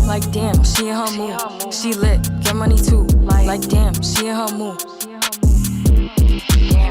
Like damn, she in her mood. She lit, get money too. Like damn, she in her mood.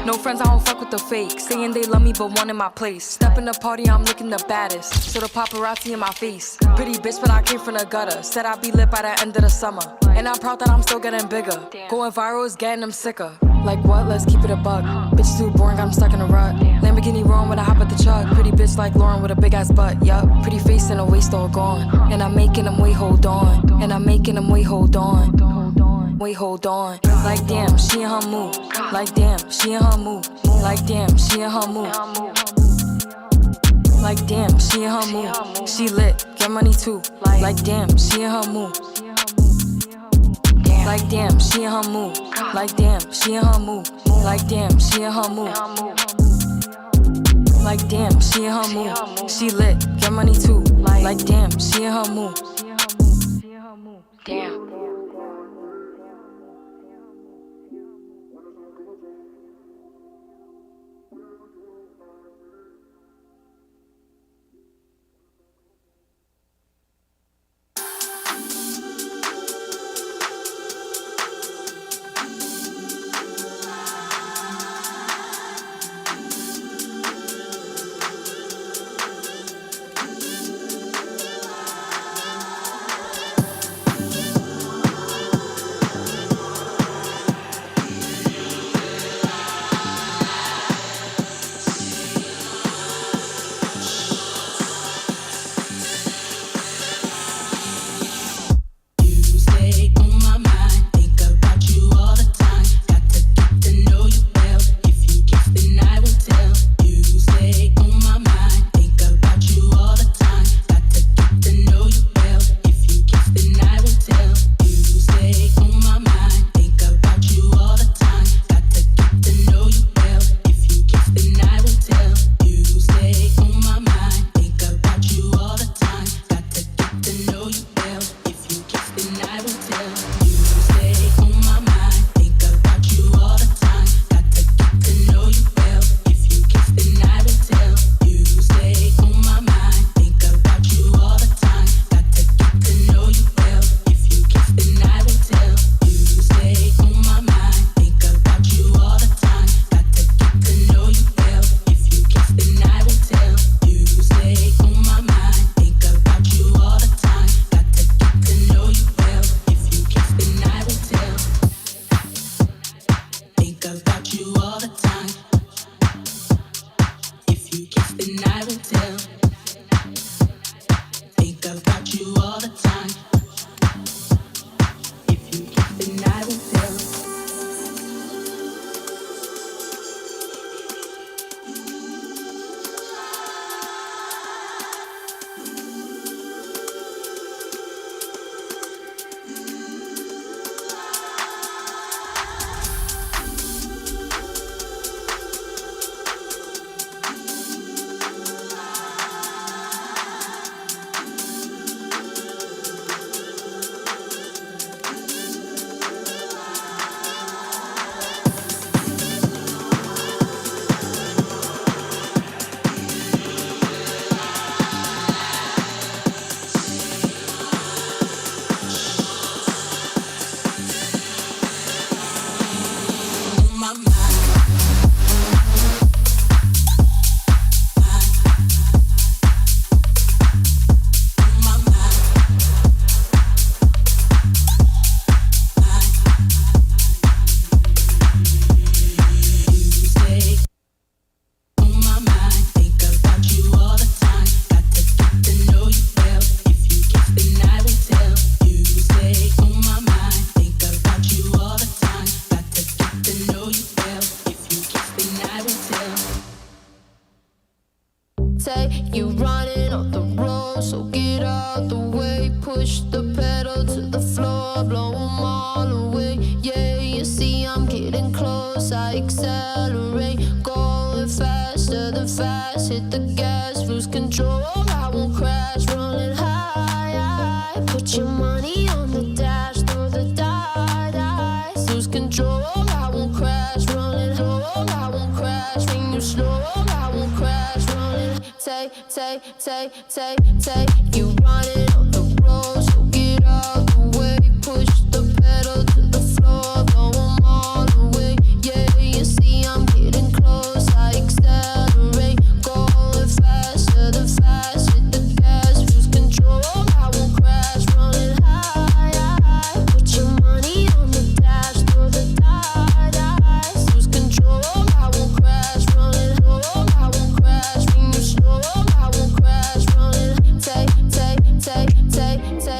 No friends, I don't fuck with the fake. Saying they love me, but one in my place. Step in the party, I'm looking the baddest. So the paparazzi in my face. Pretty bitch, but I came from the gutter. Said I'd be lit by the end of the summer. And I'm proud that I'm still getting bigger. Going viral is getting them sicker. Like what? Let's keep it a buck. Bitch too boring, I'm stuck in a rut. Lamborghini roaring when I hop at the truck. Pretty bitch like Lauren with a big ass butt. Yup, pretty face and a waist all gone. And I'm making them wait, hold on. And I'm making them wait, hold on. Wait, hold on. Like damn, she in her mood. Like damn, she in her mood. Like damn, she in her mood. Like damn, she in her mood. She lit, get money too. Like damn, she in her mood. Like damn, she in her mood. Like damn, she in her mood. Like damn, she in her mood. Like damn, she in her mood. She lit, get money too. Like damn, she in her mood. Damn. You running off the road, so get out the way. Push the pedal to the floor, blow them all away. Yeah, you see I'm getting close, I accelerate. Going faster than fast, hit the gas, lose control. I won't crash, rolling high. Put your money on the dash, throw the dice. Lose control, I won't crash, rolling low. I won't crash, when you slow. I won't crash, rolling. Take, you running on the road, so get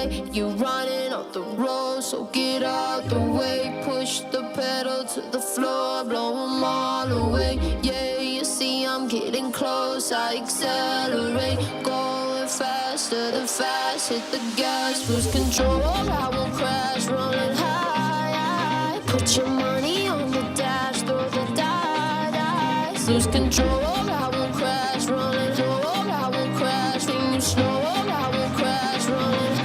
say you're running off the road, so get out the way. Push the pedal to the floor, blow them all away. Yeah, you see I'm getting close, I accelerate. Going faster than fast, hit the gas, lose control, I won't crash. Rolling high, put your money on the dash, throw the dice, lose control, I won't crash. Rolling low, I won't crash. When you slow, I won't crash. Rolling,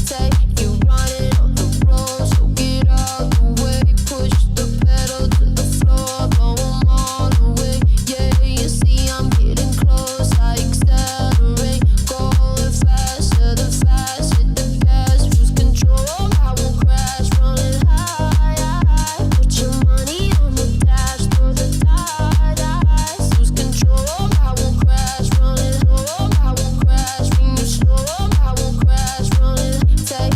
take. You running on the road, so get out the way. Push the pedal to the floor, blow 'em all away. Yeah, you see I'm getting close, I accelerate. Going faster than fast, hit the gas, lose control, I won't crash. Rolling high, put your money on the dash, throw the dice, lose control, I won't crash. Rolling low, I won't crash. When you slow, I won't crash. Rolling, take.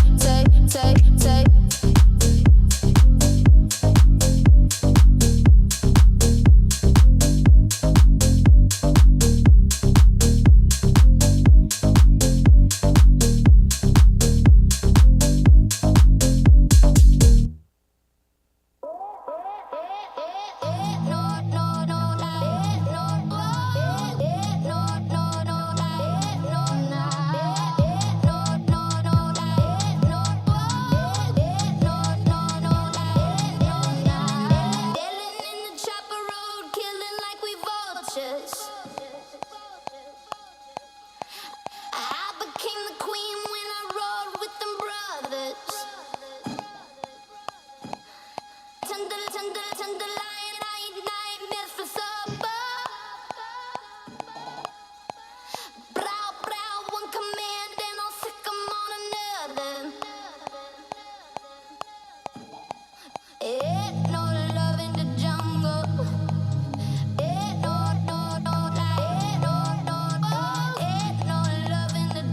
I became the queen when I rode with them brothers. Tender lion, I eat nightmares for supper. Brow, one command and I'll sick 'em on another. Ain't no love in the jungle. Ain't no love in the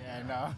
Yeah, I know.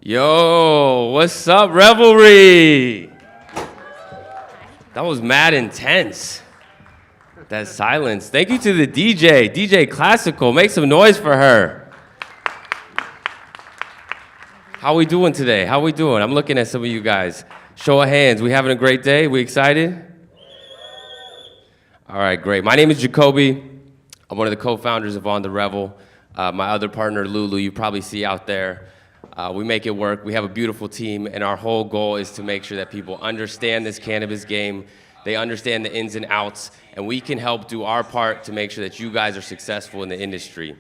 Yo, what's up, Revelry? That was mad intense. That silence. Thank you to the DJ Classical. Make some noise for her. How we doing today? How we doing? I'm looking at some of you guys. Show of hands. We having a great day? We excited? All right, great. My name is Jacoby. I'm one of the co-founders of On the Revel. My other partner, Lulu, you probably see out there. We make it work. We have a beautiful team, and our whole goal is to make sure that people understand this cannabis game, they understand the ins and outs, and we can help do our part to make sure that you guys are successful in the industry.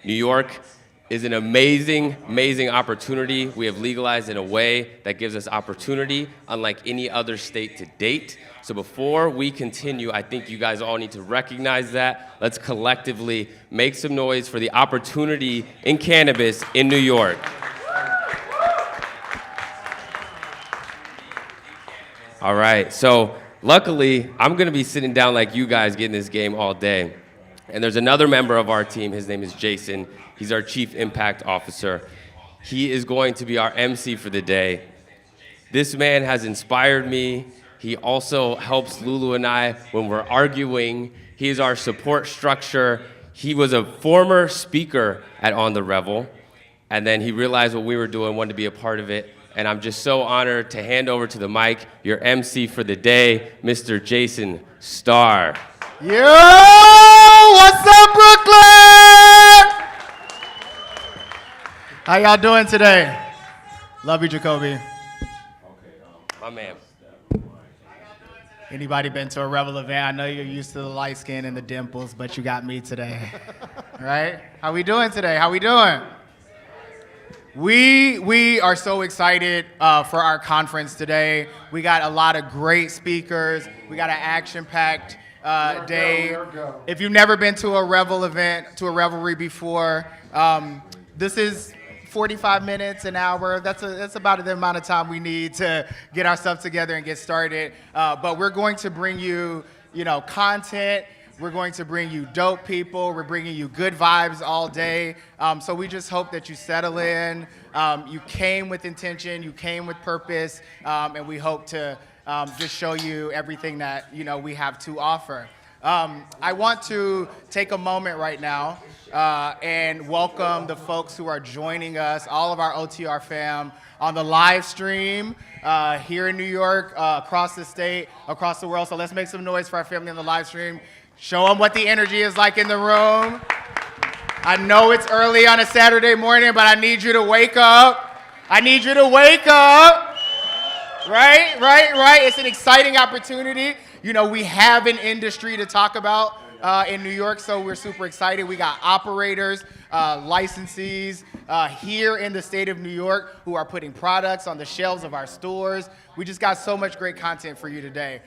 New York is an amazing, amazing opportunity. We have legalized in a way that gives us opportunity unlike any other state to date. So before we continue, I think you guys all need to recognize that. Let's collectively make some noise for the opportunity in cannabis in New York. All right, so luckily, I'm gonna be sitting down like you guys getting this game all day. And there's another member of our team, his name is Jason. He's our Chief Impact Officer. He is going to be our MC for the day. This man has inspired me. He also helps Lulu and I when we're arguing. He is our support structure. He was a former speaker at On the Revel, and then he realized what we were doing, wanted to be a part of it. And I'm just so honored to hand over to the mic your MC for the day, Mr. Jason Starr. Yo, what's up, Brooklyn? How y'all doing today? Love you, Jacoby. My man. Anybody been to a Revel event? I know you're used to the light skin and the dimples, but you got me today. Right? How we doing today? How we doing? We are so excited for our conference today. We got a lot of great speakers. We got an action-packed day. If you've never been to a Revel event, to a Revelry before, this is 45 minutes, an hour. That's about the amount of time we need to get our stuff together and get started. But we're going to bring you, content. We're going to bring you dope people. We're bringing you good vibes all day. So we just hope that you settle in. You came with intention. You came with purpose. And we hope to just show you everything that we have to offer. I want to take a moment right now and welcome the folks who are joining us, all of our OTR fam, on the live stream here in New York, across the state, across the world. So let's make some noise for our family on the live stream. Show them what the energy is like in the room. I know it's early on a Saturday morning, but I need you to wake up. I need you to wake up. Right. It's an exciting opportunity. We have an industry to talk about in New York, so we're super excited. We got operators, licensees here in the state of New York who are putting products on the shelves of our stores. We just got so much great content for you today.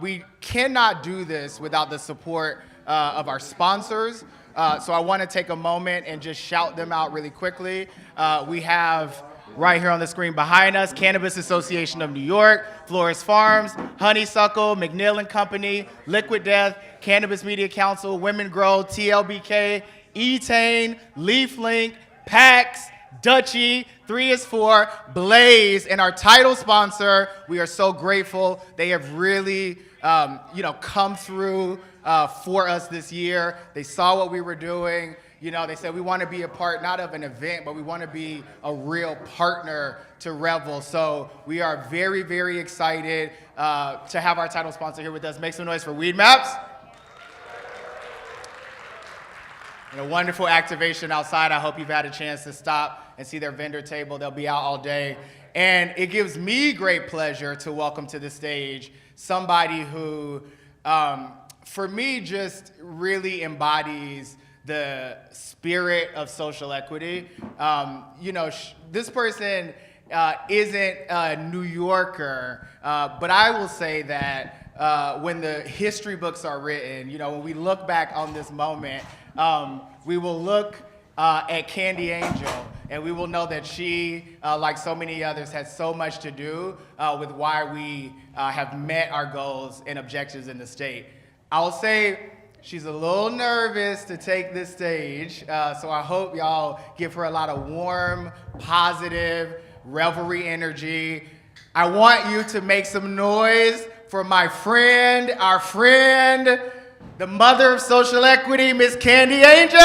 We cannot do this without the support of our sponsors. So I want to take a moment and just shout them out really quickly. We have right here on the screen behind us, Cannabis Association of New York, Flores Farms, Honeysuckle, McNeil & Company, Liquid Death, Cannabis Media Council, Women Grow, TLBK, Etain, LeafLink, PAX, Dutchy, 3 is 4, Blaze, and our title sponsor. We are so grateful. They have really, come through for us this year. They saw what we were doing. They said we want to be a part, not of an event, but we want to be a real partner to Revel. So we are very, very excited to have our title sponsor here with us. Make some noise for Weed Maps. And a wonderful activation outside. I hope you've had a chance to stop and see their vendor table. They'll be out all day. And it gives me great pleasure to welcome to the stage somebody who, for me, just really embodies the spirit of social equity. This person isn't a New Yorker, but I will say that when the history books are written, when we look back on this moment, we will look at Candy Angel, and we will know that she, like so many others, has so much to do with why we have met our goals and objectives in the state. I will say She's a little nervous to take this stage, so I hope y'all give her a lot of warm, positive Revelry energy. I want you to make some noise for my friend, our friend, the mother of social equity, Miss Candy Angel.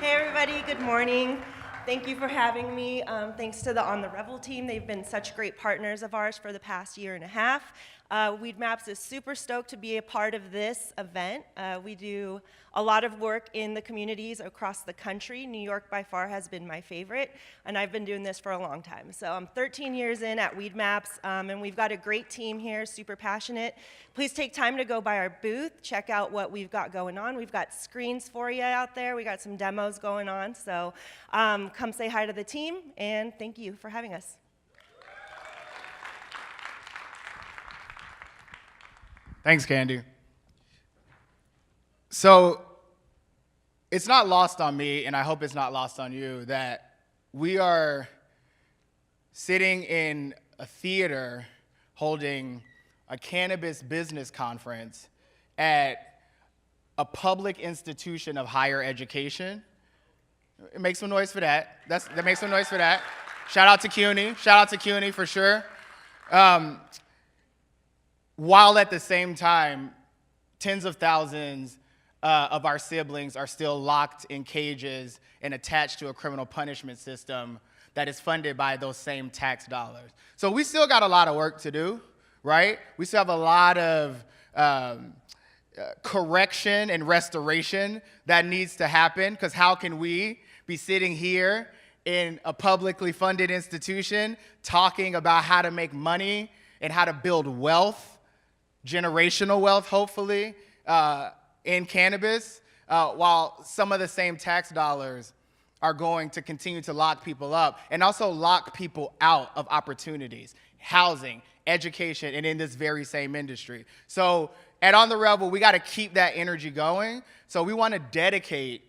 Hey everybody, good morning. Thank you for having me. Thanks to the On the Revel team. They've been such great partners of ours for the past year and a half. Weedmaps is super stoked to be a part of this event. We do a lot of work in the communities across the country. New York by far has been my favorite, and I've been doing this for a long time. So I'm 13 years in at Weedmaps, and we've got a great team here, super passionate. Please take time to go by our booth, check out what we've got going on. We've got screens for you out there. We got some demos going on, so come say hi to the team, and thank you for having us. Thanks, Candy. So it's not lost on me, and I hope it's not lost on you, that we are sitting in a theater holding a cannabis business conference at a public institution of higher education. Make some noise for that. That makes some noise for that. Shout out to CUNY. Shout out to CUNY for sure. While at the same time, tens of thousands of our siblings are still locked in cages and attached to a criminal punishment system that is funded by those same tax dollars. So we still got a lot of work to do, right? We still have a lot of correction and restoration that needs to happen, because how can we be sitting here in a publicly funded institution talking about how to make money and how to build wealth, generational wealth, hopefully, in cannabis, while some of the same tax dollars are going to continue to lock people up and also lock people out of opportunities, housing, education, and in this very same industry. So at On the Revel, we got to keep that energy going. So we want to dedicate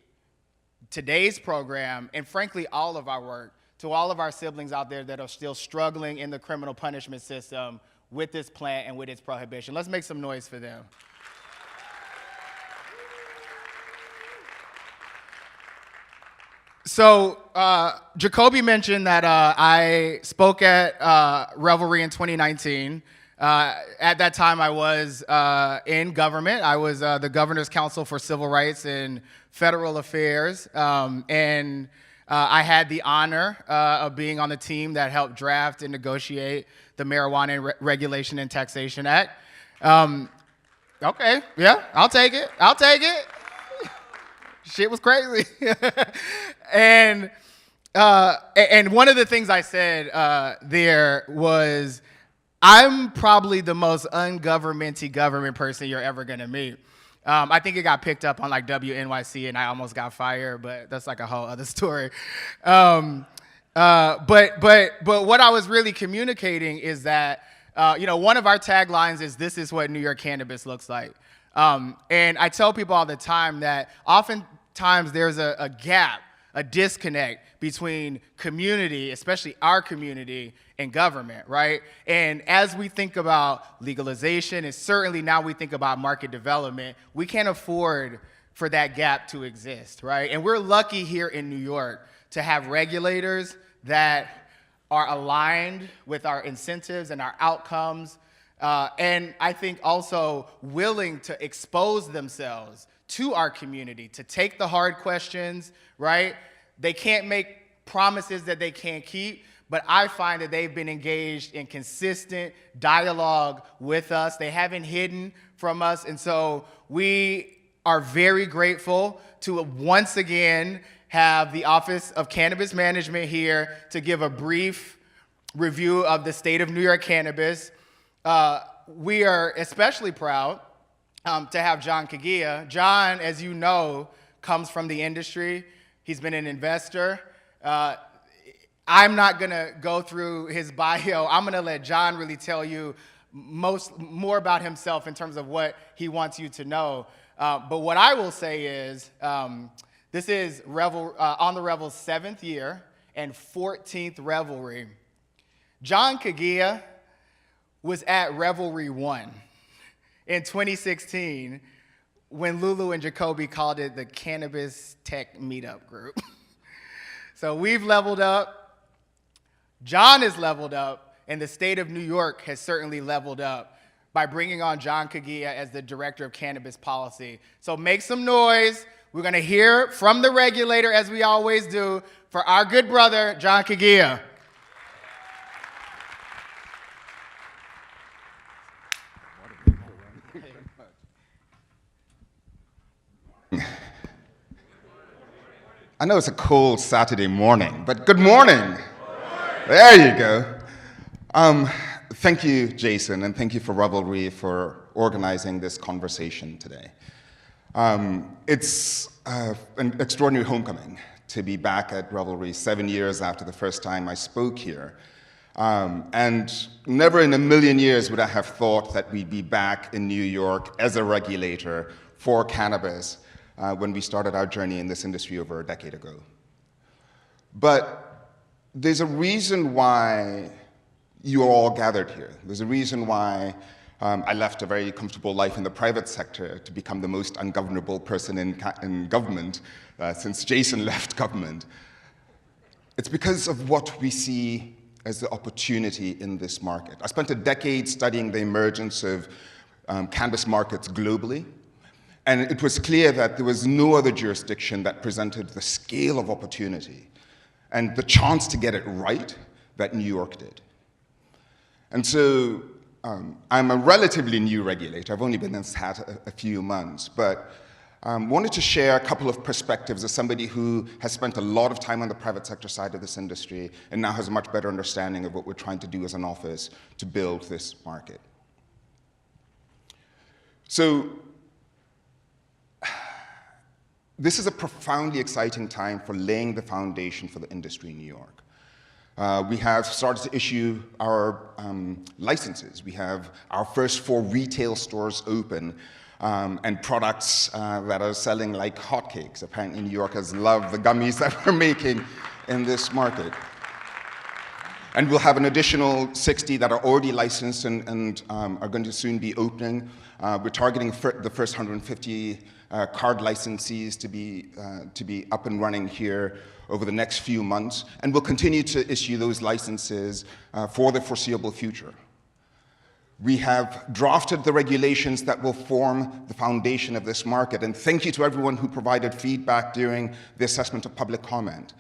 today's program, and frankly, all of our work, to all of our siblings out there that are still struggling in the criminal punishment system with this plant and with its prohibition. Let's make some noise for them. So Jacoby mentioned that I spoke at Revelry in 2019. At that time, I was in government. I was the Governor's Counsel for Civil Rights and Federal Affairs, and I had the honor of being on the team that helped draft and negotiate the Marijuana Regulation and Taxation Act. Okay, yeah, I'll take it. I'll take it. Shit was crazy. And one of the things I said there was, I'm probably the most ungovernmenty government person you're ever gonna meet. I think it got picked up on like WNYC and I almost got fired, but that's like a whole other story. But what I was really communicating is that, one of our taglines is, "This is what New York cannabis looks like." And I tell people all the time that oftentimes there's a gap, a disconnect between community, especially our community, and government, right? And as we think about legalization, and certainly now we think about market development, we can't afford for that gap to exist, right? And we're lucky here in New York to have regulators that are aligned with our incentives and our outcomes, and I think also willing to expose themselves to our community, to take the hard questions, right? They can't make promises that they can't keep, but I find that they've been engaged in consistent dialogue with us. They haven't hidden from us, and so we are very grateful to once again have the Office of Cannabis Management here to give a brief review of the state of New York cannabis. We are especially proud to have John Kagia. John, as you know, comes from the industry. He's been an investor. I'm not gonna go through his bio. I'm gonna let John really tell you more about himself in terms of what he wants you to know. But what I will say is, this is On the Revel's 7th year and 14th Revelry. John Kagia was at Revelry 1 in 2016 when Lulu and Jacoby called it the Cannabis Tech Meetup Group. So we've leveled up, John has leveled up, and the state of New York has certainly leveled up by bringing on John Kagia as the Director of Cannabis Policy. So make some noise. We're gonna hear from the regulator, as we always do, for our good brother, John Kagia. I know it's a cold Saturday morning, but good morning. There you go. Thank you, Jason, and thank you for Revelry for organizing this conversation today. It's an extraordinary homecoming to be back at Revelry 7 years after the first time I spoke here. And never in a million years would I have thought that we'd be back in New York as a regulator for cannabis when we started our journey in this industry over a decade ago. But there's a reason why you are all gathered here. There's a reason why I left a very comfortable life in the private sector to become the most ungovernable person in government since Jason left government. It's because of what we see as the opportunity in this market. I spent a decade studying the emergence of cannabis markets globally, and it was clear that there was no other jurisdiction that presented the scale of opportunity and the chance to get it right that New York did. And so I'm a relatively new regulator. I've only been in this hat a few months, but wanted to share a couple of perspectives as somebody who has spent a lot of time on the private sector side of this industry and now has a much better understanding of what we're trying to do as an office to build this market. So this is a profoundly exciting time for laying the foundation for the industry in New York. We have started to issue our licenses. We have our first 4 retail stores open and products that are selling like hotcakes. Apparently New Yorkers love the gummies that we're making in this market. And we'll have an additional 60 that are already licensed and are going to soon be opening. We're targeting the first 150 card licensees to be up and running here over the next few months, and we'll continue to issue those licenses for the foreseeable future. We have drafted the regulations that will form the foundation of this market, and thank you to everyone who provided feedback during the assessment of public comment.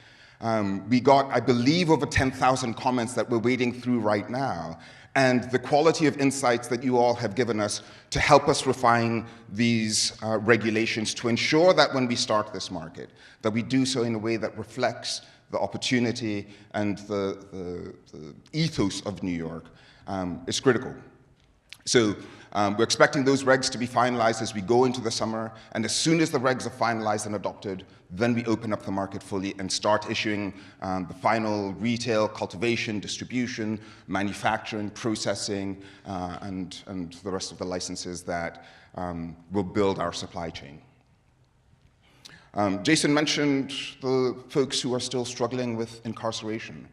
We got, I believe, over 10,000 comments that we're wading through right now, and the quality of insights that you all have given us to help us refine these regulations to ensure that when we start this market, that we do so in a way that reflects the opportunity and the ethos of New York is critical. So we're expecting those regs to be finalized as we go into the summer, and as soon as the regs are finalized and adopted, then we open up the market fully and start issuing the final retail, cultivation, distribution, manufacturing, processing, and the rest of the licenses that will build our supply chain. Jason mentioned the folks who are still struggling with incarceration.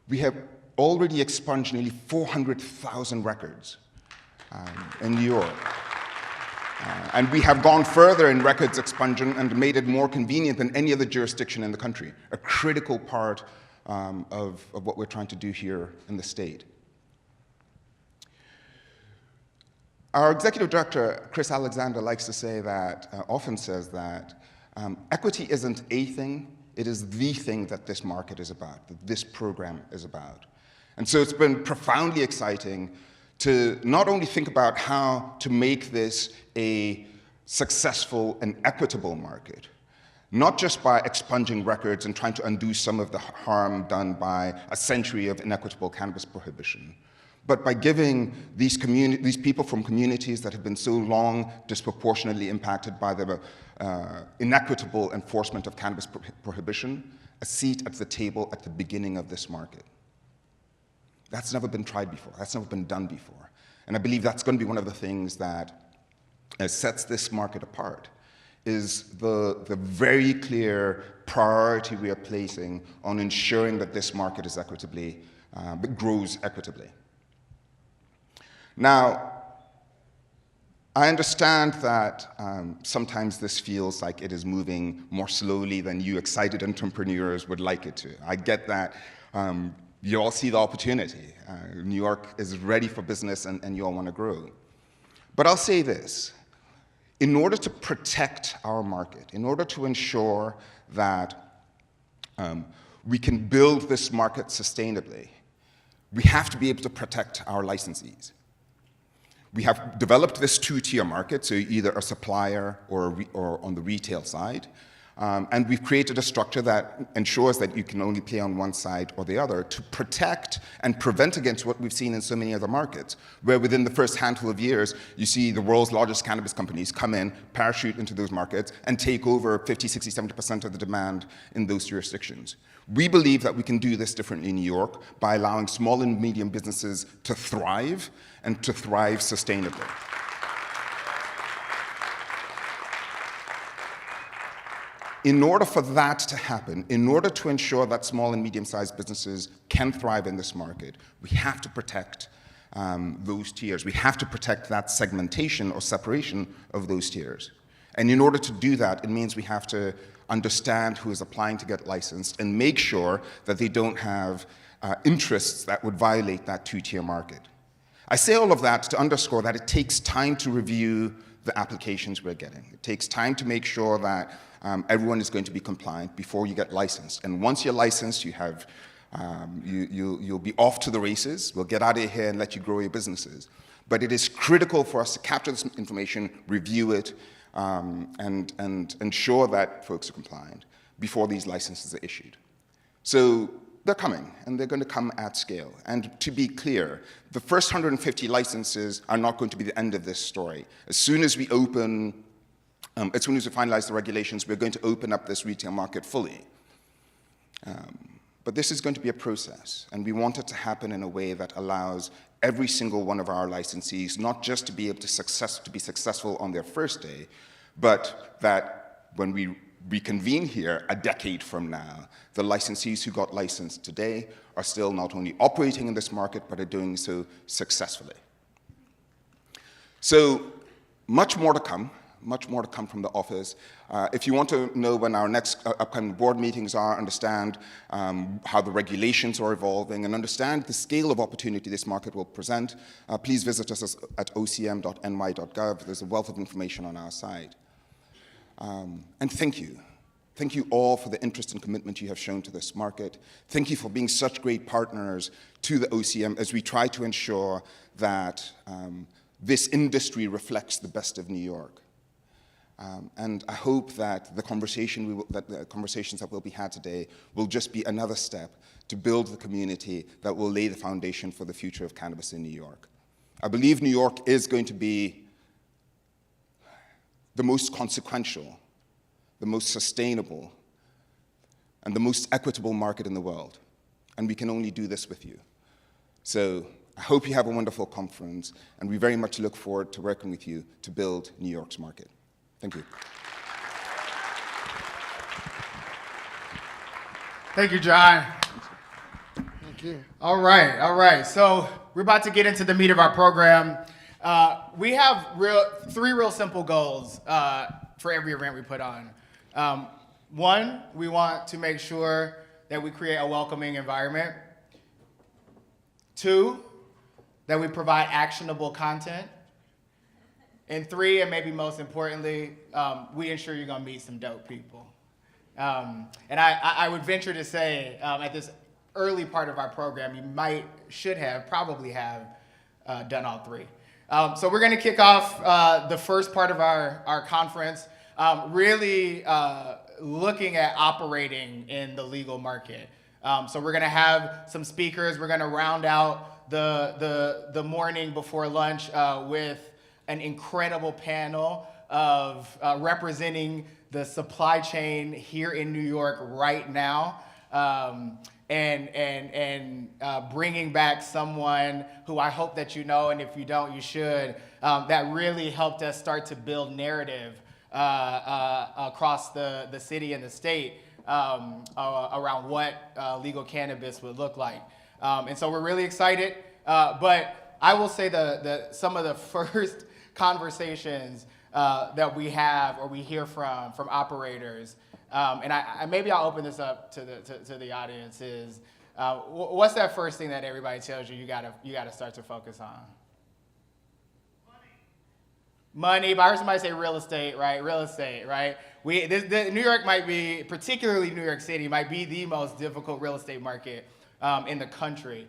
We have already expunged nearly 400,000 records in New York. And we have gone further in records expunsion and made it more convenient than any other jurisdiction in the country, a critical part of what we're trying to do here in the state. Our executive director, Chris Alexander, likes to say that, often says that equity isn't a thing, it is the thing that this market is about, that this program is about. And so it's been profoundly exciting to not only think about how to make this a successful and equitable market, not just by expunging records and trying to undo some of the harm done by a century of inequitable cannabis prohibition, but by giving these people from communities that have been so long disproportionately impacted by the inequitable enforcement of cannabis prohibition a seat at the table at the beginning of this market. That's never been tried before. That's never been done before. And I believe that's going to be one of the things that sets this market apart, is the very clear priority we are placing on ensuring that this market is equitably, grows equitably. Now, I understand that sometimes this feels like it is moving more slowly than you excited entrepreneurs would like it to. I get that. You all see the opportunity. New York is ready for business and you all want to grow. But I'll say this. In order to protect our market, in order to ensure that we can build this market sustainably, we have to be able to protect our licensees. We have developed this two-tier market, so either a supplier or on the retail side. And we've created a structure that ensures that you can only play on one side or the other to protect and prevent against what we've seen in so many other markets, where within the first handful of years, you see the world's largest cannabis companies come in, parachute into those markets, and take over 50, 60, 70% of the demand in those jurisdictions. We believe that we can do this differently in New York by allowing small and medium businesses to thrive and to thrive sustainably. In order for that to happen, in order to ensure that small and medium-sized businesses can thrive in this market, we have to protect those tiers. We have to protect that segmentation or separation of those tiers. And in order to do that, it means we have to understand who is applying to get licensed and make sure that they don't have interests that would violate that two-tier market. I say all of that to underscore that it takes time to review the applications we're getting. It takes time to make sure that everyone is going to be compliant before you get licensed. And once you're licensed, you have, you'll be off to the races. We'll get out of here and let you grow your businesses. But it is critical for us to capture this information, review it, and ensure that folks are compliant before these licenses are issued. So they're coming, and they're going to come at scale. And to be clear, the first 150 licenses are not going to be the end of this story. As soon as we open, as soon as we finalize the regulations, we're going to open up this retail market fully. But this is going to be a process, and we want it to happen in a way that allows every single one of our licensees not just to be able to be successful on their first day, but that when we reconvene here a decade from now, the licensees who got licensed today are still not only operating in this market, but are doing so successfully. So much more to come from the office. If you want to know when our next upcoming board meetings are, understand how the regulations are evolving, and understand the scale of opportunity this market will present, please visit us at ocm.ny.gov. There's a wealth of information on our side. And thank you. Thank you all for the interest and commitment you have shown to this market. Thank you for being such great partners to the OCM as we try to ensure that this industry reflects the best of New York. And I hope that the conversations that will be had today will just be another step to build the community that will lay the foundation for the future of cannabis in New York. I believe New York is going to be the most consequential, the most sustainable, and the most equitable market in the world. And we can only do this with you. So I hope you have a wonderful conference, and we very much look forward to working with you to build New York's market. Thank you. Thank you, John. Thank you. All right. So we're about to get into the meat of our program. We have three real simple goals for every event we put on. One, we want to make sure that we create a welcoming environment. Two, that we provide actionable content. And three, and maybe most importantly, we ensure you're going to meet some dope people. And I would venture to say at this early part of our program, you probably have done all three. So we're going to kick off the first part of our conference, really looking at operating in the legal market. So we're going to have some speakers. We're going to round out the morning before lunch with an incredible panel of representing the supply chain here in New York right now, and bringing back someone who I hope that you know, and if you don't, you should, that really helped us start to build narrative across the city and the state around what legal cannabis would look like. And so we're really excited, but I will say some of the first conversations that we have or we hear from operators, and maybe I'll open this up to the audience, is what's that first thing that everybody tells you you gotta start to focus on? Money, but I heard somebody say real estate, right? Real estate, right? New York might be, particularly New York City, might be the most difficult real estate market in the country.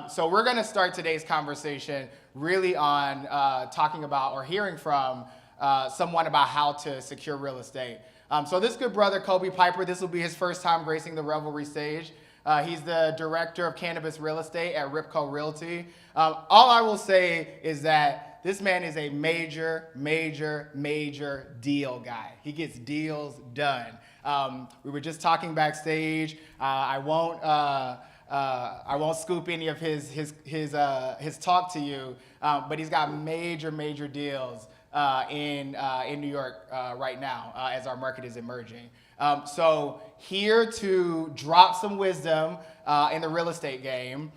So we're going to start today's conversation really on talking about or hearing from someone about how to secure real estate. So this good brother, Kobe Piper, this will be his first time gracing the Revelry stage. He's the director of cannabis real estate at Ripco Realty. All I will say is that this man is a major deal guy. He gets deals done. We were just talking backstage. I won't scoop any of his talk to you, but he's got major deals in New York right now as our market is emerging. So here to drop some wisdom in the real estate game,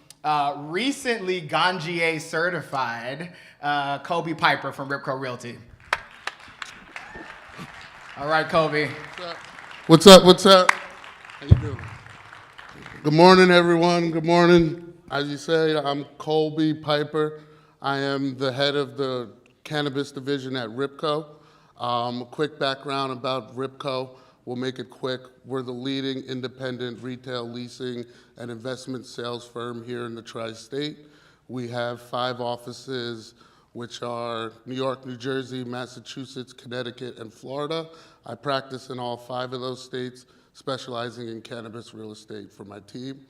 recently Ganjier certified Kobe Piper from Ripco Realty. All right, Kobe. What's up? How you doing? Good morning, everyone. Good morning. As you say, I'm Colby Piper. I am the head of the cannabis division at Ripco. A quick background about Ripco. We'll make it quick. We're the leading independent retail leasing and investment sales firm here in the tri-state. We have 5 offices, which are New York, New Jersey, Massachusetts, Connecticut, and Florida. I practice in all 5 of those states, specializing in cannabis real estate for my team.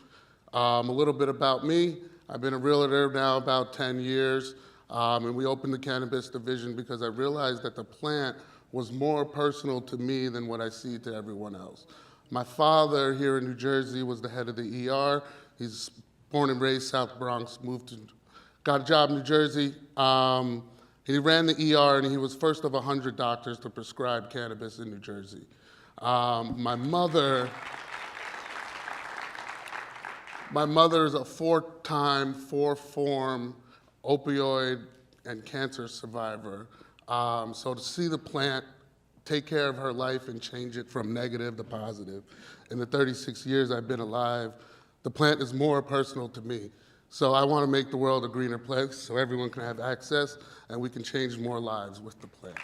A little bit about me. I've been a realtor now about 10 years, and we opened the cannabis division because I realized that the plant was more personal to me than what I see to everyone else. My father here in New Jersey was the head of the ER. He's born and raised South Bronx, got a job in New Jersey. He ran the ER and he was first of 100 doctors to prescribe cannabis in New Jersey. My mother is a 4-time, 4-form opioid and cancer survivor. So to see the plant take care of her life and change it from negative to positive, in the 36 years I've been alive, the plant is more personal to me. So I want to make the world a greener place so everyone can have access and we can change more lives with the plant.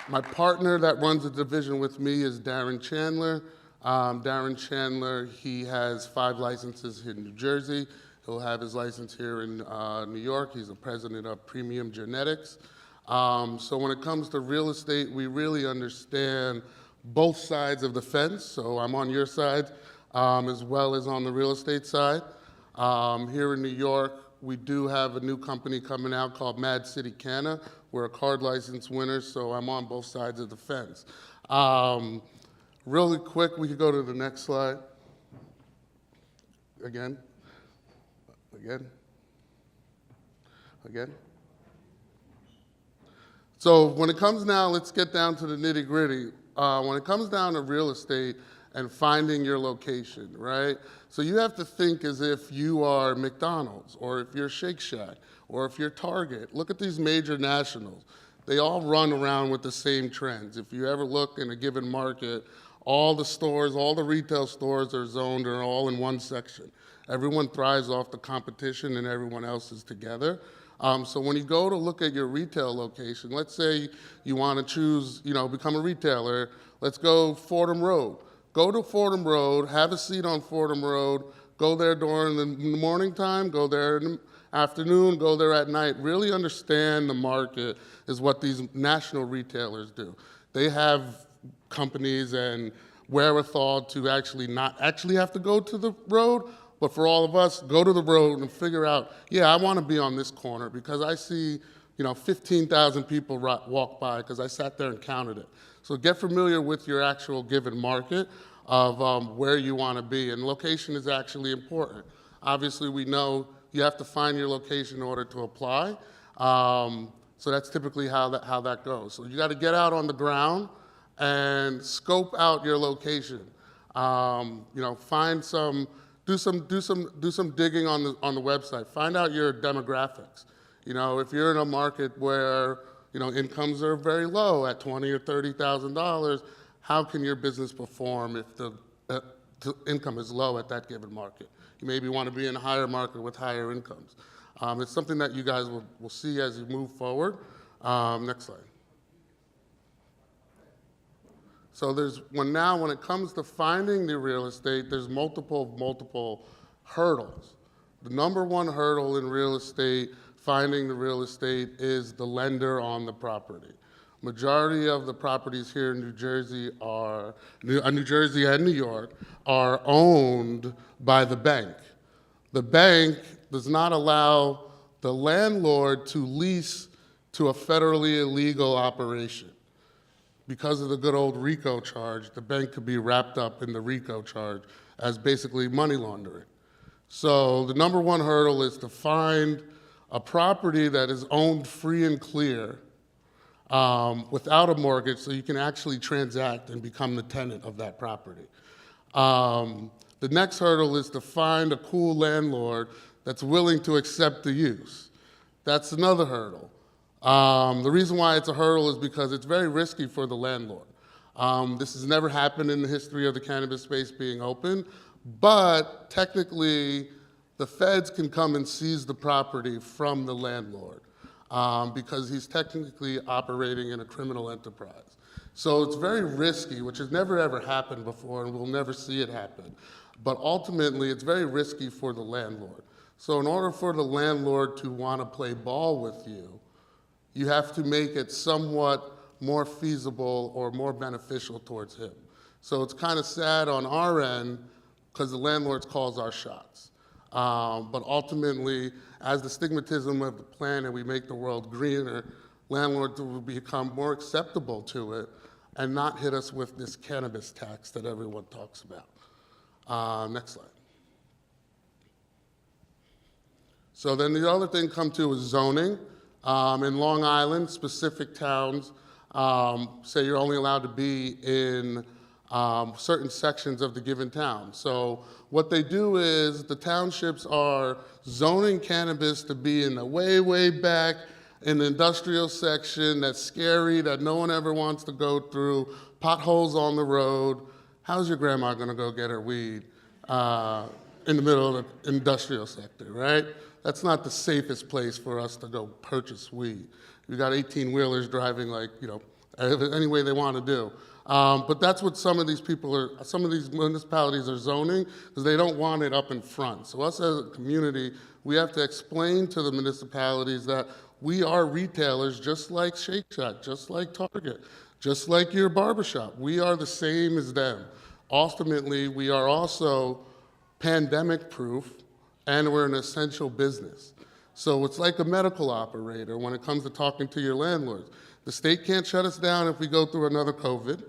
My partner that runs the division with me is Darren Chandler. Darren Chandler, he has 5 licenses in New Jersey. He'll have his license here in New York. He's the president of Premium Genetics. So when it comes to real estate, we really understand both sides of the fence. So I'm on your side as well as on the real estate side. Here in New York, we do have a new company coming out called Mad City Canna. We're a card license winner, so I'm on both sides of the fence. Really quick, we could go to the next slide. Again. So when it comes now, let's get down to the nitty gritty. When it comes down to real estate and finding your location, right? So you have to think as if you are McDonald's or if you're Shake Shack or if you're Target. Look at these major nationals. They all run around with the same trends. If you ever look in a given market, all the stores, all the retail stores are zoned or all in one section. Everyone thrives off the competition and everyone else is together. So when you go to look at your retail location, let's say you want to choose, become a retailer, let's go Fordham Road. Go to Fordham Road, have a seat on Fordham Road, go there during the morning time, go there in the afternoon, go there at night. Really understand the market is what these national retailers do. They have companies and wherewithal to not actually have to go to the road, but for all of us, go to the road and figure out, I want to be on this corner because I see, 15,000 people walk by because I sat there and counted it. So get familiar with your actual given market of where you want to be, and location is actually important. Obviously, we know you have to find your location in order to apply. So that's typically how that goes. So you got to get out on the ground and scope out your location. Find some do some digging on the website. Find out your demographics. You know, if you're in a market where, you know, incomes are very low at $20,000 or $30,000, how can your business perform if the income is low at that given market? You maybe want to be in a higher market with higher incomes. It's something that you guys will see as you move forward. Next slide. So when it comes to finding the real estate, there's multiple hurdles. The number one hurdle in real estate, finding the real estate, is the lender on the property. Majority of the properties here in New Jersey and New York are owned by the bank. The bank does not allow the landlord to lease to a federally illegal operation. Because of the good old RICO charge, the bank could be wrapped up in the RICO charge as basically money laundering. So the number one hurdle is to find a property that is owned free and clear without a mortgage, so you can actually transact and become the tenant of that property. The next hurdle is to find a cool landlord that's willing to accept the use. That's another hurdle. The reason why it's a hurdle is because it's very risky for the landlord. This has never happened in the history of the cannabis space being open, but technically the feds can come and seize the property from the landlord because he's technically operating in a criminal enterprise. So it's very risky, which has never ever happened before, and we'll never see it happen. But ultimately, it's very risky for the landlord. So in order for the landlord to want to play ball with you, you have to make it somewhat more feasible or more beneficial towards him. So it's kind of sad on our end because the landlords calls our shots. But ultimately, as the stigmatism of the planet, we make the world greener, landlords will become more acceptable to it and not hit us with this cannabis tax that everyone talks about. Next slide. So then the other thing come to is zoning. In Long Island, specific towns say you're only allowed to be in certain sections of the given town. So what they do is the townships are zoning cannabis to be in the way, way back in the industrial section that's scary, that no one ever wants to go through, potholes on the road. How's your grandma gonna go get her weed in the middle of the industrial sector, right? That's not the safest place for us to go purchase weed. You got 18-wheelers driving like, you know, any way they want to do. But that's what some of these municipalities are zoning, because they don't want it up in front. So us as a community, we have to explain to the municipalities that we are retailers just like Shake Shack, just like Target, just like your barbershop. We are the same as them. Ultimately, we are also pandemic proof, and we're an essential business. So it's like a medical operator when it comes to talking to your landlords. The state can't shut us down if we go through another COVID,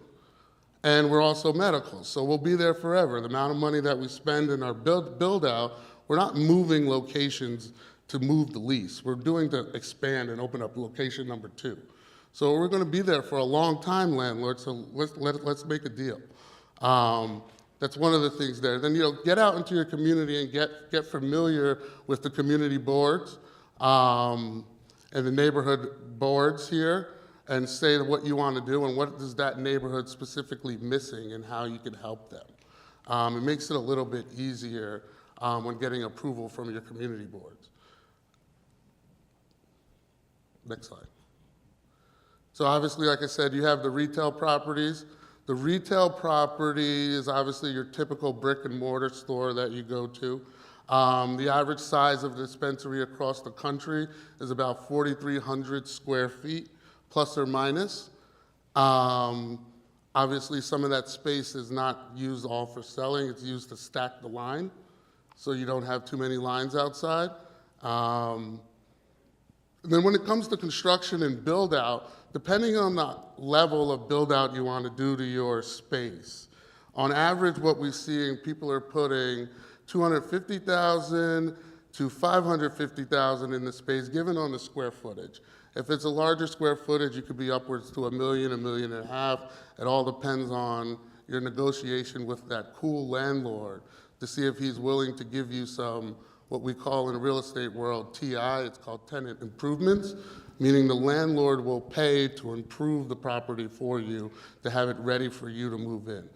and we're also medical, so we'll be there forever. The amount of money that we spend in our build out, we're not moving locations to move the lease. We're doing to expand and open up location number 2. So we're gonna be there for a long time, landlord, so let's make a deal. That's one of the things there. Then, you know, get out into your community and get familiar with the community boards and the neighborhood boards here, and say what you want to do and what is that neighborhood specifically missing and how you can help them. It makes it a little bit easier when getting approval from your community boards. Next slide. So obviously, like I said, you have the retail properties. The retail property is obviously your typical brick and mortar store that you go to. The average size of the dispensary across the country is about 4,300 square feet, plus or minus. Obviously, some of that space is not used all for selling. It's used to stack the line, so you don't have too many lines outside. And then when it comes to construction and build out, depending on the level of build out you want to do to your space, on average what we're seeing, people are putting $250,000 to $550,000 in the space, given on the square footage. If it's a larger square footage, you could be upwards to $1 million, $1.5 million. It all depends on your negotiation with that cool landlord to see if he's willing to give you some, what we call in the real estate world, TI, it's called tenant improvements, meaning the landlord will pay to improve the property for you to have it ready for you to move in.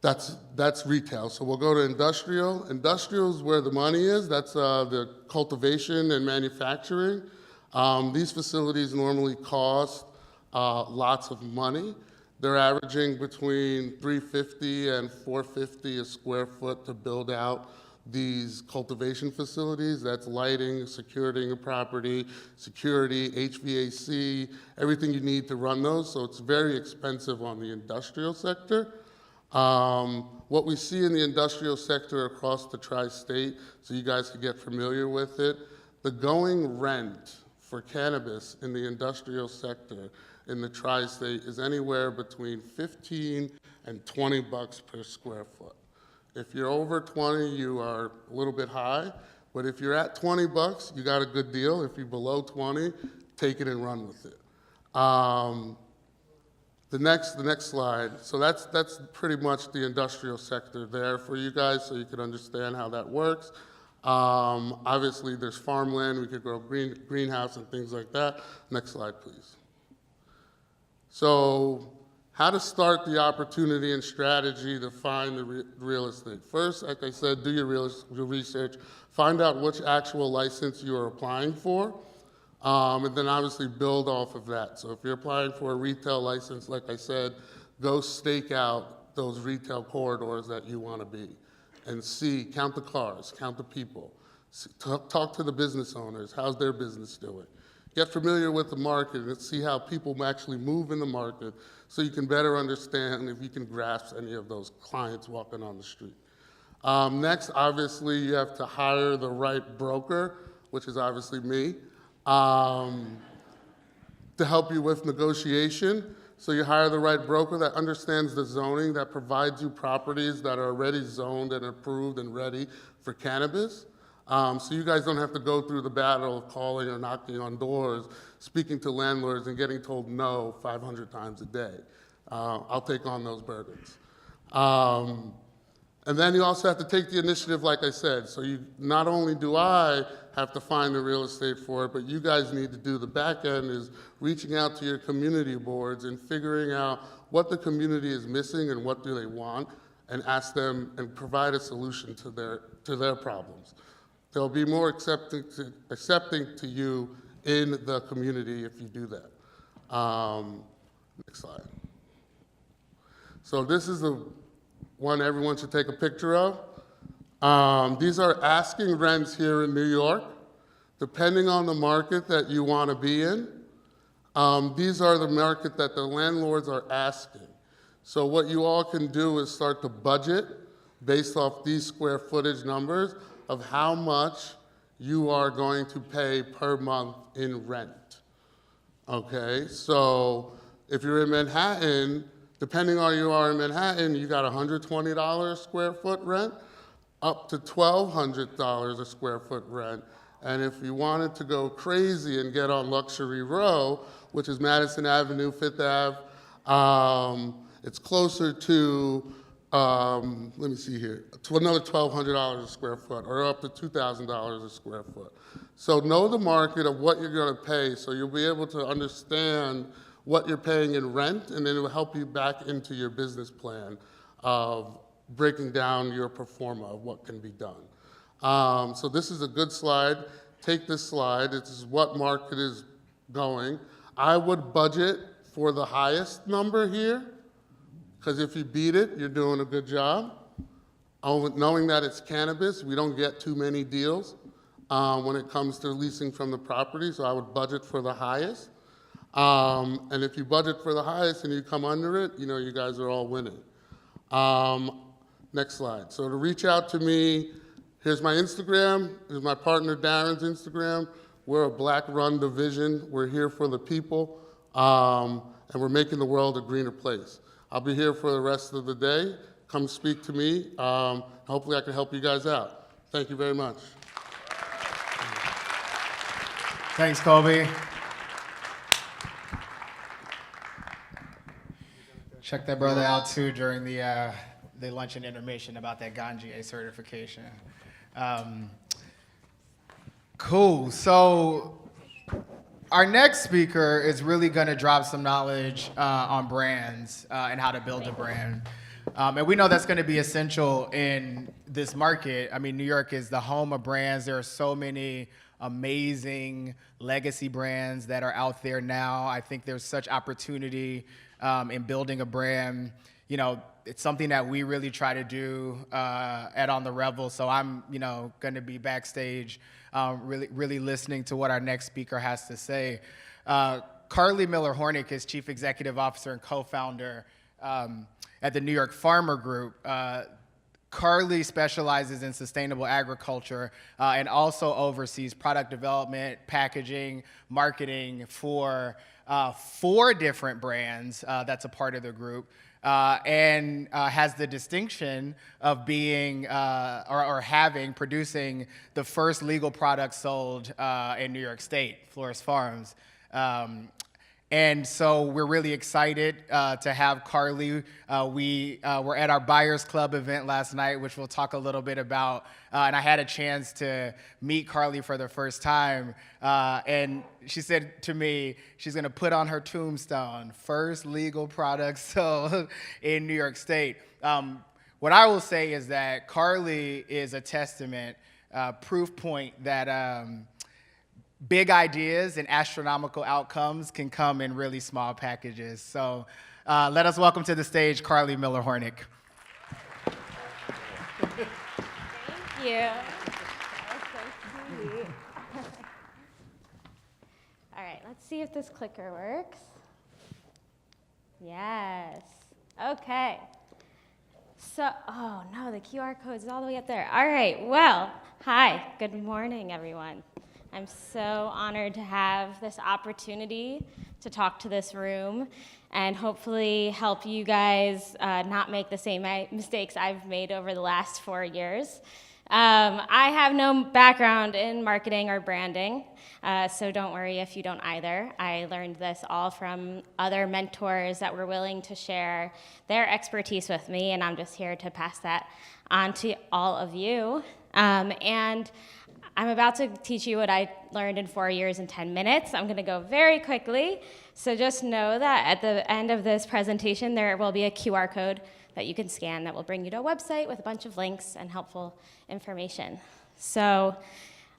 That's retail. So we'll go to industrial. Industrial is where the money is. That's the cultivation and manufacturing. These facilities normally cost lots of money. They're averaging between $350 and $450 a square foot to build out these cultivation facilities. That's lighting, securing a property, security, HVAC, everything you need to run those. So it's very expensive on the industrial sector. What we see in the industrial sector across the tri-state, so you guys can get familiar with it, the going rent for cannabis in the industrial sector in the tri-state is anywhere between 15 and 20 bucks per square foot. If you're over 20, you are a little bit high, but if you're at 20 bucks, you got a good deal. If you're below 20, take it and run with it. The next slide. So that's pretty much the industrial sector there for you guys, so you can understand how that works. Obviously, there's farmland. We could grow greenhouse and things like that. Next slide, please. So how to start the opportunity and strategy to find the real estate. First, like I said, do your research. Find out which actual license you are applying for, and then obviously build off of that. So if you're applying for a retail license, like I said, go stake out those retail corridors that you want to be and see, count the cars, count the people, talk to the business owners, how's their business doing? Get familiar with the market and see how people actually move in the market so you can better understand if you can grasp any of those clients walking on the street. Next, obviously, you have to hire the right broker, which is obviously me, to help you with negotiation. So you hire the right broker that understands the zoning, that provides you properties that are already zoned and approved and ready for cannabis. So you guys don't have to go through the battle of calling or knocking on doors, speaking to landlords and getting told no 500 times a day. I'll take on those burdens. And then you also have to take the initiative, like I said. So not only do I have to find the real estate for it, but you guys need to do the back end is reaching out to your community boards and figuring out what the community is missing and what do they want, and ask them and provide a solution to their problems. They'll be more accepting to you in the community if you do that. Next slide. So this is the one everyone should take a picture of. These are asking rents here in New York, depending on the market that you want to be in. These are the market that the landlords are asking. So what you all can do is start to budget based off these square footage numbers of how much you are going to pay per month in rent. Okay, so if you're in Manhattan, depending on you are in Manhattan, you got $120 a square foot rent, up to $1,200 a square foot rent. And if you wanted to go crazy and get on Luxury Row, which is Madison Avenue, Fifth Ave, it's closer to, let me see here, to another $1,200 a square foot, or up to $2,000 a square foot. So know the market of what you're gonna pay, so you'll be able to understand what you're paying in rent, and then it will help you back into your business plan of breaking down your pro forma of what can be done. So this is a good slide. Take this slide. This is what market is going. I would budget for the highest number here, because if you beat it, you're doing a good job. Knowing that it's cannabis, we don't get too many deals when it comes to leasing from the property, so I would budget for the highest. And if you budget for the highest and you come under it, you know you guys are all winning. Next slide. So to reach out to me, here's my Instagram. Here's my partner Darren's Instagram. We're a Black-run division. We're here for the people, and we're making the world a greener place. I'll be here for the rest of the day. Come speak to me. Hopefully I can help you guys out. Thank you very much. Thanks, Colby. Check that brother out too during the the lunch and intermission about that Ganjier certification. Cool. So our next speaker is really going to drop some knowledge on brands and how to build a brand. And we know that's going to be essential in this market. I mean, New York is the home of brands. There are so many amazing legacy brands that are out there now. I think there's such opportunity in building a brand. You know, it's something that we really try to do at On the Revel. So I'm, going to be backstage, really listening to what our next speaker has to say. Carly Miller-Hornick is Chief Executive Officer and co-founder at the New York Farmer Group. Carly specializes in sustainable agriculture and also oversees product development, packaging, marketing for 4 different brands that's a part of the group. And has the distinction of being producing the first legal product sold in New York State, Florist Farms. And so we're really excited to have Carly. We were at our Buyers Club event last night, which we'll talk a little bit about. And I had a chance to meet Carly for the first time. And she said to me, she's going to put on her tombstone, first legal product sold in New York State. What I will say is that Carly is a testament, proof point that big ideas and astronomical outcomes can come in really small packages. So let us welcome to the stage Carly Miller-Hornick. Thank you. That was so sweet. All right, let's see if this clicker works. Yes. Okay. So, oh no, the QR code is all the way up there. All right, well, hi, good morning, everyone. I'm so honored to have this opportunity to talk to this room and hopefully help you guys not make the same mistakes I've made over the last 4 years. I have no background in marketing or branding, so don't worry if you don't either. I learned this all from other mentors that were willing to share their expertise with me, and I'm just here to pass that on to all of you. And I'm about to teach you what I learned in 4 years in 10 minutes. I'm going to go very quickly. So just know that at the end of this presentation, there will be a QR code that you can scan that will bring you to a website with a bunch of links and helpful information. So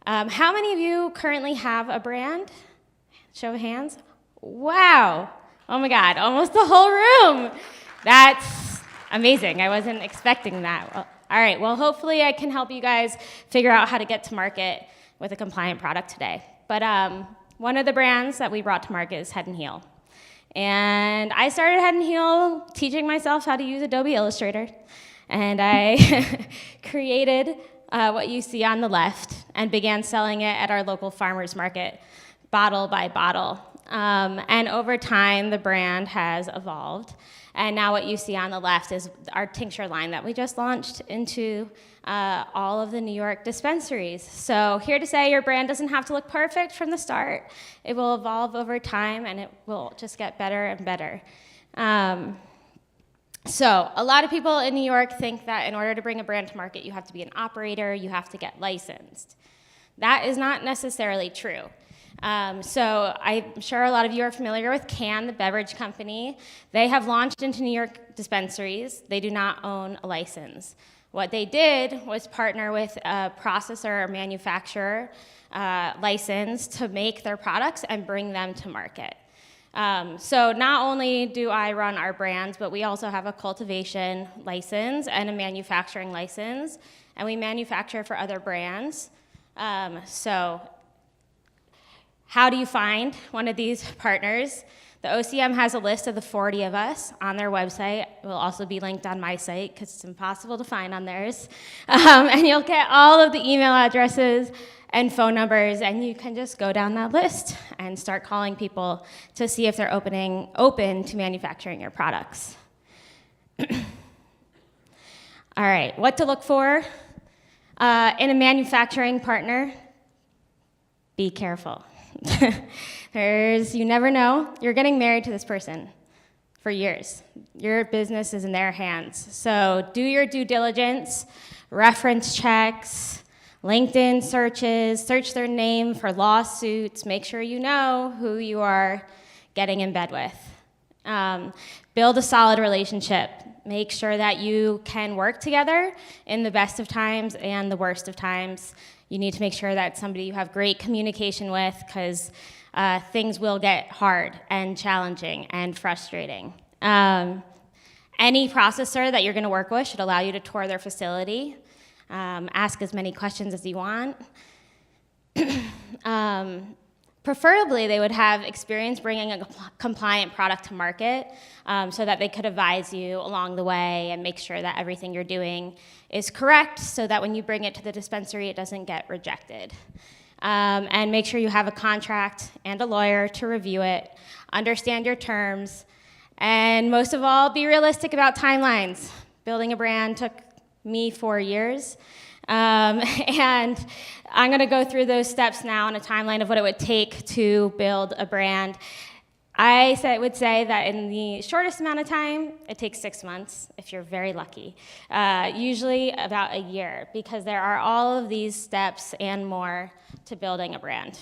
how many of you currently have a brand? Show of hands. Wow. Oh my God, almost the whole room. That's amazing. I wasn't expecting that. Well, all right, well, hopefully I can help you guys figure out how to get to market with a compliant product today. But one of the brands that we brought to market is Head & Heel. And I started Head & Heel teaching myself how to use Adobe Illustrator. And I created what you see on the left and began selling it at our local farmers market, bottle by bottle. And over time, the brand has evolved. And now what you see on the left is our tincture line that we just launched into all of the New York dispensaries. So here to say your brand doesn't have to look perfect from the start. It will evolve over time, and it will just get better and better. So a lot of people in New York think that in order to bring a brand to market, you have to be an operator, you have to get licensed. That is not necessarily true. So I'm sure a lot of you are familiar with Can, the beverage company. They have launched into New York dispensaries. They do not own a license. What they did was partner with a processor or manufacturer license to make their products and bring them to market. So not only do I run our brands, but we also have a cultivation license and a manufacturing license, and we manufacture for other brands. So how do you find one of these partners? The OCM has a list of the 40 of us on their website. It will also be linked on my site because it's impossible to find on theirs. And you'll get all of the email addresses and phone numbers, and you can just go down that list and start calling people to see if they're open to manufacturing your products. All right, what to look for in a manufacturing partner? Be careful. You never know. You're getting married to this person for years. Your business is in their hands. So do your due diligence, reference checks, LinkedIn searches, search their name for lawsuits, make sure you know who you are getting in bed with. Build a solid relationship. Make sure that you can work together in the best of times and the worst of times. You need to make sure that somebody you have great communication with, because things will get hard and challenging and frustrating. Any processor that you're going to work with should allow you to tour their facility. Ask as many questions as you want. Preferably, they would have experience bringing a compliant product to market so that they could advise you along the way and make sure that everything you're doing is correct so that when you bring it to the dispensary, it doesn't get rejected. And make sure you have a contract and a lawyer to review it, understand your terms, and most of all, be realistic about timelines. Building a brand took me 4 years. And I'm going to go through those steps now on a timeline of what it would take to build a brand. I would say that in the shortest amount of time, it takes 6 months, if you're very lucky. Usually about a year, because there are all of these steps and more to building a brand.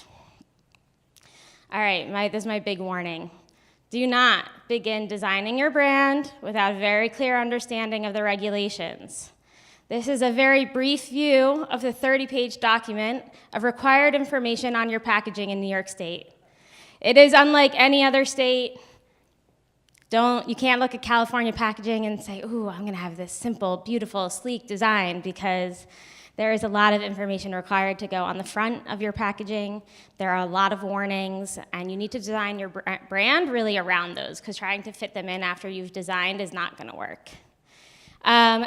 All right, this is my big warning. Do not begin designing your brand without a very clear understanding of the regulations. This is a very brief view of the 30-page document of required information on your packaging in New York State. It is unlike any other state. You can't look at California packaging and say, ooh, I'm gonna have this simple, beautiful, sleek design, because there is a lot of information required to go on the front of your packaging. There are a lot of warnings, and you need to design your brand really around those, because trying to fit them in after you've designed is not gonna work.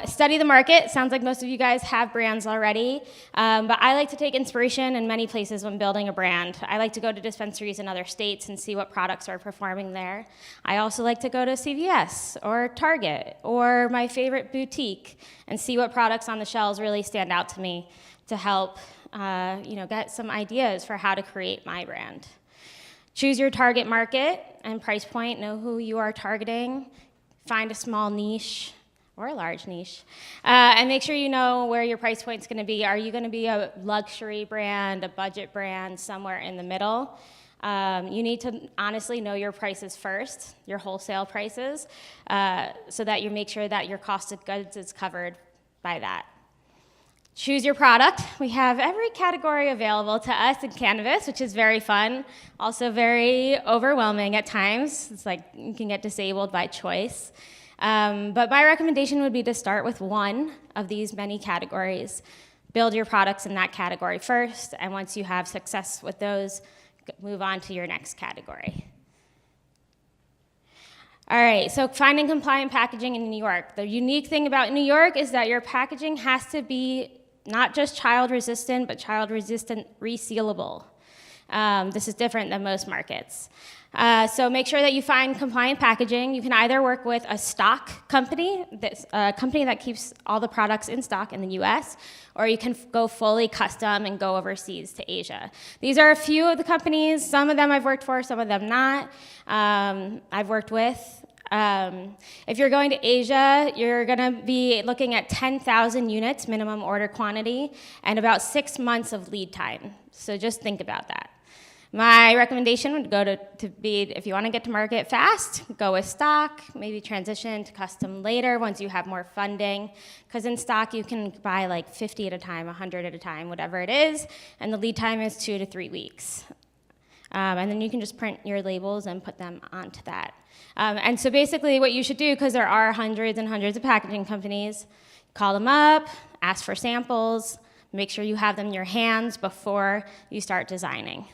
Study the market. Sounds like most of you guys have brands already, but I like to take inspiration in many places when building a brand. I like to go to dispensaries in other states and see what products are performing there. I also like to go to CVS or Target or my favorite boutique and see what products on the shelves really stand out to me to help get some ideas for how to create my brand. Choose your target market and price point. Know who you are targeting. Find a small niche or a large niche, and make sure you know where your price point's gonna be. Are you gonna be a luxury brand, a budget brand, somewhere in the middle? You need to honestly know your prices first, your wholesale prices, so that you make sure that your cost of goods is covered by that. Choose your product. We have every category available to us in cannabis, which is very fun, also very overwhelming at times. It's like you can get disabled by choice. But my recommendation would be to start with one of these many categories. Build your products in that category first, and once you have success with those, move on to your next category. All right, so finding compliant packaging in New York. The unique thing about New York is that your packaging has to be not just child resistant, but child resistant resealable. This is different than most markets. So make sure that you find compliant packaging. You can either work with a stock company, a company that keeps all the products in stock in the US, or you can go fully custom and go overseas to Asia. These are a few of the companies. Some of them I've worked for, some of them not. I've worked with. If you're going to Asia, you're gonna be looking at 10,000 units minimum order quantity and about 6 months of lead time. So just think about that. My recommendation would go to be, if you want to get to market fast, go with stock, maybe transition to custom later once you have more funding, because in stock you can buy like 50 at a time, 100 at a time, whatever it is, and the lead time is 2 to 3 weeks. And then you can just print your labels and put them onto that. And so basically what you should do, because there are hundreds and hundreds of packaging companies, call them up, ask for samples, make sure you have them in your hands before you start designing.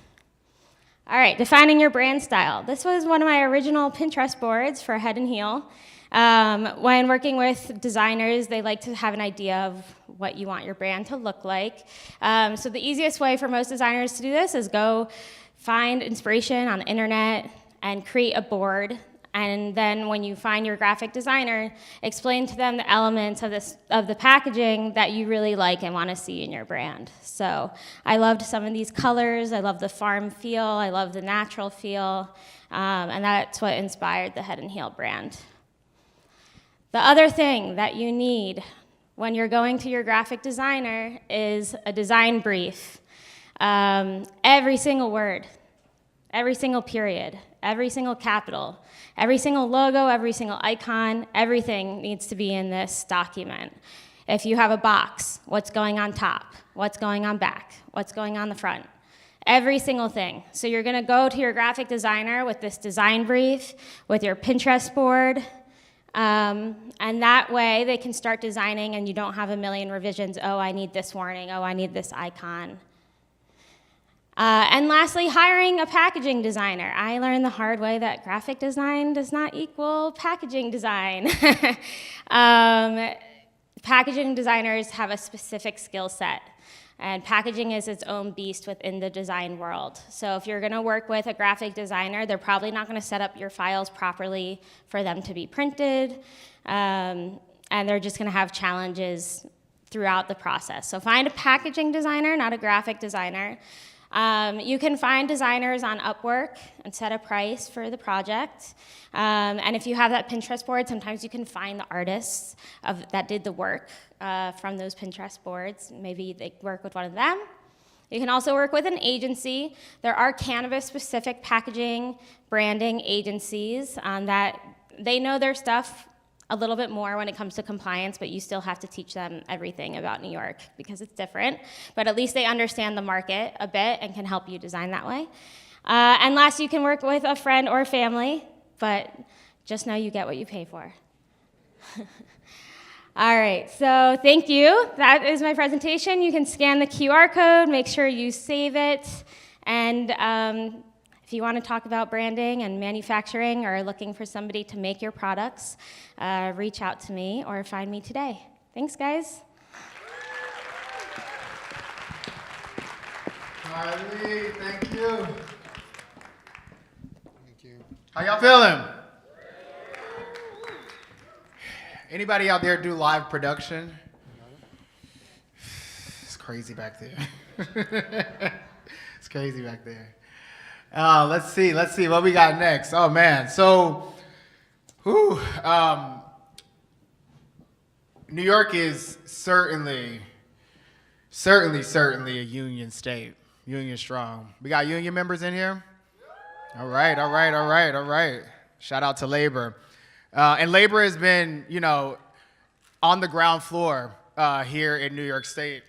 All right, defining your brand style. This was one of my original Pinterest boards for Head and Heel. When working with designers, they like to have an idea of what you want your brand to look like. So the easiest way for most designers to do this is go find inspiration on the internet and create a board And then when you find your graphic designer, explain to them the elements of the packaging that you really like and want to see in your brand. So I loved some of these colors. I love the farm feel. I love the natural feel. And that's what inspired the Head and Heel brand. The other thing that you need when you're going to your graphic designer is a design brief. Every single word, every single period, every single capital, every single logo, every single icon, everything needs to be in this document. If you have a box, what's going on top, what's going on back, what's going on the front, every single thing. So you're gonna go to your graphic designer with this design brief, with your Pinterest board, and that way they can start designing and you don't have a million revisions. Oh, I need this warning. Oh, I need this icon. And lastly, hiring a packaging designer. I learned the hard way that graphic design does not equal packaging design. Packaging designers have a specific skill set, and packaging is its own beast within the design world. So if you're gonna work with a graphic designer, they're probably not gonna set up your files properly for them to be printed, and they're just gonna have challenges throughout the process. So find a packaging designer, not a graphic designer. You can find designers on Upwork and set a price for the project. And if you have that Pinterest board, sometimes you can find the artists that did the work from those Pinterest boards. Maybe they work with one of them. You can also work with an agency. There are cannabis-specific packaging, branding agencies that they know their stuff a little bit more when it comes to compliance, but you still have to teach them everything about New York because it's different. But at least they understand the market a bit and can help you design that way. And last, you can work with a friend or family, but just know you get what you pay for. All right, so thank you. That is my presentation. You can scan the QR code, make sure you save it, and if you want to talk about branding and manufacturing or looking for somebody to make your products, reach out to me or find me today. Thanks, guys. Kylie, thank you. Thank you. How y'all feeling? Anybody out there do live production? It's crazy back there. It's crazy back there. Let's see what we got next. Oh man, so, New York is certainly a union state, union strong. We got union members in here? All right. Shout out to labor. And labor has been, on the ground floor here in New York State.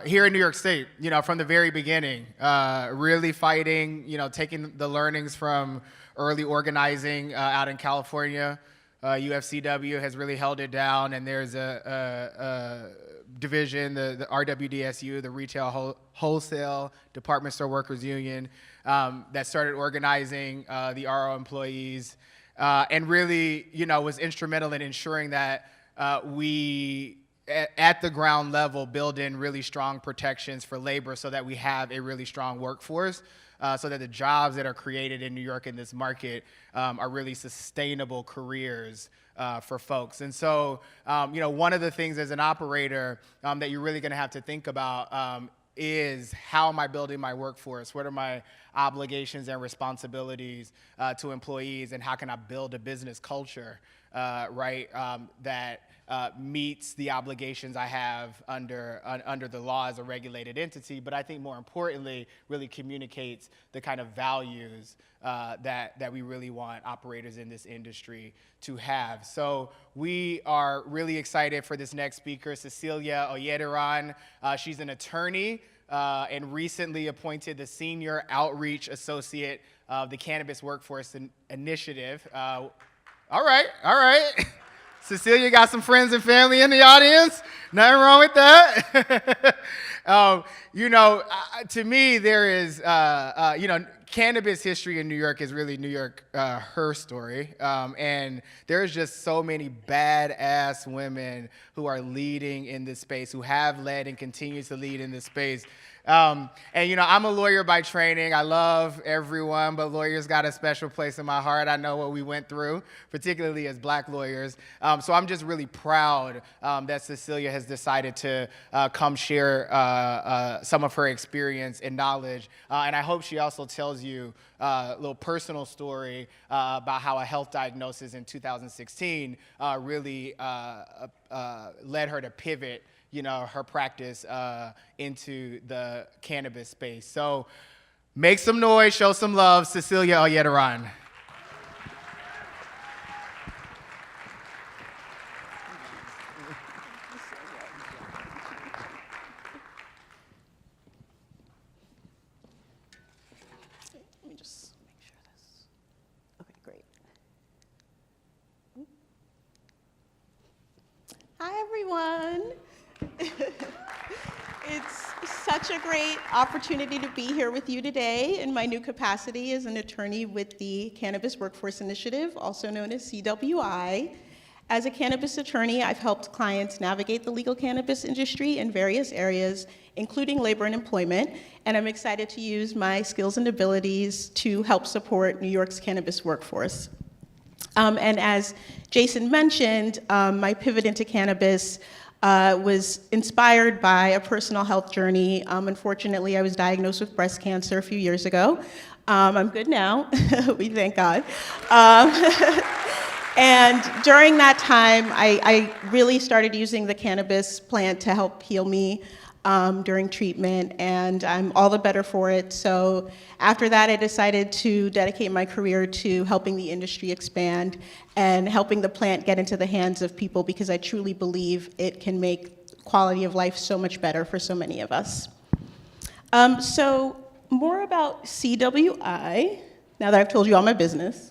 Here in New York State, from the very beginning, really fighting, taking the learnings from early organizing out in California. UFCW has really held it down, and there's a division, the RWDSU, the Retail Wholesale Department Store Workers Union, that started organizing the RO employees, and really, was instrumental in ensuring that we at the ground level build in really strong protections for labor so that we have a really strong workforce, so that the jobs that are created in New York in this market are really sustainable careers for folks. And so, one of the things as an operator that you're really gonna have to think about is how am I building my workforce? What are my obligations and responsibilities to employees, and how can I build a business culture, that meets the obligations I have under the law as a regulated entity, but I think more importantly, really communicates the kind of values that we really want operators in this industry to have. So we are really excited for this next speaker, Cecilia Oyederan. She's an attorney and recently appointed the Senior Outreach Associate of the Cannabis Workforce Initiative. All right. Cecilia got some friends and family in the audience. Nothing wrong with that. To me, there is, cannabis history in New York is really New York, her story. And there's just so many badass women who are leading in this space, who have led and continue to lead in this space. And you know, I'm a lawyer by training. I love everyone, but lawyers got a special place in my heart. I know what we went through, particularly as black lawyers. So I'm just really proud that Cecilia has decided to come share some of her experience and knowledge. And I hope she also tells you a little personal story about how a health diagnosis in 2016 really led her to pivot, you know, her practice into the cannabis space. So make some noise, show some love, Cecilia Oyederan. Let me just make sure this. Okay, great. Hi, everyone. It's such a great opportunity to be here with you today in my new capacity as an attorney with the Cannabis Workforce Initiative, also known as CWI. As a cannabis attorney, I've helped clients navigate the legal cannabis industry in various areas, including labor and employment, and I'm excited to use my skills and abilities to help support New York's cannabis workforce. And as Jason mentioned, my pivot into cannabis was inspired by a personal health journey. Unfortunately, I was diagnosed with breast cancer a few years ago. I'm good now, we thank God. And during that time, I really started using the cannabis plant to help heal me during treatment, and I'm all the better for it. So after that, I decided to dedicate my career to helping the industry expand and helping the plant get into the hands of people, because I truly believe it can make quality of life so much better for so many of us. So more about CWI, now that I've told you all my business.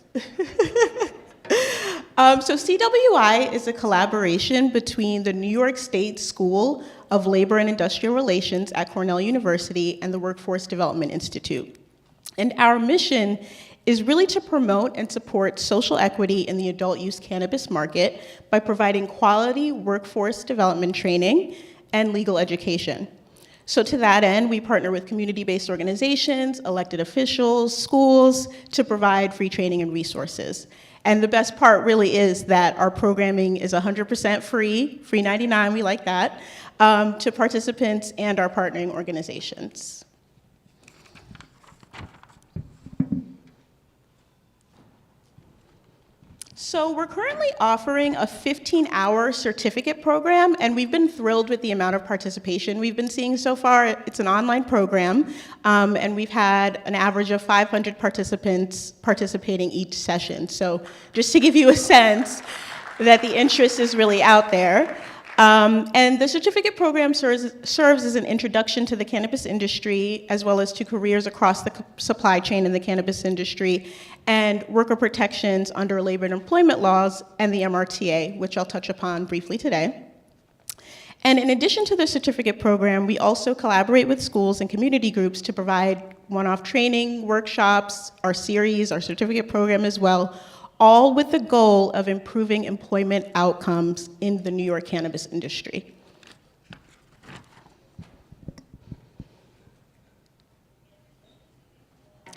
So CWI is a collaboration between the New York State School of Labor and Industrial Relations at Cornell University and the Workforce Development Institute. And our mission is really to promote and support social equity in the adult use cannabis market by providing quality workforce development training and legal education. So to that end, we partner with community-based organizations, elected officials, schools, to provide free training and resources. And the best part really is that our programming is 100% free 99, we like that, to participants and our partnering organizations. So we're currently offering a 15-hour certificate program, and we've been thrilled with the amount of participation we've been seeing so far. It's an online program, and we've had an average of 500 participants participating each session. So just to give you a sense that the interest is really out there. And the certificate program serves as an introduction to the cannabis industry, as well as to careers across the supply chain in the cannabis industry, and worker protections under labor and employment laws and the MRTA, which I'll touch upon briefly today. And in addition to the certificate program, we also collaborate with schools and community groups to provide one-off training, workshops, our series, our certificate program as well, all with the goal of improving employment outcomes in the New York cannabis industry.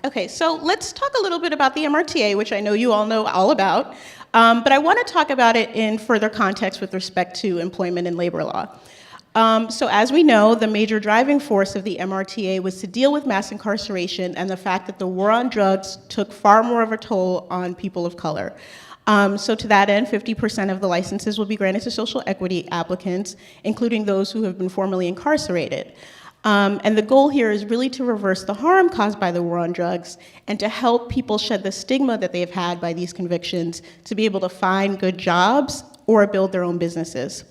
Okay, so let's talk a little bit about the MRTA, which I know you all know all about, but I want to talk about it in further context with respect to employment and labor law. So as we know, the major driving force of the MRTA was to deal with mass incarceration and the fact that the war on drugs took far more of a toll on people of color. So to that end, 50% of the licenses will be granted to social equity applicants, including those who have been formerly incarcerated. And the goal here is really to reverse the harm caused by the war on drugs and to help people shed the stigma that they've had by these convictions to be able to find good jobs or build their own businesses.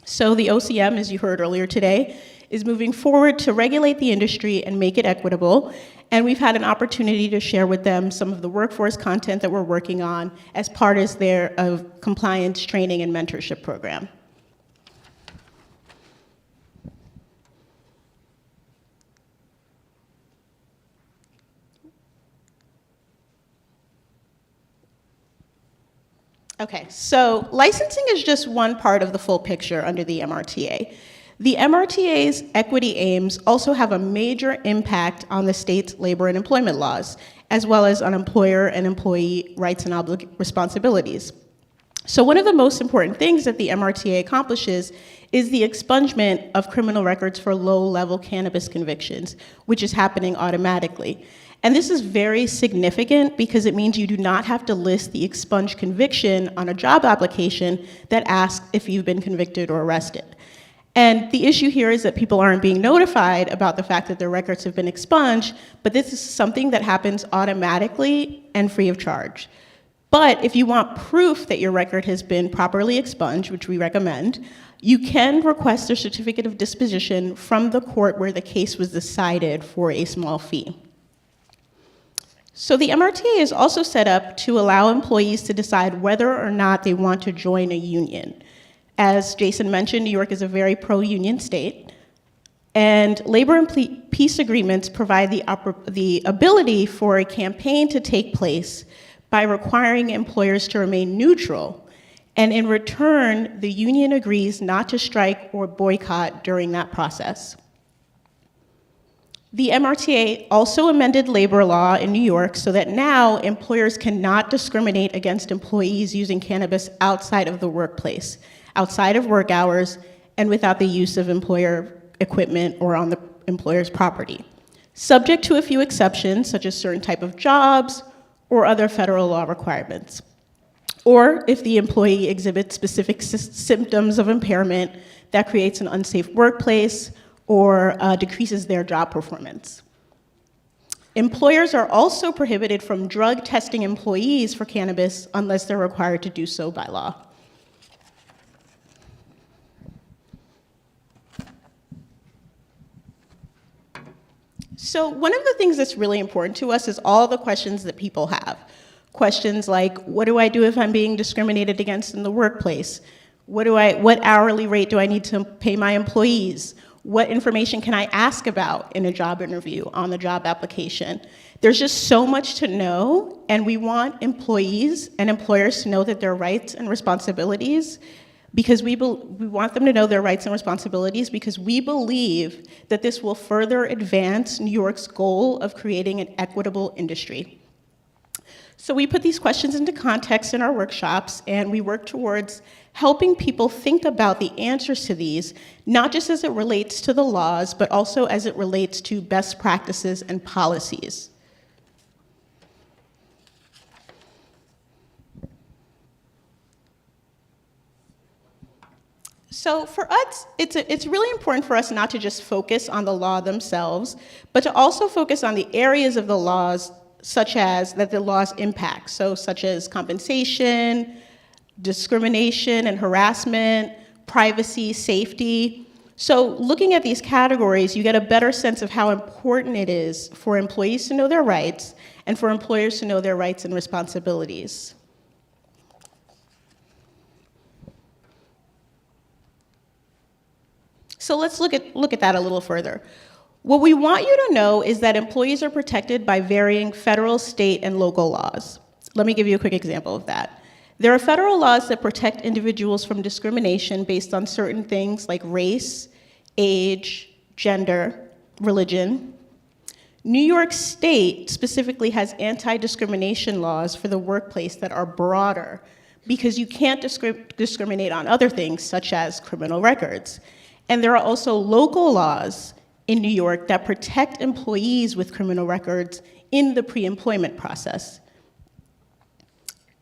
So the OCM, as you heard earlier today, is moving forward to regulate the industry and make it equitable. And we've had an opportunity to share with them some of the workforce content that we're working on as part of their compliance training and mentorship program. Okay, so licensing is just one part of the full picture under the MRTA. The MRTA's equity aims also have a major impact on the state's labor and employment laws, as well as on employer and employee rights and responsibilities. So one of the most important things that the MRTA accomplishes is the expungement of criminal records for low-level cannabis convictions, which is happening automatically. And this is very significant because it means you do not have to list the expunged conviction on a job application that asks if you've been convicted or arrested. And the issue here is that people aren't being notified about the fact that their records have been expunged, but this is something that happens automatically and free of charge. But if you want proof that your record has been properly expunged, which we recommend, you can request a certificate of disposition from the court where the case was decided for a small fee. So the MRTA is also set up to allow employees to decide whether or not they want to join a union. As Jason mentioned, New York is a very pro-union state, and labor and peace agreements provide the ability for a campaign to take place by requiring employers to remain neutral, and in return, the union agrees not to strike or boycott during that process. The MRTA also amended labor law in New York so that now employers cannot discriminate against employees using cannabis outside of the workplace, outside of work hours, and without the use of employer equipment or on the employer's property, subject to a few exceptions, such as certain type of jobs or other federal law requirements, or if the employee exhibits specific symptoms of impairment that creates an unsafe workplace or decreases their job performance. Employers are also prohibited from drug testing employees for cannabis unless they're required to do so by law. So one of the things that's really important to us is all the questions that people have. Questions like, what do I do if I'm being discriminated against in the workplace? What hourly rate do I need to pay my employees? What information can I ask about in a job interview on the job application? There's just so much to know, and we want employees and employers to know that their rights and responsibilities, because we want them to know their rights and responsibilities because we believe that this will further advance New York's goal of creating an equitable industry. So we put these questions into context in our workshops, and we work towards helping people think about the answers to these, not just as it relates to the laws, but also as it relates to best practices and policies. So for us, it's really important for us not to just focus on the law themselves, but to also focus on the areas of the laws such as that the laws impact, so such as compensation, discrimination and harassment, privacy, safety. So looking at these categories, you get a better sense of how important it is for employees to know their rights and for employers to know their rights and responsibilities. So let's look at that a little further. What we want you to know is that employees are protected by varying federal, state, and local laws. Let me give you a quick example of that. There are federal laws that protect individuals from discrimination based on certain things like race, age, gender, religion. New York State specifically has anti-discrimination laws for the workplace that are broader because you can't discriminate on other things such as criminal records. And there are also local laws in New York that protect employees with criminal records in the pre-employment process.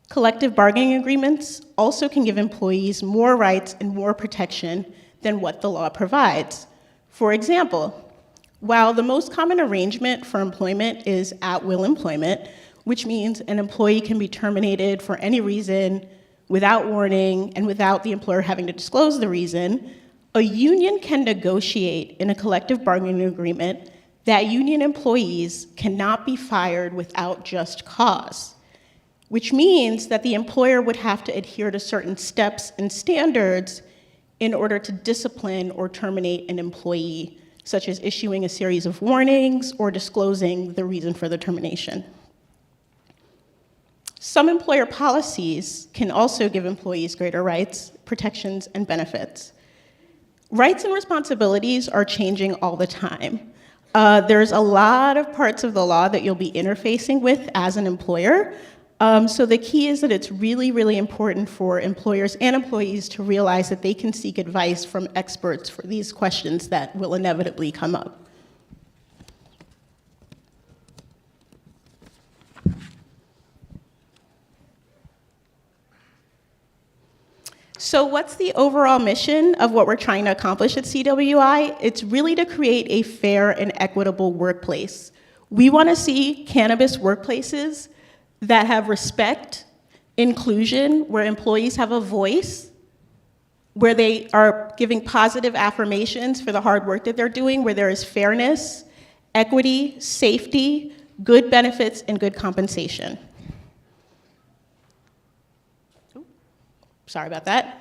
Collective bargaining agreements also can give employees more rights and more protection than what the law provides. For example, while the most common arrangement for employment is at-will employment, which means an employee can be terminated for any reason without warning and without the employer having to disclose the reason, a union can negotiate in a collective bargaining agreement that union employees cannot be fired without just cause, which means that the employer would have to adhere to certain steps and standards in order to discipline or terminate an employee, such as issuing a series of warnings or disclosing the reason for the termination. Some employer policies can also give employees greater rights, protections, and benefits. rights and responsibilities are changing all the time. There's a lot of parts of the law that you'll be interfacing with as an employer. So the key is that it's really, really important for employers and employees to realize that they can seek advice from experts for these questions that will inevitably come up. So what's the overall mission of what we're trying to accomplish at CWI? It's really to create a fair and equitable workplace. We want to see cannabis workplaces that have respect, inclusion, where employees have a voice, where they are giving positive affirmations for the hard work that they're doing, where there is fairness, equity, safety, good benefits, and good compensation. Sorry about that.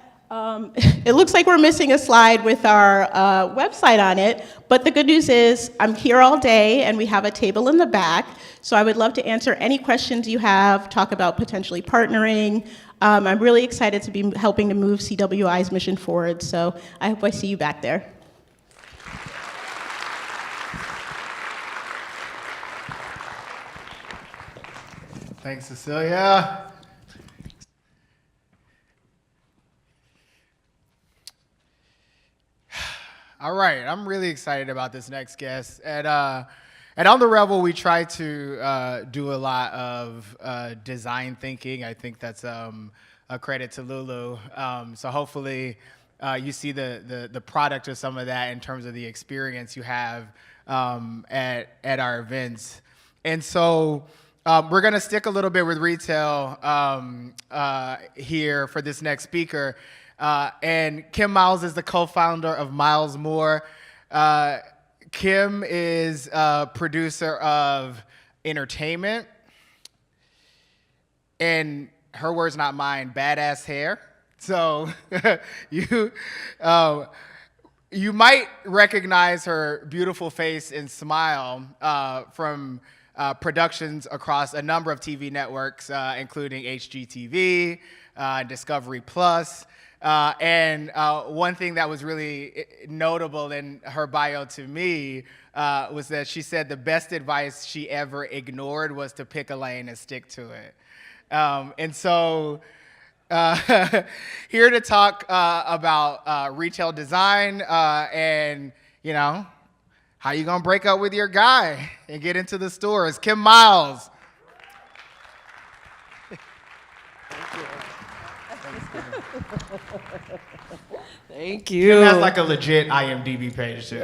It looks like we're missing a slide with our website on it, but the good news is I'm here all day and we have a table in the back, so I would love to answer any questions you have, talk about potentially partnering. I'm really excited to be helping to move CWI's mission forward, so I hope I see you back there. Thanks, Cecilia. All right, I'm really excited about this next guest. And on the Revel, we try to do a lot of design thinking. I think that's a credit to Lulu. So hopefully you see the product of some of that in terms of the experience you have at our events. And so we're going to stick a little bit with retail here for this next speaker. And Kim Miles is the co-founder of Miles More. Kim is a producer of entertainment, and her words, not mine, badass hair. So you might recognize her beautiful face and smile from productions across a number of TV networks, including HGTV, Discovery Plus. And one thing that was really notable in her bio to me was that she said the best advice she ever ignored was to pick a lane and stick to it. And so here to talk about retail design and, you know, how you gonna break up with your guy and get into the store is Kim Miles. Thank you. Kim has like a legit IMDb page too.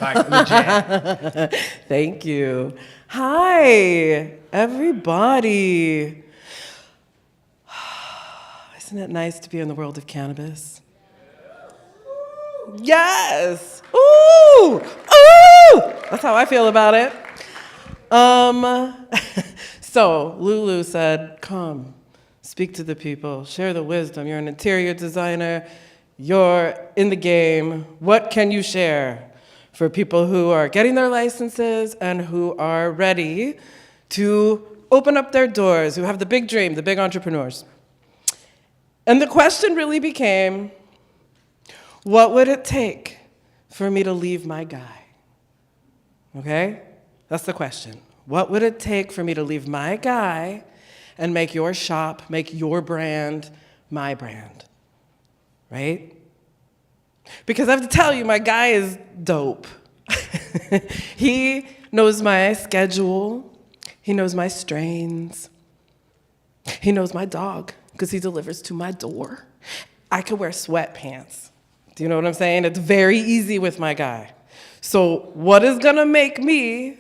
Like legit. Thank you. Hi, everybody. Isn't it nice to be in the world of cannabis? Yes. Ooh. Ooh. That's how I feel about it. So Lulu said, come. Speak to the people, share the wisdom. You're an interior designer, you're in the game. What can you share for people who are getting their licenses and who are ready to open up their doors, who have the big dream, the big entrepreneurs? And the question really became, what would it take for me to leave my guy? Okay? That's the question. What would it take for me to leave my guy and make your shop, make your brand, my brand, right? Because I have to tell you, my guy is dope. He knows my schedule. He knows my strains. He knows my dog, because he delivers to my door. I could wear sweatpants. Do you know what I'm saying? It's very easy with my guy. So what is gonna make me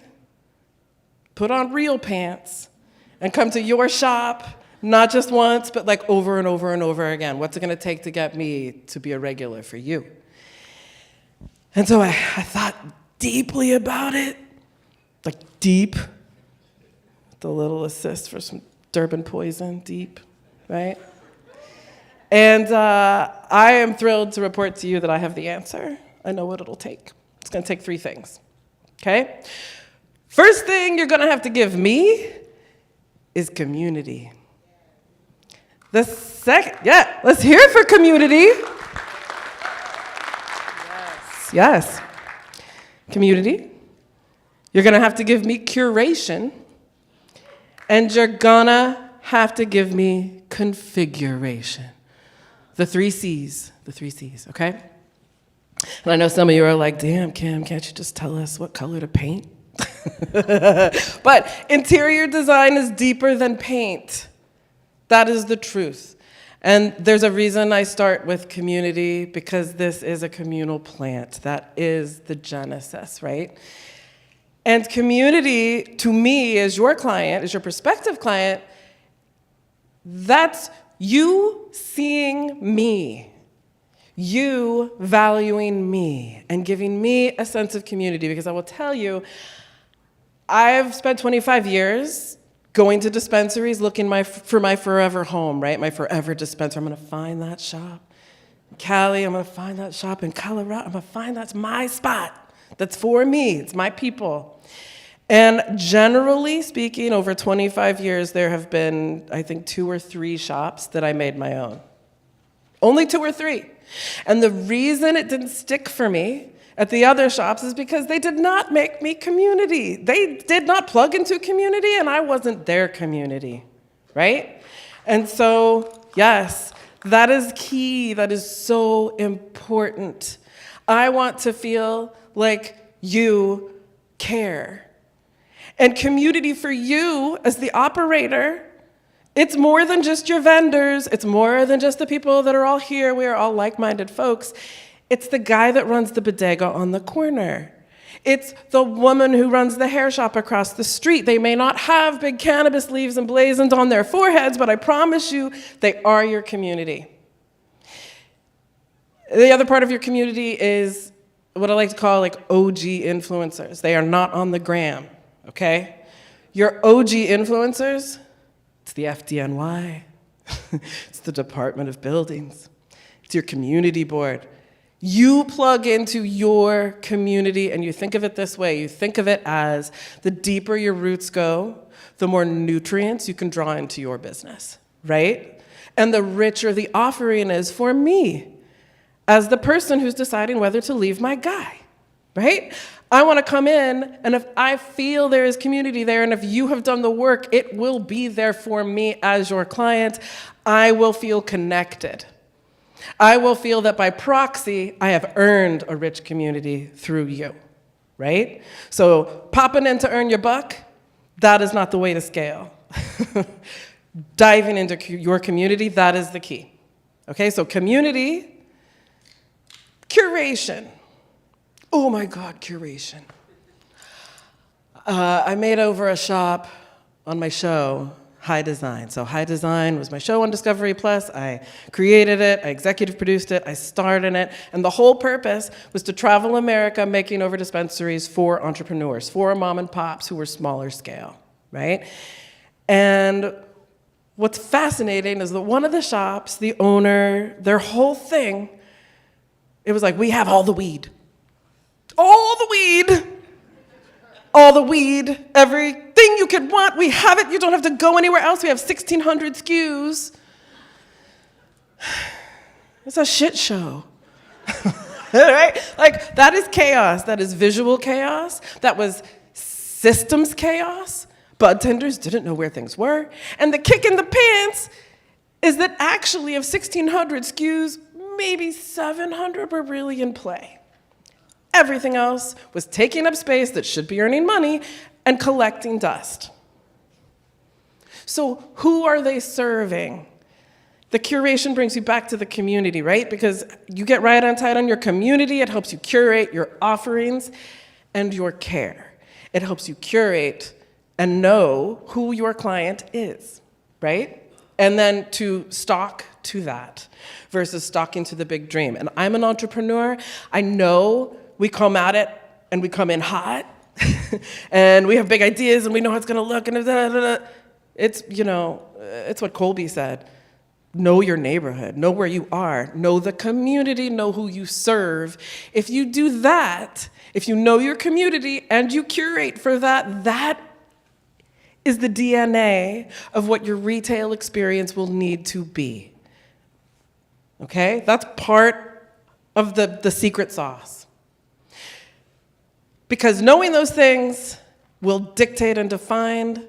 put on real pants and come to your shop, not just once, but like over and over and over again? What's it gonna take to get me to be a regular for you? And so I thought deeply about it, like deep, with a little assist for some Durban poison, deep, right? And I am thrilled to report to you that I have the answer. I know what it'll take. It's gonna take 3 things, okay? First thing you're gonna have to give me is community. The second, let's hear it for community. Yes. Yes. Community. You're gonna have to give me curation, and you're gonna have to give me configuration. The 3 C's, okay? And I know some of you are like, damn, Kim, can't you just tell us what color to paint? But interior design is deeper than paint. That is the truth. And there's a reason I start with community, because this is a communal plant. That is the genesis, right? And community, to me, as your client, as your prospective client, that's you seeing me, you valuing me, and giving me a sense of community. Because I will tell you, I've spent 25 years going to dispensaries looking for my forever home, right? My forever dispenser. I'm gonna find that shop in Cali, I'm gonna find that shop in Colorado, I'm gonna find that's my spot. That's for me, it's my people. And generally speaking, over 25 years, there have been, I think, 2 or 3 shops that I made my own. Only 2 or 3. And the reason it didn't stick for me at the other shops is because they did not make me community. They did not plug into community, and I wasn't their community, right? And so, yes, that is key. That is so important. I want to feel like you care. And community for you as the operator, it's more than just your vendors. It's more than just the people that are all here. We are all like-minded folks. It's the guy that runs the bodega on the corner. It's the woman who runs the hair shop across the street. They may not have big cannabis leaves emblazoned on their foreheads, but I promise you, they are your community. The other part of your community is what I like to call like OG influencers. They are not on the gram, okay? Your OG influencers, it's the FDNY, it's the Department of Buildings, it's your community board. You plug into your community, and you think of it this way. You think of it as the deeper your roots go, the more nutrients you can draw into your business, right? And the richer the offering is for me as the person who's deciding whether to leave my guy, right? I want to come in, and if I feel there is community there, and if you have done the work, it will be there for me as your client. I will feel connected. I will feel that by proxy, I have earned a rich community through you, right? So popping in to earn your buck, that is not the way to scale. Diving into your community, that is the key. Okay, so community, curation. Oh my God, curation. I made over a shop on my show, High Design. So High Design was my show on Discovery Plus. I created it, I executive produced it, I starred in it, and the whole purpose was to travel America making over dispensaries for entrepreneurs, for mom and pops who were smaller scale, right? And what's fascinating is that one of the shops, the owner, their whole thing, it was like, we have all the weed. All the weed. All the weed, everything you could want, we have it. You don't have to go anywhere else. We have 1,600 SKUs. It's a shit show. Right? Like, that is chaos. That is visual chaos. That was systems chaos. Bud tenders didn't know where things were. And the kick in the pants is that actually of 1,600 SKUs, maybe 700 were really in play. Everything else was taking up space that should be earning money and collecting dust. So who are they serving? The curation brings you back to the community, right? Because you get right on tight on your community. It helps you curate your offerings and your care. It helps you curate and know who your client is, right? And then to stock to that versus stocking to the big dream. And I'm an entrepreneur. I know we come at it and we come in hot and we have big ideas and we know how it's gonna look and it's, you know, it's what Colby said. Know your neighborhood, know where you are, know the community, know who you serve. If you do that, if you know your community and you curate for that, that is the DNA of what your retail experience will need to be. Okay? That's part of the secret sauce. Because knowing those things will dictate and define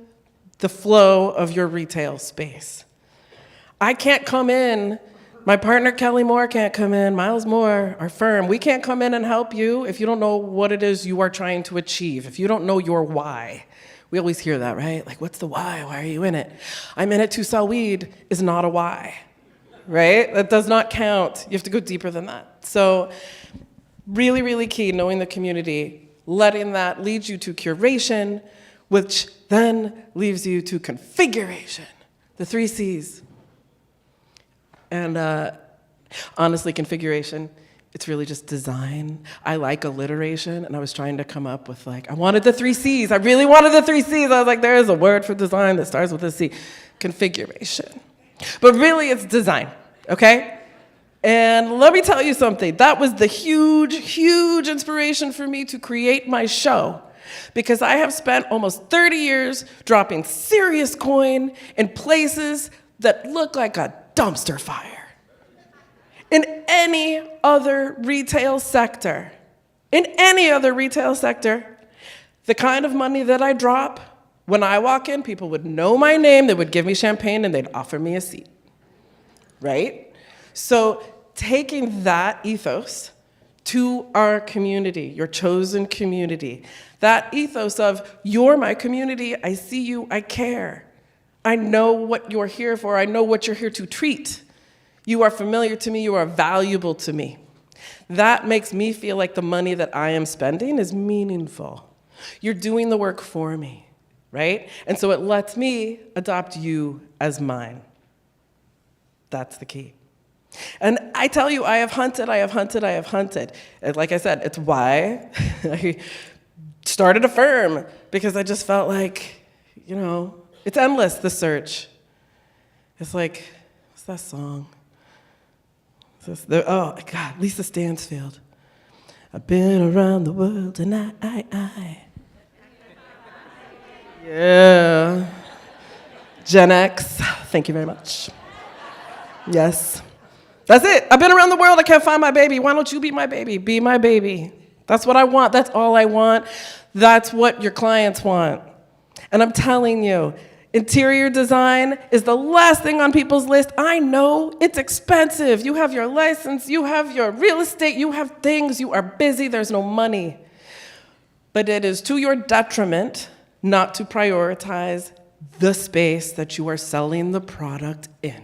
the flow of your retail space. I can't come in, my partner Kelly Moore can't come in, Miles Moore, our firm, we can't come in and help you if you don't know what it is you are trying to achieve, if you don't know your why. We always hear that, right? Like, what's the why? Why are you in it? I'm in it to sell weed is not a why, right? That does not count. You have to go deeper than that. So really, really key, knowing the community, letting that lead you to curation, which then leaves you to configuration, the 3 C's. And honestly, configuration, it's really just design. I like alliteration, and I was trying to come up with I wanted the 3 C's. I really wanted the 3 C's. I was like, there is a word for design that starts with a C. Configuration. But really, it's design, okay? And let me tell you something. That was the huge, huge inspiration for me to create my show, because I have spent almost 30 years dropping serious coin in places that look like a dumpster fire. In any other retail sector, the kind of money that I drop, when I walk in, people would know my name, they would give me champagne, and they'd offer me a seat, right? So taking that ethos to our community, your chosen community, that ethos of, you're my community, I see you, I care. I know what you're here for, I know what you're here to treat. You are familiar to me, you are valuable to me. That makes me feel like the money that I am spending is meaningful. You're doing the work for me, right? And so it lets me adopt you as mine. That's the key. And I tell you, I have hunted. And like I said, it's why I started a firm, because I just felt like, it's endless, the search. It's like, what's that song? Oh, God, Lisa Stansfield. I've been around the world and I. Yeah. Gen X, thank you very much. Yes. That's it. I've been around the world, I can't find my baby. Why don't you be my baby? Be my baby. That's what I want. That's all I want. That's what your clients want. And I'm telling you, interior design is the last thing on people's list. I know it's expensive. You have your license, you have your real estate, you have things, you are busy, there's no money. But it is to your detriment not to prioritize the space that you are selling the product in.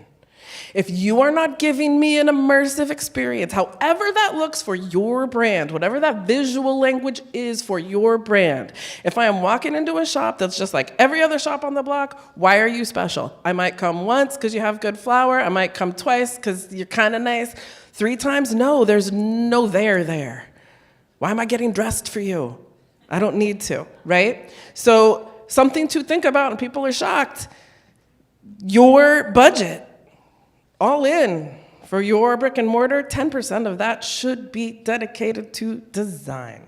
If you are not giving me an immersive experience, however that looks for your brand, whatever that visual language is for your brand, if I am walking into a shop that's just like every other shop on the block, why are you special? I might come once because you have good flour. I might come twice because you're kind of nice. 3 times, no, there's no there. Why am I getting dressed for you? I don't need to, right? So something to think about, and people are shocked. Your budget, all in for your brick and mortar, 10% of that should be dedicated to design.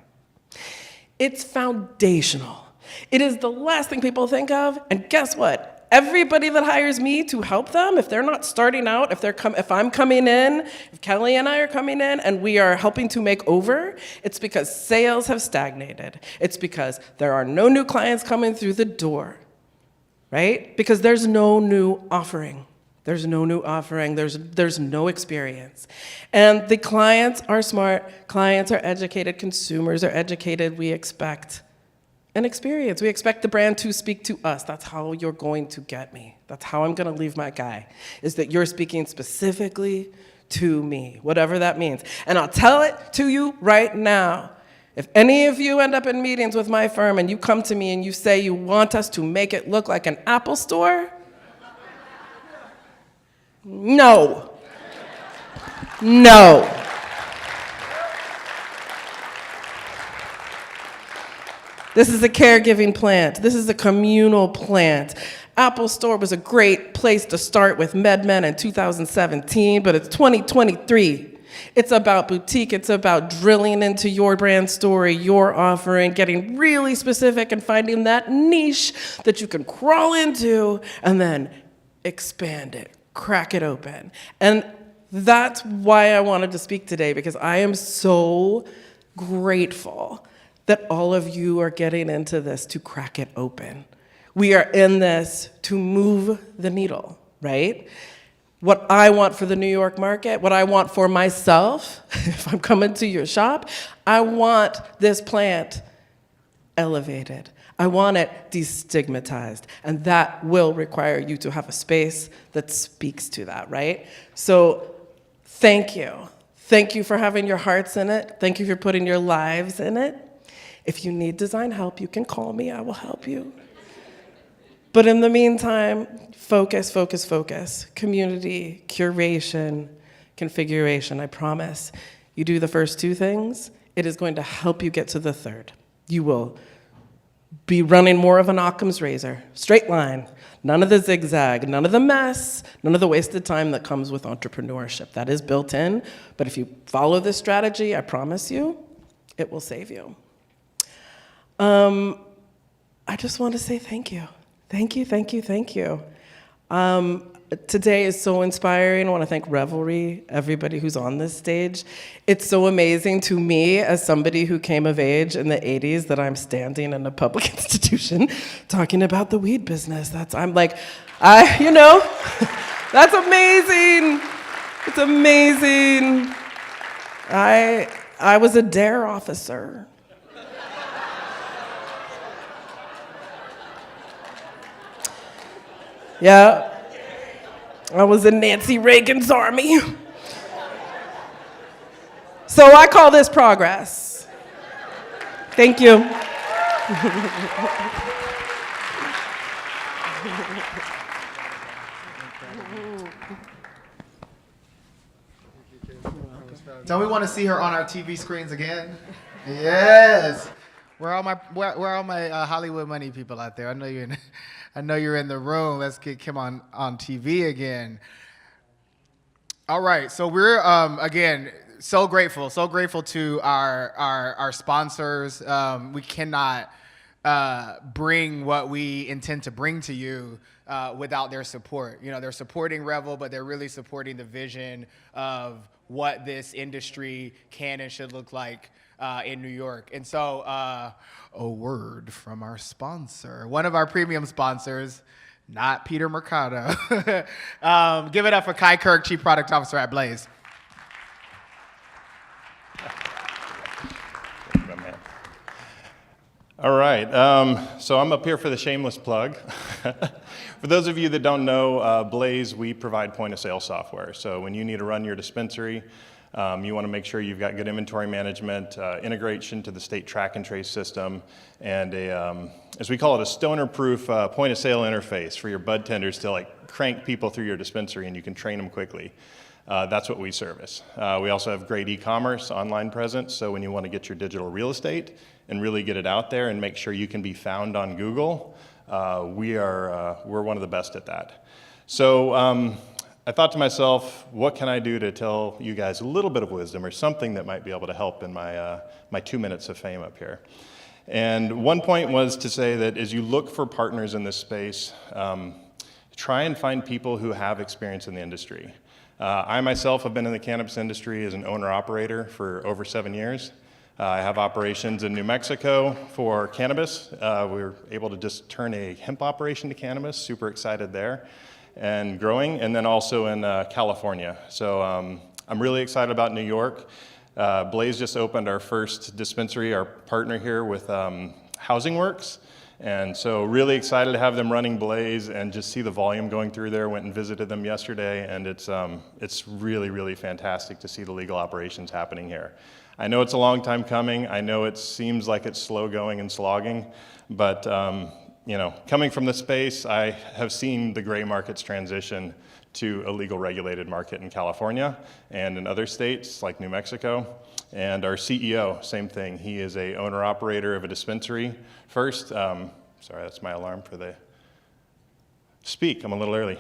It's foundational. It is the last thing people think of, and guess what? Everybody that hires me to help them, if they're not starting out, if I'm coming in, if Kelly and I are coming in and we are helping to make over, it's because sales have stagnated. It's because there are no new clients coming through the door, right? Because there's no new offering. There's no new offering, there's no experience. And the clients are smart, clients are educated, consumers are educated. We expect an experience. We expect the brand to speak to us. That's how you're going to get me. That's how I'm gonna leave my guy, is that you're speaking specifically to me, whatever that means. And I'll tell it to you right now. If any of you end up in meetings with my firm and you come to me and you say you want us to make it look like an Apple store, no. This is a caregiving plant. This is a communal plant. Apple Store was a great place to start with MedMen in 2017, but it's 2023. It's about boutique. It's about drilling into your brand story, your offering, getting really specific and finding that niche that you can crawl into and then expand it, crack it open. And that's why I wanted to speak today, because I am so grateful that all of you are getting into this to crack it open. We are in this to move the needle, right? What I want for the New York market, what I want for myself, if I'm coming to your shop, I want this plant elevated. I want it destigmatized, and that will require you to have a space that speaks to that, right? So thank you. Thank you for having your hearts in it. Thank you for putting your lives in it. If you need design help, you can call me, I will help you. But in the meantime, focus, focus, focus. Community, curation, configuration, I promise. You do the first two things, it is going to help you get to the third. You will be running more of an Occam's razor, straight line, none of the zigzag, none of the mess, none of the wasted time that comes with entrepreneurship. That is built in, but if you follow this strategy, I promise you, it will save you. I just want to say thank you. Thank you, thank you, thank you. Today is so inspiring. I want to thank Revelry, everybody who's on this stage. It's so amazing to me as somebody who came of age in the 80s that I'm standing in a public institution talking about the weed business. That's amazing. It's amazing. I was a DARE officer. Yeah, I was in Nancy Reagan's army. So I call this progress. Thank you. Don't we want to see her on our TV screens again? Yes. Where are all my Hollywood money people out there? I know you're in the room. Let's get Kim on TV again. All right, so we're again so grateful to our sponsors. We cannot bring what we intend to bring to you without their support. You know, they're supporting Revel, but they're really supporting the vision of what this industry can and should look like in New York. And so a word from our sponsor, one of our premium sponsors, not Peter Mercado. Give it up for Kai Kirk, Chief Product Officer at Blaze. All right, so I'm up here for the shameless plug. For those of you that don't know, Blaze, we provide point-of-sale software. So when you need to run your dispensary, you want to make sure you've got good inventory management, integration to the state track and trace system, and as we call it, a stoner-proof point-of-sale interface for your bud tenders to crank people through your dispensary and you can train them quickly. That's what we service. We also have great e-commerce online presence, so when you want to get your digital real estate and really get it out there and make sure you can be found on Google, we're one of the best at that. So I thought to myself, what can I do to tell you guys a little bit of wisdom or something that might be able to help in my 2 minutes of fame up here? And one point was to say that as you look for partners in this space, try and find people who have experience in the industry. I myself have been in the cannabis industry as an owner-operator for over 7 years. I have operations in New Mexico for cannabis. We were able to just turn a hemp operation to cannabis, super excited there and growing, and then also in California. So I'm really excited about New York. Blaze just opened our first dispensary, our partner here with Housing Works. And so really excited to have them running Blaze and just see the volume going through there. Went and visited them yesterday, and it's really, really fantastic to see the legal operations happening here. I know it's a long time coming. I know it seems like it's slow going and slogging, but you know, coming from the space, I have seen the gray markets transition to a legal regulated market in California and in other states like New Mexico. And our CEO, same thing. He is a owner-operator of a dispensary first. Sorry, that's my alarm for the speak. I'm a little early.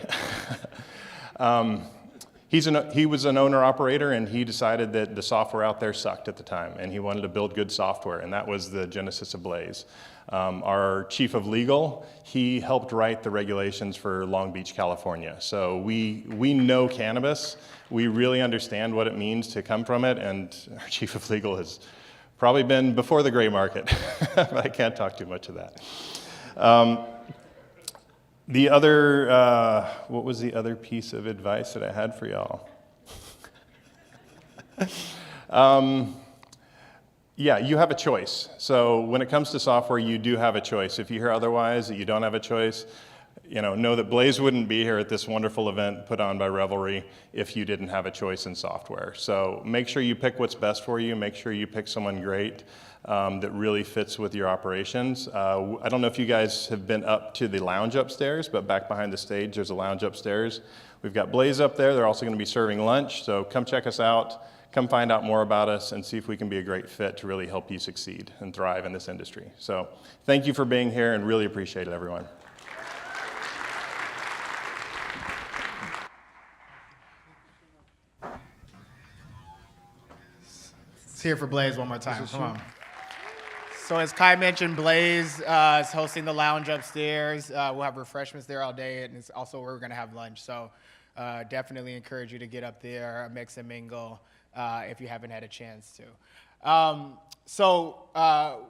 He was an owner-operator, and he decided that the software out there sucked at the time, and he wanted to build good software, and that was the genesis of Blaze. Our chief of legal, he helped write the regulations for Long Beach, California. So we know cannabis. We really understand what it means to come from it, and our chief of legal has Probably been before the gray market, but I can't talk too much of that. The other, what was the other piece of advice that I had for y'all? Yeah, you have a choice. So when it comes to software, you do have a choice. If you hear otherwise, that you don't have a choice, know that Blaze wouldn't be here at this wonderful event put on by Revelry if you didn't have a choice in software. So make sure you pick what's best for you. Make sure you pick someone great that really fits with your operations. I don't know if you guys have been up to the lounge upstairs, but back behind the stage, there's a lounge upstairs. We've got Blaze up there. They're also going to be serving lunch. So come check us out. Come find out more about us and see if we can be a great fit to really help you succeed and thrive in this industry. So thank you for being here and really appreciate it, everyone. Let's hear for Blaze one more time. Come on. So as Kai mentioned, Blaze is hosting the lounge upstairs. We'll have refreshments there all day, and it's also where we're going to have lunch. So definitely encourage you to get up there, mix and mingle. If you haven't had a chance to.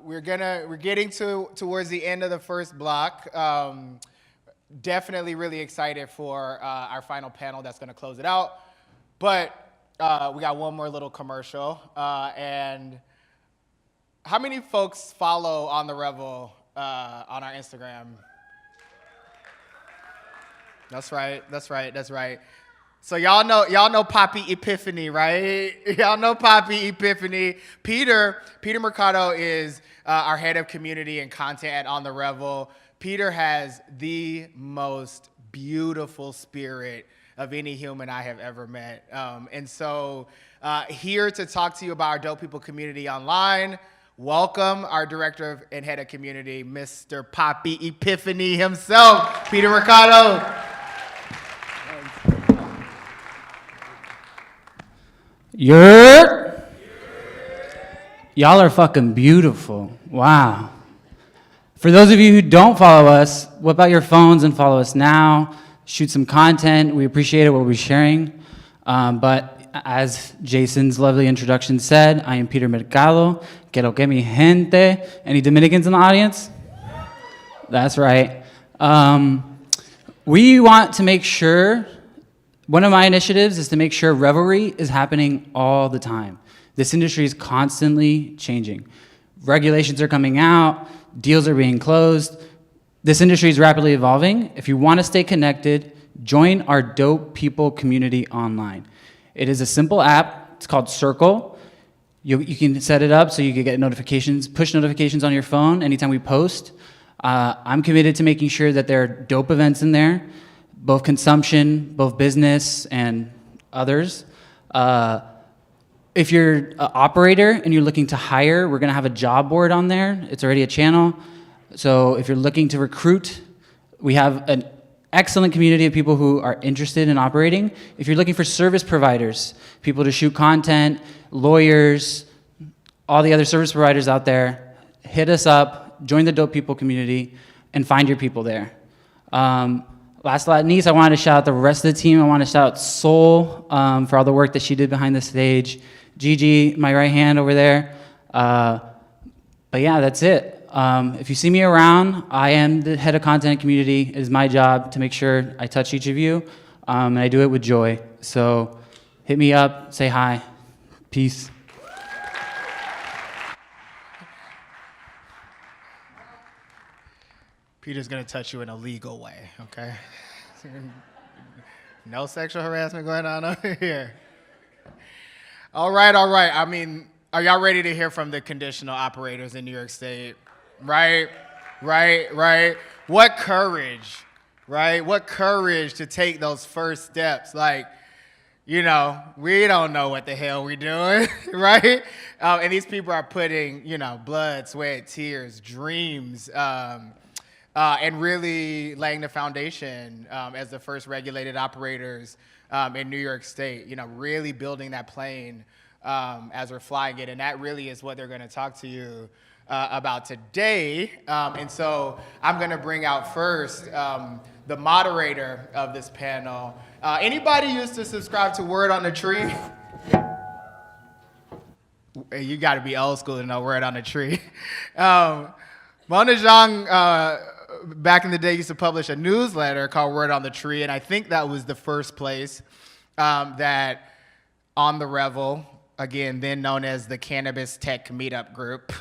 We're getting towards the end of the first block. Definitely really excited for our final panel that's going to close it out. But we got one more little commercial. And how many folks follow On the Revel on our Instagram? That's right. So y'all know Poppy Epiphany, right? Y'all know Poppy Epiphany. Peter Mercado is our head of community and content at On the Revel. Peter has the most beautiful spirit of any human I have ever met. And so here to talk to you about our Dope People community online, welcome our director and head of community, Mr. Poppy Epiphany himself, Peter Mercado. Y'all are fucking beautiful. Wow. For those of you who don't follow us, whip out your phones and follow us now. Shoot some content. We appreciate it. We'll be sharing. But as Jason's lovely introduction said, I am Peter Mercado. Que lo que mi gente. Any Dominicans in the audience? That's right. We want to make sure, one of my initiatives is to make sure Revelry is happening all the time. This industry is constantly changing. Regulations are coming out, deals are being closed. This industry is rapidly evolving. If you want to stay connected, join our Dope People community online. It is a simple app. It's called Circle. You can set it up so you can get notifications, push notifications on your phone anytime we post. I'm committed to making sure that there are dope events in there, both consumption, both business, and others. If you're an operator and you're looking to hire, we're going to have a job board on there. It's already a channel. So if you're looking to recruit, we have an excellent community of people who are interested in operating. If you're looking for service providers, people to shoot content, lawyers, all the other service providers out there, hit us up, join the Dope People community, and find your people there. Last but not least, I wanted to shout out the rest of the team. I want to shout out Soul for all the work that she did behind the stage. Gigi, my right hand over there. But yeah, that's it. If you see me around, I am the head of content community. It is my job to make sure I touch each of you, and I do it with joy. So hit me up, say hi. Peace. Peter's gonna touch you in a legal way, okay? No sexual harassment going on over here. All right. I mean, are y'all ready to hear from the conditional operators in New York State? Right? What courage, right? What courage to take those first steps. Like, we don't know what the hell we're doing, right? And these people are putting, blood, sweat, tears, dreams, and really laying the foundation as the first regulated operators in New York State, really building that plane as we're flying it. And that really is what they're going to talk to you about today. And so I'm going to bring out first the moderator of this panel. Anybody used to subscribe to Word on the Tree? You got to be old school to know Word on the Tree. Mona Zhang, back in the day, used to publish a newsletter called Word on the Tree, and I think that was the first place that On the Revel, again, then known as the Cannabis Tech Meetup Group,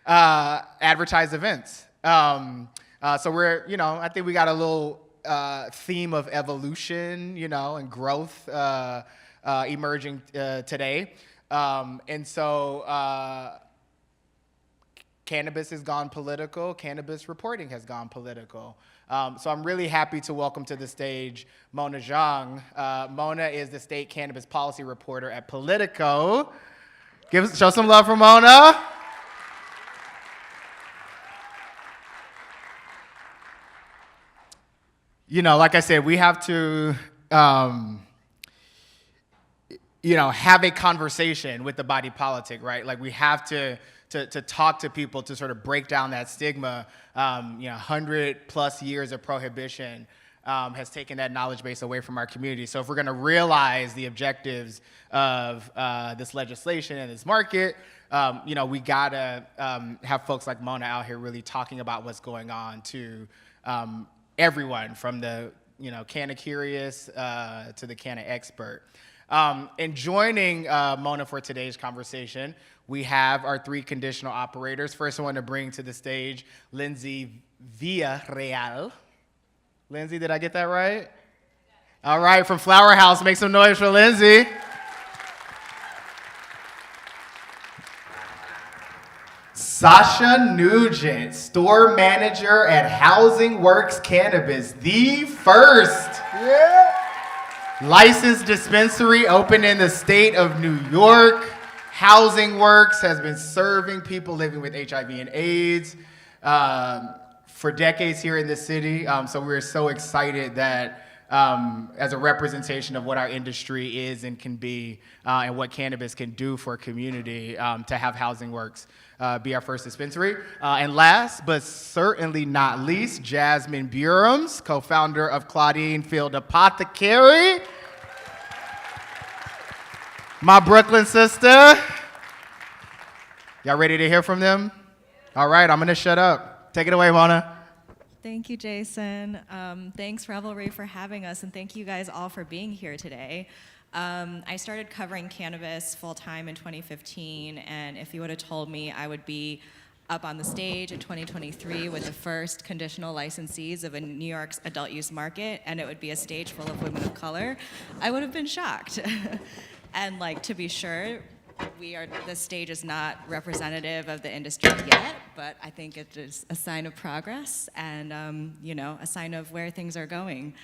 advertised events. So we're, I think we got a little theme of evolution, and growth emerging today. And so cannabis has gone political, cannabis reporting has gone political. So I'm really happy to welcome to the stage Mona Zhang. Mona is the state cannabis policy reporter at Politico. Show some love for Mona. Like I said, we have to have a conversation with the body politic, right? Like we have to talk to people to sort of break down that stigma. 100+ years of prohibition has taken that knowledge base away from our community. So if we're gonna realize the objectives of this legislation and this market, we gotta have folks like Mona out here really talking about what's going on to everyone from the canna curious to the canna expert. And joining Mona for today's conversation, we have our 3 conditional operators. First, I want to bring to the stage Lindsay Villarreal. Lindsay, did I get that right? All right, from Flower House, make some noise for Lindsay. Sasha Nugent, store manager at Housing Works Cannabis, the first licensed dispensary opened in the state of New York. Housing Works has been serving people living with HIV and AIDS for decades here in the city. So we're so excited that as a representation of what our industry is and can be and what cannabis can do for a community, to have Housing Works be our first dispensary. And last, but certainly not least, Jasmine Burams, co-founder of Claudine Field Apothecary. My Brooklyn sister. Y'all ready to hear from them? All right, I'm gonna shut up. Take it away, Mona. Thank you, Jason. Thanks, Revelry, for having us, and thank you guys all for being here today. I started covering cannabis full-time in 2015, and if you would have told me I would be up on the stage in 2023 with the first conditional licensees of a New York's adult use market, and it would be a stage full of women of color, I would have been shocked. And to be sure, the stage is not representative of the industry yet, but I think it is a sign of progress and, a sign of where things are going.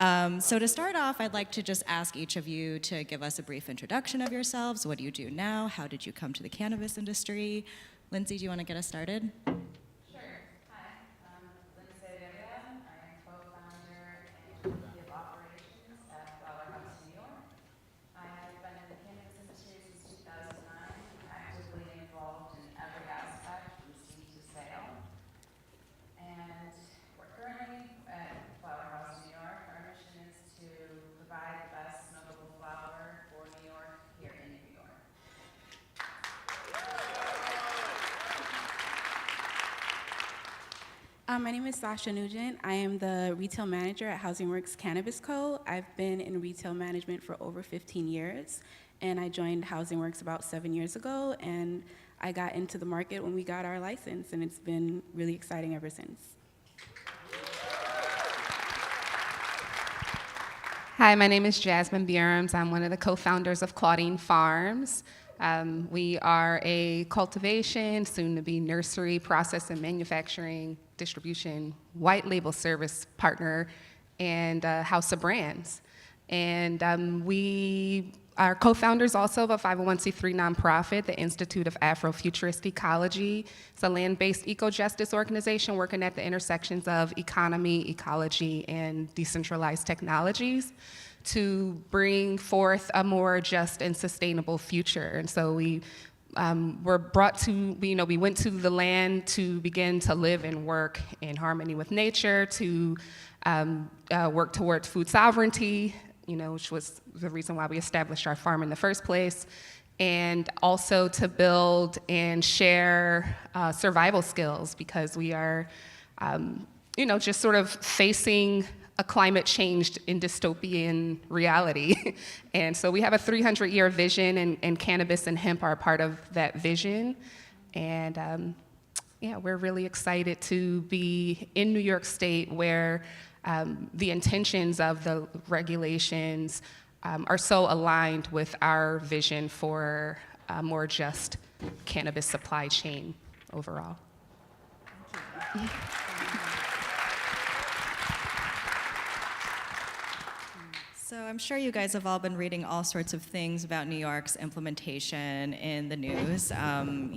So to start off, I'd like to just ask each of you to give us a brief introduction of yourselves. What do you do now? How did you come to the cannabis industry? Lindsay, do you want to get us started? Sure. Hi, I'm Lindsay Villarreal. I am co-founder and VP of operations at Flower House, New York. I have been in the cannabis industry since 2009, actively involved in every aspect from seed to sale. And we're currently at Flower House, New York. Our mission is to provide the best smokable flower for New York here in New York. My name is Sasha Nugent. I am the retail manager at Housing Works Cannabis Co. I've been in retail management for over 15 years, and I joined Housing Works about 7 years ago, and I got into the market when we got our license, and it's been really exciting ever since. Hi, my name is Jasmine Burams. I'm one of the co-founders of Claudine Farms. We are a cultivation, soon-to-be nursery, process and manufacturing, distribution, white label service partner, and house of brands. And we are co-founders also of a 501c3 nonprofit, the Institute of Afrofuturist Ecology. It's a land-based eco-justice organization working at the intersections of economy, ecology, and decentralized technologies to bring forth a more just and sustainable future. And so we were brought to, we went to the land to begin to live and work in harmony with nature, to work towards food sovereignty, which was the reason why we established our farm in the first place, and also to build and share survival skills, because we are, just sort of facing a climate change in dystopian reality. And so we have a 300-year vision, and cannabis and hemp are a part of that vision. And we're really excited to be in New York State, where the intentions of the regulations are so aligned with our vision for a more just cannabis supply chain overall. Thank you. So I'm sure you guys have all been reading all sorts of things about New York's implementation in the news. On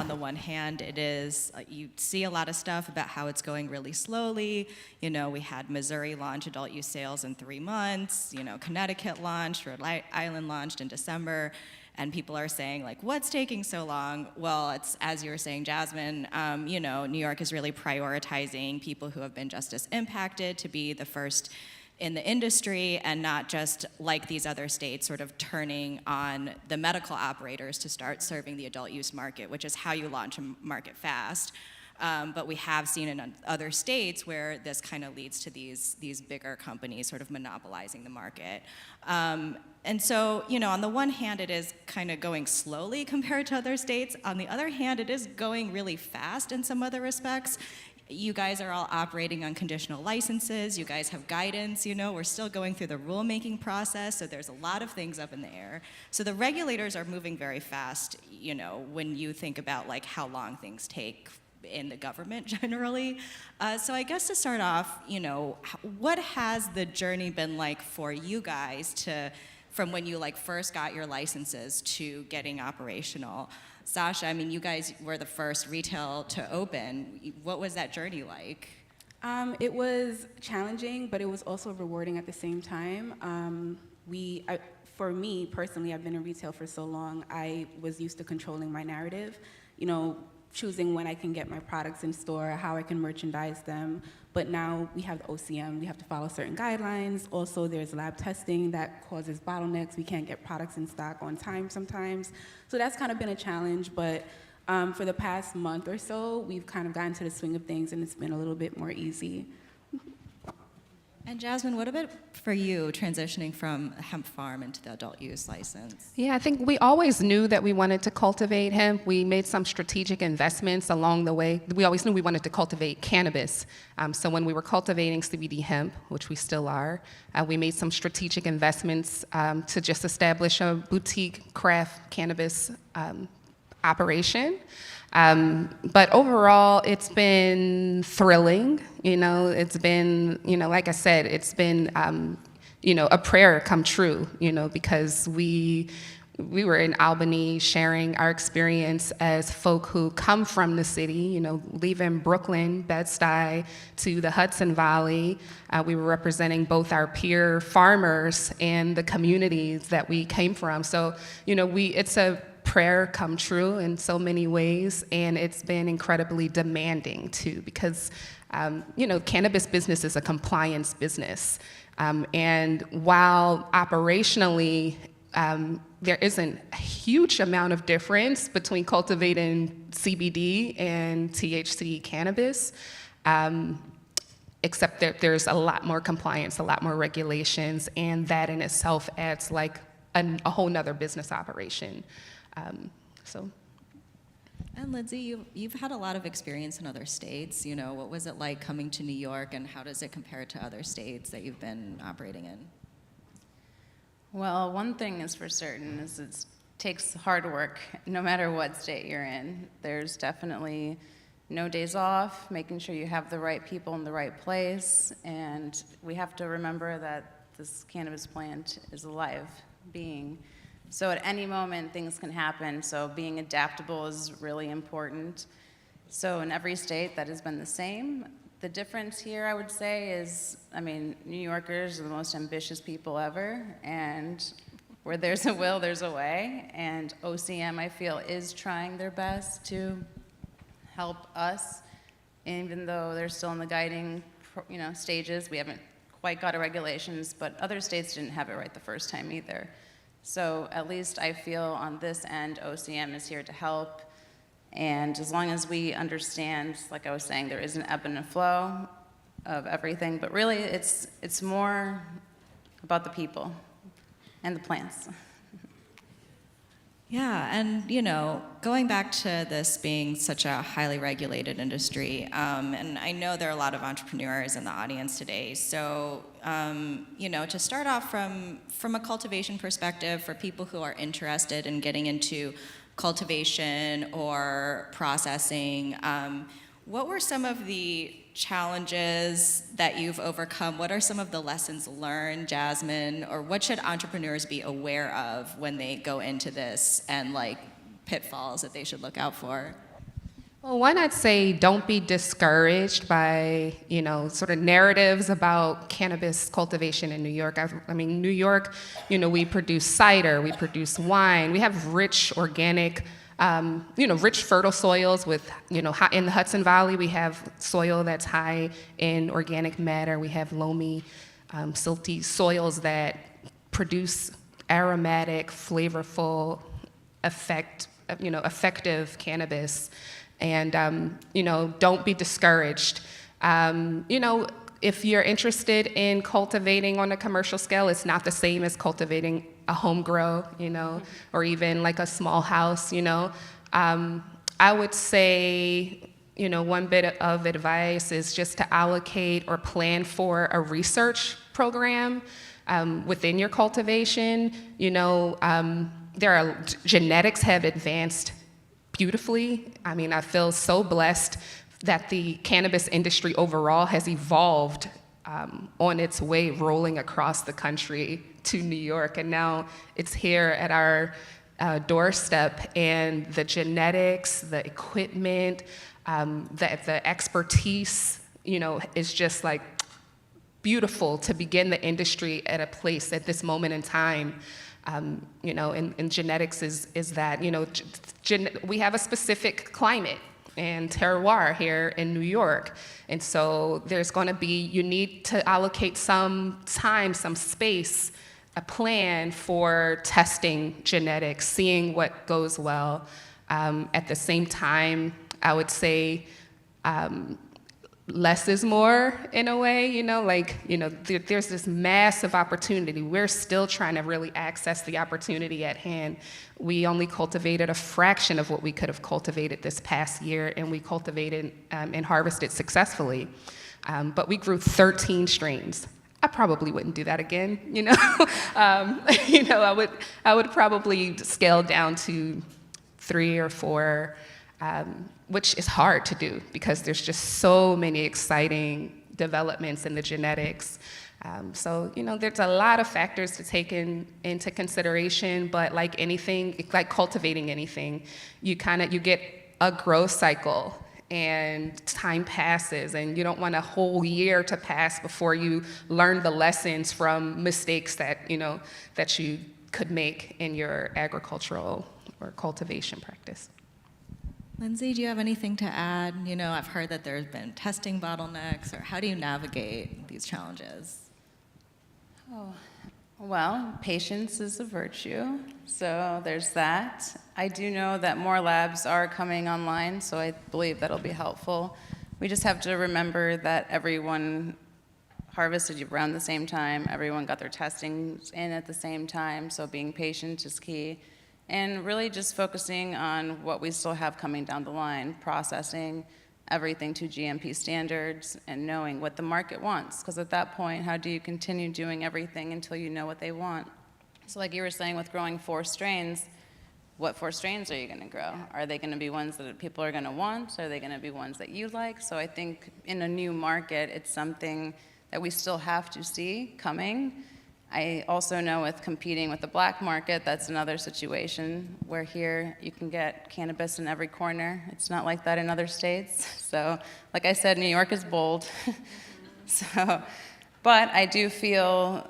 the one hand, it is, you see a lot of stuff about how it's going really slowly. We had Missouri launch adult use sales in 3 months. Connecticut launched, Rhode Island launched in December. And people are saying, like, what's taking so long? Well, it's, as you were saying, Jasmine, New York is really prioritizing people who have been justice impacted to be the first in the industry, and not just like these other states sort of turning on the medical operators to start serving the adult use market, which is how you launch a market fast. But we have seen in other states where this kind of leads to these bigger companies sort of monopolizing the market. And so, on the one hand, it is kind of going slowly compared to other states. On the other hand, it is going really fast in some other respects. You guys are all operating on conditional licenses. You guys have guidance. We're still going through the rulemaking process, so there's a lot of things up in the air. So the regulators are moving very fast, when you think about like how long things take in the government generally. So I guess to start off, what has the journey been like for you guys from when you first got your licenses to getting operational? Sasha, you guys were the first retail to open. What was that journey like? It was challenging, but it was also rewarding at the same time. For me personally, I've been in retail for so long, I was used to controlling my narrative, choosing when I can get my products in store, how I can merchandise them. But now we have the OCM, we have to follow certain guidelines. Also, there's lab testing that causes bottlenecks. We can't get products in stock on time sometimes. So that's kind of been a challenge, but for the past month or so, we've kind of gotten to the swing of things, and it's been a little bit more easy. And Jasmine, what about for you, transitioning from a hemp farm into the adult use license? Yeah, I think we always knew that we wanted to cultivate hemp. We made some strategic investments along the way. We always knew we wanted to cultivate cannabis. So when we were cultivating CBD hemp, which we still are, we made some strategic investments to just establish a boutique craft cannabis operation. But overall, it's been thrilling. It's been, like I said, it's been, a prayer come true, because we were in Albany sharing our experience as folk who come from the city, leaving Brooklyn, Bed-Stuy to the Hudson Valley. We were representing both our peer farmers and the communities that we came from. So, it's a prayer come true in so many ways, and it's been incredibly demanding too, because cannabis business is a compliance business, and while operationally there isn't a huge amount of difference between cultivating CBD and THC cannabis, except that there's a lot more compliance, a lot more regulations, and that in itself adds like a whole nother business operation. And Lindsay, you've had a lot of experience in other states. What was it like coming to New York, and how does it compare to other states that you've been operating in? Well, one thing is for certain is it takes hard work no matter what state you're in. There's definitely no days off, making sure you have the right people in the right place, and we have to remember that this cannabis plant is a live being. So at any moment, things can happen, so being adaptable is really important. So in every state, that has been the same. The difference here, I would say, is, New Yorkers are the most ambitious people ever, and where there's a will, there's a way, and OCM, I feel, is trying their best to help us, even though they're still in the guiding stages. We haven't quite got our regulations, but other states didn't have it right the first time either. So at least I feel on this end, OCM is here to help. And as long as we understand, like I was saying, there is an ebb and a flow of everything, but really it's more about the people and the plants. Yeah, and going back to this being such a highly regulated industry, and I know there are a lot of entrepreneurs in the audience today, so to start off from a cultivation perspective for people who are interested in getting into cultivation or processing, what were some of the challenges that you've overcome? What are some of the lessons learned, Jasmine, or what should entrepreneurs be aware of when they go into this, and pitfalls that they should look out for? Well, one, I'd say don't be discouraged by, sort of narratives about cannabis cultivation in New York. I mean, New York, we produce cider, we produce wine, we have rich organic, rich fertile soils with, in the Hudson Valley, we have soil that's high in organic matter. We have loamy, silty soils that produce aromatic, flavorful, effective cannabis. And, don't be discouraged. If you're interested in cultivating on a commercial scale, it's not the same as cultivating a home grow, or even like a small house, I would say, one bit of advice is just to allocate or plan for a research program within your cultivation. Genetics have advanced beautifully. I mean, I feel so blessed that the cannabis industry overall has evolved on its way rolling across the country to New York, and now it's here at our doorstep, and the genetics, the equipment, the expertise, is just like beautiful to begin the industry at a place at this moment in time. And genetics is that, we have a specific climate and terroir here in New York. And so you need to allocate some time, some space, a plan for testing genetics, seeing what goes well. At the same time, I would say, less is more in a way, there's this massive opportunity. We're still trying to really access the opportunity at hand. We only cultivated a fraction of what we could have cultivated this past year, and we cultivated and harvested successfully. But we grew 13 strains. I probably wouldn't do that again, I would probably scale down to 3 or 4, which is hard to do because there's just so many exciting developments in the genetics. So there's a lot of factors to take into consideration, but like anything, like cultivating anything, you get a growth cycle and time passes, and you don't want a whole year to pass before you learn the lessons from mistakes that that you could make in your agricultural or cultivation practice. Lindsay, do you have anything to add? I've heard that there's been testing bottlenecks, or how do you navigate these challenges? Oh, well, patience is a virtue, so there's that. I do know that more labs are coming online, so I believe that'll be helpful. We just have to remember that everyone harvested around the same time, everyone got their testings in at the same time, so being patient is key. And really just focusing on what we still have coming down the line, processing everything to GMP standards and knowing what the market wants. Because at that point, how do you continue doing everything until you know what they want? So like you were saying with growing 4 strains, what 4 strains are you gonna grow? Are they gonna be ones that people are gonna want? Are they gonna be ones that you like? So I think in a new market, it's something that we still have to see coming. I also know with competing with the black market, that's another situation where here you can get cannabis in every corner. It's not like that in other states. So, like I said, New York is bold. But I do feel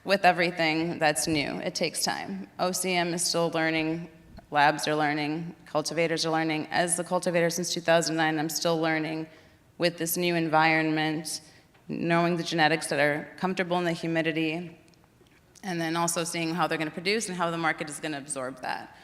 with everything that's new, it takes time. OCM is still learning, labs are learning, cultivators are learning. As the cultivator since 2009, I'm still learning with this new environment, knowing the genetics that are comfortable in the humidity, and then also seeing how they're going to produce and how the market is going to absorb that.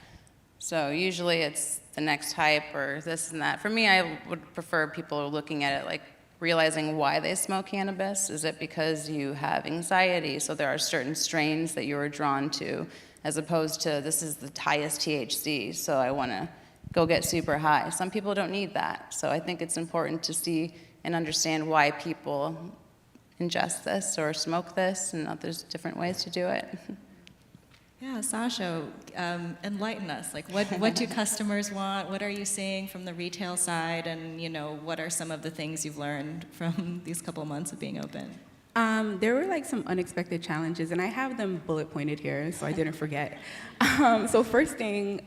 So usually it's the next hype or this and that. For me, I would prefer people looking at it like realizing why they smoke cannabis. Is it because you have anxiety, so there are certain strains that you are drawn to, as opposed to this is the highest THC, so I want to go get super high. Some people don't need that. So I think it's important to see and understand why people ingest this or smoke this, and there's different ways to do it. Yeah, Sasha, enlighten us. Like, what do customers want? What are you seeing from the retail side? And, what are some of the things you've learned from these couple months of being open? There were like some unexpected challenges, and I have them bullet pointed here, so I didn't forget. So first thing,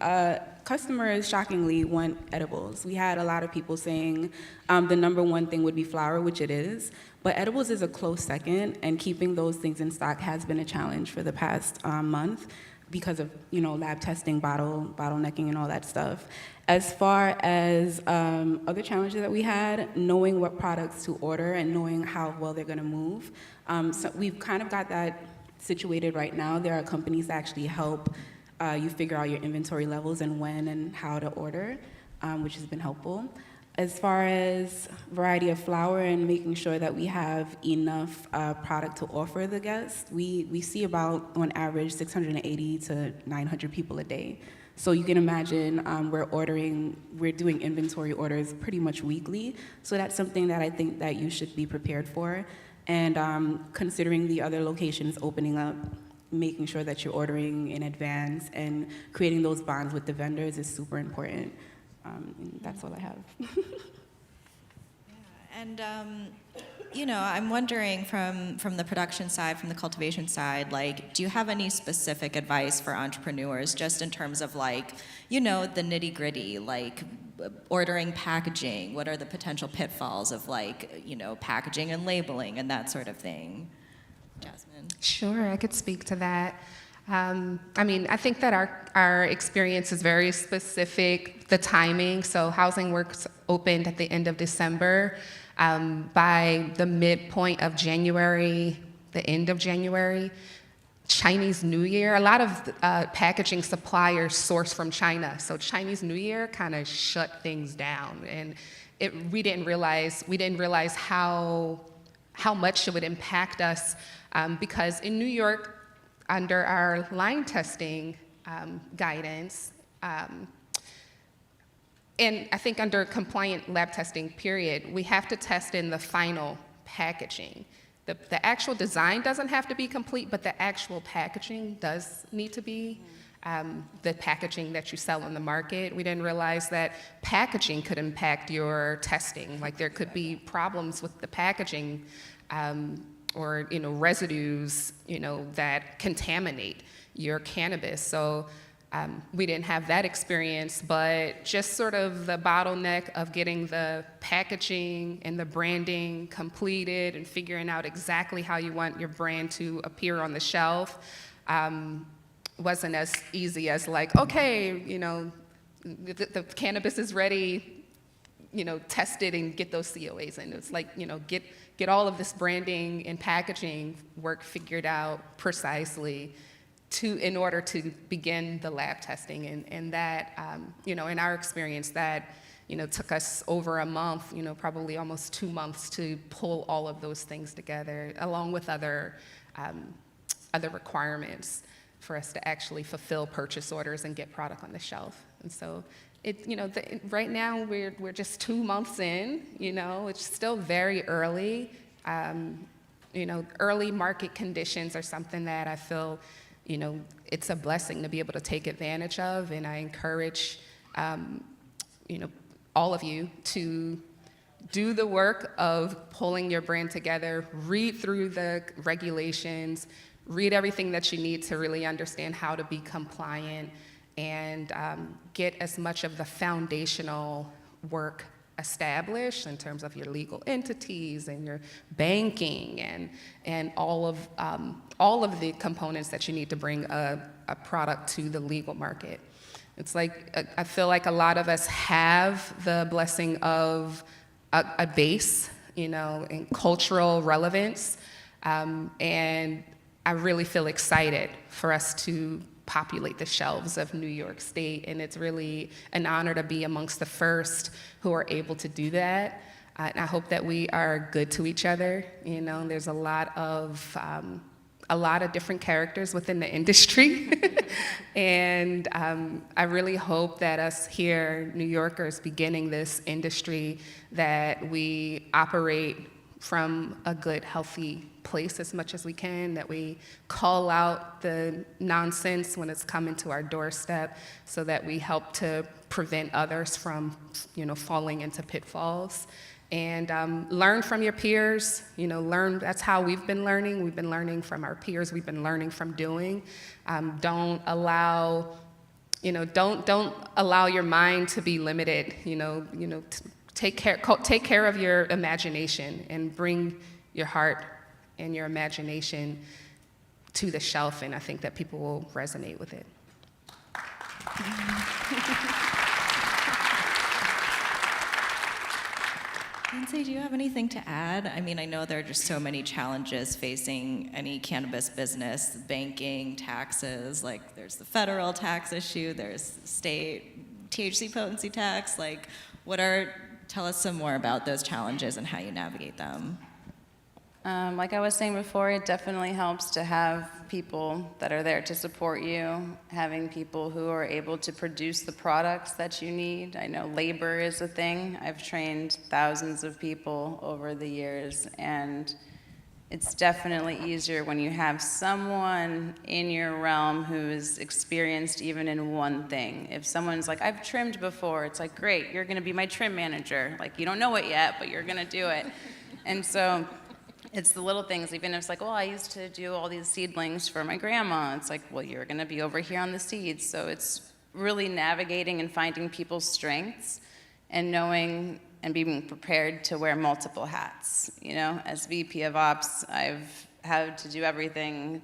customers shockingly want edibles. We had a lot of people saying the number one thing would be flour, which it is, but edibles is a close second, and keeping those things in stock has been a challenge for the past month because of lab testing, bottlenecking, and all that stuff. As far as other challenges that we had, knowing what products to order and knowing how well they're going to move. So we've kind of got that situated right now. There are companies that actually help you figure out your inventory levels and when and how to order, which has been helpful. As far as variety of flour and making sure that we have enough product to offer the guests, we see about, on average, 680 to 900 people a day. So you can imagine we're doing inventory orders pretty much weekly. So that's something that I think that you should be prepared for. And considering the other locations opening up, making sure that you're ordering in advance and creating those bonds with the vendors is super important. And that's all I have. And I'm wondering from the production side, from the cultivation side, like, do you have any specific advice for entrepreneurs, just in terms of the nitty gritty, like ordering packaging? What are the potential pitfalls of packaging and labeling and that sort of thing? Jasmine? Sure, I could speak to that. I think that our experience is very specific, the timing. So Housing Works opened at the end of December. By the midpoint of January, the end of January, Chinese New Year, a lot of packaging suppliers source from China. So Chinese New Year kind of shut things down. And we didn't realize how much it would impact us because in New York, under our line testing guidance, and I think under compliant lab testing period, we have to test in the final packaging. The actual design doesn't have to be complete, but the actual packaging does need to be the packaging that you sell on the market. We didn't realize that packaging could impact your testing. Like there could be problems with the packaging or residues that contaminate your cannabis. So we didn't have that experience, but just sort of the bottleneck of getting the packaging and the branding completed and figuring out exactly how you want your brand to appear on the shelf wasn't as easy as okay, the cannabis is ready, test it and get those COAs in. It's like, get all of this branding and packaging work figured out precisely in order to begin the lab testing. And that, in our experience, that, took us over a month, probably almost 2 months to pull all of those things together, along with other requirements for us to actually fulfill purchase orders and get product on the shelf. And so right now we're just 2 months in, it's still very early. Early market conditions are something that I feel, it's a blessing to be able to take advantage of, and I encourage, all of you to do the work of pulling your brand together, read through the regulations, read everything that you need to really understand how to be compliant, and get as much of the foundational work established in terms of your legal entities and your banking and all of the components that you need to bring a product to the legal market. It's like, I feel like a lot of us have the blessing of a base, in cultural relevance, and I really feel excited for us to populate the shelves of New York State, and it's really an honor to be amongst the first who are able to do that. And I hope that we are good to each other. You know, there's a lot of different characters within the industry, and I really hope that us here, New Yorkers, beginning this industry, that we operate from a good, healthy place as much as we can, that we call out the nonsense when it's coming to our doorstep, so that we help to prevent others from, falling into pitfalls. And learn from your peers, that's how we've been learning. We've been learning from our peers, we've been learning from doing. Don't allow your mind to be limited, take care of your imagination and bring your heart and your imagination to the shelf, and I think that people will resonate with it. Lindsay, do you have anything to add? I mean, I know there are just so many challenges facing any cannabis business, banking, taxes, like there's the federal tax issue, there's state THC potency tax, tell us some more about those challenges and how you navigate them. Like I was saying before, it definitely helps to have people that are there to support you, having people who are able to produce the products that you need. I know labor is a thing. I've trained thousands of people over the years, and it's definitely easier when you have someone in your realm who's experienced even in one thing. If someone's like, I've trimmed before, it's like, great, you're gonna be my trim manager. Like, you don't know it yet, but you're gonna do it. And so, it's the little things, even if it's like, well, I used to do all these seedlings for my grandma. It's like, well, you're gonna be over here on the seeds. So it's really navigating and finding people's strengths and knowing and being prepared to wear multiple hats. As VP of Ops, I've had to do everything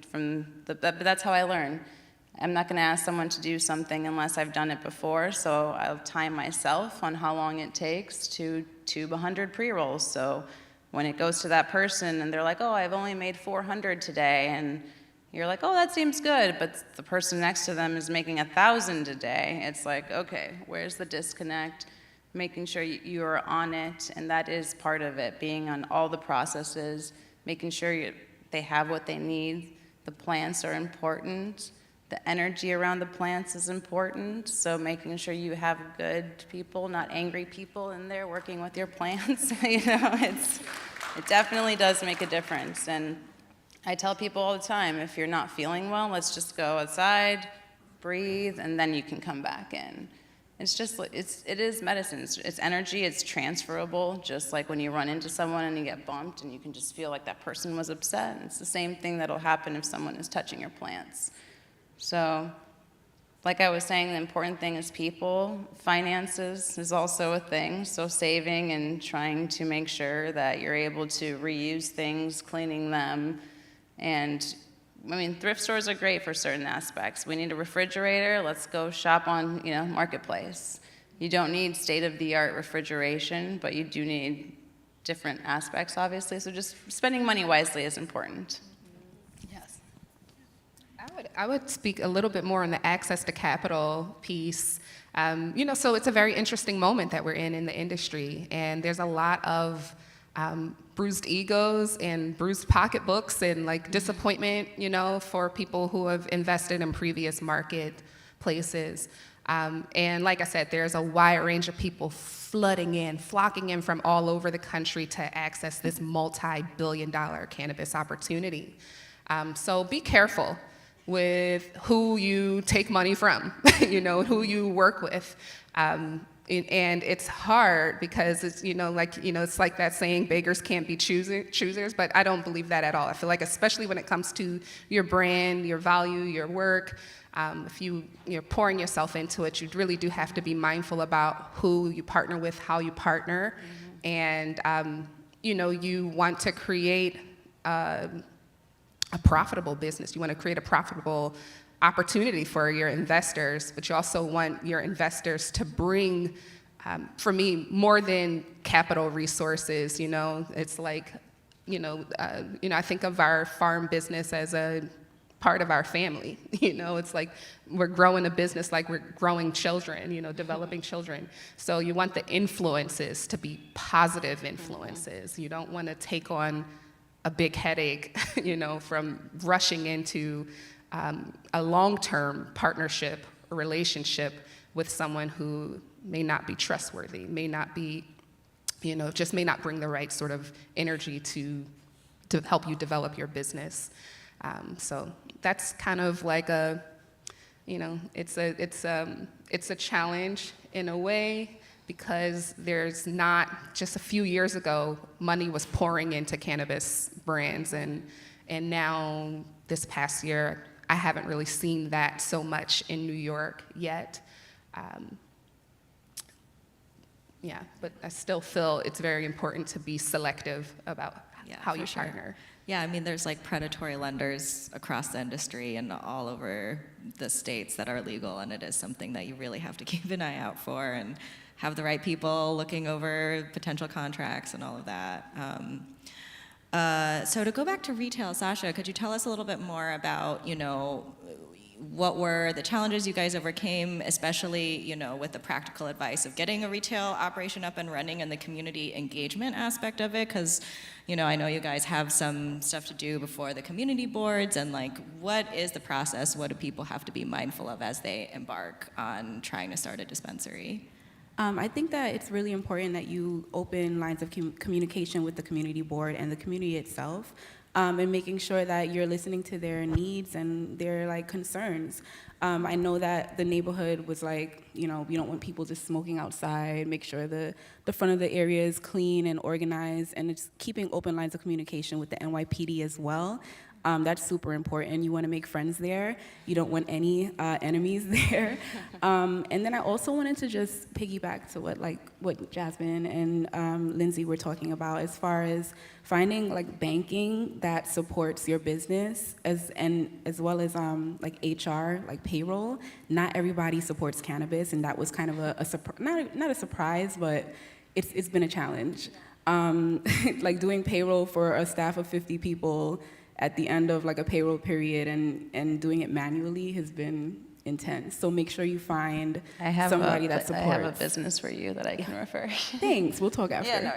but that's how I learn. I'm not gonna ask someone to do something unless I've done it before, so I'll time myself on how long it takes to tube 100 pre-rolls. So when it goes to that person and they're like, oh, I've only made 400 today, and you're like, oh, that seems good, but the person next to them is making 1,000 a day. It's like, okay, where's the disconnect? Making sure you are on it, and that is part of it, being on all the processes, making sure they have what they need. The plants are important. The energy around the plants is important, so making sure you have good people, not angry people in there working with your plants. It definitely does make a difference. And I tell people all the time, if you're not feeling well, let's just go outside, breathe, and then you can come back in. It is medicine. It's energy, it's transferable, just like when you run into someone and you get bumped and you can just feel like that person was upset. It's the same thing that'll happen if someone is touching your plants. So, like I was saying, the important thing is people. Finances is also a thing, so saving and trying to make sure that you're able to reuse things, cleaning them. And, thrift stores are great for certain aspects. We need a refrigerator, let's go shop on, Marketplace. You don't need state-of-the-art refrigeration, but you do need different aspects, obviously, so just spending money wisely is important. I would speak a little bit more on the access to capital piece. So it's a very interesting moment that we're in the industry, and there's a lot of bruised egos and bruised pocketbooks and disappointment, for people who have invested in previous marketplaces. And like I said, there's a wide range of people flocking in from all over the country to access this multi-billion-dollar cannabis opportunity. So be careful with who you take money from, who you work with. And it's hard because it's, it's like that saying, beggars can't be choosers, but I don't believe that at all. I feel like, especially when it comes to your brand, your value, your work, if you're pouring yourself into it, you really do have to be mindful about who you partner with, how you partner, and, you want to create a profitable business. You want to create a profitable opportunity for your investors, but you also want your investors to bring, for me, more than capital resources. It's like I think of our farm business as a part of our family. It's like we're growing a business like we're growing children, developing children. So you want the influences to be positive influences. You don't want to take on a big headache, from rushing into a long-term partnership or relationship with someone who may not be trustworthy, may not be, just may not bring the right sort of energy to help you develop your business. So that's kind of like it's a challenge in a way, because there's not, just a few years ago, money was pouring into cannabis brands, and now this past year, I haven't really seen that so much in New York yet. But I still feel it's very important to be selective about how you partner. Yeah, I mean, there's like predatory lenders across the industry and all over the states that are legal, and it is something that you really have to keep an eye out for and have the right people looking over potential contracts and all of that. So to go back to retail, Sasha, could you tell us a little bit more about, what were the challenges you guys overcame, especially, with the practical advice of getting a retail operation up and running and the community engagement aspect of it? Because, I know you guys have some stuff to do before the community boards, and like, what is the process? What do people have to be mindful of as they embark on trying to start a dispensary? I think that it's really important that you open lines of communication with the community board and the community itself, and making sure that you're listening to their needs and their concerns. I know that the neighborhood was like, we don't want people just smoking outside, make sure the front of the area is clean and organized, and it's keeping open lines of communication with the NYPD as well. That's super important. You want to make friends there. You don't want any enemies there. And then I also wanted to just piggyback to what Jasmine and Lindsay were talking about, as far as finding banking that supports your business, as well as HR, payroll. Not everybody supports cannabis, and that was kind of not a surprise, but it's been a challenge. Doing payroll for a staff of 50 people at the end of a payroll period and doing it manually has been intense. So make sure you find somebody that supports. I have a business for you that I can refer. Thanks, we'll talk after.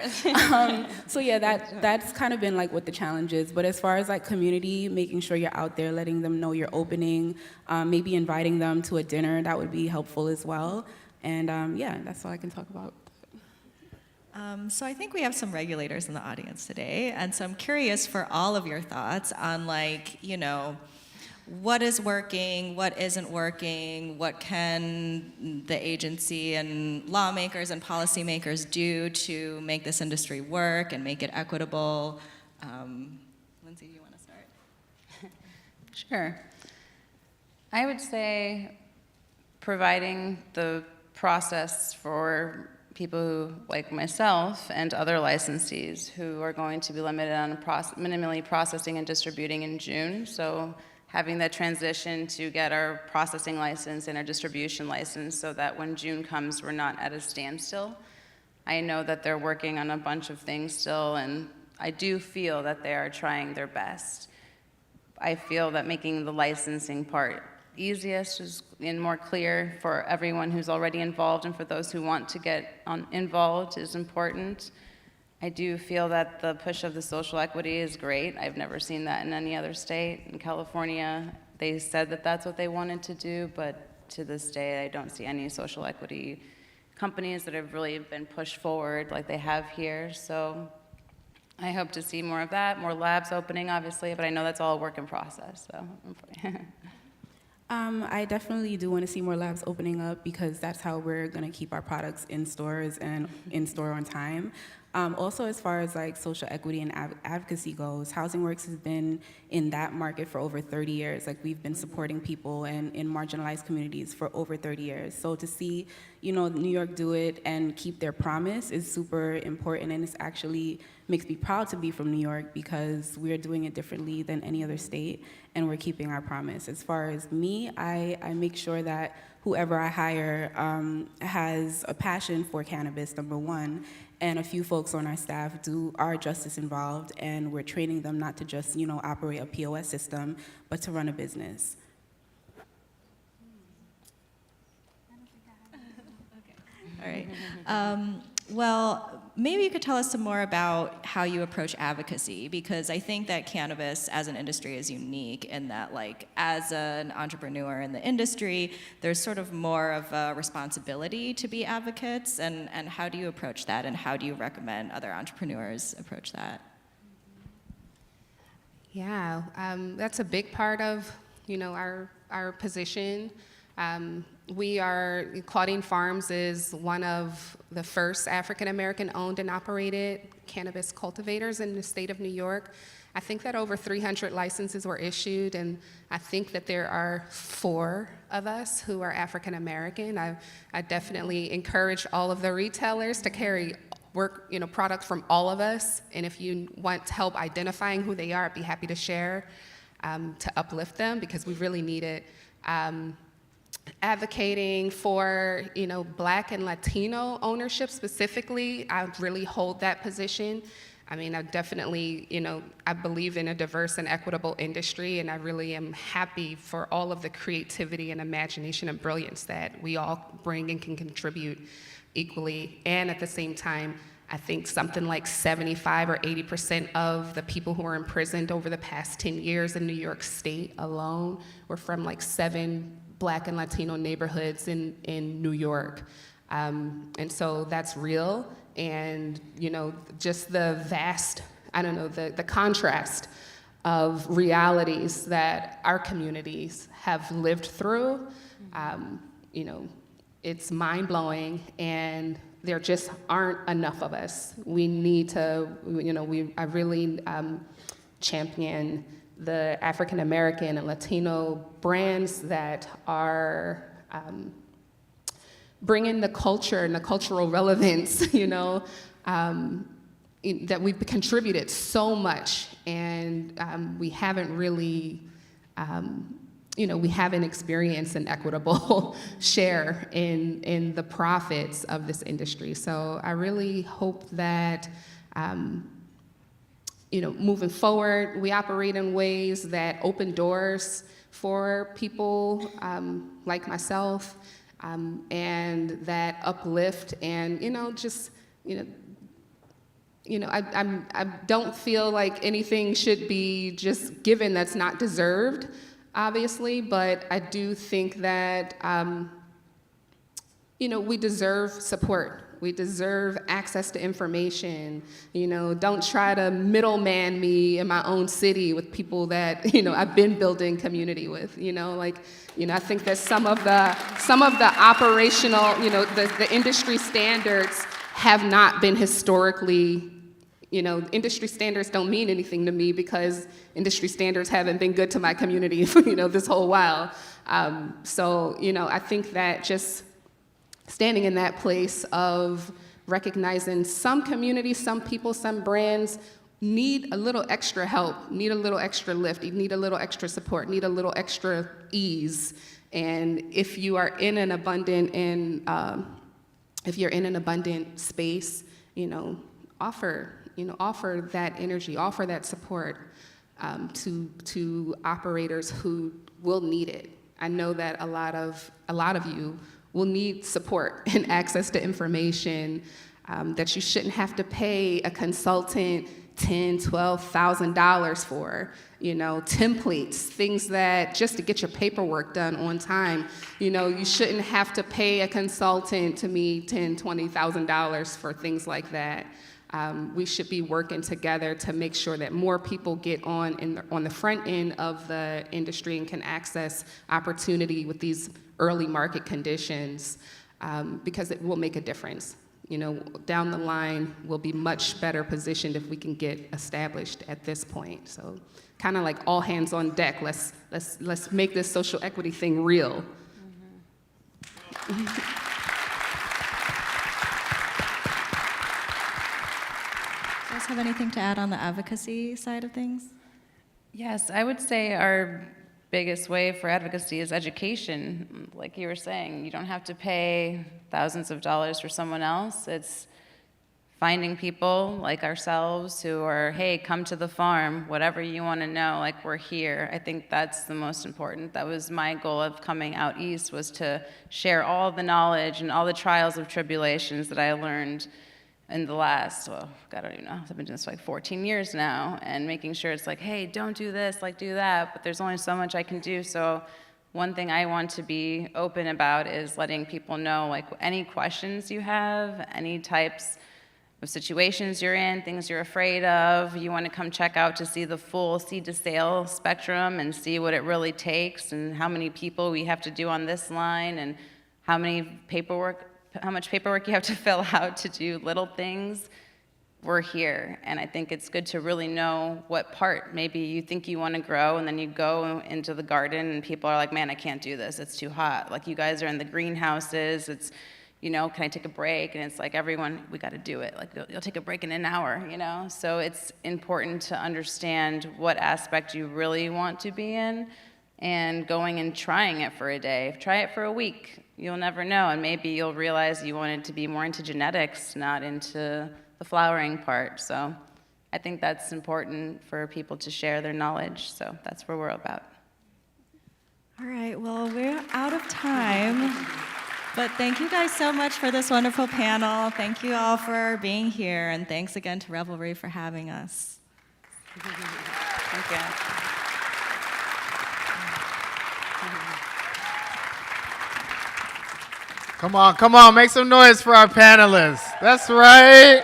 So yeah, that's kind of been what the challenge is. But as far as community, making sure you're out there, letting them know you're opening, maybe inviting them to a dinner, that would be helpful as well. And that's all I can talk about. So I think we have some regulators in the audience today, and so I'm curious for all of your thoughts on what is working, what isn't working, what can the agency and lawmakers and policymakers do to make this industry work and make it equitable. Lindsay, you want to start? Sure. I would say providing the process for people who, like myself and other licensees who are going to be limited on minimally processing and distributing in June. So having that transition to get our processing license and our distribution license so that when June comes, we're not at a standstill. I know that they're working on a bunch of things still, and I do feel that they are trying their best. I feel that making the licensing part easiest and more clear for everyone who's already involved and for those who want to get involved is important. I do feel that the push of the social equity is great. I've never seen that in any other state. In California, they said that that's what they wanted to do, but to this day, I don't see any social equity companies that have really been pushed forward like they have here. So I hope to see more of that, more labs opening, obviously, but I know that's all a work in process. So. I definitely do want to see more labs opening up, because that's how we're going to keep our products in stores and in store on time. Also, as far as social equity and advocacy goes, Housing Works has been in that market for over 30 years. We've been supporting people in marginalized communities for over 30 years. So to see, New York do it and keep their promise is super important, and it's actually makes me proud to be from New York, because we're doing it differently than any other state, and we're keeping our promise. As far as me, I make sure that whoever I hire has a passion for cannabis, number one, and a few folks on our staff are justice involved, and we're training them not to just, operate a POS system, but to run a business. All right. Well, maybe you could tell us some more about how you approach advocacy, because I think that cannabis as an industry is unique in that, like, as an entrepreneur in the industry, there's sort of more of a responsibility to be advocates, and how do you approach that, and how do you recommend other entrepreneurs approach that? Yeah, that's a big part of, our position. Claudine Farms is one of the first African-American owned and operated cannabis cultivators in the state of New York. I think that over 300 licenses were issued, and I think that there are 4 of us who are African-American. I definitely encourage all of the retailers to carry products from all of us, and if you want help identifying who they are, I'd be happy to share to uplift them, because we really need it. Advocating for, Black and Latino ownership specifically, I really hold that position. I mean, I definitely, I believe in a diverse and equitable industry, and I really am happy for all of the creativity and imagination and brilliance that we all bring and can contribute equally. And at the same time, I think something like 75 or 80% of the people who were imprisoned over the past 10 years in New York State alone were from like 7 Black and Latino neighborhoods in New York. And so that's real. And, just the vast, the contrast of realities that our communities have lived through, it's mind-blowing, and there just aren't enough of us. We need to, I really champion the African American and Latino brands that are bringing the culture and the cultural relevance, that we've contributed so much, and we haven't really, we haven't experienced an equitable share in the profits of this industry. So I really hope that moving forward, we operate in ways that open doors for people like myself, and that uplift, and I don't feel like anything should be just given that's not deserved, obviously, but I do think that we deserve support. We deserve access to information. Don't try to middleman me in my own city with people that, I've been building community with, I think that some of the operational, the industry standards have not been historically, industry standards don't mean anything to me because industry standards haven't been good to my community, this whole while. So, I think that just standing in that place of recognizing some communities, some people, some brands need a little extra help, need a little extra lift, need a little extra support, need a little extra ease. And if you are in an abundant space, offer that energy, offer that support to operators who will need it. I know that a lot of you will need support and access to information, that you shouldn't have to pay a consultant $10,000, $12,000 for, templates, things that just to get your paperwork done on time. You shouldn't have to pay a consultant to me $10,000, $20,000 for things like that. We should be working together to make sure that more people get on the front end of the industry and can access opportunity with these early market conditions, because it will make a difference. Down the line, we'll be much better positioned if we can get established at this point. So, kind of like all hands on deck. Let's make this social equity thing real. Mm-hmm. Do you guys have anything to add on the advocacy side of things? Yes, I would say our biggest way for advocacy is education. Like you were saying, you don't have to pay thousands of dollars for someone else. It's finding people like ourselves who are, hey, come to the farm, whatever you want to know, like we're here. I think that's the most important. That was my goal of coming out east, was to share all the knowledge and all the trials of tribulations that I learned in the last, well, God, I don't even know, I've been doing this for like 14 years now, and making sure it's like, hey, don't do this, like do that, but there's only so much I can do. So one thing I want to be open about is letting people know, like, any questions you have, any types of situations you're in, things you're afraid of, you want to come check out to see the full seed to sale spectrum and see what it really takes and how many people we have to do on this line and how much paperwork you have to fill out to do little things. We're here, and I think it's good to really know what part maybe you think you want to grow, and then you go into the garden and people are like, man, I can't do this, it's too hot. Like, you guys are in the greenhouses, it's, you know, can I take a break? And it's like, everyone, we got to do it. Like, you'll take a break in an hour, you know? So it's important to understand what aspect you really want to be in, and going and trying it for a day. Try it for a week. You'll never know, and maybe you'll realize you wanted to be more into genetics, not into the flowering part. So I think that's important for people to share their knowledge. So that's where we're about. All right, well, we're out of time. But thank you guys so much for this wonderful panel. Thank you all for being here, and thanks again to Revelry for having us. Thank you. Come on, make some noise for our panelists. That's right.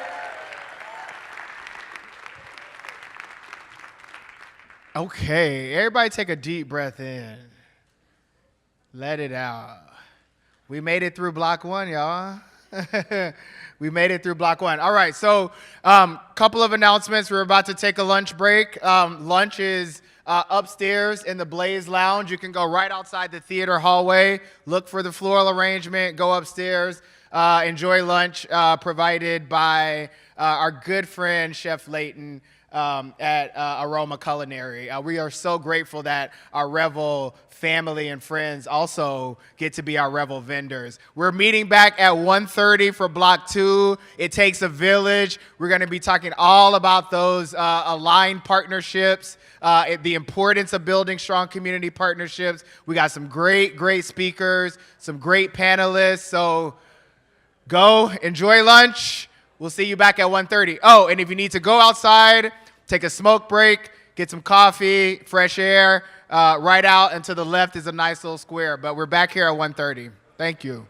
Okay, everybody take a deep breath in. Let it out. We made it through block one, y'all. We made it through block one. All right, so couple of announcements. We're about to take a lunch break. Lunch is upstairs in the Blaze Lounge. You can go right outside the theater hallway, look for the floral arrangement, go upstairs, enjoy lunch provided by our good friend, Chef Layton, at Aroma Culinary. We are so grateful that our Revel family and friends also get to be our Revel vendors. We're meeting back at 1:30 for block 2. It takes a village. We're going to be talking all about those aligned partnerships, the importance of building strong community partnerships. We got some great speakers, some great panelists. So go enjoy lunch. We'll see you back at 1:30. Oh, and if you need to go outside, take a smoke break, get some coffee, fresh air, right out and to the left is a nice little square. But we're back here at 1:30. Thank you.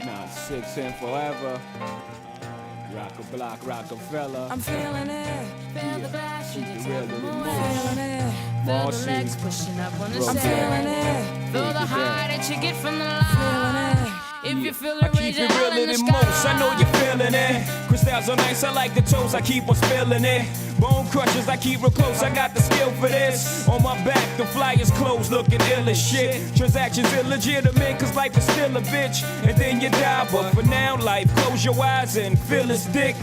Not 6 and forever. Rock a block, Rockefeller. I'm feeling it. Feel the bash in your Really temple. move. Feeling it. Feel the legs pushing up on the I'm set. feeling it. Feel the Take it high down. that you get from the line. If you feel it, I keep it realer than most, I know you're feeling it. Crystals are nice, I like the toes, I keep on spilling it. Bone crushers, I keep real close, I got the skill for this. On my back, the flyers closed, looking ill as shit. Transactions illegitimate, cause life is still a bitch. And then you die, but for now, life, close your eyes and feel its dick.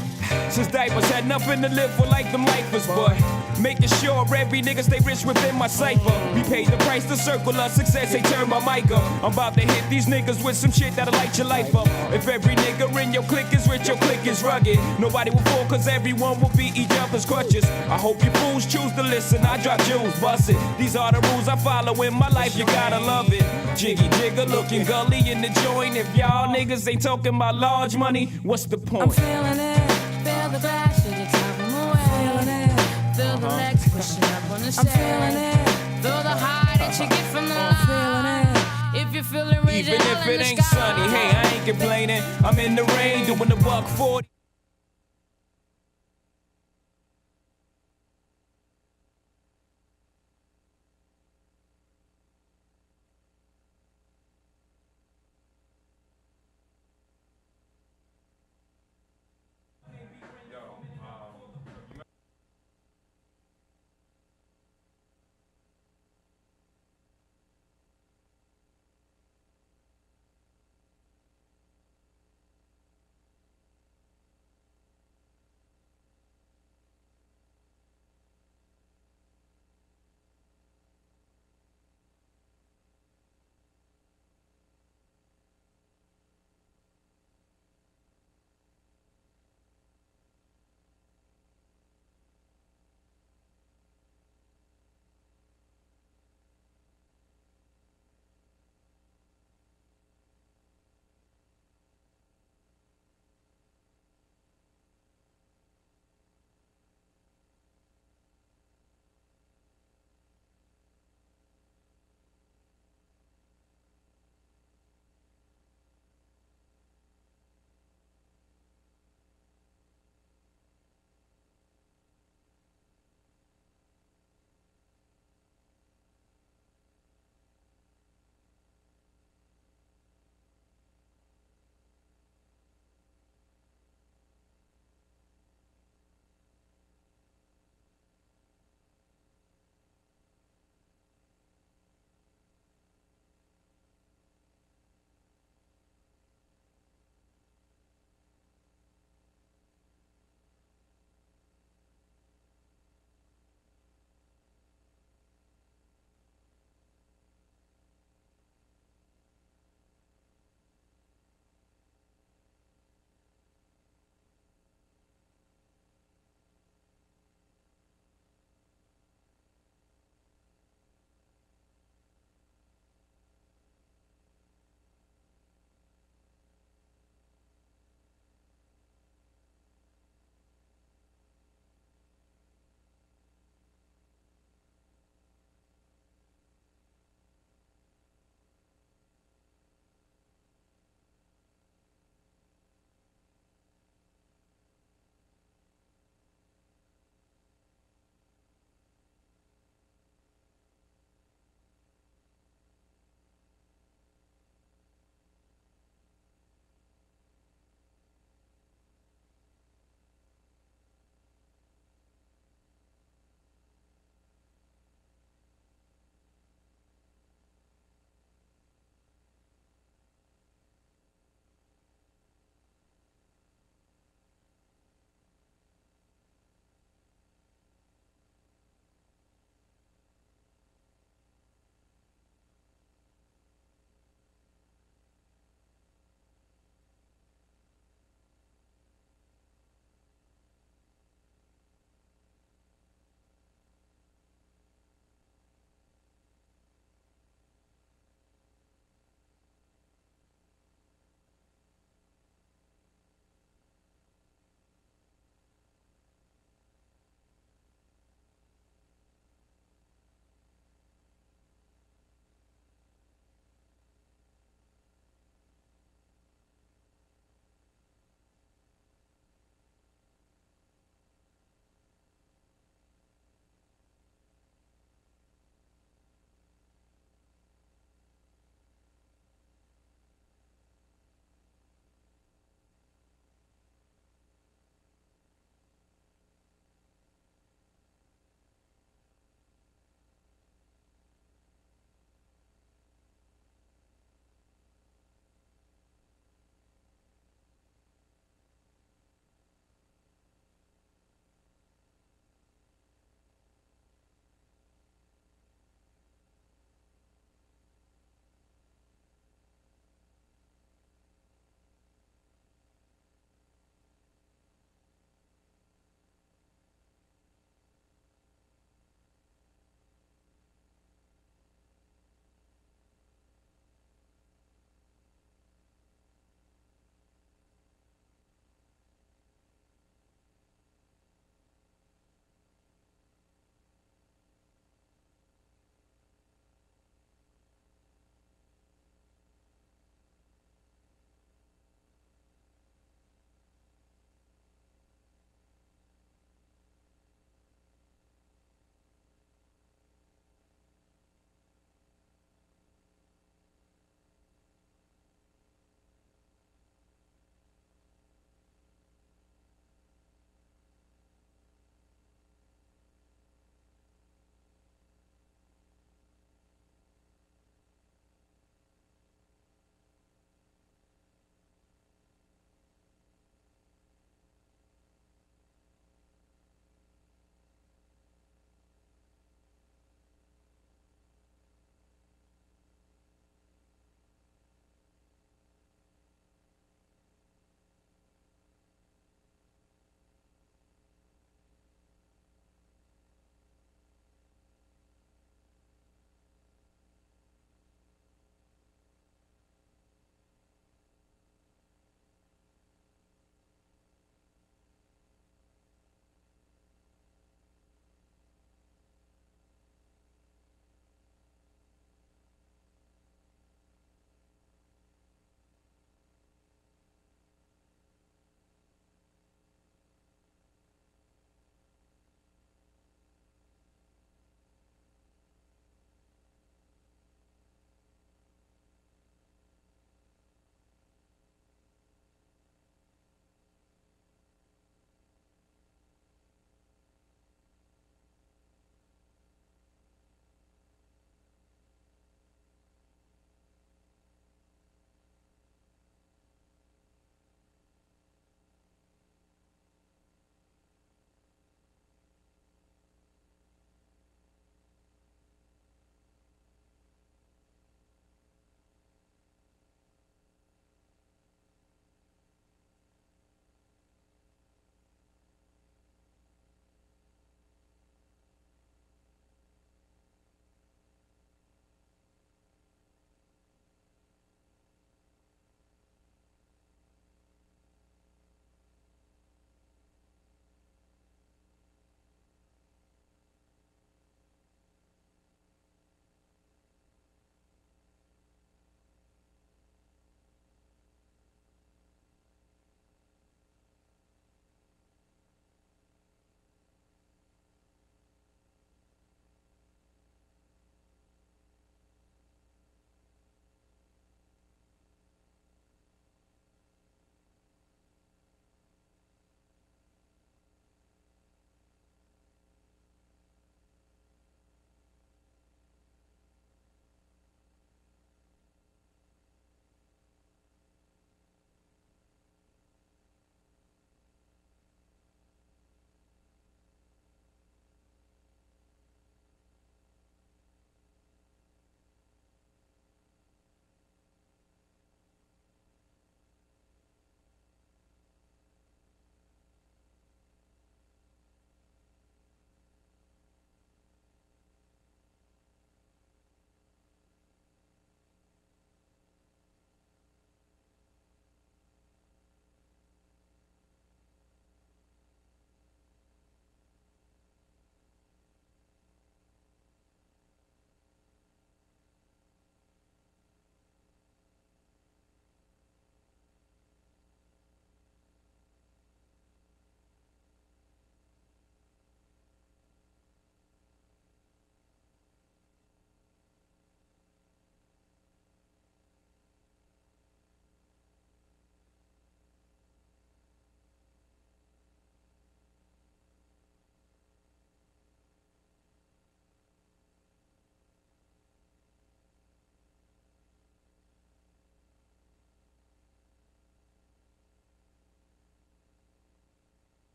Since diapers had nothing to live for like them lifers, but making sure every nigga stay rich within my cipher. We paid the price to circle of success, they turn my mic up. I'm about to hit these niggas with some shit that'll light your life up. If every nigga in your clique is rich, your clique is rugged. Nobody will fall cause everyone will be each other's crutches. I hope you fools choose to listen, I drop jewels, bust it. These are the rules I follow in my life, you gotta love it. Jiggy jigger looking gully in the joint. If y'all niggas ain't talking about large money, what's the point? I'm feeling it. Feel the bash in your temple. Feeling it. Feel the legs pushing up on the set. I'm feeling it. Feel the high that you get from the line. Feeling it. If you feel it, Even if it ain't sunny, hey, I ain't complaining. I'm in the rain doing the buck 40.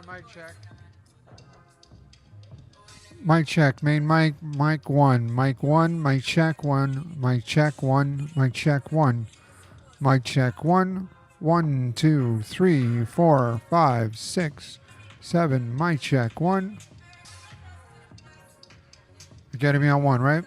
Mic check. Mic check. Main mic. Mic one. Mic one. Mic check one. Mic check one. Mic check one. Mic check one. 1, 2, 3, 4, 5, 6, 7. Mic check one. You're getting me on one, right?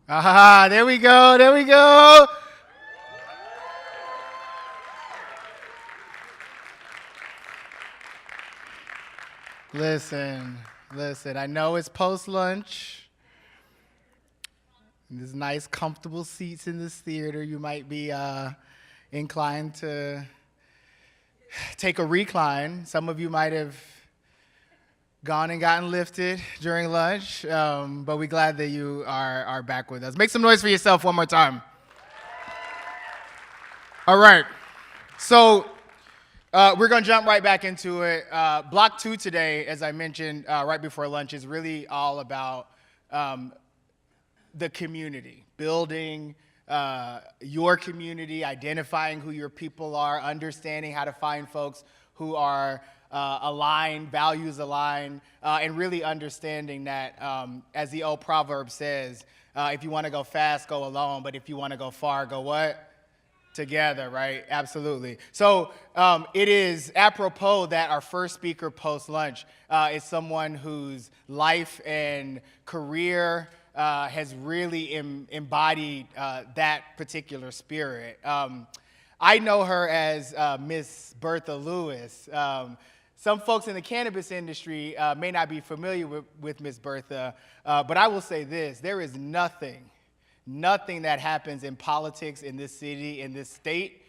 Ah, there we go, there we go. Listen, I know it's post-lunch. There's nice, comfortable seats in this theater. You might be inclined to take a recline. Some of you might have gone and gotten lifted during lunch, but we're glad that you are back with us. Make some noise for yourself one more time. All right, so we're going to jump right back into it. Block 2 today, as I mentioned right before lunch, is really all about the community, building your community, identifying who your people are, understanding how to find folks who are aligned, values aligned, and really understanding that, as the old proverb says, if you want to go fast, go alone, but if you want to go far, go what? Together, right? Absolutely. So it is apropos that our first speaker post-lunch is someone whose life and career has really embodied that particular spirit. I know her as Miss Bertha Lewis. Some folks in the cannabis industry may not be familiar with Miss Bertha, but I will say this: there is nothing that happens in politics in this city, in this state,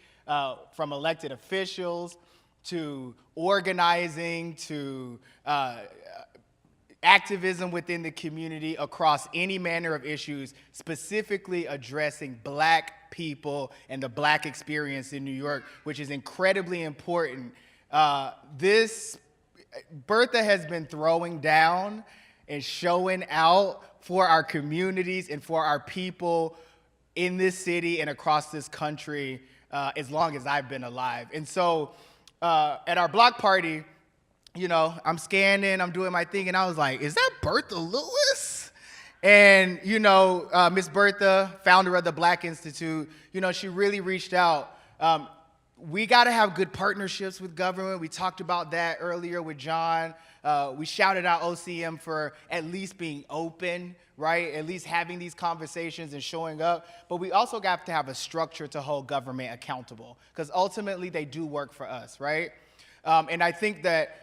from elected officials to organizing to activism within the community across any manner of issues, specifically addressing Black people and the Black experience in New York, which is incredibly important. This Bertha has been throwing down and showing out for our communities and for our people in this city and across this country as long as I've been alive. And so at our block party, you know, I'm scanning, I'm doing my thing, and I was like, is that Bertha Lewis? And, you know, Miss Bertha, founder of the Black Institute, you know, she really reached out. We got to have good partnerships with government. We talked about that earlier with John. We shouted out OCM for at least being open, right? At least having these conversations and showing up. But we also got to have a structure to hold government accountable, because ultimately they do work for us, right? And I think that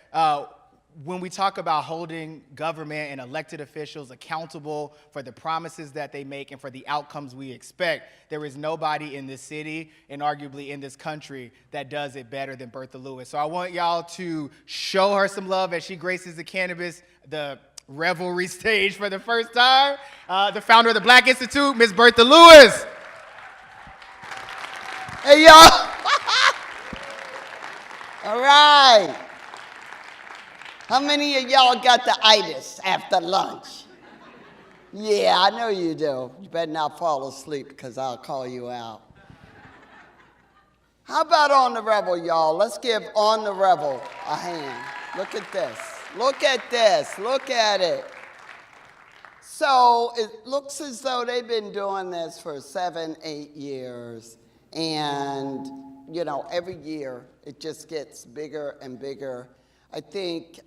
when we talk about holding government and elected officials accountable for the promises that they make and for the outcomes we expect, there is nobody in this city and arguably in this country that does it better than Bertha Lewis. So I want y'all to show her some love as she graces the Revelry stage for the first time. The founder of the Black Institute, Ms. Bertha Lewis. Hey, y'all. All right. How many of y'all got the itis after lunch? Yeah, I know you do. You better not fall asleep, because I'll call you out. How about On the Revel, y'all? Let's give On the Revel a hand. Look at this. Look at this. Look at it. So it looks as though they've been doing this for 7, 8 years. And, you know, every year it just gets bigger and bigger. I think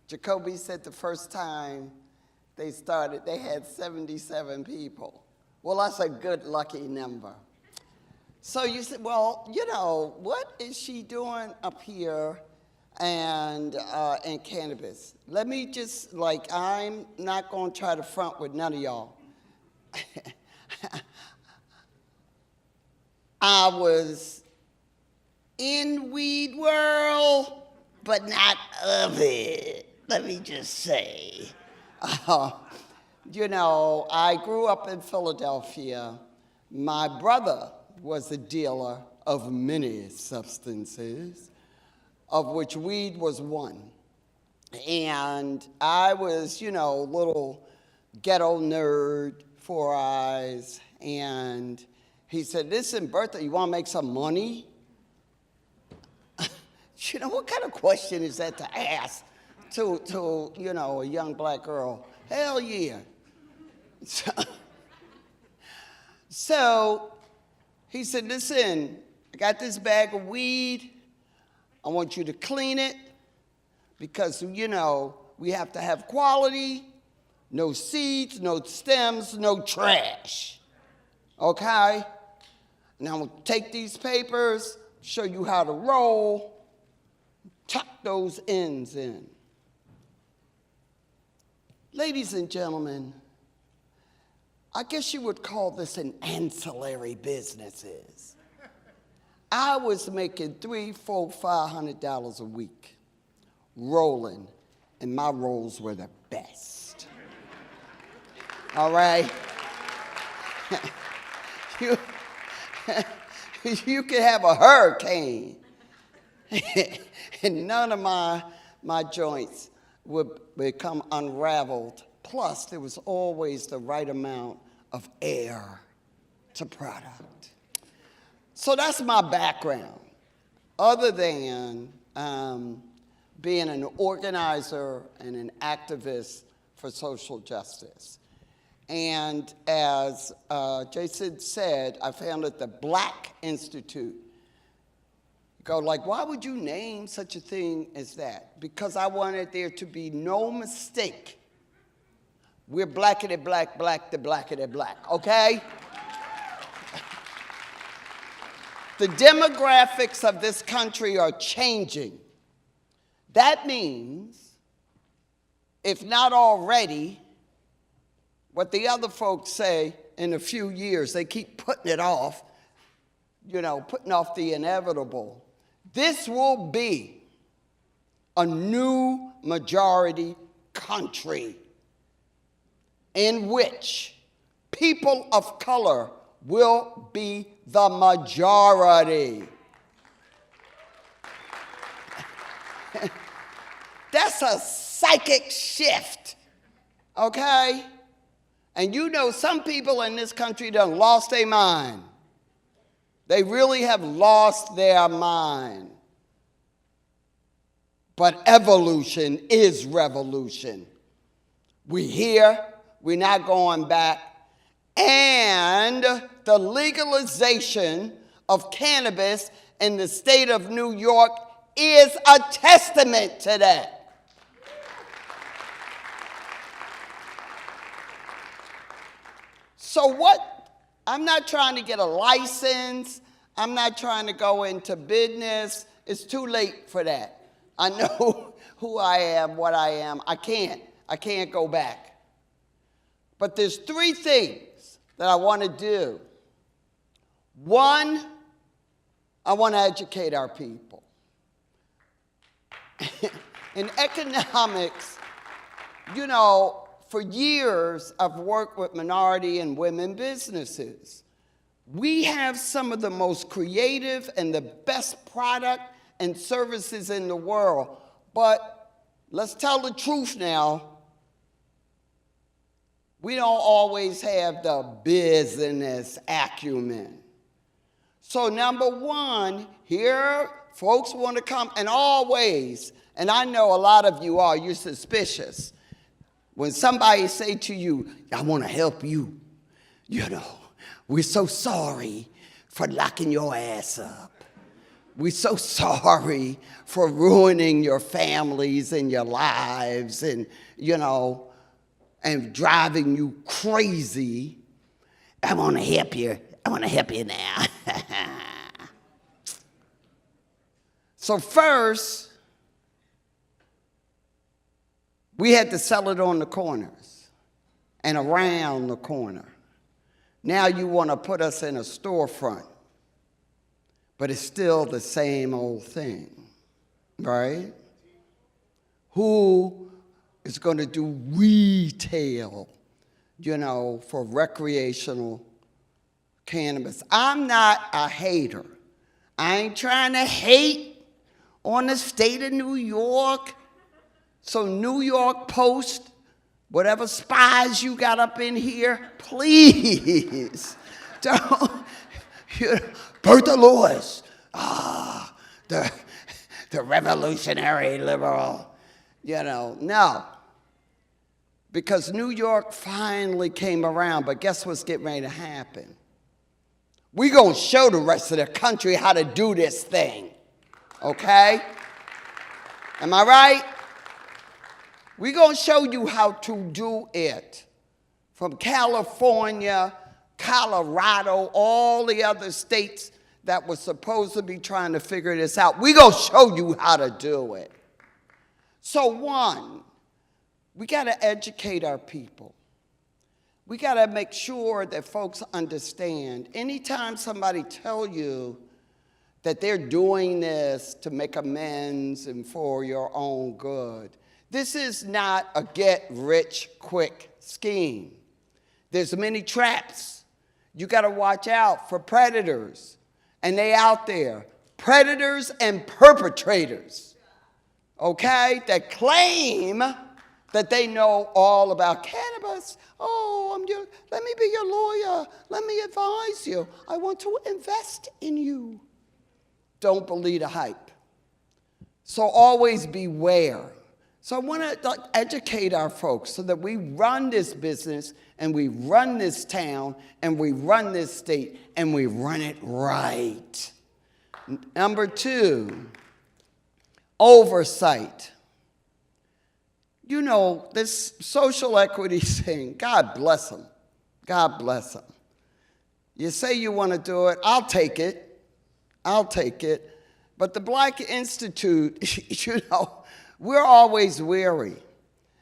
Jacoby said the first time they started, they had 77 people. Well, that's a good, lucky number. So you said, well, you know, what is she doing up here and cannabis? Let me just, like, I'm not going to try to front with none of y'all. I was in weed world, but not of it, let me just say. You know, I grew up in Philadelphia. My brother was a dealer of many substances, of which weed was one. And I was, you know, little ghetto nerd, 4 eyes, and he said, listen, Bertha, you want to make some money? You know, what kind of question is that to ask to you know, a young Black girl? Hell yeah. So he said, listen, I got this bag of weed. I want you to clean it because, you know, we have to have quality No seeds, no stems, no trash. Okay? Now I'm gonna take these papers, show you how to roll, tuck those ends in. Ladies and gentlemen, I guess you would call this an ancillary businesses. I was making $300, $400, $500 a week rolling, and my rolls were the best. All right? You could have a hurricane, and none of my joints would become unraveled. Plus, there was always the right amount of air to product. So that's my background, other than being an organizer and an activist for social justice. And as Jason said, I founded the Black Institute. Go like, why would you name such a thing as that? Because I wanted there to be no mistake. We're blackity black, black the blackity black, okay? The demographics of this country are changing. That means, if not already, what the other folks say in a few years, they keep putting it off, putting off the inevitable. This will be a new majority country in which people of color will be the majority. That's a psychic shift, okay? And some people in this country done lost their mind. They really have lost their mind. But evolution is revolution. We're here, we're not going back. And the legalization of cannabis in the state of New York is a testament to that. So I'm not trying to get a license. I'm not trying to go into business. It's too late for that. I know who I am, what I am. I can't go back. But there's 3 things that I want to do. 1, I want to educate our people. In economics, for years, I've worked with minority and women businesses. We have some of the most creative and the best product and services in the world. But let's tell the truth now. We don't always have the business acumen. So number 1, here folks want to come, and always, and I know a lot of you are, you're suspicious. When somebody say to you, I want to help you, we're so sorry for locking your ass up. We're so sorry for ruining your families and your lives and, and driving you crazy. I want to help you. I want to help you now. So first, we had to sell it on the corners and around the corner. Now you want to put us in a storefront, but it's still the same old thing, right? Who is going to do retail, for recreational cannabis? I'm not a hater. I ain't trying to hate on the state of New York. So New York Post, whatever spies you got up in here, please don't. Bertha Lewis, the revolutionary liberal, no. Because New York finally came around, but guess what's getting ready to happen? We're going to show the rest of the country how to do this thing, okay? Am I right? We're going to show you how to do it. From California, Colorado, all the other states that were supposed to be trying to figure this out. We're going to show you how to do it. So one, we got to educate our people. We got to make sure that folks understand. Anytime somebody tell you that they're doing this to make amends and for your own good, this is not a get-rich-quick scheme. There's many traps. You got to watch out for predators, and they out there. Predators and perpetrators, okay, that claim that they know all about cannabis. Oh, let me be your lawyer. Let me advise you. I want to invest in you. Don't believe the hype. So always beware. So I want to educate our folks so that we run this business and we run this town and we run this state and we run it right. Number two, oversight. You know, this social equity thing, God bless them. God bless them. You say you want to do it, I'll take it. I'll take it. But the Black Institute, you know, we're always weary.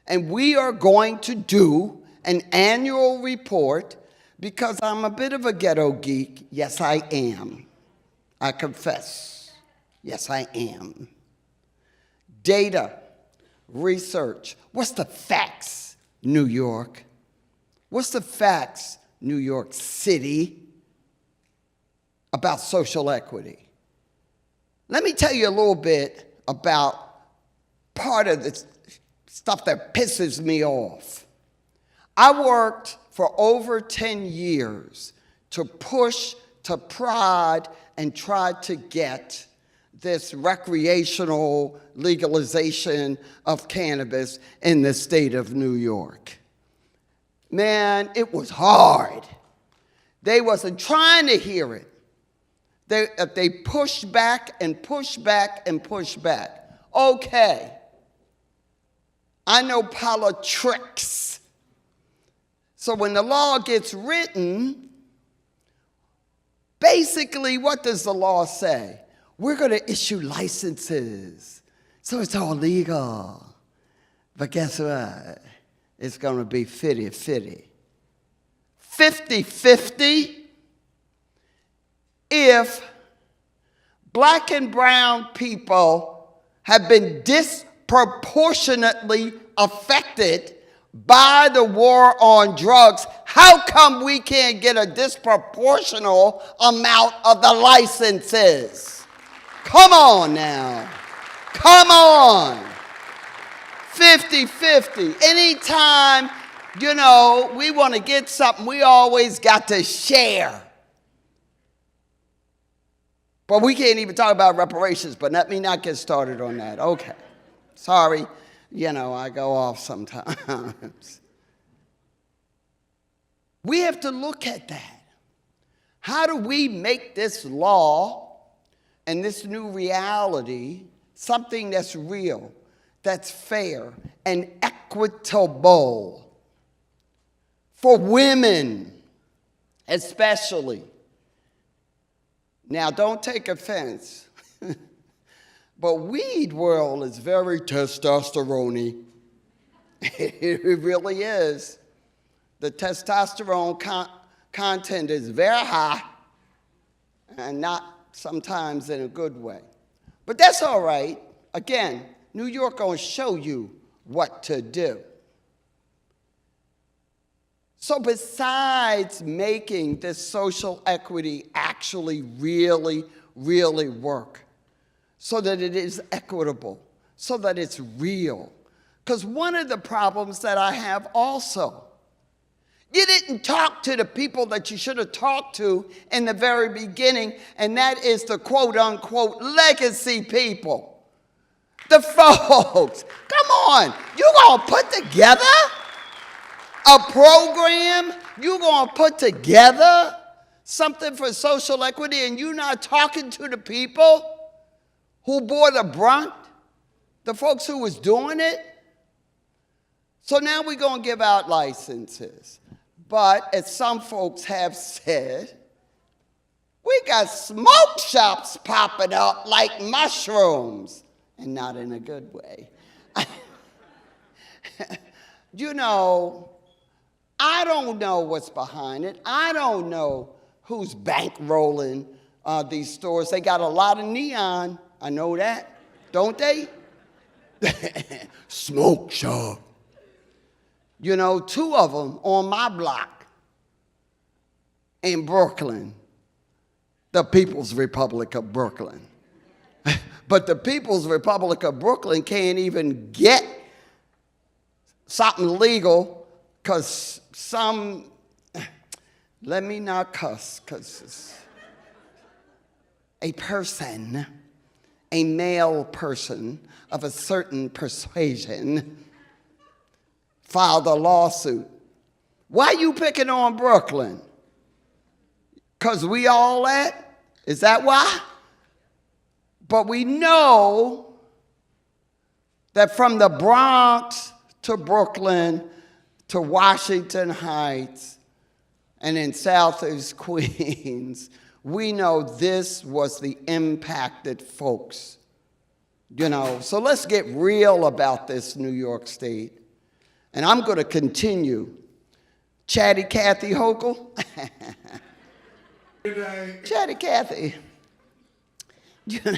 And we are going to do an annual report because I'm a bit of a ghetto geek. Yes, I am. I confess. Yes, I am. Data, research. What's the facts, New York? What's the facts, New York City, about social equity? Let me tell you a little bit about part of the stuff that pisses me off. I worked for over 10 years to push, to prod, and try to get this recreational legalization of cannabis in the state of New York. Man, it was hard. They wasn't trying to hear it. They pushed back and pushed back and pushed back. Okay. I know politics. So when the law gets written, basically what does the law say? We're going to issue licenses. So it's all legal. But guess what? It's going to be 50-50. 50-50 if black and brown people have been disproportionately affected by the war on drugs. How come we can't get a disproportional amount of the licenses? Come on now. Come on. 50-50. Anytime, you know, we want to get something, we always got to share. But we can't even talk about reparations, but let me not get started on that. Okay. Sorry. You know, I go off sometimes. We have to look at that. How do we make this law and this new reality something that's real, that's fair, and equitable for women, especially? Now, don't take offense. But weed world is very testosterone-y. It really is. The testosterone content is very high and not sometimes in a good way. But that's all right. Again, New York gonna show you what to do. So besides making this social equity actually really, really work, so that it is equitable, so that it's real. Because one of the problems that I have also, you didn't talk to the people that you should have talked to in the very beginning, and that is the quote-unquote legacy people. The folks, come on, you gonna put together a program? You gonna put together something for social equity and you not talking to the people who bore the brunt, the folks who was doing it? So now we're going to give out licenses. But as some folks have said, we got smoke shops popping up like mushrooms, and not in a good way. You know, I don't know what's behind it. I don't know who's bankrolling these stores. They got a lot of neon. I know that, don't they? Smoke shop. You know, 2 of them on my block in Brooklyn, the People's Republic of Brooklyn. But the People's Republic of Brooklyn can't even get something legal because let me not cuss, because a person, a male person of a certain persuasion, filed a lawsuit. Why you picking on Brooklyn? Because we all that? Is that why? But we know that from the Bronx to Brooklyn to Washington Heights and in Southeast Queens, we know this was the impacted folks. You know, so let's get real about this, New York State. And I'm going to continue. Chatty Cathy Hochul. Chatty Cathy. You know,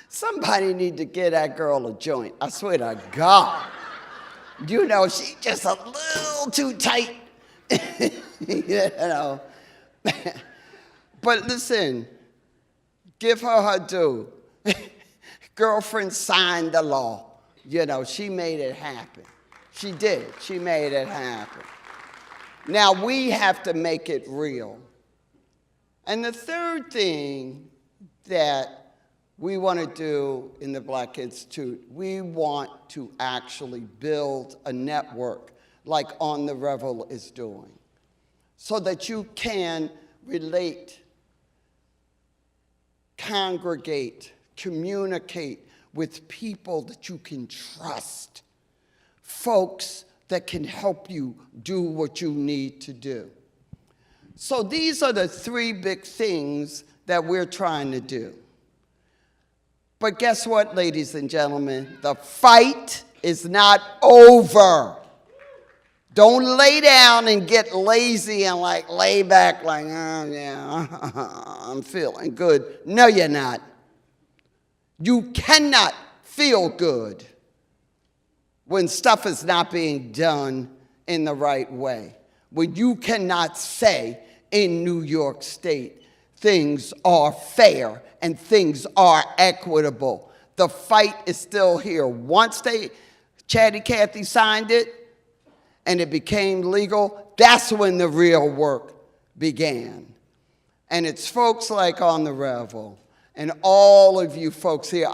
somebody need to get that girl a joint. I swear to God. You know, she just a little too tight. You know. But listen, give her due. Girlfriend signed the law. You know, she made it happen. She did. She made it happen. Now we have to make it real. And the third thing that we want to do in the Black Institute, we want to actually build a network like On the Revel is doing, so that you can relate, congregate, communicate with people that you can trust, folks that can help you do what you need to do. So these are the 3 big things that we're trying to do. But guess what, ladies and gentlemen? The fight is not over. Don't lay down and get lazy and like lay back like, oh yeah, I'm feeling good. No, you're not. You cannot feel good when stuff is not being done in the right way. When you cannot say in New York State, things are fair and things are equitable. The fight is still here. Once Chatty Cathy signed it and it became legal, that's when the real work began. And it's folks like On the Revel and all of you folks here.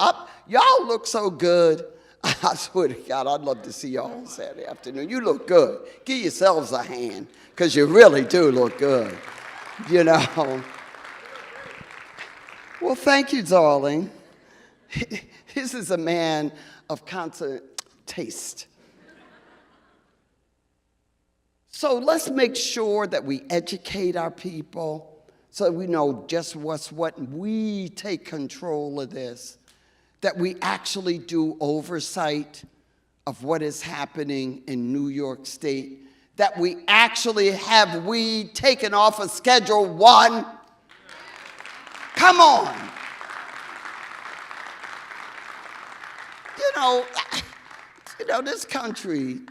Y'all look so good. I swear to God, I'd love to see y'all on Saturday afternoon. You look good. Give yourselves a hand, because you really do look good, you know. Well, thank you, darling. This is a man of constant taste. So let's make sure that we educate our people so we know just what's what. We take control of this, that we actually do oversight of what is happening in New York State, that we actually have weed taken off of Schedule 1. Come on. You know, this country,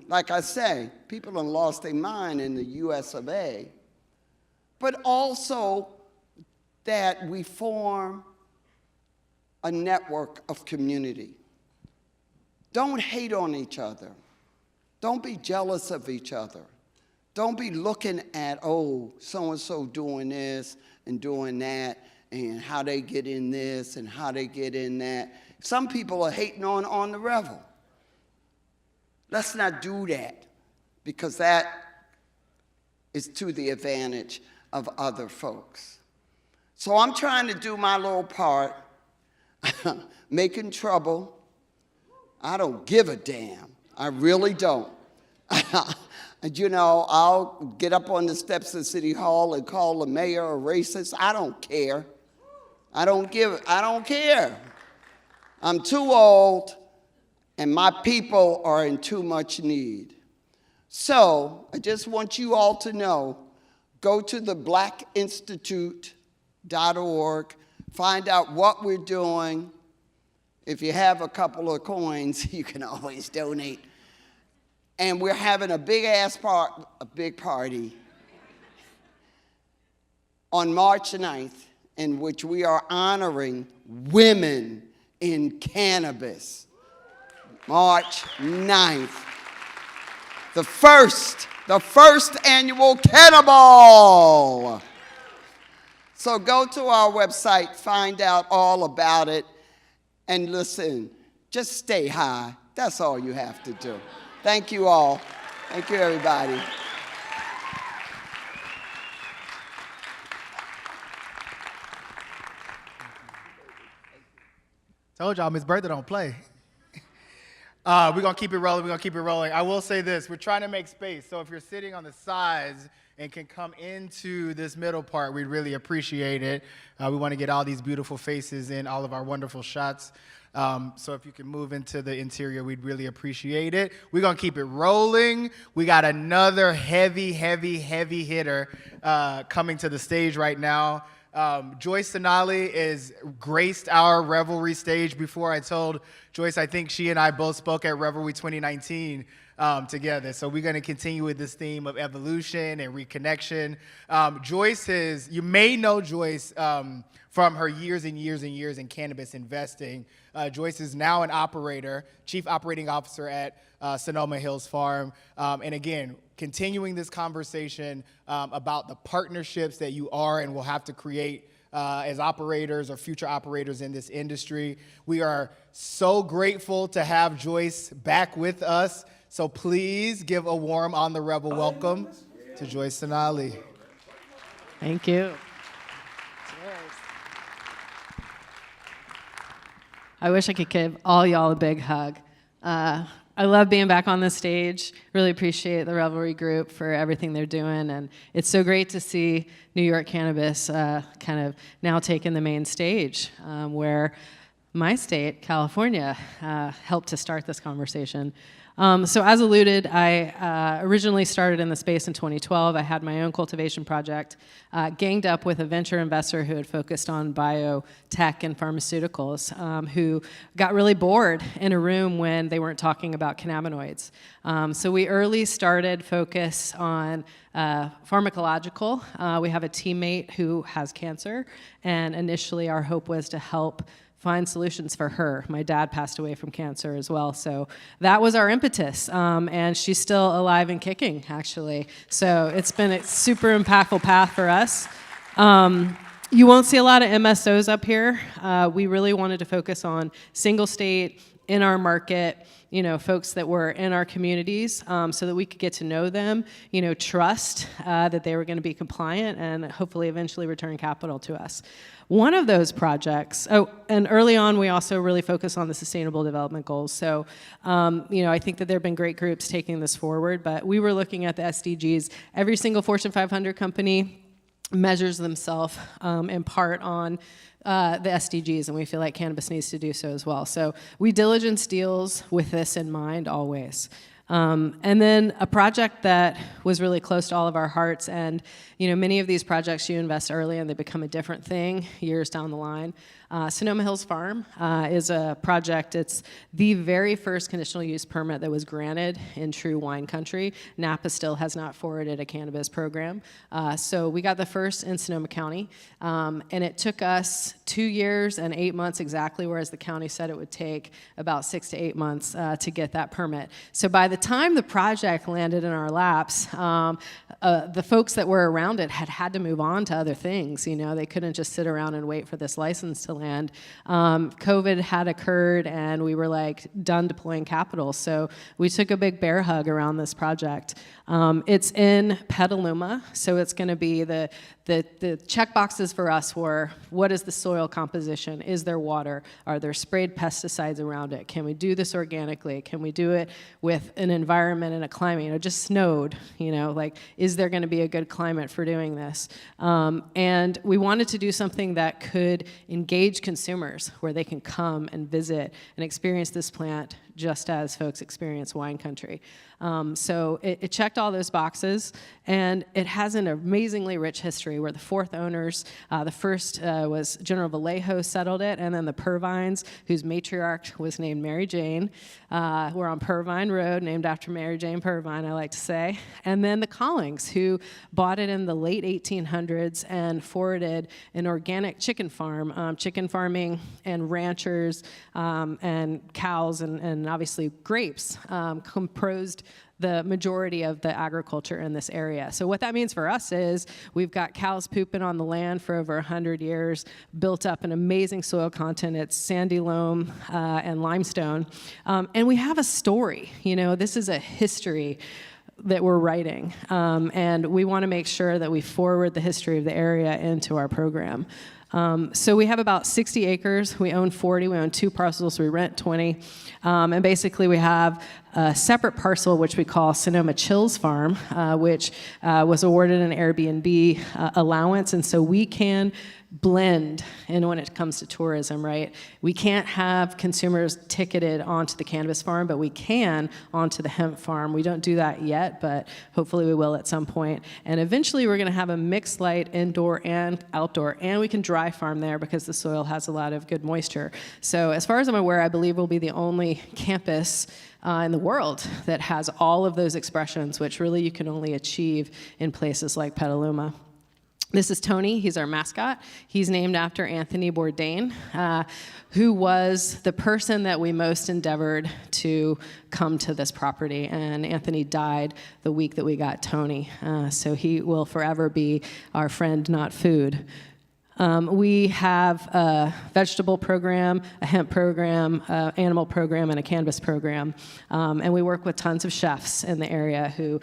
like I say, people have lost their mind in the US of A. But also that we form a network of community. Don't hate on each other. Don't be jealous of each other. Don't be looking at, oh, so-and-so doing this and doing that, and how they get in this and how they get in that. Some people are hating on the Revel. Let's not do that, because that is to the advantage of other folks. So I'm trying to do my little part, making trouble. I don't give a damn. I really don't. And you know, I'll get up on the steps of City Hall and call the mayor a racist. I don't care. I don't care. I'm too old, and my people are in too much need. So I just want you all to know, go to the blackinstitute.org, find out what we're doing. If you have a couple of coins, you can always donate. And we're having a big party on March 9th, in which we are honoring women in cannabis. March 9th. The first annual Cannibal. So go to our website, find out all about it, and listen, just stay high. That's all you have to do. Thank you all. Thank you, everybody. Told y'all Miss Bertha don't play. We're going to keep it rolling. I will say this. We're trying to make space. So if you're sitting on the sides and can come into this middle part, we'd really appreciate it. We want to get all these beautiful faces in, all of our wonderful shots. So if you can move into the interior, we'd really appreciate it. We're going to keep it rolling. We got another heavy hitter coming to the stage right now. Joyce Sonali is graced our Revelry stage before. I told Joyce I think she and I both spoke at Revelry 2019 together. So we're going to continue with this theme of evolution and reconnection. Joyce you may know Joyce from her years and years in cannabis investing. Joyce is now an operator, chief operating officer at Sonoma Hills Farm. And again, continuing this conversation about the partnerships that you are and will have to create as operators or future operators in this industry. We are so grateful to have Joyce back with us. So please give a warm On the Rebel welcome to Joyce Sonali. Thank you. I wish I could give all y'all a big hug. I love being back on the stage. Really appreciate the Revelry group for everything they're doing. And it's so great to see New York Cannabis kind of now taking the main stage, where my state, California, helped to start this conversation. So as alluded, I originally started in the space in 2012. I had my own cultivation project, ganged up with a venture investor who had focused on biotech and pharmaceuticals, who got really bored in a room when they weren't talking about cannabinoids. So we early started focus on pharmacological. We have a teammate who has cancer, and initially our hope was to help find solutions for her. My dad passed away from cancer as well, so that was our impetus, and she's still alive and kicking, actually. So it's been a super impactful path for us. You won't see a lot of MSOs up here. We really wanted to focus on single state, in our market, folks that were in our communities, so that we could get to know them, trust that they were going to be compliant and hopefully eventually return capital to us. One of those projects, and early on we also really focused on the Sustainable Development Goals. So, I think that there have been great groups taking this forward, but we were looking at the SDGs. Every single Fortune 500 company measures themselves in part on the SDGs, and we feel like cannabis needs to do so as well. So we diligence deals with this in mind always. And then a project that was really close to all of our hearts, and many of these projects you invest early and they become a different thing years down the line. Sonoma Hills Farm is a project. It's the very first conditional use permit that was granted in true wine country. Napa still has not forwarded a cannabis program. So we got the first in Sonoma County, and it took us 2 years and 8 months exactly, whereas the county said it would take about 6 to 8 months to get that permit. So by the By the time the project landed in our laps, the folks that were around it had to move on to other things. You know, they couldn't just sit around and wait for this license to land. COVID had occurred, and we were like done deploying capital. So we took a big bear hug around this project. It's in Petaluma, so it's going to be the check boxes for us were, what is the soil composition? Is there water? Are there sprayed pesticides around it? Can we do this organically? Can we do it with an environment and a climate? You know, just snowed, you know, like, is there going to be a good climate for doing this? And we wanted to do something that could engage consumers, where they can come and visit and experience this plant just as folks experience wine country. So it checked all those boxes, and it has an amazingly rich history. We're the fourth owners. The first was General Vallejo settled it, and then the Purvines, whose matriarch was named Mary Jane. We're on Purvine Road, named after Mary Jane Purvine, I like to say. And then the Collings, who bought it in the late 1800s and forwarded an organic chicken farm, chicken farming and ranchers and cows and obviously grapes composed the majority of the agriculture in this area. So what that means for us is we've got cows pooping on the land for over 100 years, built up an amazing soil content. It's sandy loam and limestone. And we have a story. You know, this is a history that we're writing. And we want to make sure that we forward the history of the area into our program. So we have about 60 acres. We own 40. We own 2 parcels. We rent 20. And basically we have a separate parcel, which we call Sonoma Chills Farm, which was awarded an Airbnb allowance. And so we can blend in when it comes to tourism, right? We can't have consumers ticketed onto the cannabis farm, but we can onto the hemp farm. We don't do that yet, but hopefully we will at some point. And eventually we're gonna have a mixed light indoor and outdoor, and we can dry farm there because the soil has a lot of good moisture. So as far as I'm aware, I believe we'll be the only campus in the world that has all of those expressions, which really you can only achieve in places like Petaluma. This is Tony. He's our mascot. He's named after Anthony Bourdain, who was the person that we most endeavored to come to this property. And Anthony died the week that we got Tony. So he will forever be our friend, not food. We have a vegetable program, a hemp program, animal program, and a cannabis program. And we work with tons of chefs in the area who,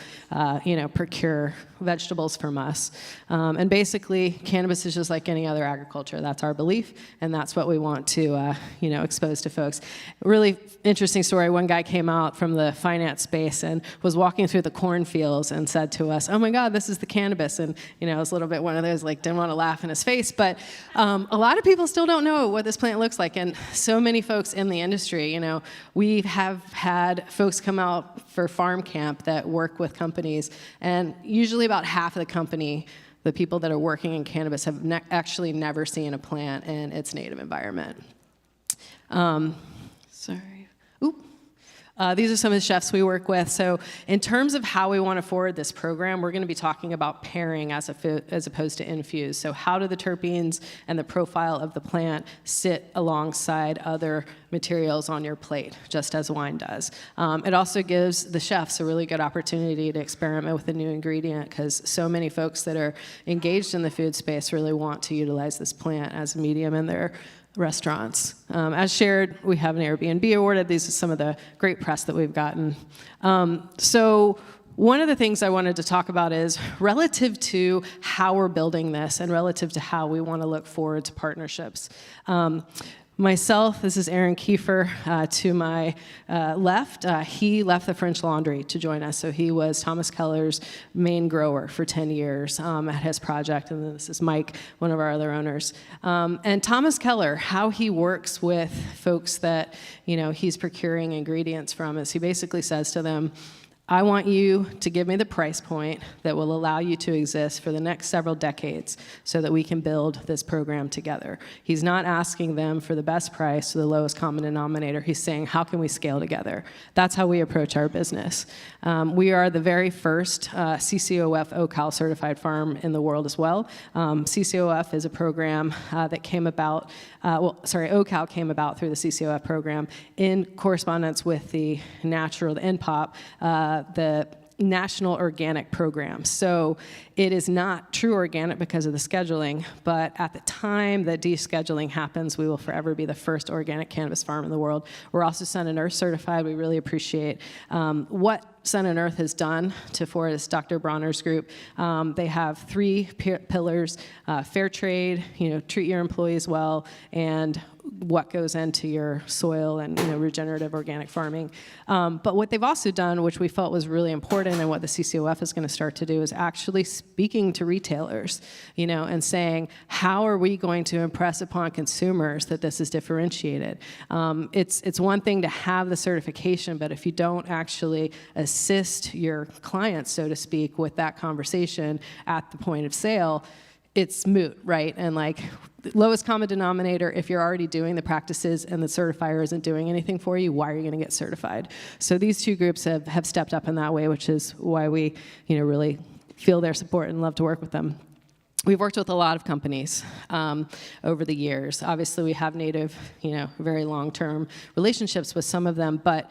procure vegetables from us. And basically, cannabis is just like any other agriculture. That's our belief, and that's what we want to, expose to folks. Really interesting story. One guy came out from the finance space and was walking through the cornfields and said to us, "Oh my God, this is the cannabis." And, it was a little bit one of those, like, didn't want to laugh in his face. But a lot of people still don't know what this plant looks like. And so many folks in the industry, we have had folks come out for farm camp that work with companies, and usually about half of the people that are working in cannabis have actually never seen a plant in its native environment. These are some of the chefs we work with. So in terms of how we want to forward this program, we're going to be talking about pairing as opposed to infuse. So how do the terpenes and the profile of the plant sit alongside other materials on your plate, just as wine does? It also gives the chefs a really good opportunity to experiment with a new ingredient, because so many folks that are engaged in the food space really want to utilize this plant as a medium in their restaurants. As shared, we have an Airbnb awarded. These are some of the great press that we've gotten. So one of the things I wanted to talk about is relative to how we're building this and relative to how we want to look forward to partnerships. Myself, this is Aaron Kiefer to my left. He left the French Laundry to join us. So he was Thomas Keller's main grower for 10 years at his project. And then this is Mike, one of our other owners. And Thomas Keller, how he works with folks that he's procuring ingredients from is he basically says to them, I want you to give me the price point that will allow you to exist for the next several decades so that we can build this program together. He's not asking them for the best price or the lowest common denominator. He's saying, how can we scale together? That's how we approach our business. We are the very first CCOF OCal certified farm in the world as well. CCOF is a program that came about, OCal came about through the CCOF program in correspondence with the NPOP, the National Organic Program. So it is not true organic because of the scheduling, but at the time that descheduling happens, we will forever be the first organic cannabis farm in the world. We're also Sun and Earth certified. We really appreciate what Sun and Earth has done for this Dr. Bronner's group. They have 3 pillars: fair trade, treat your employees well, and what goes into your soil and regenerative organic farming. But what they've also done, which we felt was really important, and what the CCOF is going to start to do, is actually speaking to retailers, and saying, how are we going to impress upon consumers that this is differentiated? It's one thing to have the certification, but if you don't actually assist your clients, so to speak, with that conversation at the point of sale, it's moot, right? And lowest common denominator, if you're already doing the practices and the certifier isn't doing anything for you, why are you going to get certified? So these 2 groups have stepped up in that way, which is why we really feel their support and love to work with them. We've worked with a lot of companies over the years. Obviously, we have native, very long-term relationships with some of them, but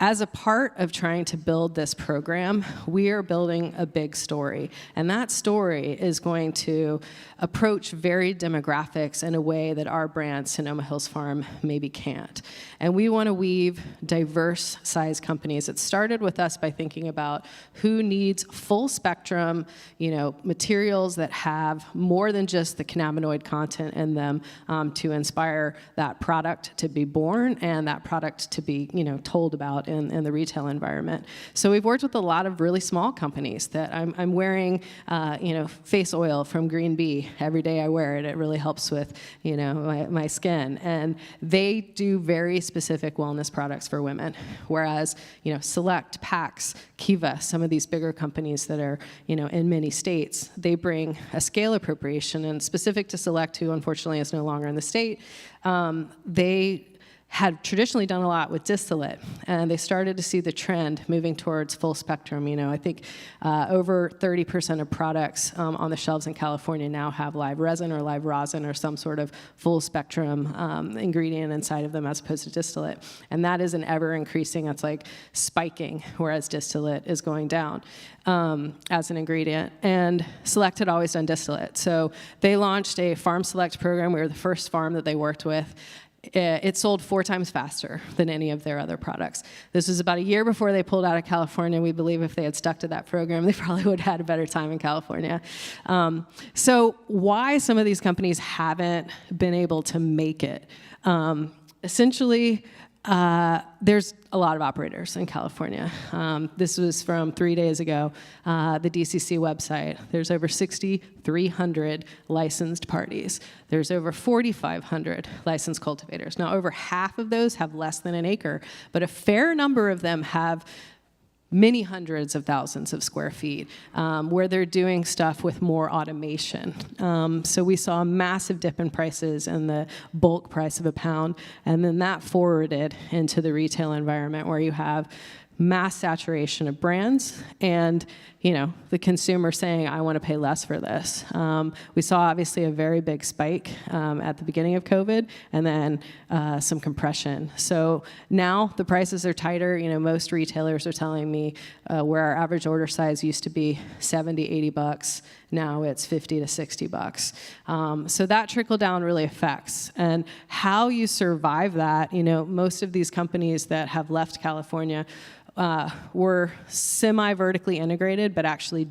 as a part of trying to build this program, we are building a big story. And that story is going to approach varied demographics in a way that our brand, Sonoma Hills Farm, maybe can't. And we want to weave diverse size companies. It started with us by thinking about who needs full spectrum, materials that have more than just the cannabinoid content in them to inspire that product to be born and that product to be, told about in the retail environment. So we've worked with a lot of really small companies that I'm wearing, face oil from Green Bee. Every day I wear it. It really helps with, my skin. And they do very specific wellness products for women. Whereas, Select, Pax, Kiva, some of these bigger companies that are, in many states, they bring a scale appropriation. And specific to Select, who unfortunately is no longer in the state, they had traditionally done a lot with distillate, and they started to see the trend moving towards full spectrum. I think over 30% of products on the shelves in California now have live resin or live rosin or some sort of full spectrum ingredient inside of them as opposed to distillate. And that is an ever increasing, it's like spiking, whereas distillate is going down as an ingredient. And Select had always done distillate. So they launched a Farm Select program. We were the first farm that they worked with. It sold 4 times faster than any of their other products. This was about a year before they pulled out of California. We believe if they had stuck to that program, they probably would have had a better time in California. So why some of these companies haven't been able to make it? Essentially, there's a lot of operators in California. This was from 3 days ago, the DCC website. There's over 6,300 licensed parties. There's over 4,500 licensed cultivators. Now, over half of those have less than an acre, but a fair number of them have many hundreds of thousands of square feet, where they're doing stuff with more automation. So we saw a massive dip in prices and the bulk price of a pound, and then that forwarded into the retail environment where you have mass saturation of brands and the consumer saying, I want to pay less for this. We saw obviously a very big spike at the beginning of COVID and then some compression. So now the prices are tighter. Most retailers are telling me where our average order size used to be $70, $80, now it's $50 to $60. So that trickle down really affects. And how you survive that, most of these companies that have left California were semi-vertically integrated, but actually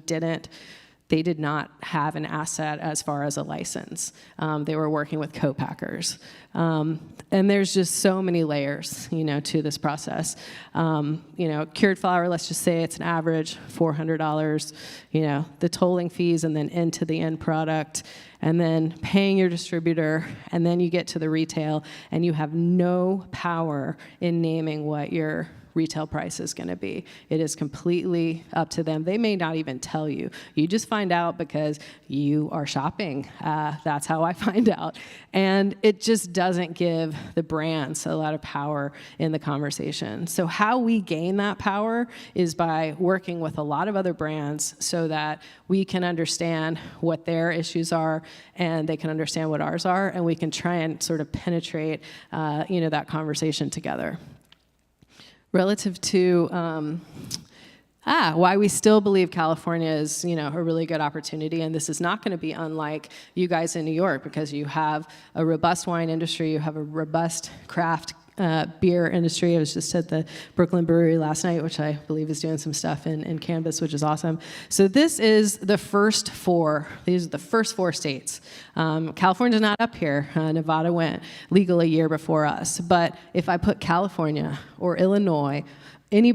they did not have an asset as far as a license. They were working with co-packers. And there's just so many layers, to this process. Cured flour, let's just say it's an average $400, the tolling fees and then into the end product, and then paying your distributor, and then you get to the retail, and you have no power in naming what your retail price is going to be. It is completely up to them. They may not even tell you. You just find out because you are shopping. That's how I find out. And it just doesn't give the brands a lot of power in the conversation. So how we gain that power is by working with a lot of other brands so that we can understand what their issues are and they can understand what ours are, and we can try and sort of penetrate that conversation together. Relative to why we still believe California is, a really good opportunity, and this is not going to be unlike you guys in New York, because you have a robust wine industry, you have a robust craft beer industry. I was just at the Brooklyn Brewery last night, which I believe is doing some stuff in cannabis, which is awesome. So this is the first four. These are the first 4 states. California's not up here. Nevada went legal a year before us. But if I put California or Illinois, any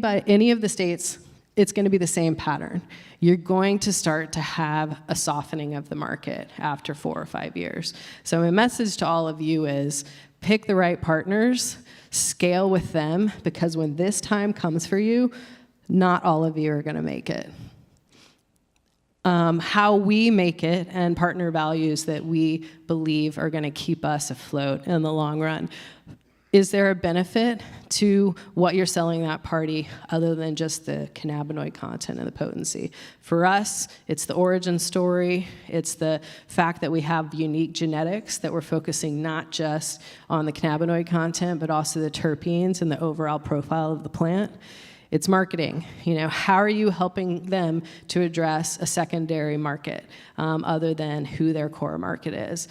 of the states, it's going to be the same pattern. You're going to start to have a softening of the market after 4 or 5 years. So my message to all of you is pick the right partners, scale with them, because when this time comes for you, not all of you are going to make it. How we make it and partner values that we believe are going to keep us afloat in the long run. Is there a benefit to what you're selling that party other than just the cannabinoid content and the potency? For us, it's the origin story. It's the fact that we have unique genetics, that we're focusing not just on the cannabinoid content, but also the terpenes and the overall profile of the plant. It's marketing. How are you helping them to address a secondary market other than who their core market is?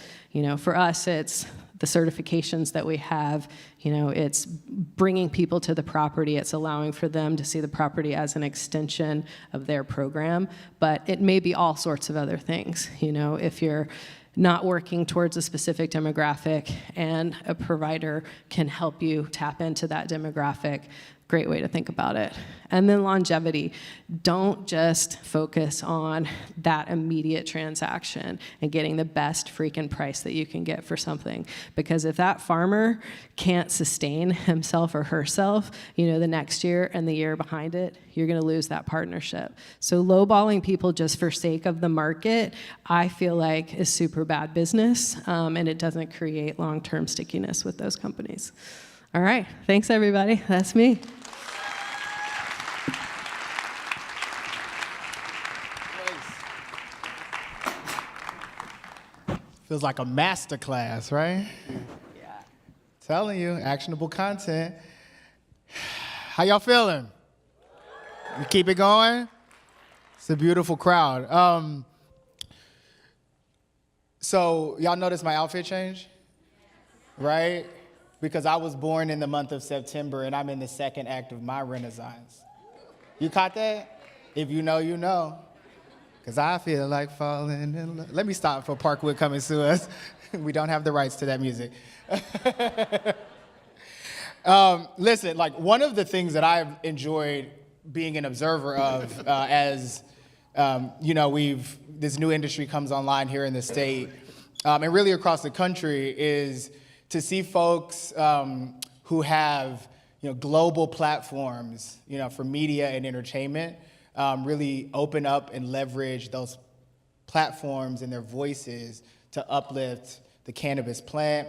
For us, it's the certifications that we have. It's bringing people to the property. It's allowing for them to see the property as an extension of their program. But it may be all sorts of other things. If you're not working towards a specific demographic and a provider can help you tap into that demographic, great way to think about it. And then longevity. Don't just focus on that immediate transaction and getting the best freaking price that you can get for something. Because if that farmer can't sustain himself or herself, the next year and the year behind it, you're going to lose that partnership. So lowballing people just for sake of the market, I feel like is super bad business, and it doesn't create long-term stickiness with those companies. All right, thanks everybody. That's me. Feels like a master class, right? Yeah. Telling you, actionable content. How y'all feeling? We keep it going? It's a beautiful crowd. So y'all notice my outfit change? Right? Because I was born in the month of September and I'm in the second act of my renaissance. You caught that? If you know, you know. Because I feel like falling in love. Let me stop for Parkwood coming to us. We don't have the rights to that music. Listen, one of the things that I've enjoyed being an observer of as, this new industry comes online here in the state and really across the country is to see folks who have, global platforms, for media and entertainment, really open up and leverage those platforms and their voices to uplift the cannabis plant,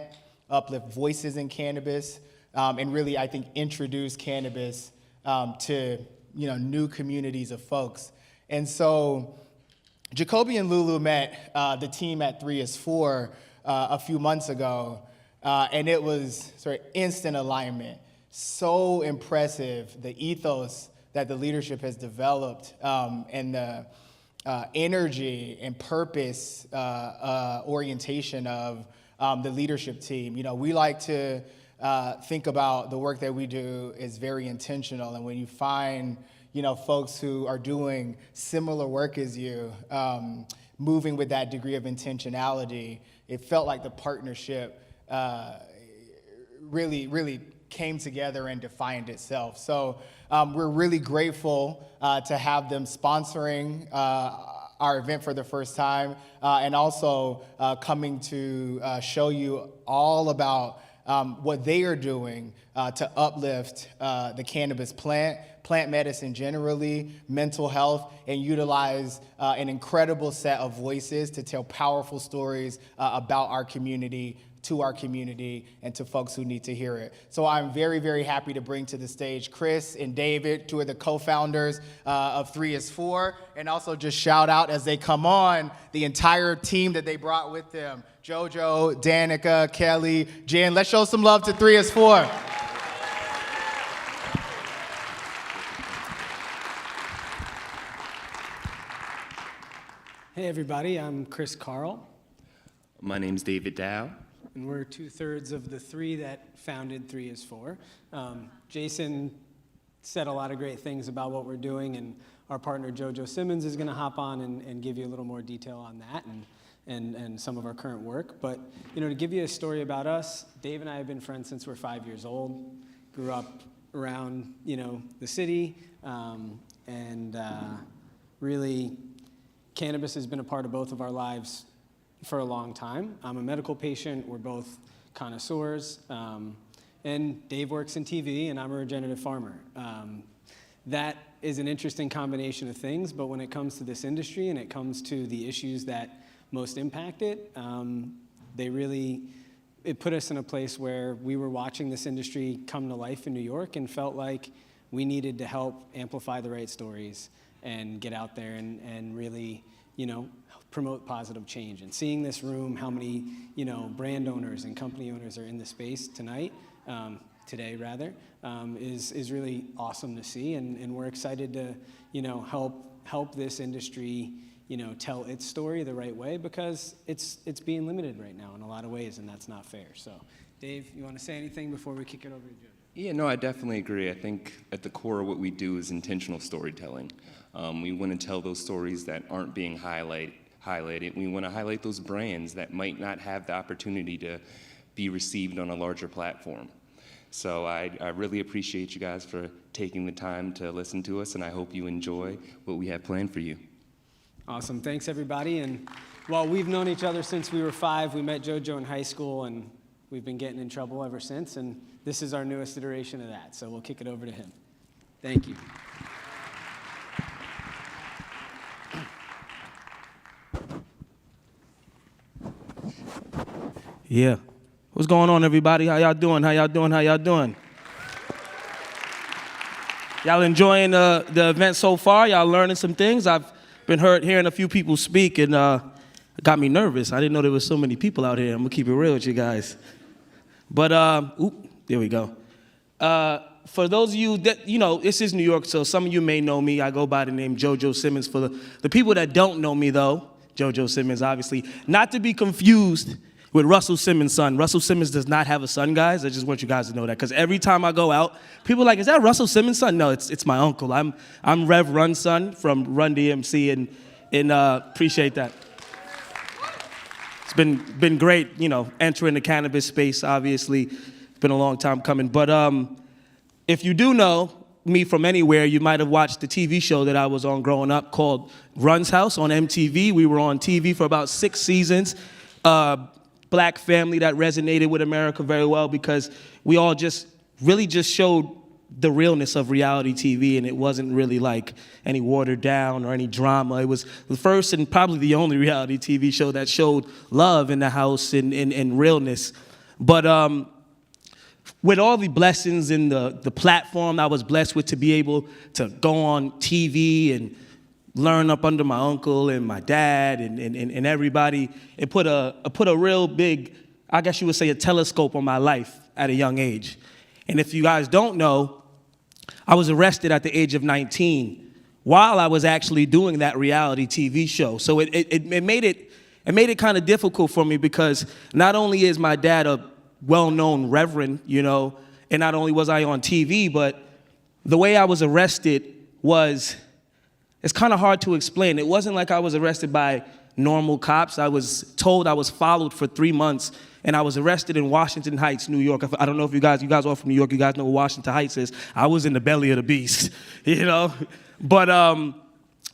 uplift voices in cannabis, and really, I think, introduce cannabis to, new communities of folks. And so Jacoby and Lulu met the team at 3 is 4 a few months ago, and it was sort of instant alignment. So impressive, the ethos that the leadership has developed and the energy and purpose orientation of the leadership team. We like to think about the work that we do is very intentional, and when you find folks who are doing similar work as you, moving with that degree of intentionality, it felt like the partnership really came together and defined itself. So we're really grateful to have them sponsoring our event for the first time, and also coming to show you all about what they are doing to uplift the cannabis plant medicine generally, mental health, and utilize an incredible set of voices to tell powerful stories about our community, to our community, and to folks who need to hear it. So I'm very, very happy to bring to the stage Chris and David, two of the co-founders of 3 is 4, and also just shout out as they come on the entire team that they brought with them. Jojo, Danica, Kelly, Jen. Let's show some love to 3 is 4. Hey everybody, I'm Chris Carl. My name's David Dow. And we're 2/3 of the 3 that founded 3 is 4. Jason said a lot of great things about what we're doing, and our partner Jojo Simmons is gonna hop on and give you a little more detail on that and some of our current work. But to give you a story about us, Dave and I have been friends since we're 5 years old, grew up around the city, and really cannabis has been a part of both of our lives for a long time. I'm a medical patient, we're both connoisseurs, and Dave works in TV and I'm a regenerative farmer. That is an interesting combination of things, but when it comes to this industry and it comes to the issues that most impact it, it put us in a place where we were watching this industry come to life in New York and felt like we needed to help amplify the right stories and get out there and really, promote positive change. And seeing this room, how many, brand owners and company owners are in the space today, is really awesome to see. And we're excited to, help this industry, tell its story the right way, because it's being limited right now in a lot of ways, and that's not fair. So, Dave, you want to say anything before we kick it over to Joe? Yeah, no, I definitely agree. I think at the core of what we do is intentional storytelling. We want to tell those stories that aren't being highlighted. We want to highlight those brands that might not have the opportunity to be received on a larger platform. So I really appreciate you guys for taking the time to listen to us, and I hope you enjoy what we have planned for you. Awesome, thanks everybody. And while we've known each other since we were 5, we met Jojo in high school, and we've been getting in trouble ever since, and this is our newest iteration of that. So we'll kick it over to him. Thank you. Yeah. What's going on, everybody? How y'all doing? How y'all doing? How y'all doing? Y'all enjoying the event so far? Y'all learning some things? I've been hearing a few people speak, and it got me nervous. I didn't know there was so many people out here. I'm gonna keep it real with you guys. But, there we go. For those of you that, this is New York, so some of you may know me. I go by the name Jojo Simmons. For the people that don't know me, though, Jojo Simmons, obviously, not to be confused with Russell Simmons' son. Russell Simmons does not have a son, guys. I just want you guys to know that, because every time I go out, people are like, is that Russell Simmons' son? No, it's my uncle. I'm Rev Run's son from Run DMC, and appreciate that. It's been great, entering the cannabis space, obviously. It's been a long time coming. But if you do know me from anywhere, you might have watched the TV show that I was on growing up called Run's House on MTV. We were on TV for about 6 seasons. Black family that resonated with America very well, because we all really just showed the realness of reality TV, and it wasn't really like any watered down or any drama. It was the first and probably the only reality TV show that showed love in the house and realness. But with all the blessings and the platform I was blessed with to be able to go on TV and learn up under my uncle and my dad and everybody, it put a real big, I guess you would say, a telescope on my life at a young age. And if you guys don't know, I was arrested at the age of 19 while I was actually doing that reality TV show. So it made it kind of difficult for me, because not only is my dad a well-known reverend, and not only was I on TV, but the way I was arrested it's kind of hard to explain. It wasn't like I was arrested by normal cops. I was told I was followed for 3 months, and I was arrested in Washington Heights, New York. I don't know if you guys all from New York, you guys know what Washington Heights is. I was in the belly of the beast, you know? But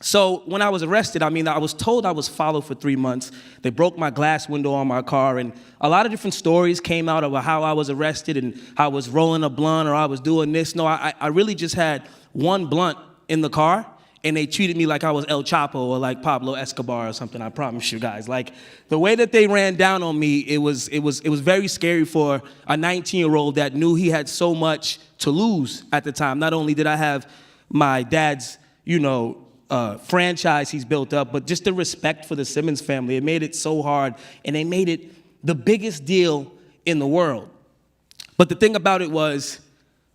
so when I was arrested, I mean, I was told I was followed for 3 months. They broke my glass window on my car, and a lot of different stories came out about how I was arrested and how I was rolling a blunt or I was doing this. No, I really just had one blunt in the car, and they treated me like I was El Chapo or like Pablo Escobar or something, I promise you guys. Like, the way that they ran down on me, it was very scary for a 19-year-old that knew he had so much to lose at the time. Not only did I have my dad's, franchise he's built up, but just the respect for the Simmons family. It made it so hard, and they made it the biggest deal in the world. But the thing about it was,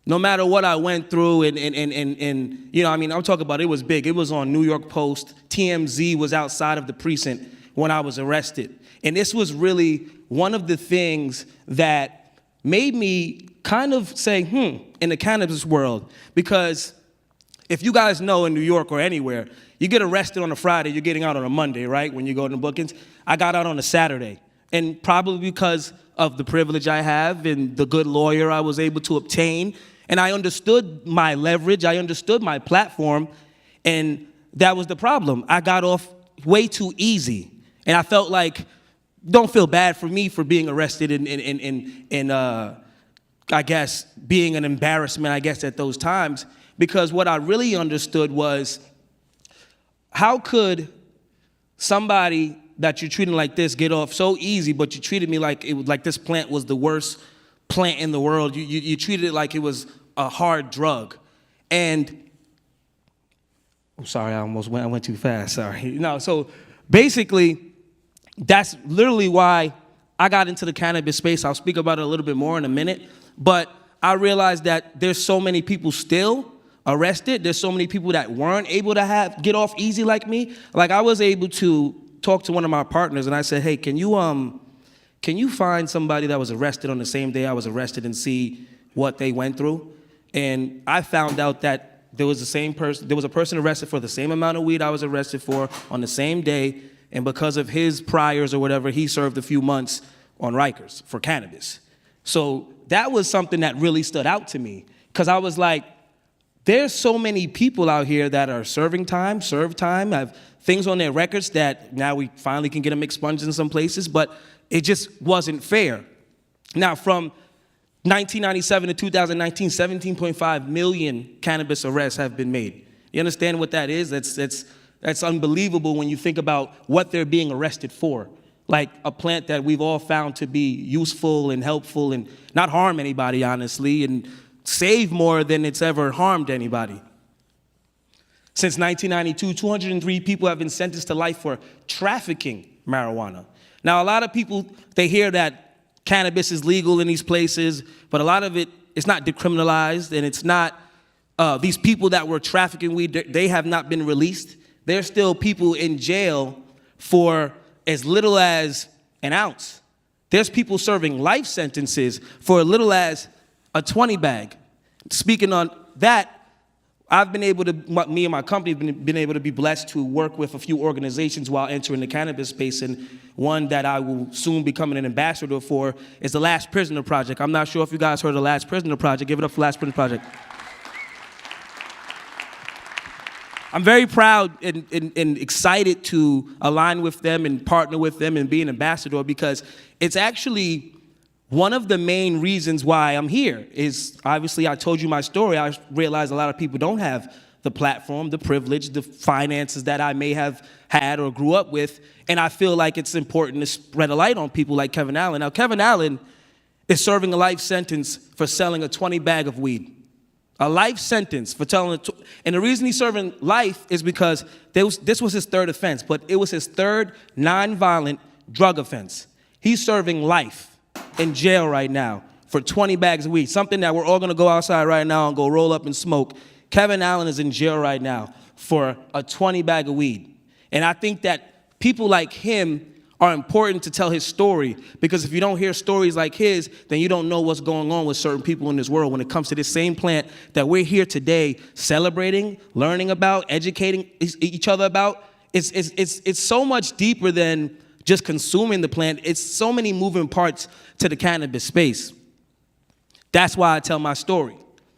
no matter what I went through, and I'm talking about, it was big. It was on New York Post. TMZ was outside of the precinct when I was arrested. And this was really one of the things that made me kind of say, in the cannabis world, because if you guys know in New York or anywhere, you get arrested on a Friday, you're getting out on a Monday, right, when you go to the bookings. I got out on a Saturday, and probably because of the privilege I have and the good lawyer I was able to obtain, and I understood my leverage, I understood my platform, and that was the problem. I got off way too easy, and I felt like, don't feel bad for me for being arrested and I guess, being an embarrassment, I guess, at those times. Because what I really understood was, how could somebody that you're treating like this get off so easy, but you treated me like this plant was the worst plant in the world. You treated it like it was a hard drug. And I'm sorry, I went too fast, sorry. No, so basically, that's literally why I got into the cannabis space. I'll speak about it a little bit more in a minute. But I realized that there's so many people still arrested. There's so many people that weren't able to get off easy like me. Like, I was able to talk to one of my partners, and I said, hey, can you find somebody that was arrested on the same day I was arrested and see what they went through? And I found out that there was a person arrested for the same amount of weed I was arrested for on the same day, and because of his priors or whatever, he served a few months on Rikers for cannabis. So that was something that really stood out to me, because I was like, there's so many people out here that are served time, have things on their records that now we finally can get them expunged in some places, but it just wasn't fair. Now, from 1997 to 2019, 17.5 million cannabis arrests have been made. You understand what that is? That's unbelievable when you think about what they're being arrested for. Like a plant that we've all found to be useful and helpful and not harm anybody, honestly, and save more than it's ever harmed anybody. Since 1992, 203 people have been sentenced to life for trafficking marijuana. Now, a lot of people, they hear that cannabis is legal in these places, but a lot of it's not decriminalized, and it's not, these people that were trafficking weed, they have not been released. There's still people in jail for as little as an ounce. There's people serving life sentences for as little as a 20 bag. Speaking on that, I've been able to, me and my company have been able to be blessed to work with a few organizations while entering the cannabis space, and one that I will soon become an ambassador for is the Last Prisoner Project. I'm not sure if you guys heard of the Last Prisoner Project. Give it up for Last Prisoner Project. I'm very proud and excited to align with them and partner with them and be an ambassador, because it's actually one of the main reasons why I'm here. Is obviously, I told you my story. I realized a lot of people don't have the platform, the privilege, the finances that I may have had or grew up with, and I feel like it's important to spread a light on people like Kevin Allen. Now, Kevin Allen is serving a life sentence for selling a 20 bag of weed. A life sentence for telling it. And the reason he's serving life is because this was his third offense, but it was his third nonviolent drug offense. He's serving life in jail right now for 20 bags of weed, something that we're all gonna go outside right now and go roll up and smoke. Kevin Allen is in jail right now for a 20 bag of weed. And I think that people like him are important to tell his story, because if you don't hear stories like his, then you don't know what's going on with certain people in this world when it comes to this same plant that we're here today celebrating, learning about, educating each other about. it's so much deeper than just consuming the plant. It's so many moving parts to the cannabis space. That's why I tell my story.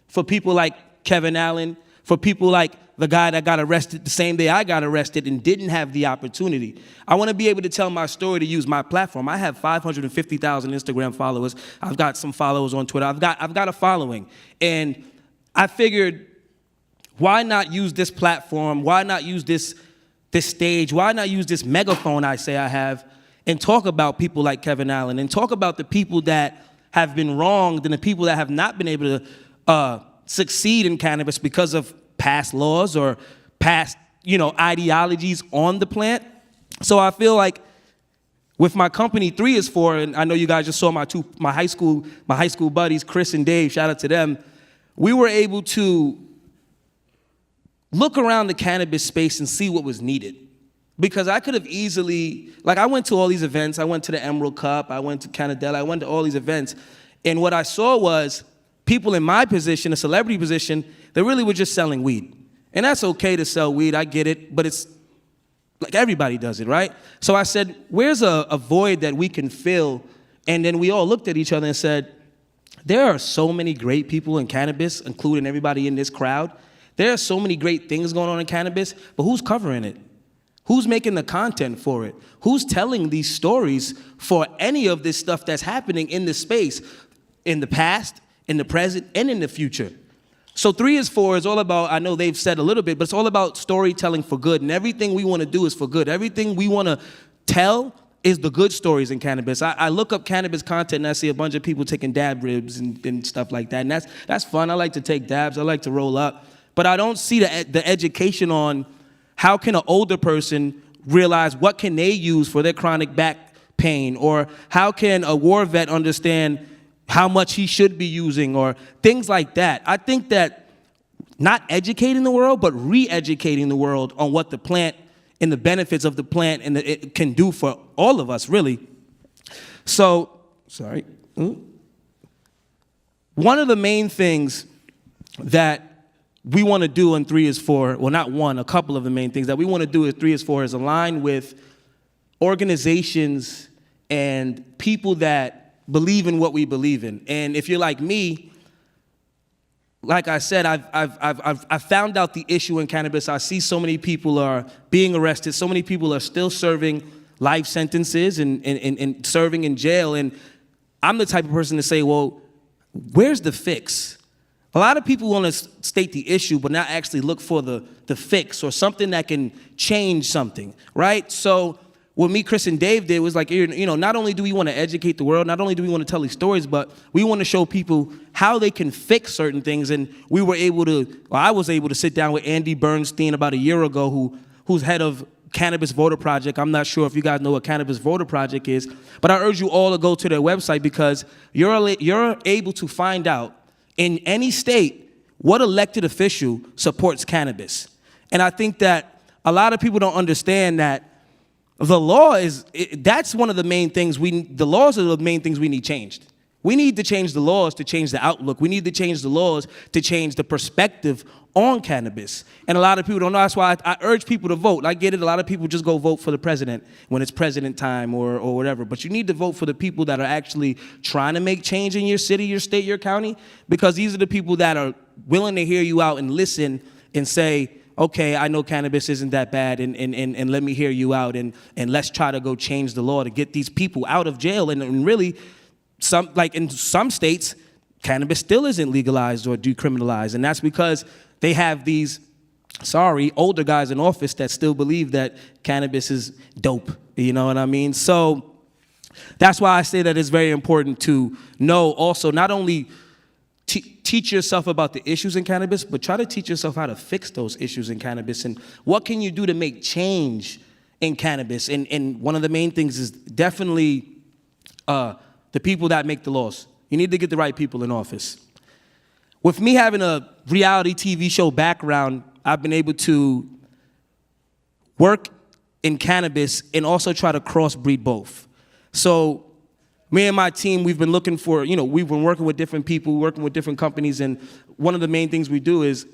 For people like Kevin Allen, for people like the guy that got arrested the same day I got arrested and didn't have the opportunity. I want to be able to tell my story, to use my platform. I have 550,000 Instagram followers. I've got some followers on Twitter. I've got a following. And I figured, why not use this platform? Why not use this stage? Why not use this megaphone I say I have and talk about people like Kevin Allen and talk about the people that have been wronged and the people that have not been able to succeed in cannabis because of past laws or past, ideologies on the plant. So I feel like with my company 3 is 4, and I know you guys just saw my high school buddies, Chris and Dave, shout out to them. We were able to look around the cannabis space and see what was needed. Because I could have easily, I went to all these events. I went to the Emerald Cup. I went to Canadella. I went to all these events. And what I saw was people in my position, a celebrity position, they really were just selling weed. And that's okay to sell weed. I get it. But it's like everybody does it, right? So I said, where's a void that we can fill? And then we all looked at each other and said, there are so many great people in cannabis, including everybody in this crowd. There are so many great things going on in cannabis, but who's covering it? Who's making the content for it? Who's telling these stories for any of this stuff that's happening in this space, in the past, in the present, and in the future? So 3 is 4 is all about, I know they've said a little bit, but it's all about storytelling for good. And everything we want to do is for good. Everything we want to tell is the good stories in cannabis. I look up cannabis content and I see a bunch of people taking dab ribs and stuff like that. And that's fun. I like to take dabs. I like to roll up. But I don't see the education on how can an older person realize what can they use for their chronic back pain, or how can a war vet understand how much he should be using, or things like that. I think that not educating the world, but re-educating the world on what the plant and the benefits of the plant and it can do for all of us, really. So, sorry. One of the main things that we want to do in 3 is 4, well, not one, a couple of the main things that we want to do in 3 is 4 is align with organizations and people that believe in what we believe in. And if you're like me, like I said, I've found out the issue in cannabis. I see so many people are being arrested. So many people are still serving life sentences and serving in jail. And I'm the type of person to say, well, where's the fix? A lot of people want to state the issue, but not actually look for the fix or something that can change something, right? So what me, Chris, and Dave did was like, not only do we want to educate the world, not only do we want to tell these stories, but we want to show people how they can fix certain things. And I was able to sit down with Andy Bernstein about a year ago, who's head of Cannabis Voter Project. I'm not sure if you guys know what Cannabis Voter Project is, but I urge you all to go to their website because you're able to find out in any state what elected official supports cannabis. And I think that a lot of people don't understand that the law that's one of the main things the laws are the main things we need changed. We need to change the laws to change the outlook. We need to change the laws to change the perspective on cannabis. And a lot of people don't know. That's why I urge people to vote. I get it. A lot of people just go vote for the president when it's president time or whatever. But you need to vote for the people that are actually trying to make change in your city, your state, your county, because these are the people that are willing to hear you out and listen and say, okay, I know cannabis isn't that bad, and let me hear you out, and let's try to go change the law to get these people out of jail. And really, in some states, cannabis still isn't legalized or decriminalized, and that's because they have these, older guys in office that still believe that cannabis is dope, you know what I mean? So that's why I say that it's very important to know also not only teach yourself about the issues in cannabis, but try to teach yourself how to fix those issues in cannabis and what can you do to make change in cannabis. And one of the main things is definitely the people that make the laws. You need to get the right people in office. With me having a reality TV show background, I've been able to work in cannabis and also try to crossbreed both. So me and my team, we've been looking for, we've been working with different people, working with different companies, and one of the main things we do is,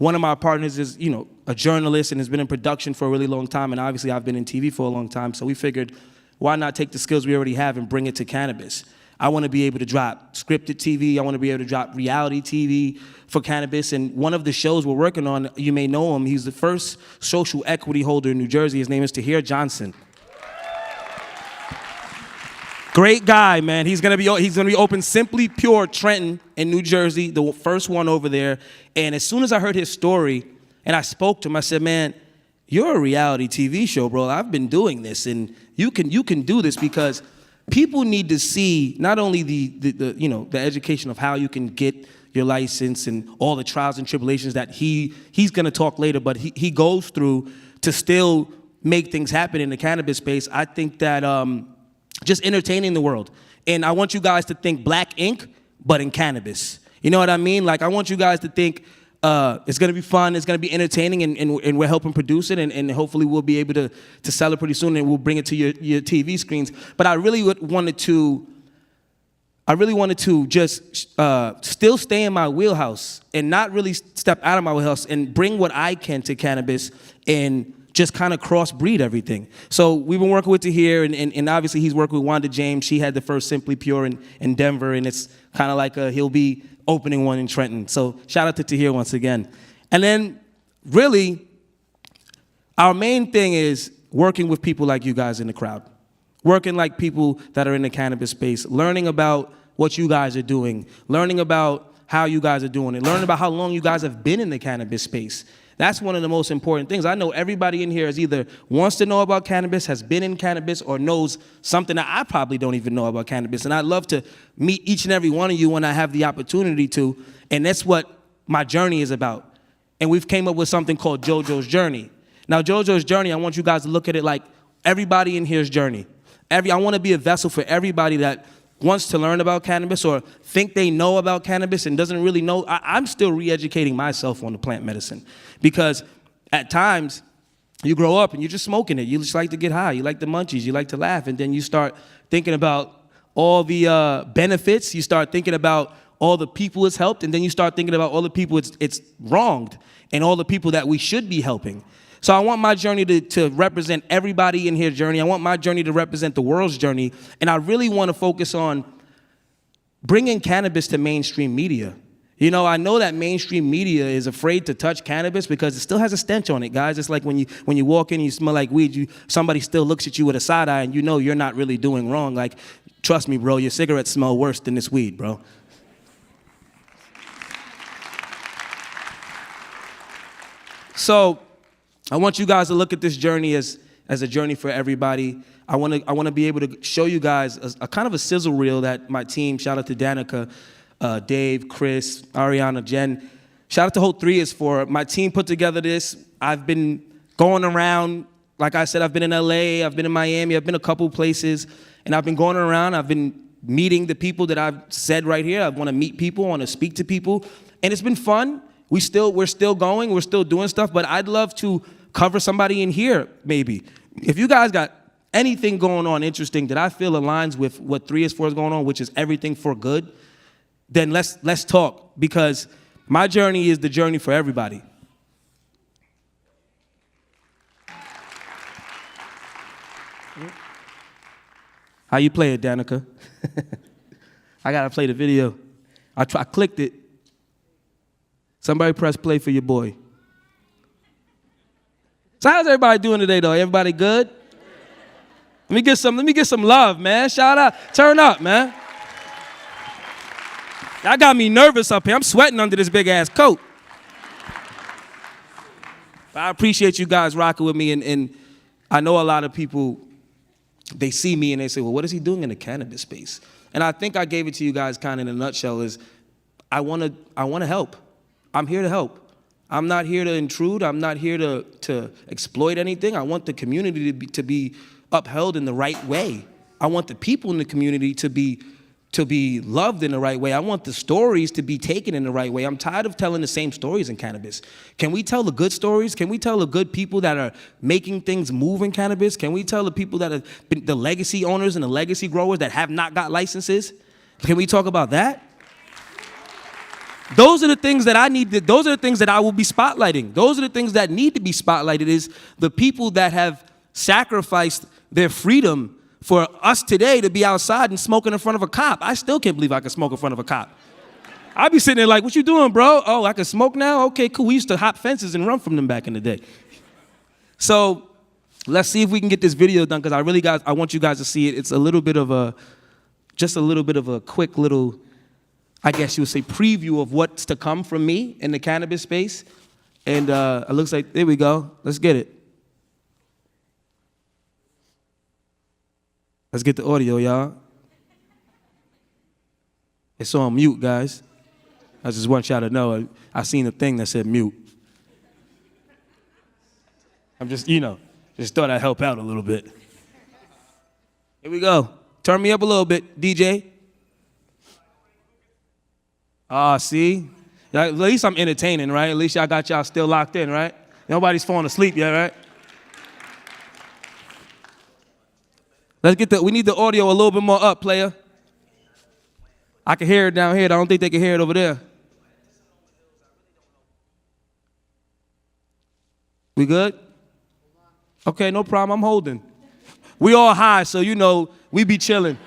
One of my partners is, a journalist and has been in production for a really long time, and obviously I've been in TV for a long time, so we figured, why not take the skills we already have and bring it to cannabis? I want to be able to drop scripted TV, I want to be able to drop reality TV for cannabis, and one of the shows we're working on, you may know him, he's the first social equity holder in New Jersey. His name is Tahir Johnson. Great guy, man. He's gonna be open Simply Pure Trenton in New Jersey, the first one over there. And as soon as I heard his story and I spoke to him, I said, man, you're a reality TV show, bro. I've been doing this, and you can do this, because people need to see not only the education of how you can get your license and all the trials and tribulations that he's gonna talk later, but he goes through to still make things happen in the cannabis space. I think that just entertaining the world. And I want you guys to think Black ink, but in cannabis. You know what I mean? Like, I want you guys to think it's gonna be fun, it's gonna be entertaining, and we're helping produce it, and hopefully we'll be able to sell it pretty soon, and we'll bring it to your TV screens. But I really wanted to just still stay in my wheelhouse and not really step out of my wheelhouse and bring what I can to cannabis and just kind of crossbreed everything. So we've been working with Tahir, and obviously he's working with Wanda James. She had the first Simply Pure in Denver, and it's kind of like he'll be opening one in Trenton. So shout out to Tahir once again. And then really, our main thing is working with people like you guys in the crowd, working like people that are in the cannabis space, learning about what you guys are doing, learning about how you guys are doing it, learning about how long you guys have been in the cannabis space. That's one of the most important things. I know everybody in here is either wants to know about cannabis, has been in cannabis, or knows something that I probably don't even know about cannabis. And I'd love to meet each and every one of you when I have the opportunity to. And that's what my journey is about. And we've came up with something called JoJo's Journey. Now, JoJo's Journey, I want you guys to look at it like everybody in here's journey. I want to be a vessel for everybody that wants to learn about cannabis or think they know about cannabis and doesn't really know. I'm still re-educating myself on the plant medicine, because at times you grow up and you're just smoking it. You just like to get high. You like the munchies. You like to laugh. And then you start thinking about all the benefits. You start thinking about all the people it's helped. And then you start thinking about all the people it's wronged and all the people that we should be helping. So I want my journey to represent everybody in here's journey. I want my journey to represent the world's journey. And I really want to focus on bringing cannabis to mainstream media. I know that mainstream media is afraid to touch cannabis because it still has a stench on it, guys. It's like when you walk in and you smell like weed, somebody still looks at you with a side eye, and you're not really doing wrong. Like, trust me, bro, your cigarettes smell worse than this weed, bro. So I want you guys to look at this journey as a journey for everybody. I want to be able to show you guys a kind of a sizzle reel that my team, shout out to Danica, Dave, Chris, Ariana, Jen, shout out to Whole 3 is for. My team put together this. I've been going around, like I said, I've been in LA, I've been in Miami, I've been a couple places, and I've been going around, I've been meeting the people that I've said right here. I want to meet people, I want to speak to people, and it's been fun. We're still going, we're still doing stuff, but I'd love to cover somebody in here, maybe. If you guys got anything going on interesting that I feel aligns with what 3 is 4 is going on, which is everything for good, then let's talk, because my journey is the journey for everybody. How you play it, Danica? I gotta play the video. I clicked it. Somebody press play for your boy. So how's everybody doing today, though? Everybody good? Let me get some love, man. Shout out. Turn up, man. Y'all got me nervous up here. I'm sweating under this big-ass coat. But I appreciate you guys rocking with me, and I know a lot of people, they see me and they say, well, what is he doing in the cannabis space? And I think I gave it to you guys kind of in a nutshell is I want to help. I'm here to help. I'm not here to intrude. I'm not here to exploit anything. I want the community to be upheld in the right way. I want the people in the community to be loved in the right way. I want the stories to be taken in the right way. I'm tired of telling the same stories in cannabis. Can we tell the good stories? Can we tell the good people that are making things move in cannabis? Can we tell the people that have been the legacy owners and the legacy growers that have not got licenses? Can we talk about that? Those are the things that I need. Those are the things that I will be spotlighting. Those are the things that need to be spotlighted is the people that have sacrificed their freedom for us today to be outside and smoking in front of a cop. I still can't believe I can smoke in front of a cop. I'd be sitting there like, what you doing, bro? Oh, I can smoke now? Okay, cool. We used to hop fences and run from them back in the day. So let's see if we can get this video done because I want you guys to see it. It's a little bit of a quick little, I guess you would say, preview of what's to come from me in the cannabis space. And it looks like, there we go. Let's get it. Let's get the audio, y'all. It's on mute, guys. I just want y'all to know, I seen a thing that said mute. I'm just, just thought I'd help out a little bit. Here we go. Turn me up a little bit, DJ. See? At least I'm entertaining, right? At least y'all got y'all still locked in, right? Nobody's falling asleep yet, right? We need the audio a little bit more up, player. I can hear it down here. I don't think they can hear it over there. We good? Okay, no problem. I'm holding. We all high, so we be chilling.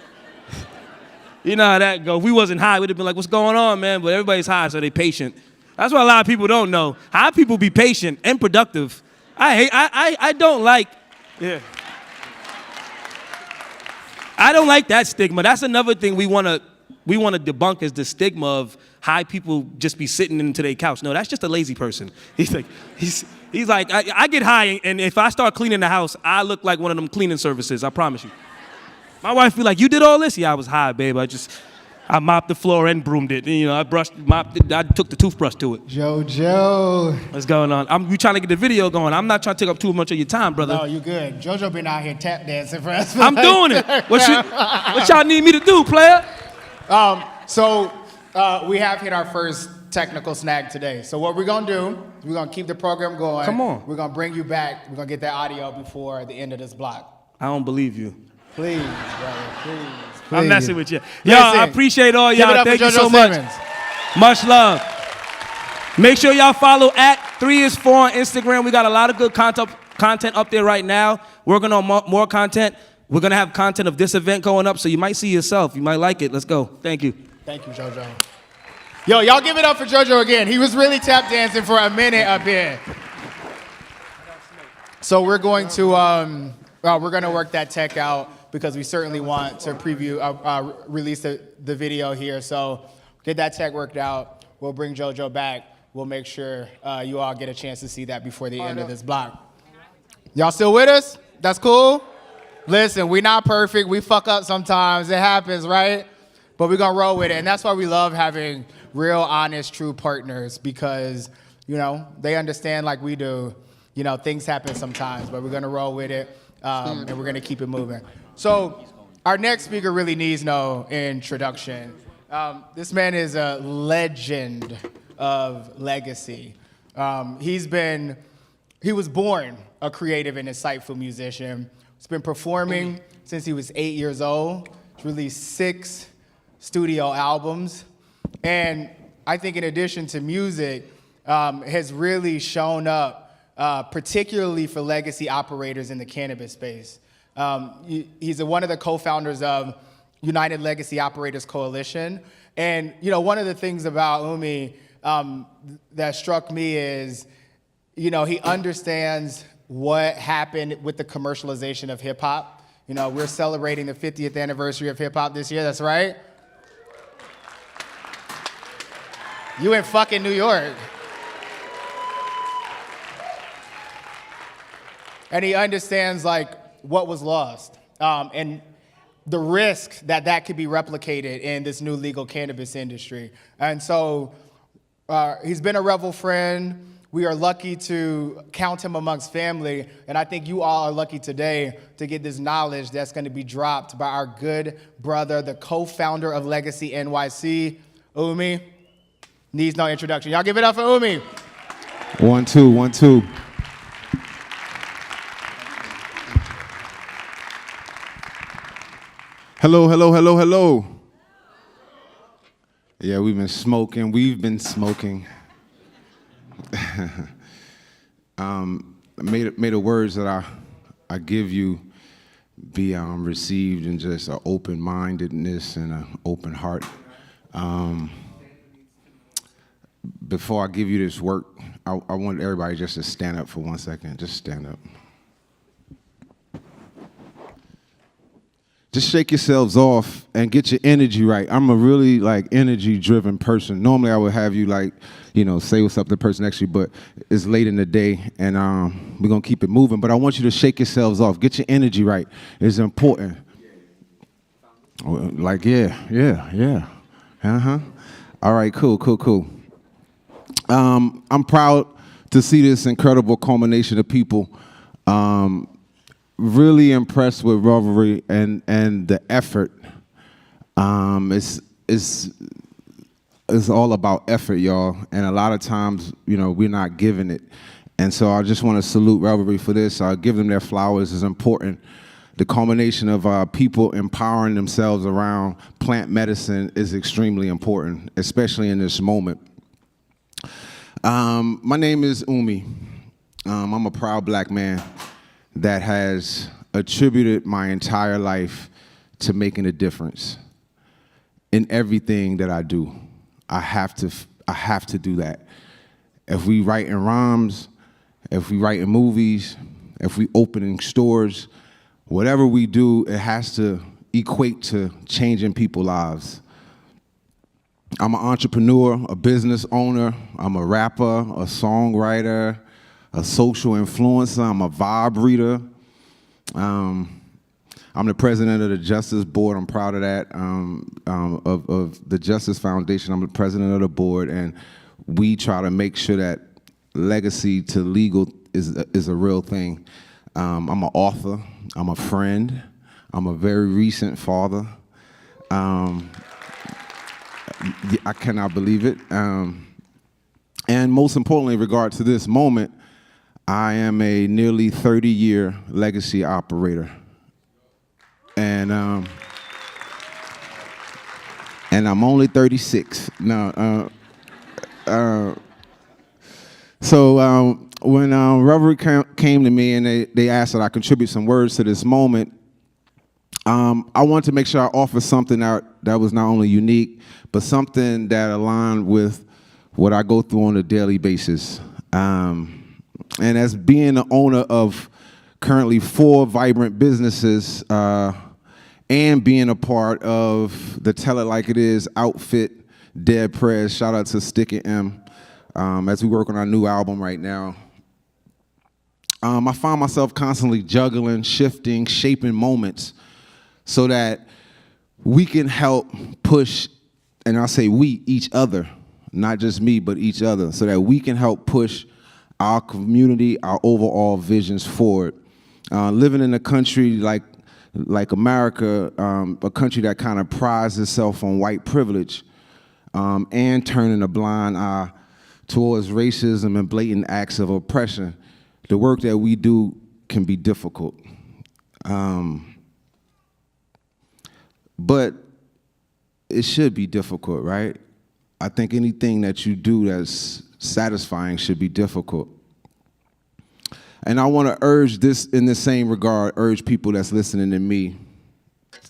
You know how that go. If we wasn't high, we'd have been like, what's going on, man? But everybody's high, so they patient. That's what a lot of people don't know. High people be patient and productive. I don't like that stigma. That's another thing we want to debunk is the stigma of high people just be sitting into their couch. No, that's just a lazy person. He's like, I get high, and if I start cleaning the house, I look like one of them cleaning services, I promise you. My wife be like, you did all this? Yeah, I was high, babe. I mopped the floor and broomed it. Mopped it, I took the toothbrush to it. JoJo. What's going on? We trying to get the video going. I'm not trying to take up too much of your time, brother. No, you good. JoJo been out here tap dancing for us. I'm doing it. What y'all need me to do, player? So we have hit our first technical snag today. So what we're going to do, we're going to keep the program going. Come on. We're going to bring you back. We're going to get that audio before the end of this block. I don't believe you. Please, brother, please. I'm messing with you. Y'all, I appreciate all y'all. Thank you so much. Much love. Make sure y'all follow at 3is4 on Instagram. We got a lot of good content up there right now. Working on more content. We're going to have content of this event going up, so you might see yourself. You might like it. Let's go. Thank you. Thank you, JoJo. Yo, y'all give it up for JoJo again. He was really tap dancing for a minute up here. So we're going to work that tech out because we certainly want to release the video here. So get that tech worked out. We'll bring JoJo back. We'll make sure you all get a chance to see that before the end of this block. Y'all still with us? That's cool? Listen, we're not perfect. We fuck up sometimes. It happens, right? But we're going to roll with it. And that's why we love having real, honest, true partners because, they understand like we do. Things happen sometimes, but we're going to roll with it, and we're going to keep it moving. So our next speaker really needs no introduction. This man is a legend of legacy. He was born a creative and insightful musician. He's been performing since he was 8 years old. He's released 6 studio albums. And I think in addition to music, has really shown up, particularly for legacy operators in the cannabis space. He's one of the co-founders of United Legacy Operators Coalition. And, one of the things about Umi that struck me is, he understands what happened with the commercialization of hip hop. We're celebrating the 50th anniversary of hip hop this year, that's right. You in fucking New York. And he understands what was lost and the risk that could be replicated in this new legal cannabis industry. And so he's been a Revel friend. We are lucky to count him amongst family. And I think you all are lucky today to get this knowledge that's going to be dropped by our good brother, the co-founder of Legacy NYC, Umi. Needs no introduction. Y'all give it up for Umi. 1, 2, 1, 2. Hello, hello, hello, hello. Yeah, we've been smoking. We've been smoking. May the words that I give you be received in just an open-mindedness and an open heart. Before I give you this work, I want everybody just to stand up for 1 second. Just stand up. Just shake yourselves off and get your energy right. I'm a really energy-driven person. Normally I would have you say what's up to the person next to you, but it's late in the day and we're gonna keep it moving. But I want you to shake yourselves off. Get your energy right. It's important. Yeah. All right, cool. I'm proud to see this incredible culmination of people. Really impressed with Revelry and the effort. It's all about effort, y'all. And a lot of times, we're not giving it. And so I just want to salute Revelry for this. Give them their flowers. It's important. The culmination of people empowering themselves around plant medicine is extremely important, especially in this moment. My name is Umi. I'm a proud black man that has attributed my entire life to making a difference in everything that I do. I have to do that. If we write in rhymes, if we write in movies, if we open in stores, whatever we do, it has to equate to changing people's lives. I'm an entrepreneur, a business owner, I'm a rapper, a songwriter, a social influencer, I'm a vibe reader. I'm the president of the Justice Board, I'm proud of that, of the Justice Foundation. I'm the president of the board, and we try to make sure that legacy to legal is a real thing. I'm an author, I'm a friend, I'm a very recent father. I cannot believe it. And most importantly, in regard to this moment, I am a nearly 30-year legacy operator. And I'm only 36. So when Revelry came to me and they asked that I contribute some words to this moment, I wanted to make sure I offered something that was not only unique, but something that aligned with what I go through on a daily basis. And as being the owner of currently 4 vibrant businesses and being a part of the Tell It Like It Is outfit, Dead Prez, shout out to Stick It M, as we work on our new album right now. I find myself constantly juggling, shifting, shaping moments so that we can help push, and I say we, each other, not just me, but each other, so that we can help push our community, our overall visions forward. Living in a country like America, a country that kind of prides itself on white privilege, and turning a blind eye towards racism and blatant acts of oppression, the work that we do can be difficult. But it should be difficult, right? I think anything that you do that's satisfying should be difficult. And I want to urge this in the same regard, urge people that's listening to me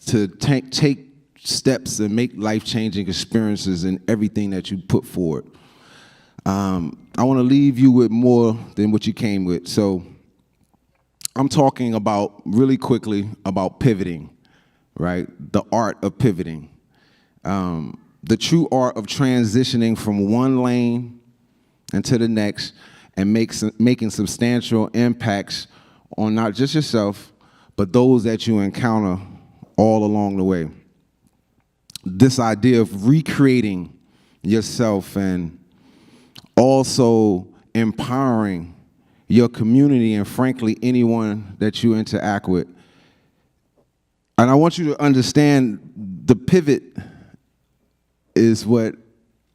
to take steps and make life-changing experiences in everything that you put forward. I want to leave you with more than what you came with. So I'm talking about, really quickly, about pivoting, right? The art of pivoting. The true art of transitioning from one lane into the next and making substantial impacts on not just yourself, but those that you encounter all along the way. This idea of recreating yourself and also empowering your community and, frankly, anyone that you interact with. And I want you to understand the pivot is what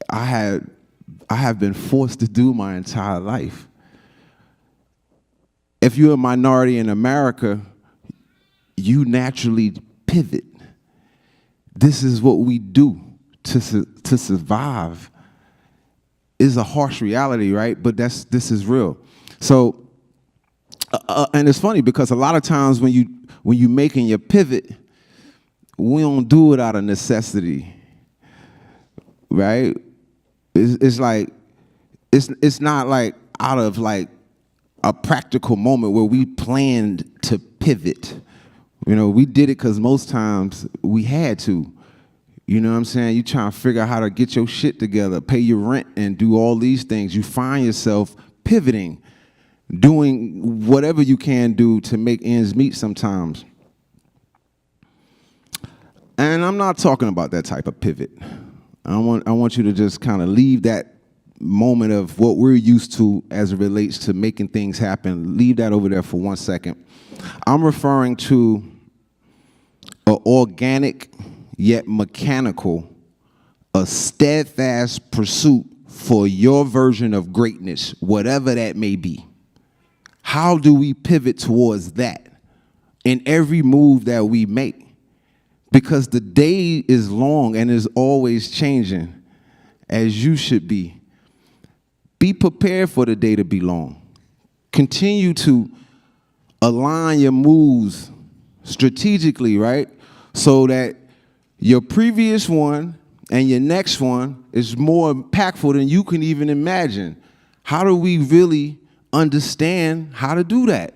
I have been forced to do my entire life. If you're a minority in America, you naturally pivot. This is what we do to to survive is a harsh reality, right? But this is real. So, and it's funny because a lot of times when you making your pivot, we don't do it out of necessity, right? It's like it's not like out of like a practical moment where we planned to pivot. You know, we did it because most times we had to. You know what I'm saying? You trying to figure out how to get your shit together, pay your rent, and do all these things. You find yourself pivoting, doing whatever you can do to make ends meet sometimes. And I'm not talking about that type of pivot. I want you to just kind of leave that moment of what we're used to as it relates to making things happen. Leave that over there for 1 second. I'm referring to an organic yet mechanical, a steadfast pursuit for your version of greatness, whatever that may be. How do we pivot towards that in every move that we make? Because the day is long and is always changing, as you should be. Be prepared for the day to be long. Continue to align your moves strategically, right? So that your previous one and your next one is more impactful than you can even imagine. How do we really understand how to do that?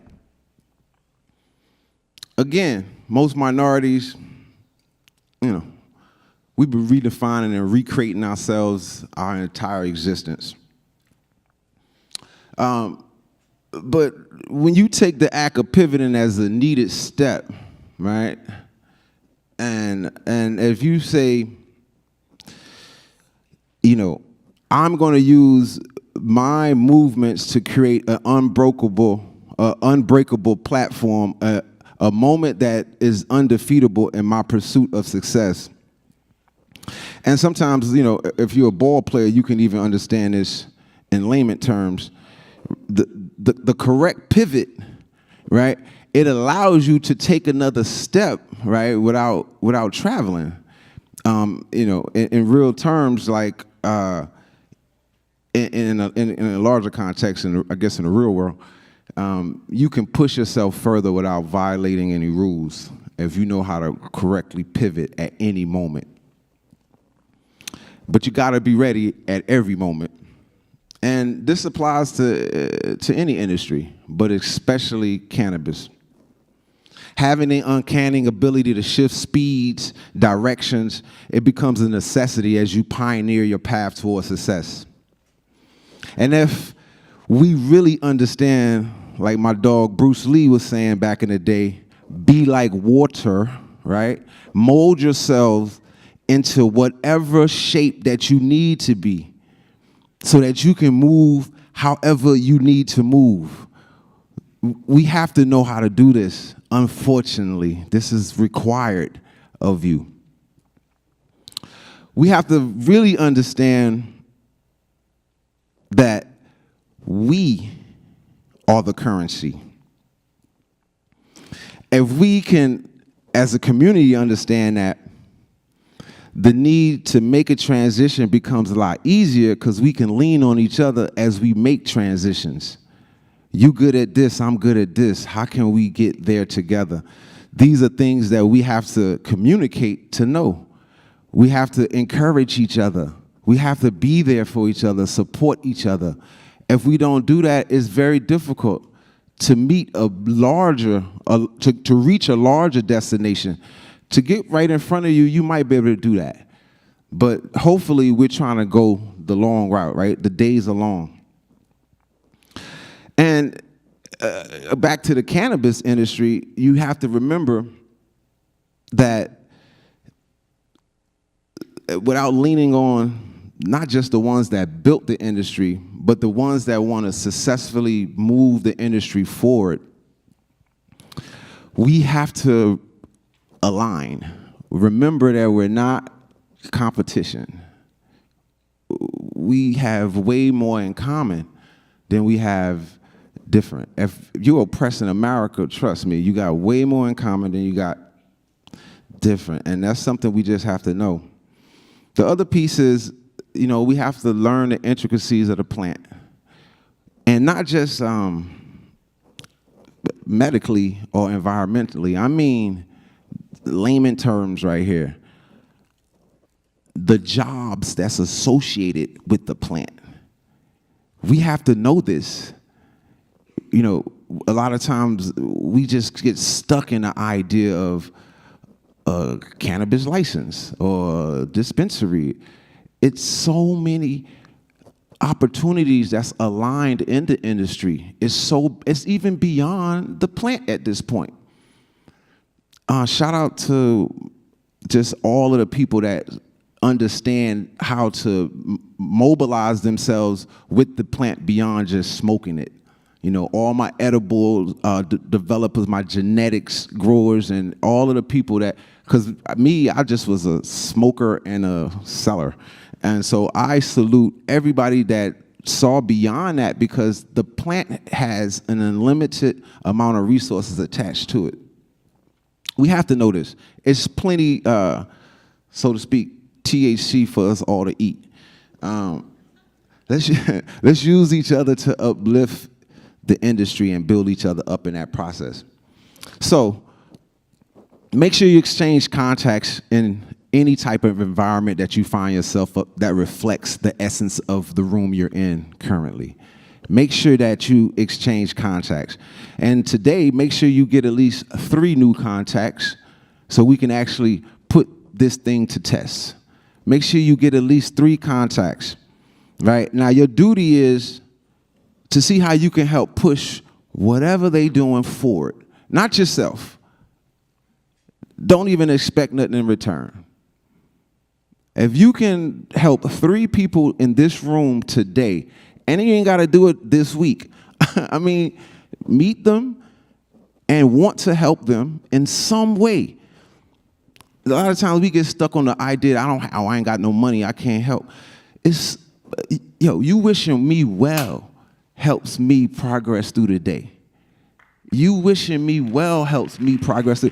Again, most minorities, you know, we've been redefining and recreating ourselves our entire existence. But when you take the act of pivoting as a needed step, right? And if you say, you know, I'm going to use my movements to create an unbreakable platform, a moment that is undefeatable in my pursuit of success. And sometimes, you know, if you're a ball player, you can even understand this in layman terms. The correct pivot, right? It allows you to take another step, right, without traveling. You know, in real terms, like in a larger context, I guess in the real world, you can push yourself further without violating any rules if you know how to correctly pivot at any moment. But you got to be ready at every moment. And this applies to any industry, but especially cannabis. Having an uncanny ability to shift speeds, directions, it becomes a necessity as you pioneer your path towards success. And if we really understand, like my dog Bruce Lee was saying back in the day, be like water, right? Mold yourself into whatever shape that you need to be so that you can move however you need to move. We have to know how to do this. Unfortunately, this is required of you. We have to really understand that we are the currency. If we can, as a community, understand that, the need to make a transition becomes a lot easier because we can lean on each other as we make transitions. You good at this, I'm good at this. How can we get there together? These are things that we have to communicate to know. We have to encourage each other. We have to be there for each other, support each other. If we don't do that, it's very difficult to meet a larger, to reach a larger destination. To get right in front of you, you might be able to do that. But hopefully we're trying to go the long route, right? The days are long. And back to the cannabis industry, you have to remember that without leaning on not just the ones that built the industry, but the ones that want to successfully move the industry forward, we have to align. Remember that we're not competition. We have way more in common than we have different. If you're oppressing America, trust me, you got way more in common than you got different. And that's something we just have to know. The other piece is, we have to learn the intricacies of the plant. And not just medically or environmentally. I mean, layman terms right here. The jobs that's associated with the plant. We have to know this. A lot of times we just get stuck in the idea of a cannabis license or a dispensary. It's so many opportunities that's aligned in the industry. It's even beyond the plant at this point. Shout out to just all of the people that understand how to mobilize themselves with the plant beyond just smoking it. All my edible developers, my genetics growers, and all of the people that, because I just was a smoker and a seller. And so I salute everybody that saw beyond that, because the plant has an unlimited amount of resources attached to it. We have to know this. It's plenty, so to speak, THC for us all to eat. Let's use each other to uplift the industry and build each other up in that process. So make sure you exchange contacts in any type of environment that you find yourself up that reflects the essence of the room you're in currently. Make sure that you exchange contacts. And today, make sure you get at least 3 new contacts so we can actually put this thing to test. Make sure you get at least 3 contacts, right? Now, your duty is to see how you can help push whatever they doing forward, not yourself. Don't even expect nothing in return. If you can help 3 people in this room today, and you ain't got to do it this week. I mean, meet them and want to help them in some way. A lot of times we get stuck on the idea, I ain't got no money, I can't help. It's, you wishing me well helps me progress through the day. You wishing me well helps me progress.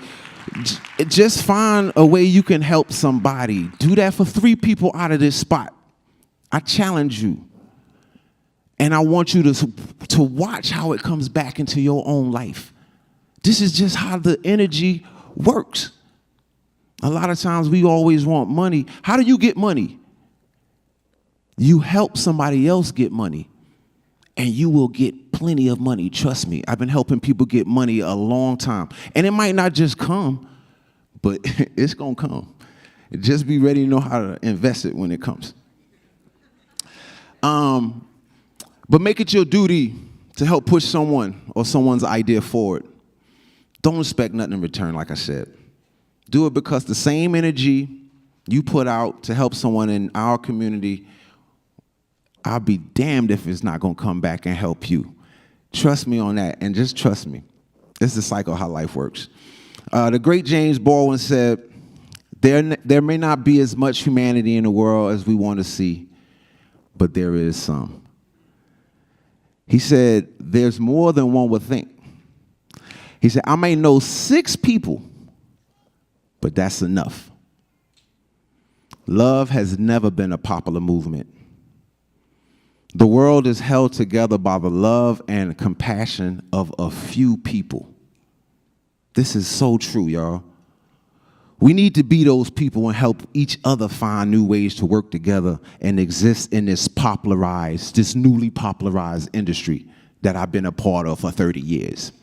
Just find a way you can help somebody. Do that for 3 people out of this spot. I challenge you. And I want you to watch how it comes back into your own life. This is just how the energy works. A lot of times we always want money. How do you get money? You help somebody else get money, and you will get plenty of money. Trust me. I've been helping people get money a long time. And it might not just come, but it's going to come. Just be ready to know how to invest it when it comes. But make it your duty to help push someone or someone's idea forward. Don't expect nothing in return, like I said. Do it because the same energy you put out to help someone in our community, I'll be damned if it's not going to come back and help you. Trust me on that, and just trust me. It's the cycle of how life works. The great James Baldwin said, there may not be as much humanity in the world as we want to see, but there is some. He said, there's more than one would think. He said, I may know 6 people, but that's enough. Love has never been a popular movement. The world is held together by the love and compassion of a few people. This is so true, y'all. We need to be those people and help each other find new ways to work together and exist in this newly popularized industry that I've been a part of for 30 years.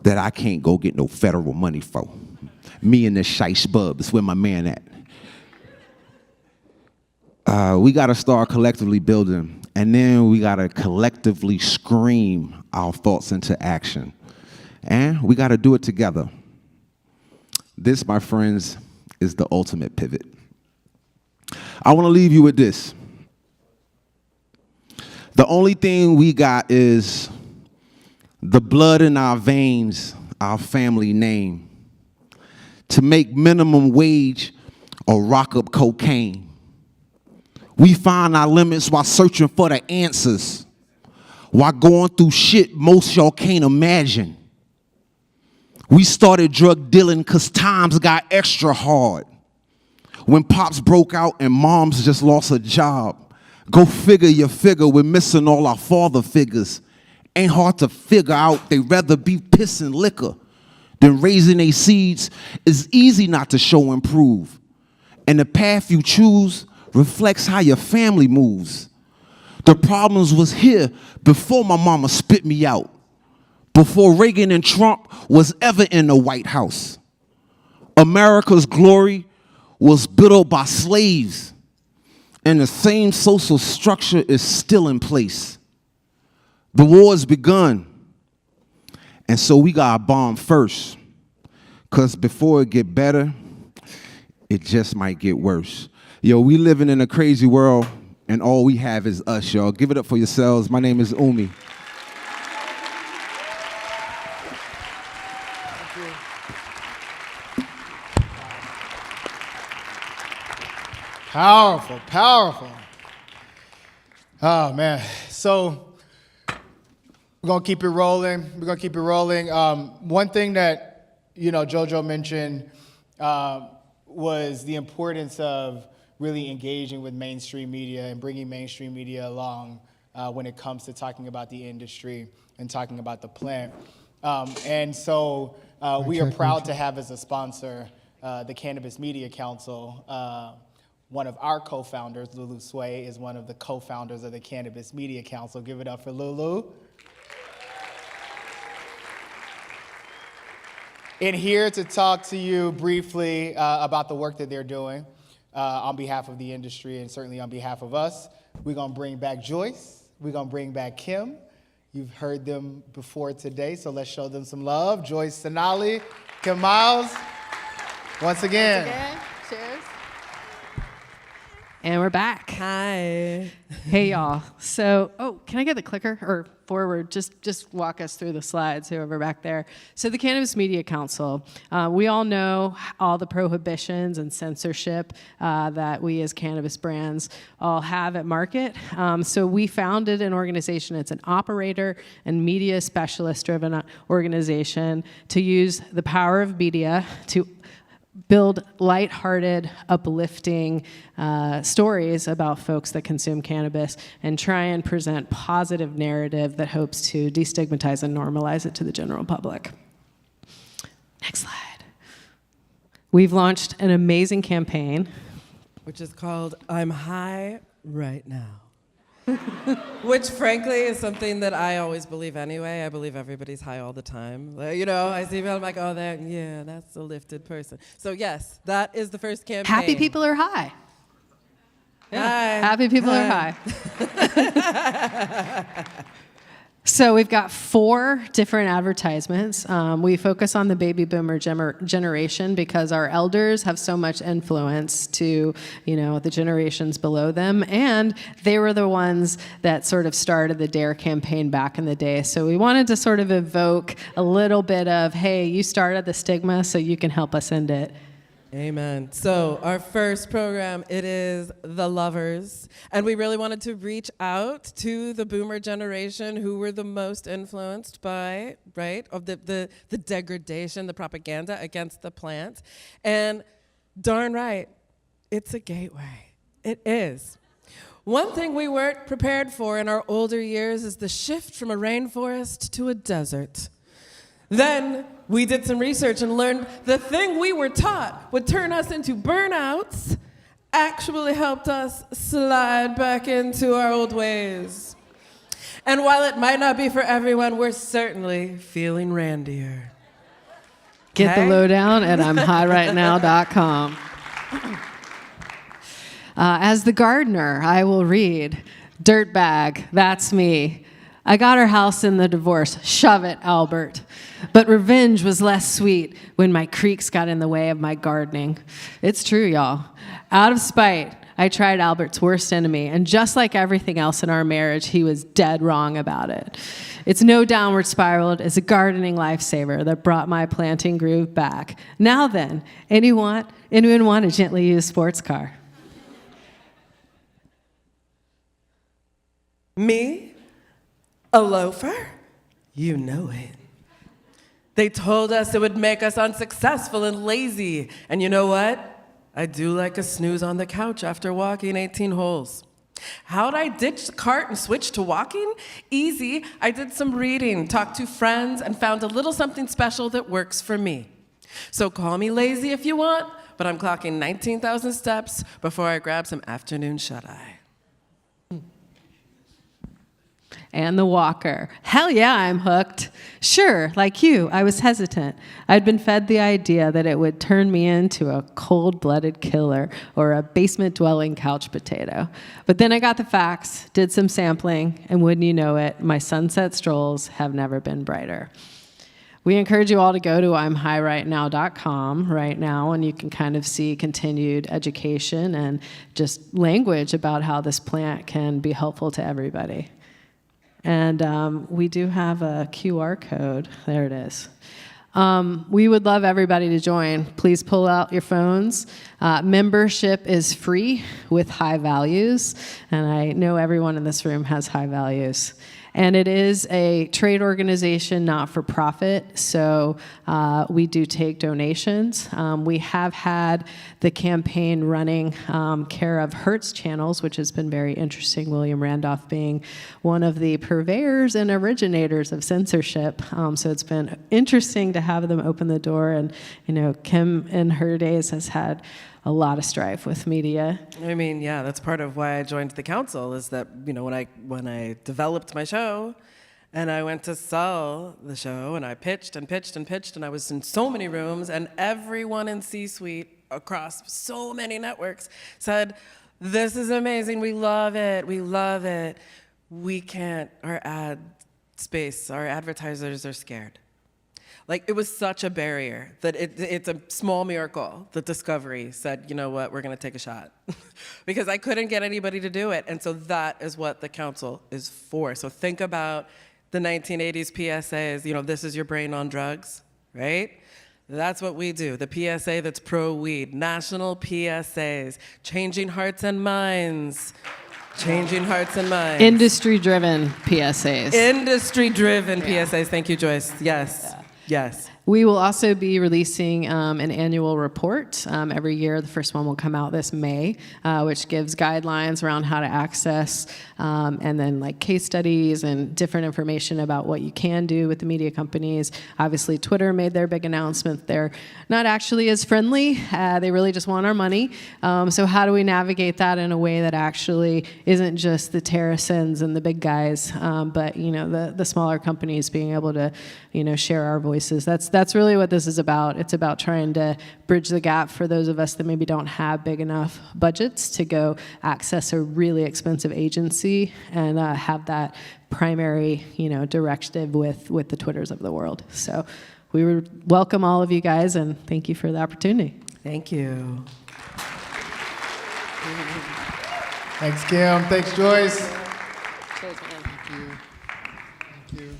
That I can't go get no federal money for. Me and the shice bubs, where my man at? We got to start collectively building, and then we got to collectively scream our thoughts into action. And we got to do it together. This, my friends, is the ultimate pivot. I want to leave you with this. The only thing we got is the blood in our veins, our family name, to make minimum wage or rock up cocaine. We find our limits while searching for the answers, while going through shit most y'all can't imagine. We started drug dealing because times got extra hard. When pops broke out and moms just lost a job. Go figure your figure, we're missing all our father figures. Ain't hard to figure out, they rather be pissing liquor than raising their seeds. It's easy not to show and prove. And the path you choose reflects how your family moves. The problems was here before my mama spit me out. Before Reagan and Trump was ever in the White House. America's glory was built by slaves. And the same social structure is still in place. The war's begun. And so we gotta bomb first. Because before it get better, it just might get worse. Yo, we living in a crazy world, and all we have is us, y'all. Give it up for yourselves. My name is Umi. Powerful, powerful. Oh, man. So we're going to keep it rolling. We're going to keep it rolling. One thing that, JoJo mentioned was the importance of really engaging with mainstream media and bringing mainstream media along when it comes to talking about the industry and talking about the plant. And so we are proud to have as a sponsor the Cannabis Media Council. One of our co-founders, Lulu Sway, is one of the co-founders of the Cannabis Media Council. Give it up for Lulu. And here to talk to you briefly about the work that they're doing on behalf of the industry and certainly on behalf of us. We're going to bring back Joyce. We're going to bring back Kim. You've heard them before today, so let's show them some love. Joyce Sonali, Kim Miles. Once again. Cheers. And we're back. Hi. Hey, y'all. So, can I get the clicker or forward? Just walk us through the slides, whoever back there. So the Cannabis Media Council, we all know all the prohibitions and censorship that we as cannabis brands all have at market. So we founded an organization. It's an operator and media specialist-driven organization to use the power of media to build lighthearted, uplifting stories about folks that consume cannabis and try and present positive narrative that hopes to destigmatize and normalize it to the general public. Next slide. We've launched an amazing campaign. Which is called I'm High Right Now. Which, frankly, is something that I always believe anyway. I believe everybody's high all the time. Like, I see people, I'm like, oh, that's a lifted person. So, yes, that is the first campaign. Happy people are high. Yeah. Hi. Happy people are high. So we've got 4 different advertisements. We focus on the baby boomer generation because our elders have so much influence to, the generations below them. And they were the ones that sort of started the DARE campaign back in the day. So we wanted to sort of evoke a little bit of, hey, you started the stigma, so you can help us end it. Amen. So our first program, it is The Lovers. And we really wanted to reach out to the boomer generation who were the most influenced by, of the degradation, the propaganda against the plant. And darn right, it's a gateway. It is. One thing we weren't prepared for in our older years is the shift from a rainforest to a desert. Then we did some research and learned the thing we were taught would turn us into burnouts actually helped us slide back into our old ways. And while it might not be for everyone, we're certainly feeling randier. Get the lowdown at I'mHighRightNow.com. As the gardener, I will read, Dirtbag, that's me. I got our house in the divorce. Shove it, Albert. But revenge was less sweet when my creeks got in the way of my gardening. It's true, y'all. Out of spite, I tried Albert's worst enemy, and just like everything else in our marriage, he was dead wrong about it. It's no downward spiral. It's a gardening lifesaver that brought my planting groove back. Now then, anyone want a gently used sports car? Me? A loafer? You know it. They told us it would make us unsuccessful and lazy. And you know what? I do like a snooze on the couch after walking 18 holes. How'd I ditch the cart and switch to walking? Easy. I did some reading, talked to friends, and found a little something special that works for me. So call me lazy if you want, but I'm clocking 19,000 steps before I grab some afternoon shut-eye. And the walker. Hell yeah, I'm hooked. Sure, like you, I was hesitant. I'd been fed the idea that it would turn me into a cold-blooded killer or a basement-dwelling couch potato. But then I got the facts, did some sampling, and wouldn't you know it, my sunset strolls have never been brighter. We encourage you all to go to I'mHighRightNow.com right now, and you can kind of see continued education and just language about how this plant can be helpful to everybody. And we do have a QR code. There it is. We would love everybody to join. Please pull out your phones. Membership is free with high values, and I know everyone in this room has high values. And it is a trade organization, not for profit, so we do take donations. We have had the campaign running care of Hertz Channels, which has been very interesting, William Randolph being one of the purveyors and originators of censorship. So it's been interesting to have them open the door, and Kim in her days has had a lot of strife with media. I mean, yeah, that's part of why I joined the council, is that, when I developed my show and I went to sell the show and I pitched and pitched and pitched, and I was in so many rooms, and everyone in C-suite across so many networks said, "This is amazing, we love it, we love it. We can't, our ad space, our advertisers are scared." Like, it was such a barrier that it's a small miracle that Discovery said, you know what, we're going to take a shot. Because I couldn't get anybody to do it. And so that is what the council is for. So think about the 1980s PSAs, this is your brain on drugs, right? That's what we do. The PSA that's pro-weed, national PSAs, changing hearts and minds. Changing hearts and minds. Industry-driven PSAs. Industry-driven PSAs. Thank you, Joyce. Yes. Yeah. Yes. We will also be releasing an annual report every year. The first one will come out this May, which gives guidelines around how to access and then like case studies and different information about what you can do with the media companies. Obviously, Twitter made their big announcement. They're not actually as friendly. They really just want our money. So how do we navigate that in a way that actually isn't just the terracins and the big guys, but the smaller companies being able to share our voices. That's really what this is about. It's about trying to bridge the gap for those of us that maybe don't have big enough budgets to go access a really expensive agency and have that primary, directive with the Twitters of the world. So we would welcome all of you guys, and thank you for the opportunity. Thank you. Thanks, Kim. Thanks, Joyce. Thank you.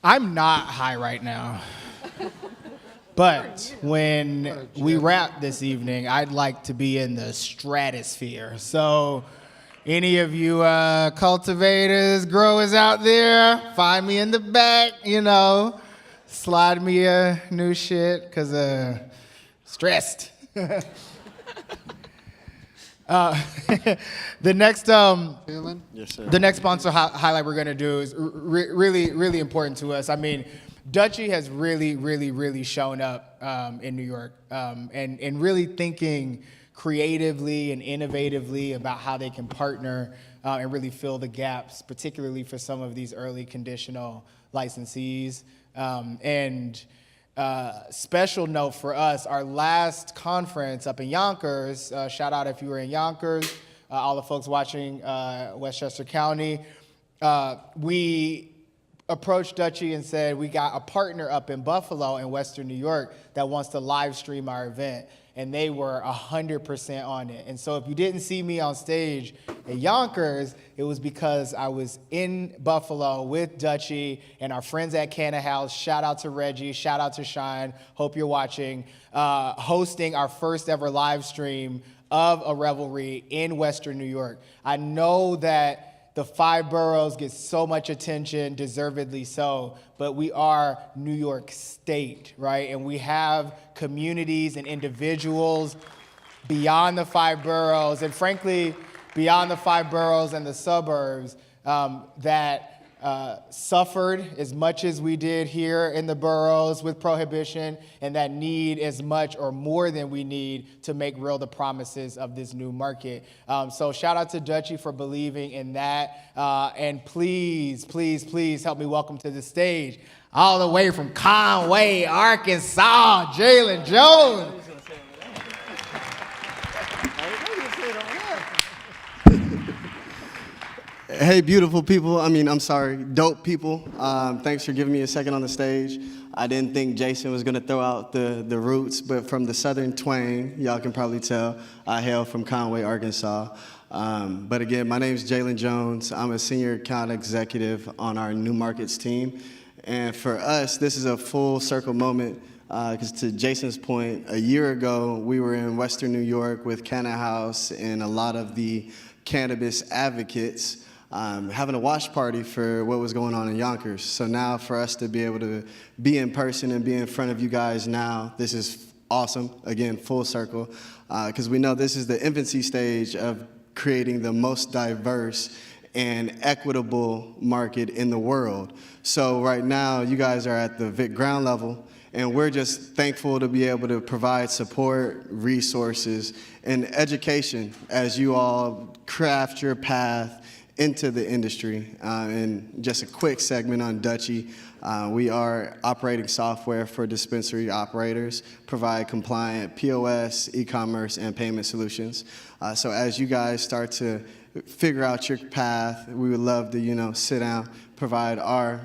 I'm not high right now. But when we wrap this evening, I'd like to be in the stratosphere. So any of you cultivators, growers out there, find me in the back, slide me a new shit, because stressed. The next sponsor highlight we're gonna do is really, really important to us. I mean, Dutchy has really, really, really shown up in New York and really thinking creatively and innovatively about how they can partner and really fill the gaps, particularly for some of these early conditional licensees. Special note for us, our last conference up in Yonkers, shout out if you were in Yonkers, all the folks watching Westchester County, we approached Dutchy and said, we got a partner up in Buffalo in Western New York that wants to live stream our event. And they were 100% on it. And so if you didn't see me on stage at Yonkers, it was because I was in Buffalo with Dutchy and our friends at Canna House. Shout out to Reggie, shout out to Shine, hope you're watching, hosting our first ever live stream of a Revelry in Western New York. I know that the 5 boroughs get so much attention, deservedly so, but we are New York State, right? And we have communities and individuals beyond the 5 boroughs, and frankly, beyond the 5 boroughs and the suburbs that suffered as much as we did here in the boroughs with prohibition, and that need as much or more than we need to make real the promises of this new market. So shout out to Dutchie for believing in that. And please, please, please help me welcome to the stage, all the way from Conway, Arkansas, Jalen Jones. Hey, beautiful people. I'm sorry, dope people. Thanks for giving me a second on the stage. I didn't think Jason was going to throw out the roots, but from the southern twang, y'all can probably tell, I hail from Conway, Arkansas. But again, my name is Jalen Jones. I'm a senior account executive on our new markets team. And for us, this is a full circle moment, because to Jason's point, a year ago, we were in Western New York with Canna House and a lot of the cannabis advocates having a watch party for what was going on in Yonkers. So now for us to be able to be in person and be in front of you guys now, this is awesome. Again, full circle, because we know this is the infancy stage of creating the most diverse and equitable market in the world. So right now, you guys are at the Vic ground level, and we're just thankful to be able to provide support, resources, and education as you all craft your path into the industry. And just a quick segment on Dutchie. We are operating software for dispensary operators, provide compliant POS, e-commerce, and payment solutions. So as you guys start to figure out your path, we would love to, sit down, provide our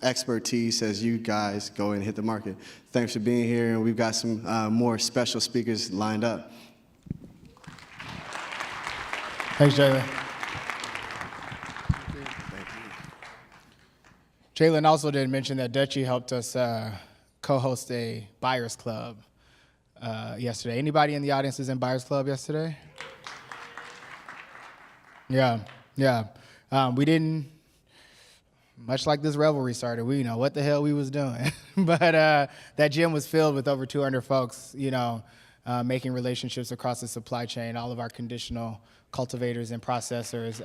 expertise as you guys go and hit the market. Thanks for being here, and we've got some more special speakers lined up. Thanks, Jalen. Jalen also did mention that Dutchie helped us co-host a Buyers Club yesterday. Anybody in the audience was in Buyers Club yesterday? Yeah. We didn't, much like this Revelry started, we know what the hell we was doing. But that gym was filled with over 200 folks, making relationships across the supply chain. All of our conditional cultivators and processors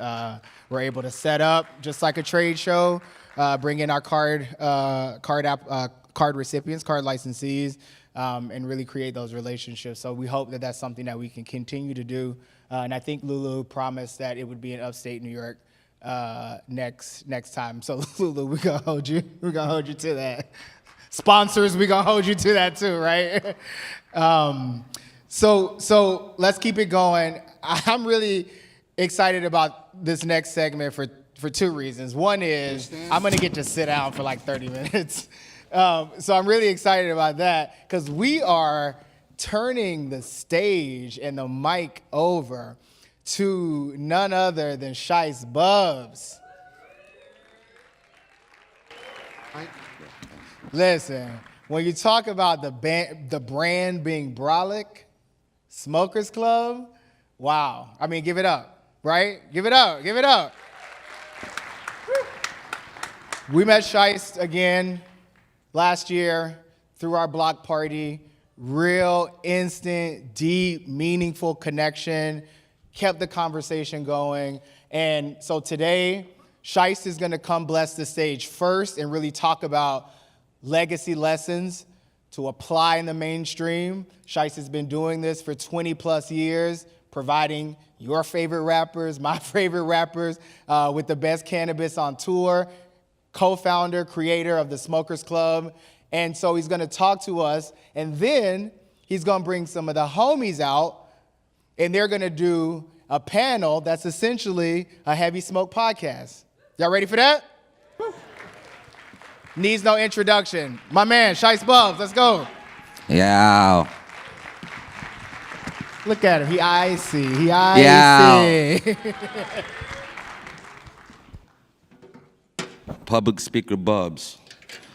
were able to set up just like a trade show, bring in our card recipients, card licensees, and really create those relationships. So we hope that that's something that we can continue to do. And I think Lulu promised that it would be in upstate New York next time. So Lulu, we're gonna hold you to that. Sponsors, we're gonna hold you to that too, right? So let's keep it going. I'm really excited about this next segment for 2 reasons. One is I'm gonna get to sit down for like 30 minutes. So I'm really excited about that because we are turning the stage and the mic over to none other than Shice Bubs. Listen, when you talk about the brand being brolic, Smokers Club, wow. I mean, give it up, right? Give it up. We met Shice again last year through our block party. Real, instant, deep, meaningful connection. Kept the conversation going. And so today, Shice is going to come bless the stage first and really talk about legacy lessons to apply in the mainstream. Shice has been doing this for 20 plus years, providing your favorite rappers, my favorite rappers, with the best cannabis on tour, co-founder, creator of the Smokers Club. And so he's going to talk to us, and then he's going to bring some of the homies out, and they're going to do a panel that's essentially a heavy smoke podcast. Y'all ready for that? Needs no introduction. My man, Shice Bubs, let's go. Yeah. Look at him, he icy. Yeah. Public speaker Bubs.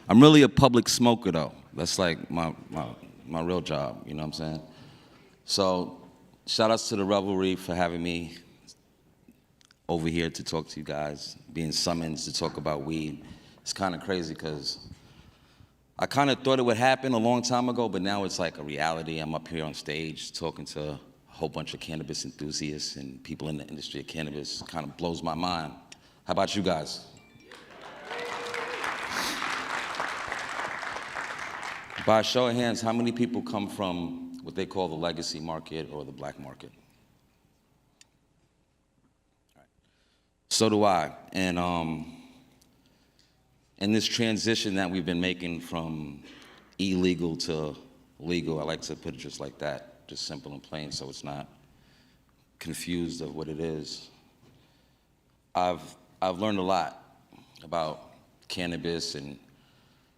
I'm really a public smoker though. That's like my real job, you know what I'm saying? So shout outs to the Revelry for having me over here to talk to you guys, being summoned to talk about weed. It's kind of crazy because I kind of thought it would happen a long time ago, but now it's like a reality. I'm up here on stage talking to a whole bunch of cannabis enthusiasts and people in the industry of cannabis. It kind of blows my mind. How about you guys? By a show of hands, how many people come from what they call the legacy market or the black market? So do I. And in this transition that we've been making from illegal to legal, I like to put it just like that, just simple and plain, so it's not confused of what it is. I've learned a lot about cannabis and,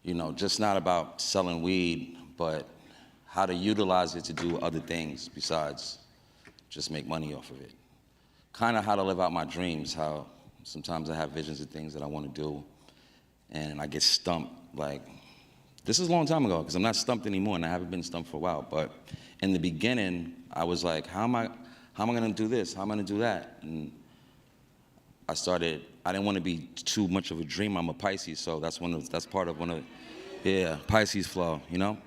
you know, just not about selling weed, but how to utilize it to do other things besides just make money off of it. Kind of how to live out my dreams, how sometimes I have visions of things that I want to do, and I get stumped. Like, this is a long time ago, because I'm not stumped anymore, and I haven't been stumped for a while, but in the beginning, I was like, how am I gonna do this? How am I gonna do that? And I didn't want to be too much of a dreamer. I'm a Pisces, so that's part of one of, yeah, Pisces flow, you know?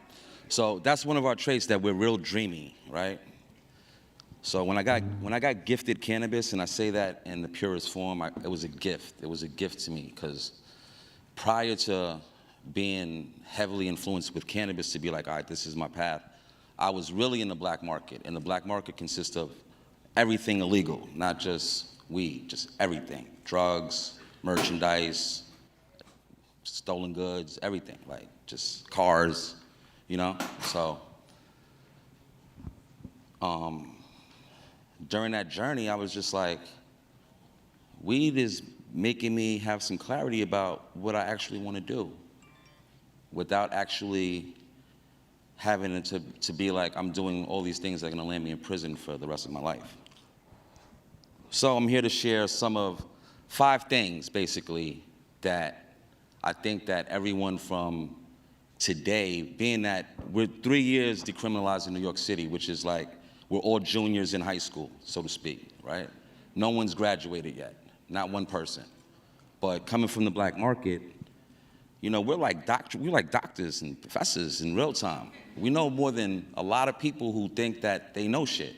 So that's one of our traits, that we're real dreamy, right? So when I got gifted cannabis, and I say that in the purest form, it was a gift. It was a gift to me, because prior to being heavily influenced with cannabis to be like, all right, this is my path, I was really in the black market. And the black market consists of everything illegal, not just weed, just everything. Drugs, merchandise, stolen goods, everything, like just cars, you know? So during that journey, I was just like, weed is making me have some clarity about what I actually want to do without actually having it to be like I'm doing all these things that are going to land me in prison for the rest of my life. So I'm here to share some of 5 things, basically, that I think that everyone from today, being that we're 3 years decriminalized in New York City, which is like we're all juniors in high school, so to speak, right? No one's graduated yet, not one person. But coming from the black market, you know, we're like doctors and professors in real time. We know more than a lot of people who think that they know shit.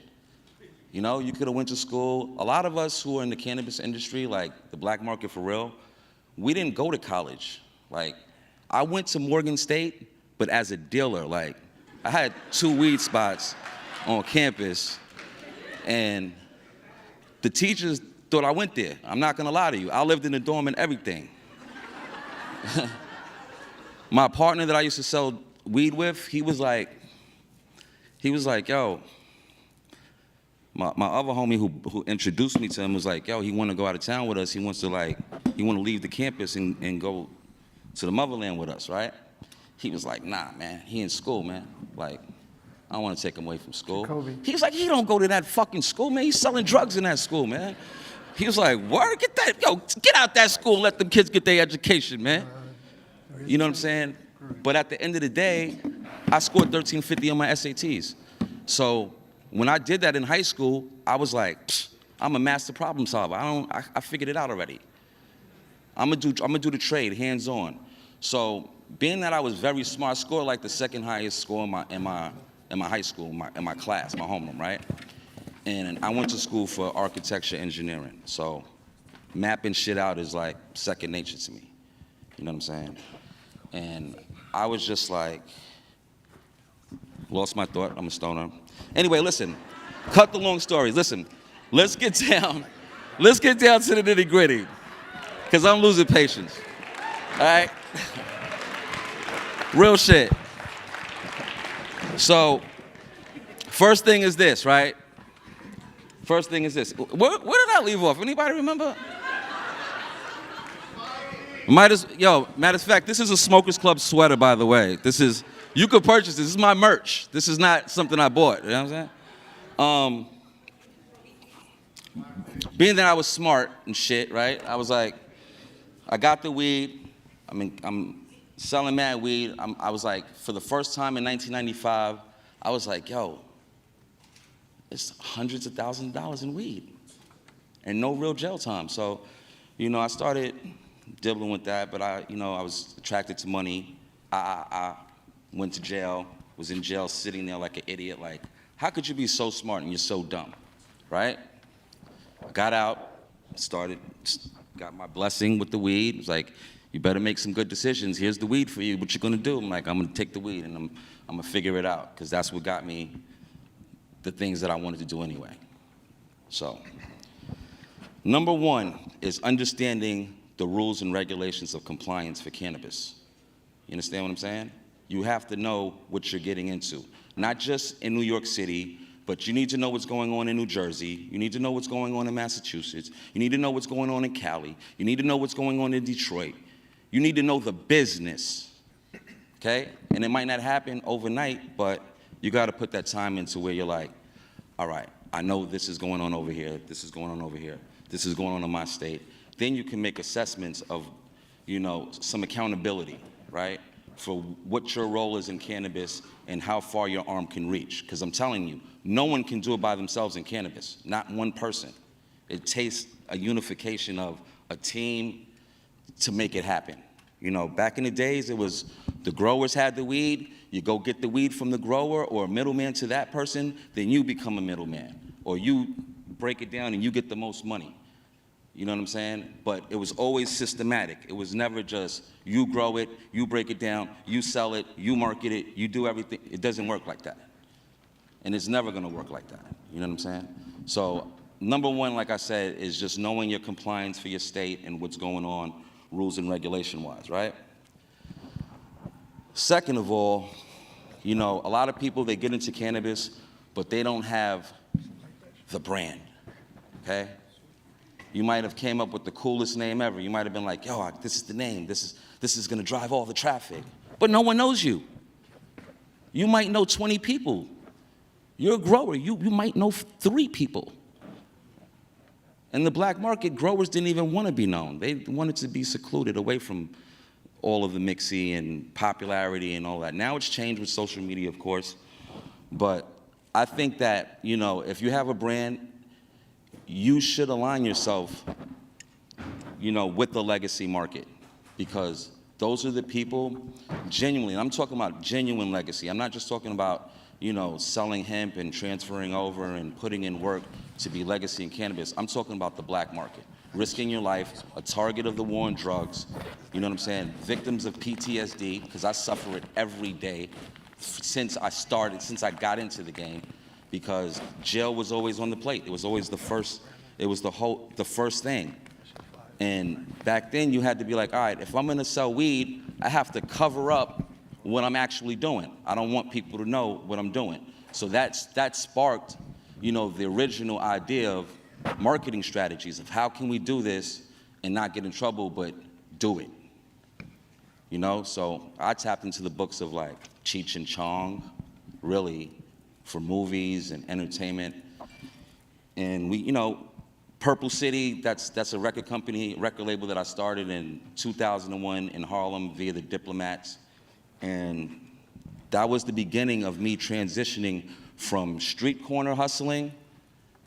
You know, you could have went to school. A lot of us who are in the cannabis industry, like the black market for real, we didn't go to college. Like, I went to Morgan State, but as a dealer. Like, I had 2 weed spots on campus, and the teachers thought I went there. I'm not gonna lie to you. I lived in the dorm and everything. My partner that I used to sell weed with, he was like, yo, my other homie who introduced me to him was like, yo, he want to go out of town with us. He want to leave the campus and go to the motherland with us, right? He was like, nah, man, he in school, man. Like, I don't want to take him away from school. Kobe. He's like, he don't go to that fucking school, man. He's selling drugs in that school, man. He was like, word, get out that school and let them kids get their education, man. You know what I'm saying? But at the end of the day, I scored 1350 on my SATs. So when I did that in high school, I was like, I'm a master problem solver. I figured it out already. I'm gonna do the trade, hands-on. So being that I was very smart, I scored like the 2nd highest score in my high school, in my class, my homeroom, right? And I went to school for architecture engineering. So mapping shit out is like second nature to me. You know what I'm saying? And I was just like, lost my thought, I'm a stoner. Anyway, listen, cut the long stories. Listen, let's get down to the nitty gritty, because I'm losing patience, all right? Real shit. So, first thing is this, right? First thing is this. Where did I leave off? Anybody remember? Matter of fact, this is a Smokers Club sweater, by the way. You could purchase this. This is my merch. This is not something I bought. You know what I'm saying? Being that I was smart and shit, right? I was like, I got the weed. I'm selling mad weed. I was like, for the first time in 1995, I was like, yo, it's hundreds of thousands of dollars in weed. and no real jail time. So, I started dibbling with that, but I was attracted to money. I went to jail, was in jail sitting there like an idiot, like, how could you be so smart and you're so dumb, right? Got out, got my blessing with the weed. It was like, you better make some good decisions. Here's the weed for you. What you gonna do? I'm like, I'm gonna take the weed and I'm gonna figure it out, because that's what got me the things that I wanted to do anyway. So, number one is understanding the rules and regulations of compliance for cannabis. You understand what I'm saying? You have to know what you're getting into. Not just in New York City, but you need to know what's going on in New Jersey. You need to know what's going on in Massachusetts. You need to know what's going on in Cali. You need to know what's going on in Detroit. You need to know the business, okay? And it might not happen overnight, but you gotta put that time into where you're like, all right, I know this is going on over here, this is going on over here, this is going on in my state. Then you can make assessments of, some accountability, right? For what your role is in cannabis and how far your arm can reach. Because I'm telling you, no one can do it by themselves in cannabis, not one person. It takes a unification of a team to make it happen. Back in the days, it was the growers had the weed, you go get the weed from the grower or a middleman to that person, then you become a middleman. Or you break it down and you get the most money. You know what I'm saying? But it was always systematic. It was never just you grow it, you break it down, you sell it, you market it, you do everything. It doesn't work like that. And it's never gonna work like that. You know what I'm saying? So number one, like I said, is just knowing your compliance for your state and what's going on rules and regulation wise, right? Second of all, a lot of people, they get into cannabis, but they don't have the brand, okay? You might have came up with the coolest name ever. You might have been like, yo, this is the name. This is gonna drive all the traffic. But no one knows you. You might know 20 people. You're a grower, you might know 3 people. In the black market, growers didn't even want to be known. They wanted to be secluded away from all of the mixy and popularity and all that. Now it's changed with social media, of course. But I think that, if you have a brand, you should align yourself, with the legacy market, because those are the people, genuinely, and I'm talking about genuine legacy. I'm not just talking about, selling hemp and transferring over and putting in work to be legacy in cannabis. I'm talking about the black market, risking your life, a target of the war on drugs, you know what I'm saying? Victims of PTSD, because I suffer it every day since I got into the game, because jail was always on the plate. It was always the first thing. And back then you had to be like, all right, if I'm gonna sell weed, I have to cover up what I'm actually doing. I don't want people to know what I'm doing. So that sparked, the original idea of marketing strategies of how can we do this and not get in trouble, but do it. So I tapped into the books of like Cheech and Chong, really, for movies and entertainment. And we, Purple City, that's a record label that I started in 2001 in Harlem via the Diplomats. And that was the beginning of me transitioning from street corner hustling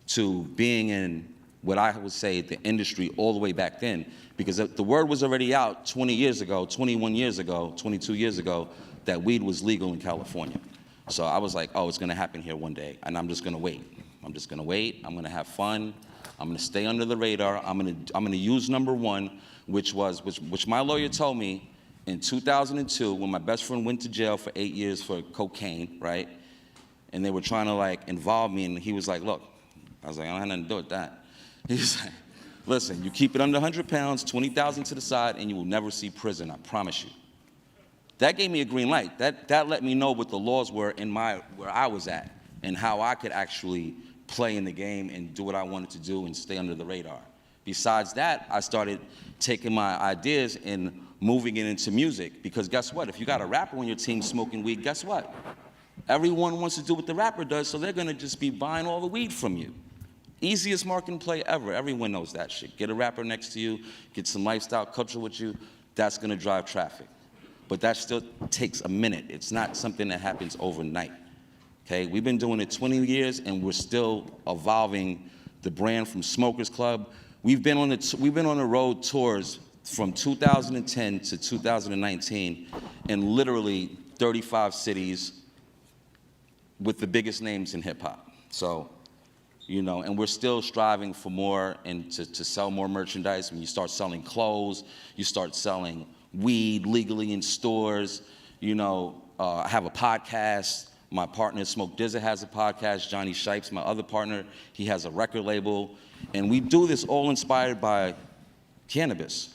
to being in what I would say the industry all the way back then. Because the word was already out 20 years ago, 21 years ago, 22 years ago, that weed was legal in California. So I was like, oh, it's gonna happen here one day, and I'm just gonna wait. I'm just gonna wait, I'm gonna have fun, I'm gonna stay under the radar, I'm gonna use number one, which my lawyer told me in 2002, when my best friend went to jail for 8 years for cocaine, right? And they were trying to involve me, and he was like, look, I was like, I don't have nothing to do with that. He was like, listen, you keep it under 100 pounds, 20,000 to the side, and you will never see prison, I promise you. That gave me a green light. That let me know what the laws were where I was at, and how I could actually play in the game and do what I wanted to do and stay under the radar. Besides that, I started taking my ideas and moving it into music, because guess what? If you got a rapper on your team smoking weed, guess what? Everyone wants to do what the rapper does, so they're gonna just be buying all the weed from you. Easiest marketing play ever. Everyone knows that shit. Get a rapper next to you, get some lifestyle culture with you, that's gonna drive traffic. But that still takes a minute. It's not something that happens overnight, okay? We've been doing it 20 years and we're still evolving the brand from Smokers Club. We've been on the road tours from 2010 to 2019 in literally 35 cities with the biggest names in hip hop. So, you know, and we're still striving for more and to sell more merchandise. When you start selling clothes, you start selling weed legally in stores. You know, I have a podcast. My partner, Smoke Dizza, has a podcast. Johnny Shipes, my other partner, he has a record label. And we do this all inspired by cannabis.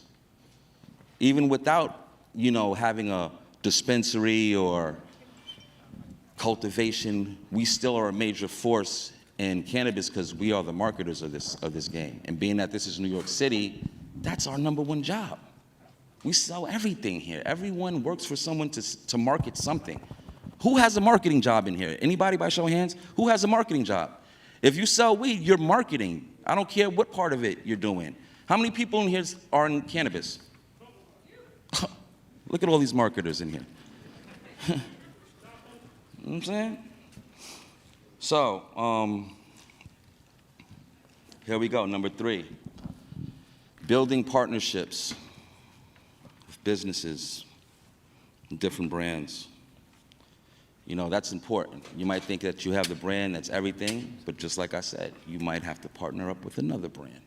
Even without, you know, having a dispensary or cultivation, we still are a major force in cannabis because we are the marketers of this game. And being that this is New York City, that's our #1 job. We sell everything here. Everyone works for someone to market something. Who has a marketing job in here? Anybody by show of hands? Who has a marketing job? If you sell weed, you're marketing. I don't care what part of it you're doing. How many people in here are in cannabis? Look at all these marketers in here. You know what I'm saying? So, here we go, number 3. Building partnerships with businesses and different brands. You know, that's important. You might think that you have the brand that's everything, but just like I said, you might have to partner up with another brand.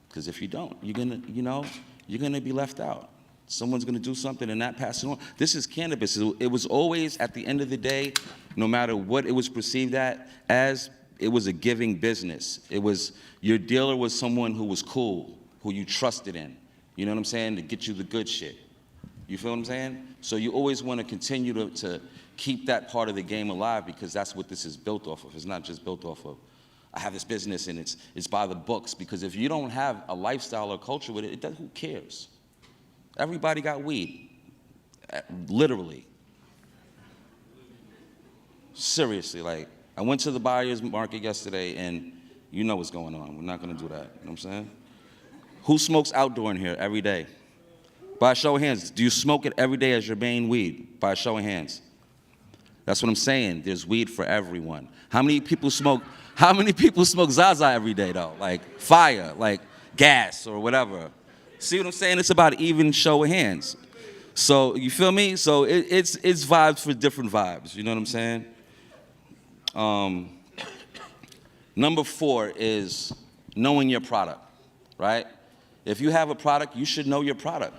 Because if you don't, you're gonna be left out. Someone's gonna do something and not pass it on. This is cannabis. It was always, at the end of the day, no matter what it was perceived as, it was a giving business. It was, your dealer was someone who was cool, who you trusted in. You know what I'm saying? To get you the good shit. You feel what I'm saying? So you always want to continue to keep that part of the game alive because that's what this is built off of. It's not just built off of, I have this business and it's by the books. Because if you don't have a lifestyle or culture with it, who cares? Everybody got weed, literally. Seriously, like, I went to the buyer's market yesterday and you know what's going on. We're not gonna do that, you know what I'm saying? Who smokes outdoor in here every day? By a show of hands, do you smoke it every day as your main weed? By a show of hands. That's what I'm saying, there's weed for everyone. How many people smoke Zaza every day though? Like fire, like gas or whatever. See what I'm saying? It's about even show of hands. So, you feel me? So it's vibes for different vibes, you know what I'm saying? Number 4 is knowing your product, right? If you have a product, you should know your product.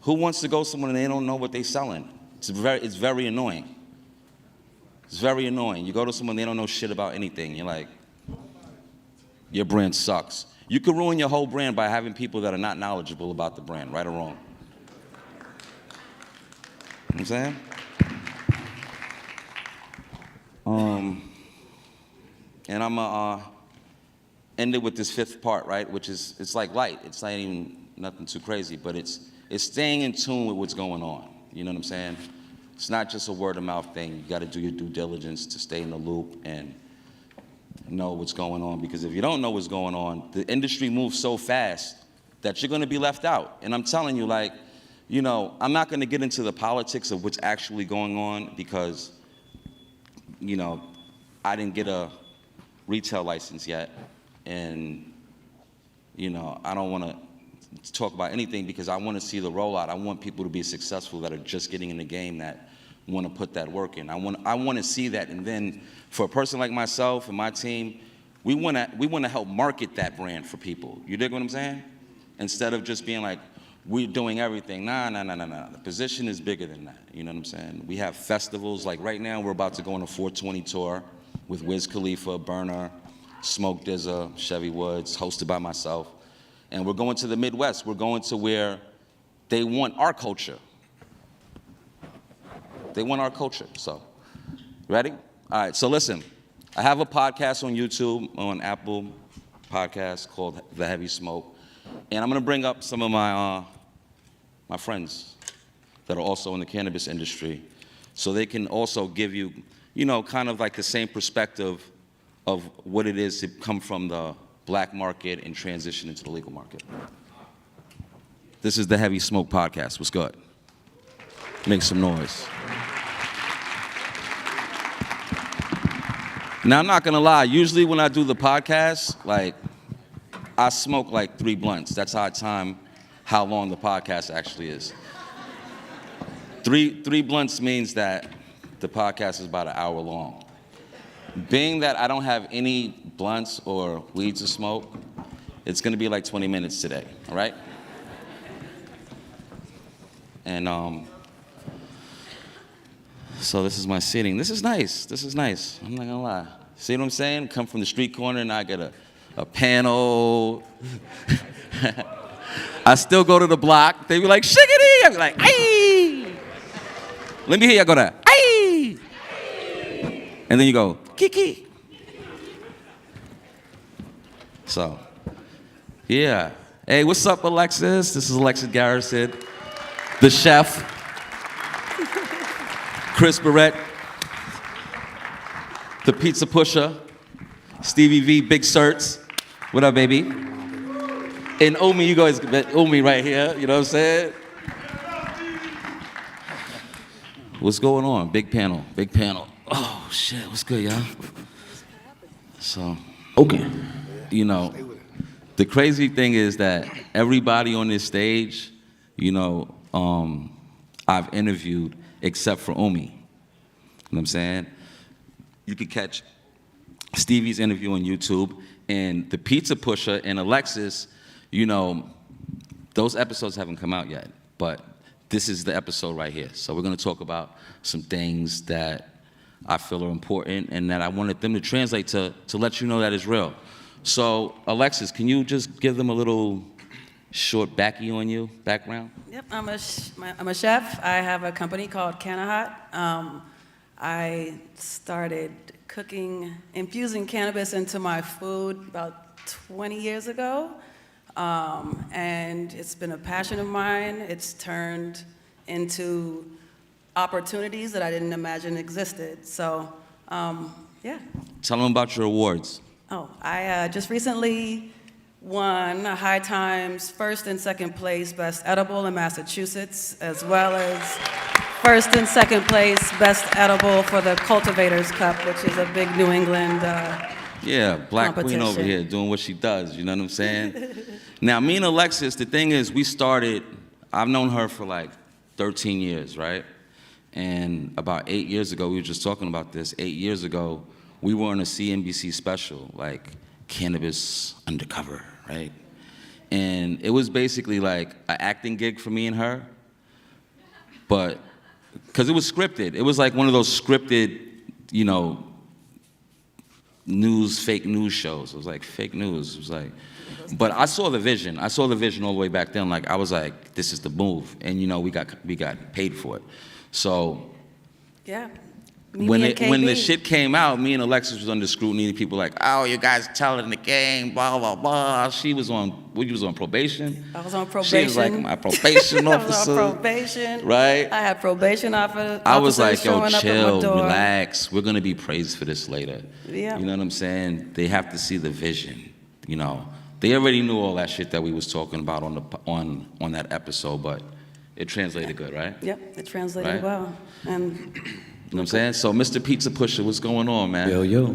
Who wants to go somewhere and they don't know what they're selling? It's very annoying. It's very annoying. You go to someone, they don't know shit about anything. You're like, your brand sucks. You can ruin your whole brand by having people that are not knowledgeable about the brand, right or wrong. You know what I'm saying? And I'm gonna end it with this 5th part, right? Which is, it's like light. It's not even nothing too crazy, but it's staying in tune with what's going on. You know what I'm saying? It's not just a word of mouth thing. You gotta do your due diligence to stay in the loop and know what's going on. Because if you don't know what's going on, the industry moves so fast that you're gonna be left out. And I'm telling you, like, you know, I'm not gonna get into the politics of what's actually going on because, you know, I didn't get a retail license yet. And, you know, I don't wanna talk about anything because I wanna see the rollout. I want people to be successful that are just getting in the game that wanna put that work in. I wanna see that, and then for a person like myself and my team, we wanna help market that brand for people. You dig what I'm saying? Instead of just being like, we're doing everything. Nah. The position is bigger than that. You know what I'm saying? We have festivals, like right now we're about to go on a 420 tour with Wiz Khalifa, Burner, Smoke Dizza, Chevy Woods, hosted by myself. And we're going to the Midwest. We're going to where they want our culture. They want our culture, so. Ready? All right, so listen. I have a podcast on YouTube, on Apple Podcasts called The Heavy Smoke. And I'm gonna bring up some of my friends that are also in the cannabis industry so they can also give you, you know, kind of like the same perspective of what it is to come from the black market and transition into the legal market. This is the Heavy Smoke Podcast. What's good? Make some noise. Now, I'm not gonna lie, usually when I do the podcast, like, I smoke like 3 blunts. That's how I time how long the podcast actually is. Three blunts means that the podcast is about an hour long. Being that I don't have any blunts or weed to smoke, it's gonna be like 20 minutes today, all right? And so this is my seating. This is nice, I'm not gonna lie. See what I'm saying? Come from the street corner and I get a panel. I still go to the block. They be like, shiggity! I be like, aye! Let me hear y'all go that, aye! And then you go, kiki. So, yeah. Hey, what's up, Alexis? This is Alexis Garrison, the chef. Chris Barrett, the pizza pusher. Stevie V, Big Certs. What up, baby? And Omi, you guys, Omi right here, you know what I'm saying? What's going on? Big panel, big panel. Oh, shit, what's good, y'all? So, okay. You know, the crazy thing is that everybody on this stage, you know, I've interviewed except for Omi. You know what I'm saying? You could catch Stevie's interview on YouTube, and the pizza pusher and Alexis, you know, those episodes haven't come out yet, but this is the episode right here. So we're gonna talk about some things that I feel are important and that I wanted them to translate to let you know that it's real. So Alexis, can you just give them a little short background? Yep, I'm a chef. I have a company called Canahat. I started infusing cannabis into my food about 20 years ago. And it's been a passion of mine. It's turned into opportunities that I didn't imagine existed. So, yeah. Tell them about your awards. Oh, I just recently won High Times first and second place Best Edible in Massachusetts, as well as first and second place Best Edible for the Cultivators Cup, which is a big New England Yeah, Black Queen over here doing what she does, you know what I'm saying? Now, me and Alexis, the thing is, I've known her for like 13 years, right? And about 8 years ago, we were just talking about this, 8 years ago, we were on a CNBC special, like Cannabis Undercover, right? And it was basically like an acting gig for me and her, but, because it was scripted. It was like one of those scripted, you know, fake news shows. It was like fake news. It was like, but I saw the vision. I saw the vision all the way back then. Like I was like, this is the move, and you know, we got paid for it. So yeah. When the shit came out, me and Alexis was under scrutiny. People like, oh, you guys telling the game, blah blah blah. She was on probation. I was on probation. She was like my probation officer. I was on probation. Right. I had probation officers. I was like, yo, chill, relax. We're gonna be praised for this later. Yeah. You know what I'm saying? They have to see the vision. You know, they already knew all that shit that we was talking about on that episode, but it translated good, right? Yep, it translated right? well. And you know what I'm saying? So, Mr. Pizza Pusher, what's going on, man? Yo. You know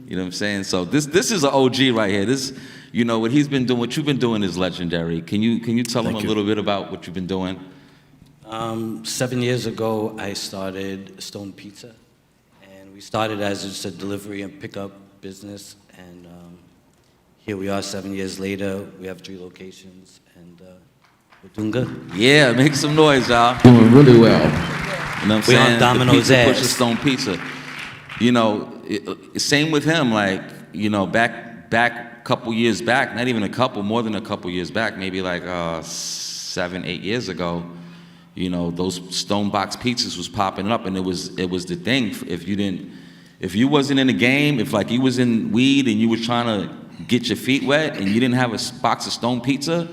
what I'm saying? So this is an OG right here. This, you know, what he's been doing, what you've been doing is legendary. Can you tell him a little bit about what you've been doing? 7 years ago, I started Stone Pizza, and we started as just a delivery and pickup business, and here we are 7 years later. We have 3 locations, and we're doing good. Yeah, make some noise, y'all. Doing really well. You know what I'm We saying? on Domino's the Pizza ass. Pusher Stone Pizza. You know, same with him. Like, you know, back couple years back, not even a couple, more than a couple years back, maybe like 7, 8 years ago. You know, those stone box pizzas was popping up, and it was the thing. If you wasn't in the game, if like you was in weed and you was trying to get your feet wet and you didn't have a box of Stone Pizza,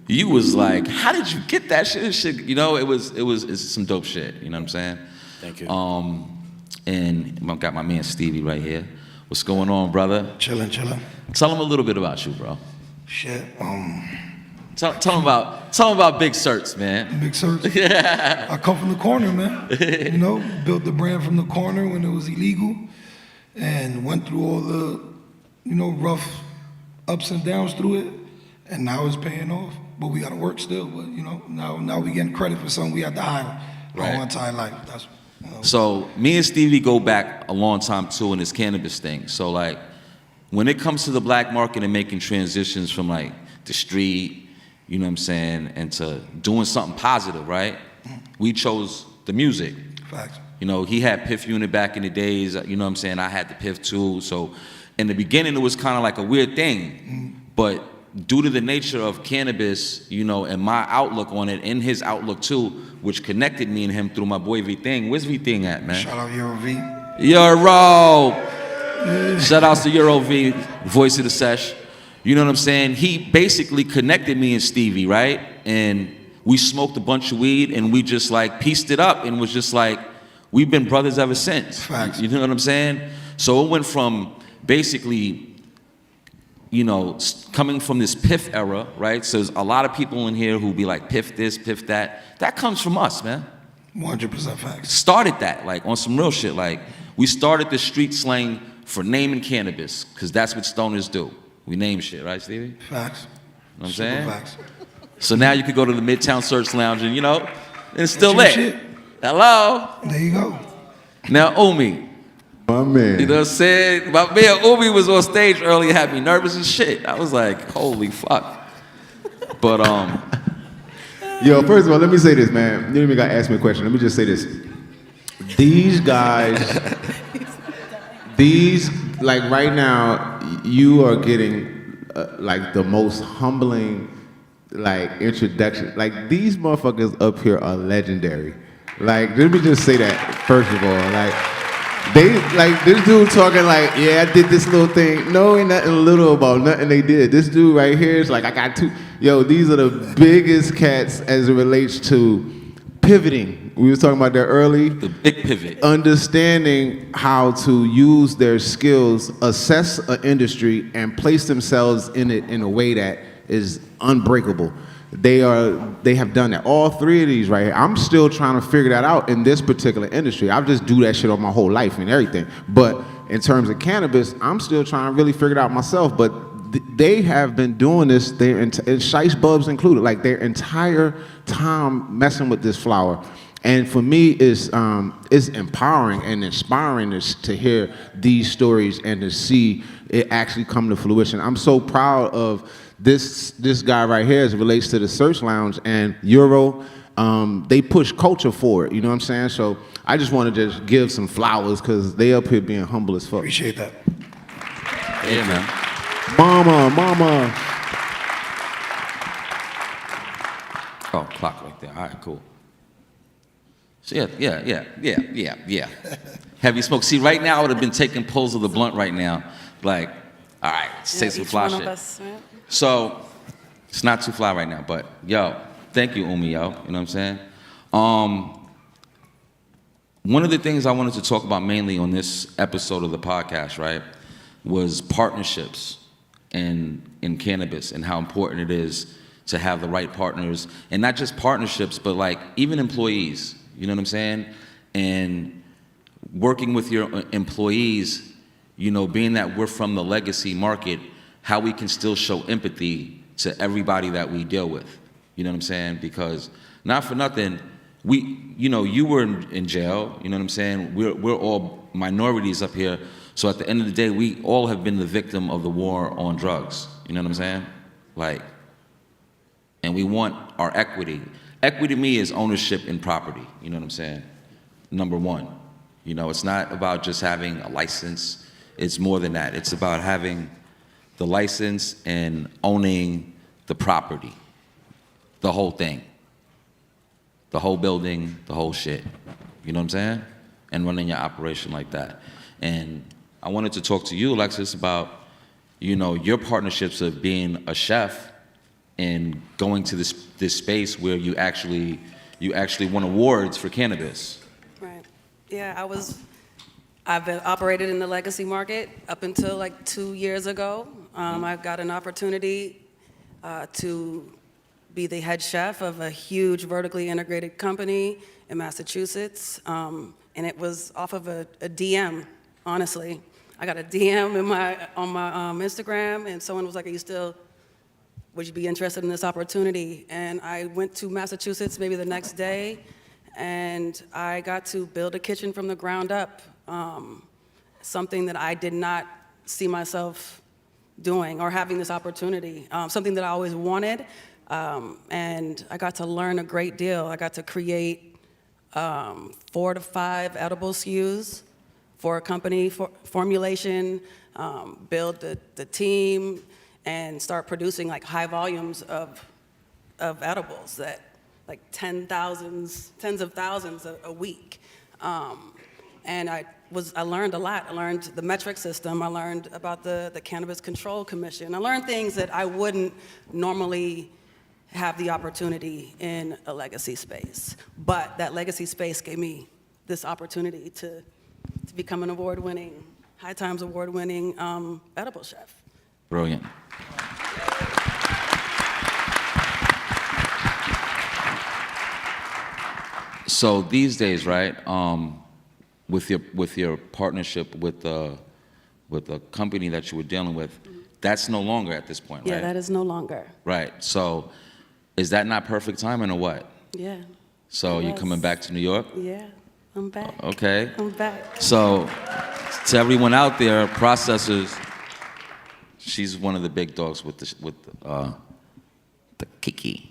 you was like, how did you get that shit? You know, it's some dope shit. You know what I'm saying? Thank you. And I got my man Stevie right here. What's going on, brother? Chillin'. Tell him a little bit about you, bro. Shit. Tell him about Big Certs, man. Big Certs. Yeah. I come from the corner, man. You know, built the brand from the corner when it was illegal. and went through all the, rough ups and downs through it, and now it's paying off. But we gotta work still. But now we getting credit for something we had to hide our whole entire life. That's So me and Stevie go back a long time too in this cannabis thing. So like, when it comes to the black market and making transitions from like the street, you know what I'm saying, and to doing something positive, right? We chose the music. Facts. He had Piff Unit back in the days, you know what I'm saying? I had the Piff too. So in the beginning, it was kind of like a weird thing. But due to the nature of cannabis, and my outlook on it, and his outlook too, which connected me and him through my boy V-Thing. Where's V-Thing at, man? Shout out Euro V. Euro! Shout outs to Euro V, voice of the sesh. You know what I'm saying? He basically connected me and Stevie, right? And we smoked a bunch of weed and we just like pieced it up and was just like, we've been brothers ever since. Facts. You know what I'm saying? So it went from basically, coming from this Piff era, right? So there's a lot of people in here who be like, Piff this, Piff that. That comes from us, man. 100% facts. Started that, like on some real shit. Like, we started the street slang for naming cannabis, because that's what stoners do. We name shit, right, Stevie? Facts. You know what I'm Super saying? facts. So now you could go to the Midtown Search Lounge and, and it's still That's your lit. shit. Hello? There you go. Now, Umi. My man. You know what I'm saying? My man Umi was on stage earlier, had me nervous as shit. I was like, holy fuck. But, Yo, first of all, let me say this, man. You don't even got to ask me a question. Let me just say this. These guys, like right now, you are getting like the most humbling, like introduction. Like these motherfuckers up here are legendary. Like, let me just say that first of all. Like this dude talking like, yeah, I did this little thing. No, ain't nothing little about nothing they did. This dude right here is like, I got two. Yo, these are the biggest cats as it relates to pivoting. We was talking about that early. The big pivot. Understanding how to use their skills, assess an industry, and place themselves in it in a way that is unbreakable. They have done that. All three of these right here. I'm still trying to figure that out in this particular industry. I just do that shit on my whole life and everything. But in terms of cannabis, I'm still trying to really figure it out myself. But they have been doing this, and Shice Bubs included, like their entire time messing with this flower. And for me, it's empowering and inspiring to hear these stories and to see it actually come to fruition. I'm so proud of this guy right here as it relates to the Search Lounge and Euro. They push culture forward, you know what I'm saying? So I just want to just give some flowers because they up here being humble as fuck. Appreciate that. Yeah, man. Mama. Oh, clock right there. All right, cool. So yeah. Heavy smoke. See, right now I would have been taking pulls of the blunt right now. Like, all right, say some fly shit. So it's not too fly right now, but yo, thank you, Umi, yo. You know what I'm saying? One of the things I wanted to talk about mainly on this episode of the podcast, right, was partnerships in cannabis and how important it is to have the right partners, and not just partnerships, but like even employees. You know what I'm saying? And working with your employees, being that we're from the legacy market, how we can still show empathy to everybody that we deal with. You know what I'm saying? Because not for nothing, you were in jail, you know what I'm saying? We're all minorities up here. So at the end of the day, we all have been the victim of the war on drugs. You know what I'm saying? Like, and we want our equity. Equity to me is ownership in property. You know what I'm saying? Number one. It's not about just having a license. It's more than that. It's about having the license and owning the property. The whole thing. The whole building, the whole shit. You know what I'm saying? And running your operation like that. And I wanted to talk to you, Alexis, about, your partnerships of being a chef and going to this space where you actually won awards for cannabis. Right. Yeah, I've been operated in the legacy market up until like 2 years ago. I got an opportunity to be the head chef of a huge vertically integrated company in Massachusetts, and it was off of a DM, honestly. I got a DM on my Instagram, and someone was like, would you be interested in this opportunity? And I went to Massachusetts maybe the next day, and I got to build a kitchen from the ground up, something that I did not see myself doing or having this opportunity, something that I always wanted, and I got to learn a great deal. I got to create 4 to 5 edible SKUs for a company, formulation, build the team, and start producing like high volumes of edibles that like tens of thousands a week. And I learned a lot. I learned the metric system. I learned about the Cannabis Control Commission. I learned things that I wouldn't normally have the opportunity in a legacy space. But that legacy space gave me this opportunity to become an award-winning, High Times award-winning edible chef. Brilliant. So these days, right, with your partnership with the company that you were dealing with, that's no longer at this point, right? Yeah, that is no longer. Right. So is that not perfect timing or what? Yeah. So you coming back to New York? Yeah, I'm back. Okay. I'm back. So to everyone out there, processors, she's one of the big dogs with the Kiki.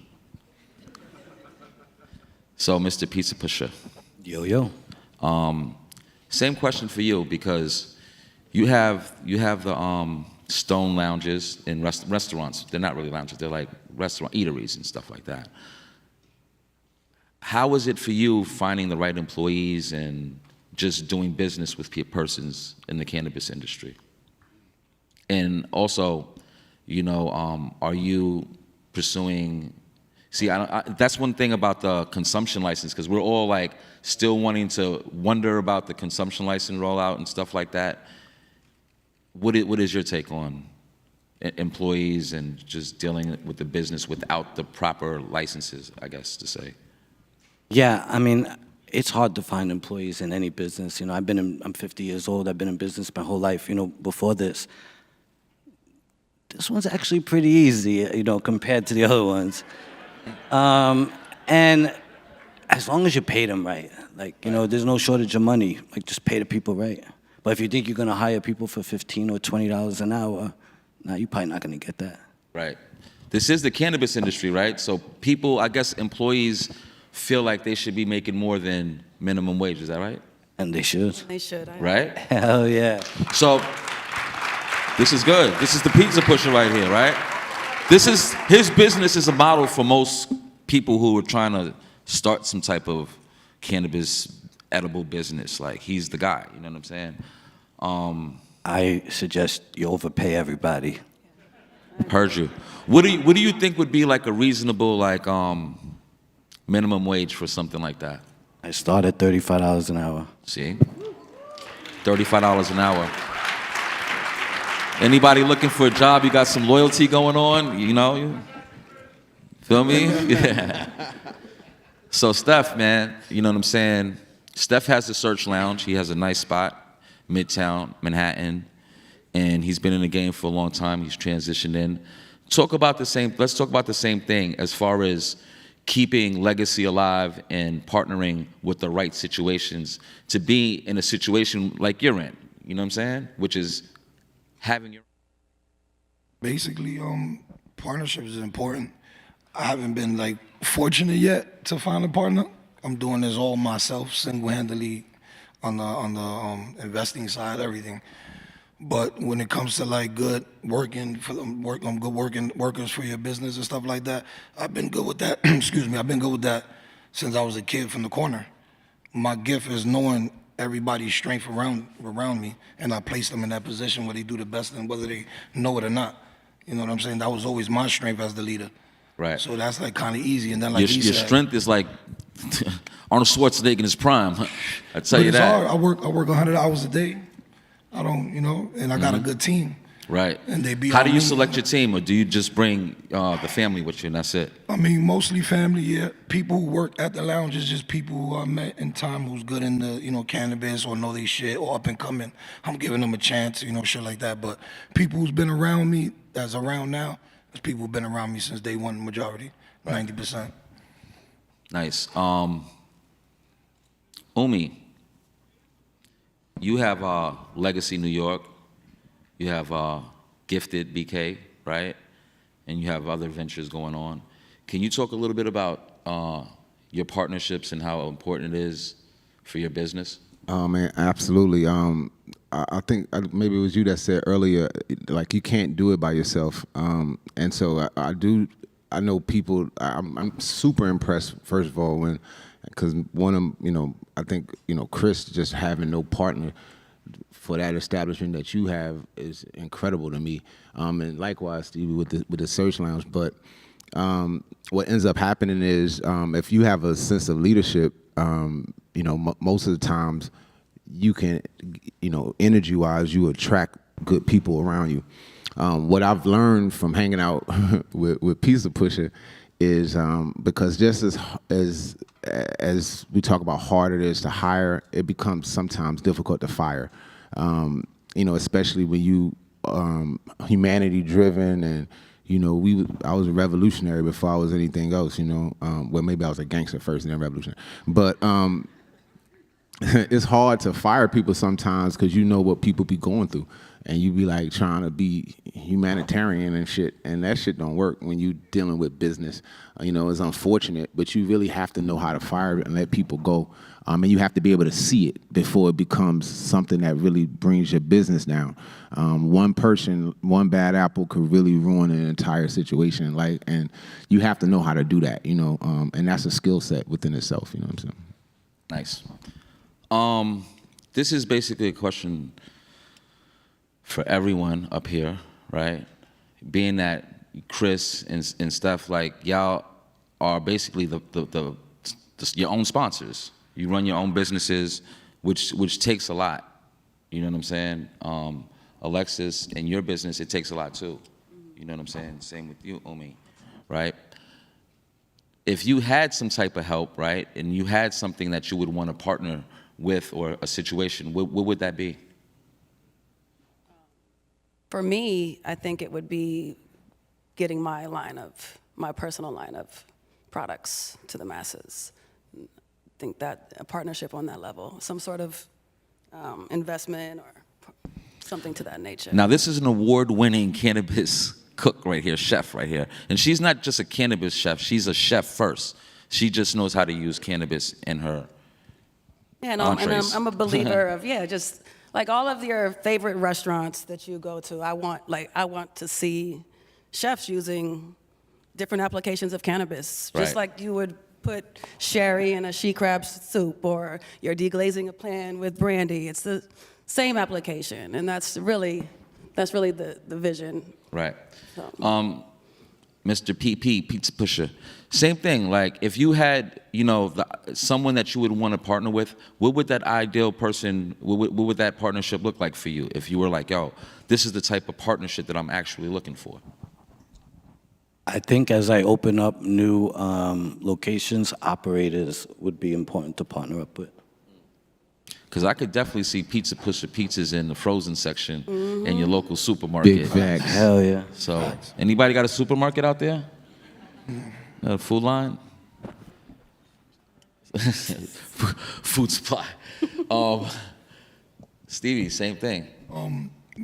So Mr. Pizza Pusher. Yo. Same question for you, because you have the stone lounges in restaurants. They're not really lounges. They're like restaurant eateries and stuff like that. How is it for you finding the right employees and just doing business with persons in the cannabis industry? And also, are you pursuing? See, that's one thing about the consumption license, because we're all like still wanting to wonder about the consumption license rollout and stuff like that. What is your take on employees and just dealing with the business without the proper licenses, I guess to say? Yeah, I mean, it's hard to find employees in any business. I'm 50 years old. I've been in business my whole life. Before this. This one's actually pretty easy, compared to the other ones. And as long as you pay them right, there's no shortage of money. Just pay the people right. But if you think you're gonna hire people for $15 or $20 an hour, you're probably not gonna get that. Right. This is the cannabis industry, right? So people, I guess employees feel like they should be making more than minimum wage. Is that right? And they should. They should. Right? Hell yeah. So this is good. This is the Pizza Pusher right here, right? His business is a model for most people who are trying to start some type of cannabis edible business. Like, he's the guy, you know what I'm saying? I suggest you overpay everybody. Heard you. What do you think would be like a reasonable minimum wage for something like that? I start at $35 an hour. See? $35 an hour. Anybody looking for a job, you got some loyalty going on, you feel me? Yeah. So Steph, man, you know what I'm saying? Steph has the Search Lounge. He has a nice spot, Midtown, Manhattan, and he's been in the game for a long time. He's transitioned in. Let's talk about the same thing as far as keeping legacy alive and partnering with the right situations to be in a situation like you're in, you know what I'm saying? Which is having your... Basically, partnership is important. I haven't been fortunate yet to find a partner. I'm doing this all myself, single-handedly, on the investing side, everything. But when it comes to good working good workers for your business and stuff like that, I've been good with that. Excuse me, I've been good with that since I was a kid from the corner. My gift is knowing everybody's strength around me, and I place them in that position where they do the best, and whether they know it or not. You know what I'm saying? That was always my strength as the leader. Right. So that's kind of easy. And then your strength is like Arnold Schwarzenegger in his prime. I tell you that. Hard. I work 100 hours a day. I don't, and I got a good team. Right. And they be How on do you me. select your team, or do you just bring the family with you and that's it? I mean, mostly family, yeah. People who work at the lounge is just people who I met in time who's good in the, cannabis or know they shit or up and coming. I'm giving them a chance, shit like that. But people who's been around me, that's around now, is people who've been around me since day one, majority, 90%. Nice. Umi, you have Legacy New York. You have Gifted BK, right? And you have other ventures going on. Can you talk a little bit about your partnerships and how important it is for your business? Man, absolutely. I think maybe it was you that said earlier, like you can't do it by yourself. And so I know people. I'm super impressed. First of all, because one of I think Chris just having no partner for that establishment that you have is incredible to me. And likewise, Stevie, with the Search Lounge. But what ends up happening is if you have a sense of leadership, most of the times you can, energy-wise, you attract good people around you. What I've learned from hanging out with Pizza Pusher is because just as we talk about hard it is to hire, it becomes sometimes difficult to fire. Especially when you humanity driven and I was a revolutionary before I was anything else. Well, maybe I was a gangster first and then revolutionary, but it's hard to fire people sometimes because you know what people be going through, and you be like trying to be humanitarian and shit, and that shit don't work when you dealing with business. It's unfortunate, but you really have to know how to fire and let people go. And you have to be able to see it before it becomes something that really brings your business down. One person, one bad apple could really ruin an entire situation. And you have to know how to do that, and that's a skill set within itself. You know what I'm saying? Nice. This is basically a question for everyone up here, right? Being that Chris and stuff, like y'all are basically your own sponsors. You run your own businesses, which takes a lot. You know what I'm saying? Alexis, in your business, it takes a lot too. You know what I'm saying? Same with you, Umi, right? If you had some type of help, right, and you had something that you would want to partner with or a situation, what would that be? For me, I think it would be getting my personal line of products to the masses. I think that a partnership on that level, some sort of investment or something to that nature. Now, this is an award-winning cannabis cook right here, chef right here. And she's not just a cannabis chef, she's a chef first. She just knows how to use cannabis in her entrees. I'm a believer of, just like all of your favorite restaurants that you go to, I want to see chefs using different applications of cannabis. Just like you would put sherry in a she crab soup, or you're deglazing a pan with brandy. It's the same application, and that's really the vision. Right. Mr. PP, Pizza Pusher, same thing. Like if you had, someone that you would want to partner with, what would that ideal person, what would that partnership look like for you? If you were like, yo, this is the type of partnership that I'm actually looking for. I think as I open up new locations, operators would be important to partner up with. Because I could definitely see Pizza Pusher pizzas in the frozen section in your local supermarket. Big facts. Hell yeah. So, anybody got a supermarket out there? A food line? Food supply. Stevie, same thing.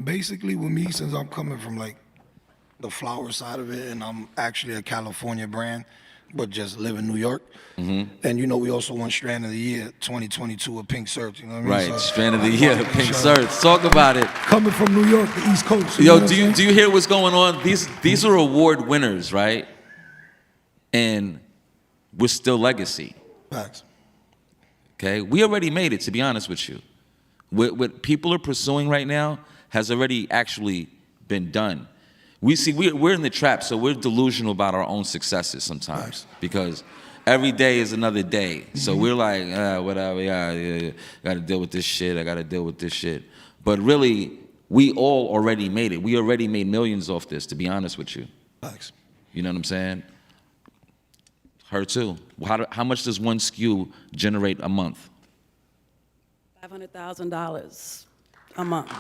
Basically with me, since I'm coming from like the flower side of it, and I'm actually a California brand, but just live in New York. And we also won Strand of the Year 2022 with Pink Search, you know what I mean? Right, So, Strand of the Year, Pink Search. Talk about it. Coming from New York, the East Coast. Yo, do you hear what's going on? These are award winners, right? And we're still legacy. Facts. Okay, we already made it, to be honest with you. What people are pursuing right now has already actually been done. We're in the trap, so we're delusional about our own successes sometimes, because every day is another day. So we're like, whatever, yeah, gotta deal with this shit, I gotta deal with this shit. But really, we all already made it. We already made millions off this, to be honest with you. Thanks. You know what I'm saying? Her too. How much does one SKU generate a month? $500,000 a month.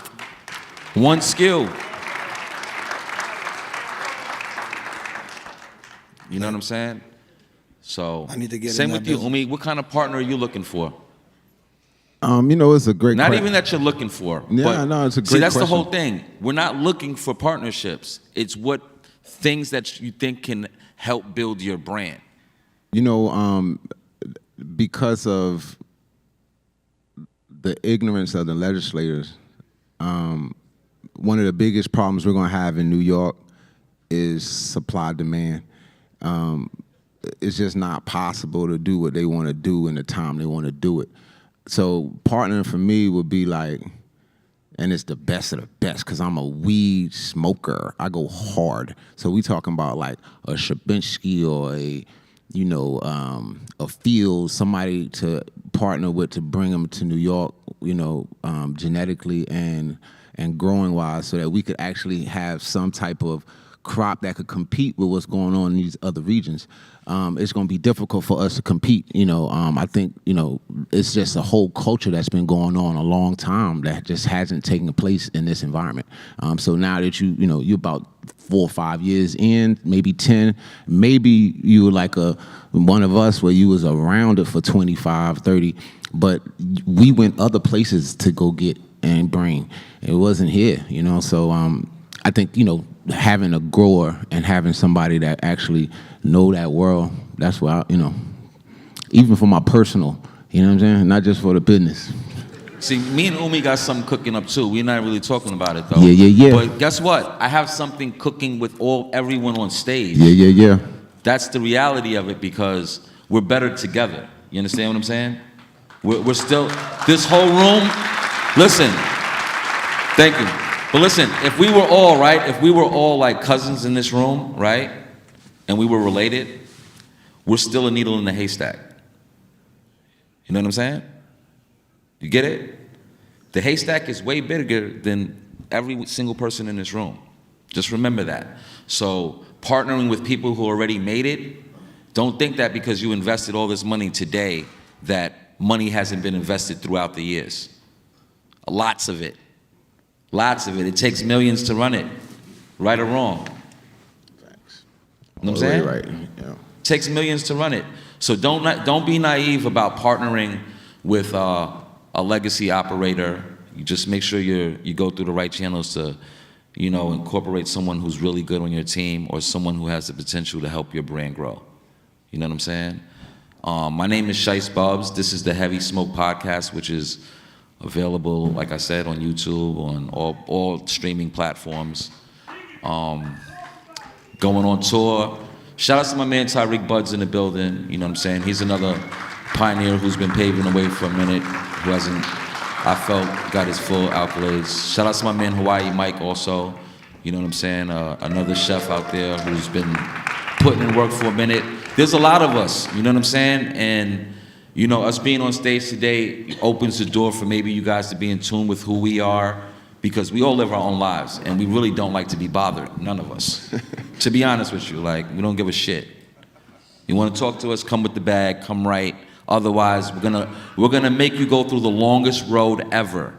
One SKU. You know what I'm saying? So, I need to get same in with that you, business. Umi. What kind of partner are you looking for? You know, it's a great Not que- even that you're looking for. Yeah, but no, it's a see, great that's the question. whole thing. We're not looking for partnerships. It's what things that you think can help build your brand. You know, because of the ignorance of the legislators, one of the biggest problems we're going to have in New York is supply demand. It's just not possible to do what they want to do in the time they want to do it. So partnering for me would be like, and it's the best of the best because I'm a weed smoker. I go hard. So we talking about like a Shabinsky or a Fields, somebody to partner with to bring them to New York, genetically and growing wise, so that we could actually have some type of crop that could compete with what's going on in these other regions. It's going to be difficult for us to compete. I think, it's just a whole culture that's been going on a long time that just hasn't taken place in this environment. So now that you're about 4 or 5 years in, maybe 10, maybe you were like one of us where you was around it for 25, 30, but we went other places to go get and bring. It wasn't here, so I think, having a grower and having somebody that actually know that world, that's why, even for my personal, you know what I'm saying? Not just for the business. See, me and Umi got something cooking up too. We're not really talking about it though. Yeah. But guess what? I have something cooking with everyone on stage. Yeah. That's the reality of it because we're better together. You understand what I'm saying? We're still, this whole room, listen, thank you. But listen, if we were all like cousins in this room, right? And we were related, we're still a needle in the haystack. You know what I'm saying? You get it? The haystack is way bigger than every single person in this room. Just remember that. So partnering with people who already made it, don't think that because you invested all this money today that money hasn't been invested throughout the years. Lots of it. Lots of it. It takes millions to run it, right or wrong. Thanks. You know what I'm saying? Right. Yeah. It takes millions to run it. So don't be naive about partnering with a legacy operator. You just make sure you go through the right channels to, incorporate someone who's really good on your team or someone who has the potential to help your brand grow. You know what I'm saying? My name is Shice Bubs. This is the Heavy Smoke Podcast, which is available, like I said, on YouTube, on all streaming platforms. Going on tour. Shout out to my man Tyreek Buds in the building. You know what I'm saying? He's another pioneer who's been paving the way for a minute, who hasn't, I felt, got his full accolades. Shout out to my man Hawaii Mike also. You know what I'm saying? Another chef out there who's been putting in work for a minute. There's a lot of us, you know what I'm saying? And us being on stage today opens the door for maybe you guys to be in tune with who we are, because we all live our own lives and we really don't like to be bothered, none of us. To be honest with you, we don't give a shit. You want to talk to us, come with the bag, come right. Otherwise, we're gonna make you go through the longest road ever.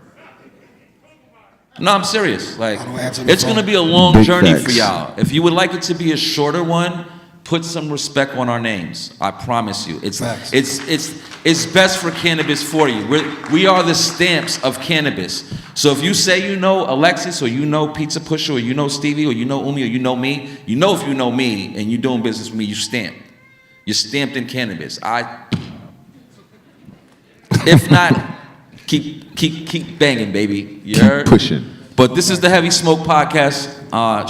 No, I'm serious. It's gonna be a long Big journey facts. for y'all. If you would like it to be a shorter one, put some respect on our names. I promise you. It's best for cannabis for you. We are the stamps of cannabis. So if you say you know Alexis, or you know Pizza Pusher, or you know Stevie, or you know Umi, or you know me, if you know me and you're doing business with me, you stamped. You're stamped in cannabis. If not, keep banging, baby. You heard? Keep pushing. But this is the Heavy Smoke Podcast.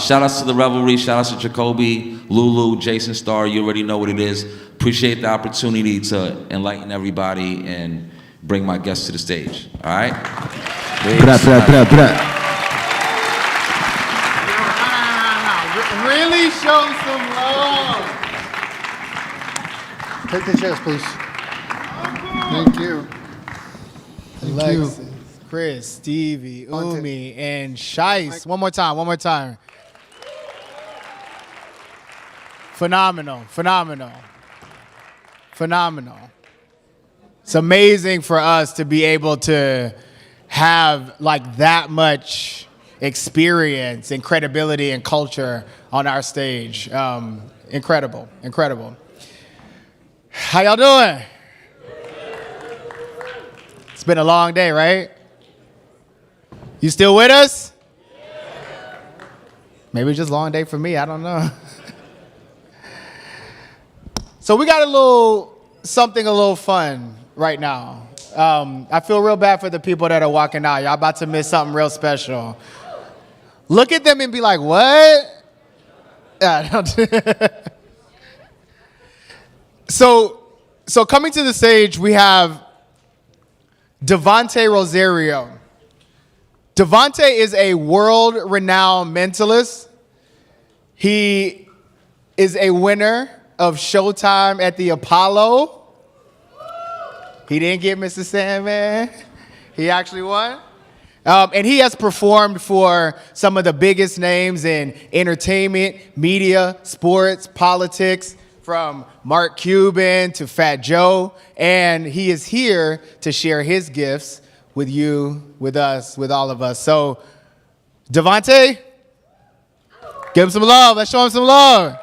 Shout outs to the Revelry, shout outs to Jacoby, Lulu, Jason Starr. You already know what it is. Appreciate the opportunity to enlighten everybody and bring my guests to the stage. All right? Really show some love. Take the chairs, please. Thank you. Alexis, Chris, Stevie, Umi, and Shice. One more time. Phenomenal. It's amazing for us to be able to have like that much experience and credibility and culture on our stage. Incredible. How y'all doing? It's been a long day, right? You still with us? Maybe it's just a long day for me, I don't know. So we got something a little fun right now. I feel real bad for the people that are walking out. Y'all about to miss something real special. Look at them and be like, what? So coming to the stage, we have Devonte Rosario. Devonte is a world-renowned mentalist. He is a winner of Showtime at the Apollo. He didn't get Mr. Sandman. He actually won. And he has performed for some of the biggest names in entertainment, media, sports, politics, from Mark Cuban to Fat Joe. And he is here to share his gifts with you, with us, with all of us. So, Devonte, give him some love. Let's show him some love.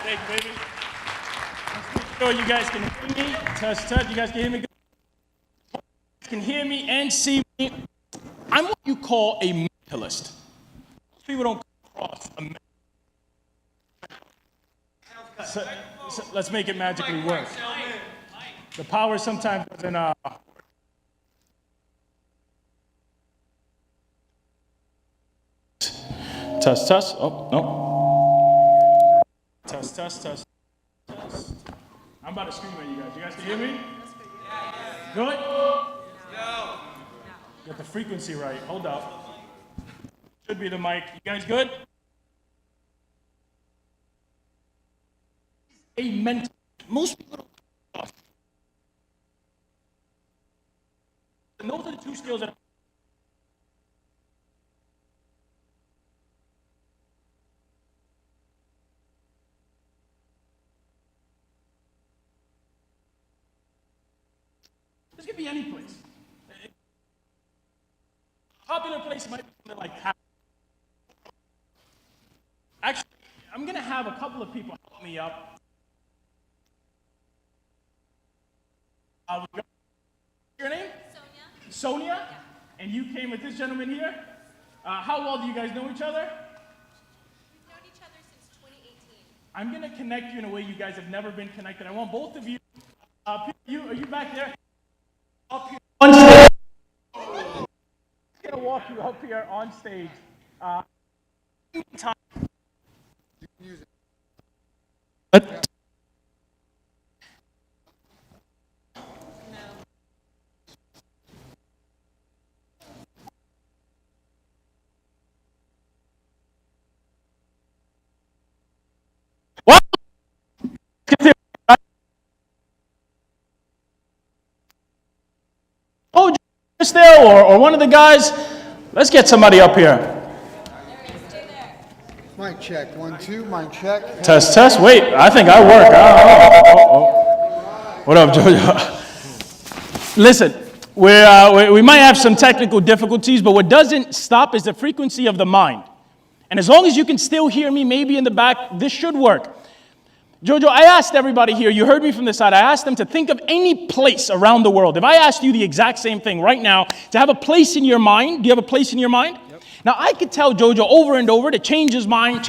Thank you, baby. Sure you guys can hear me. Touch. You guys can hear me? You can hear me and see me. I'm what you call a mentalist. Most people don't come across a mentalist. So let's make it magically work. The power sometimes doesn't. Test. Oh, no. Test. I'm about to scream at you guys. You guys can hear me? Good? Got the frequency right. Hold up. Should be the mic. You guys good? A mental. Most people don't. And those are the two skills that. This could be any place. Popular place might be something like that. Actually, I'm going to have a couple of people help me up. Your name? Sonia. Yeah. And you came with this gentleman here? How well do you guys know each other? We've known each other since 2018. I'm going to connect you in a way you guys have never been connected. I want both of you. Are you back there? Up here on stage. I'm going to walk you up here on stage. What? Oh, still, or one of the guys. Let's get somebody up here. Mic check, 1, 2, mic check. Test. Wait, I think I work. Oh. What up, Jojo? Listen, we might have some technical difficulties, but what doesn't stop is the frequency of the mind. And as long as you can still hear me, maybe in the back, this should work. Jojo, I asked everybody here, you heard me from this side, I asked them to think of any place around the world. If I asked you the exact same thing right now, to have a place in your mind, do you have a place in your mind? Yep. Now, I could tell Jojo over and over to change his mind.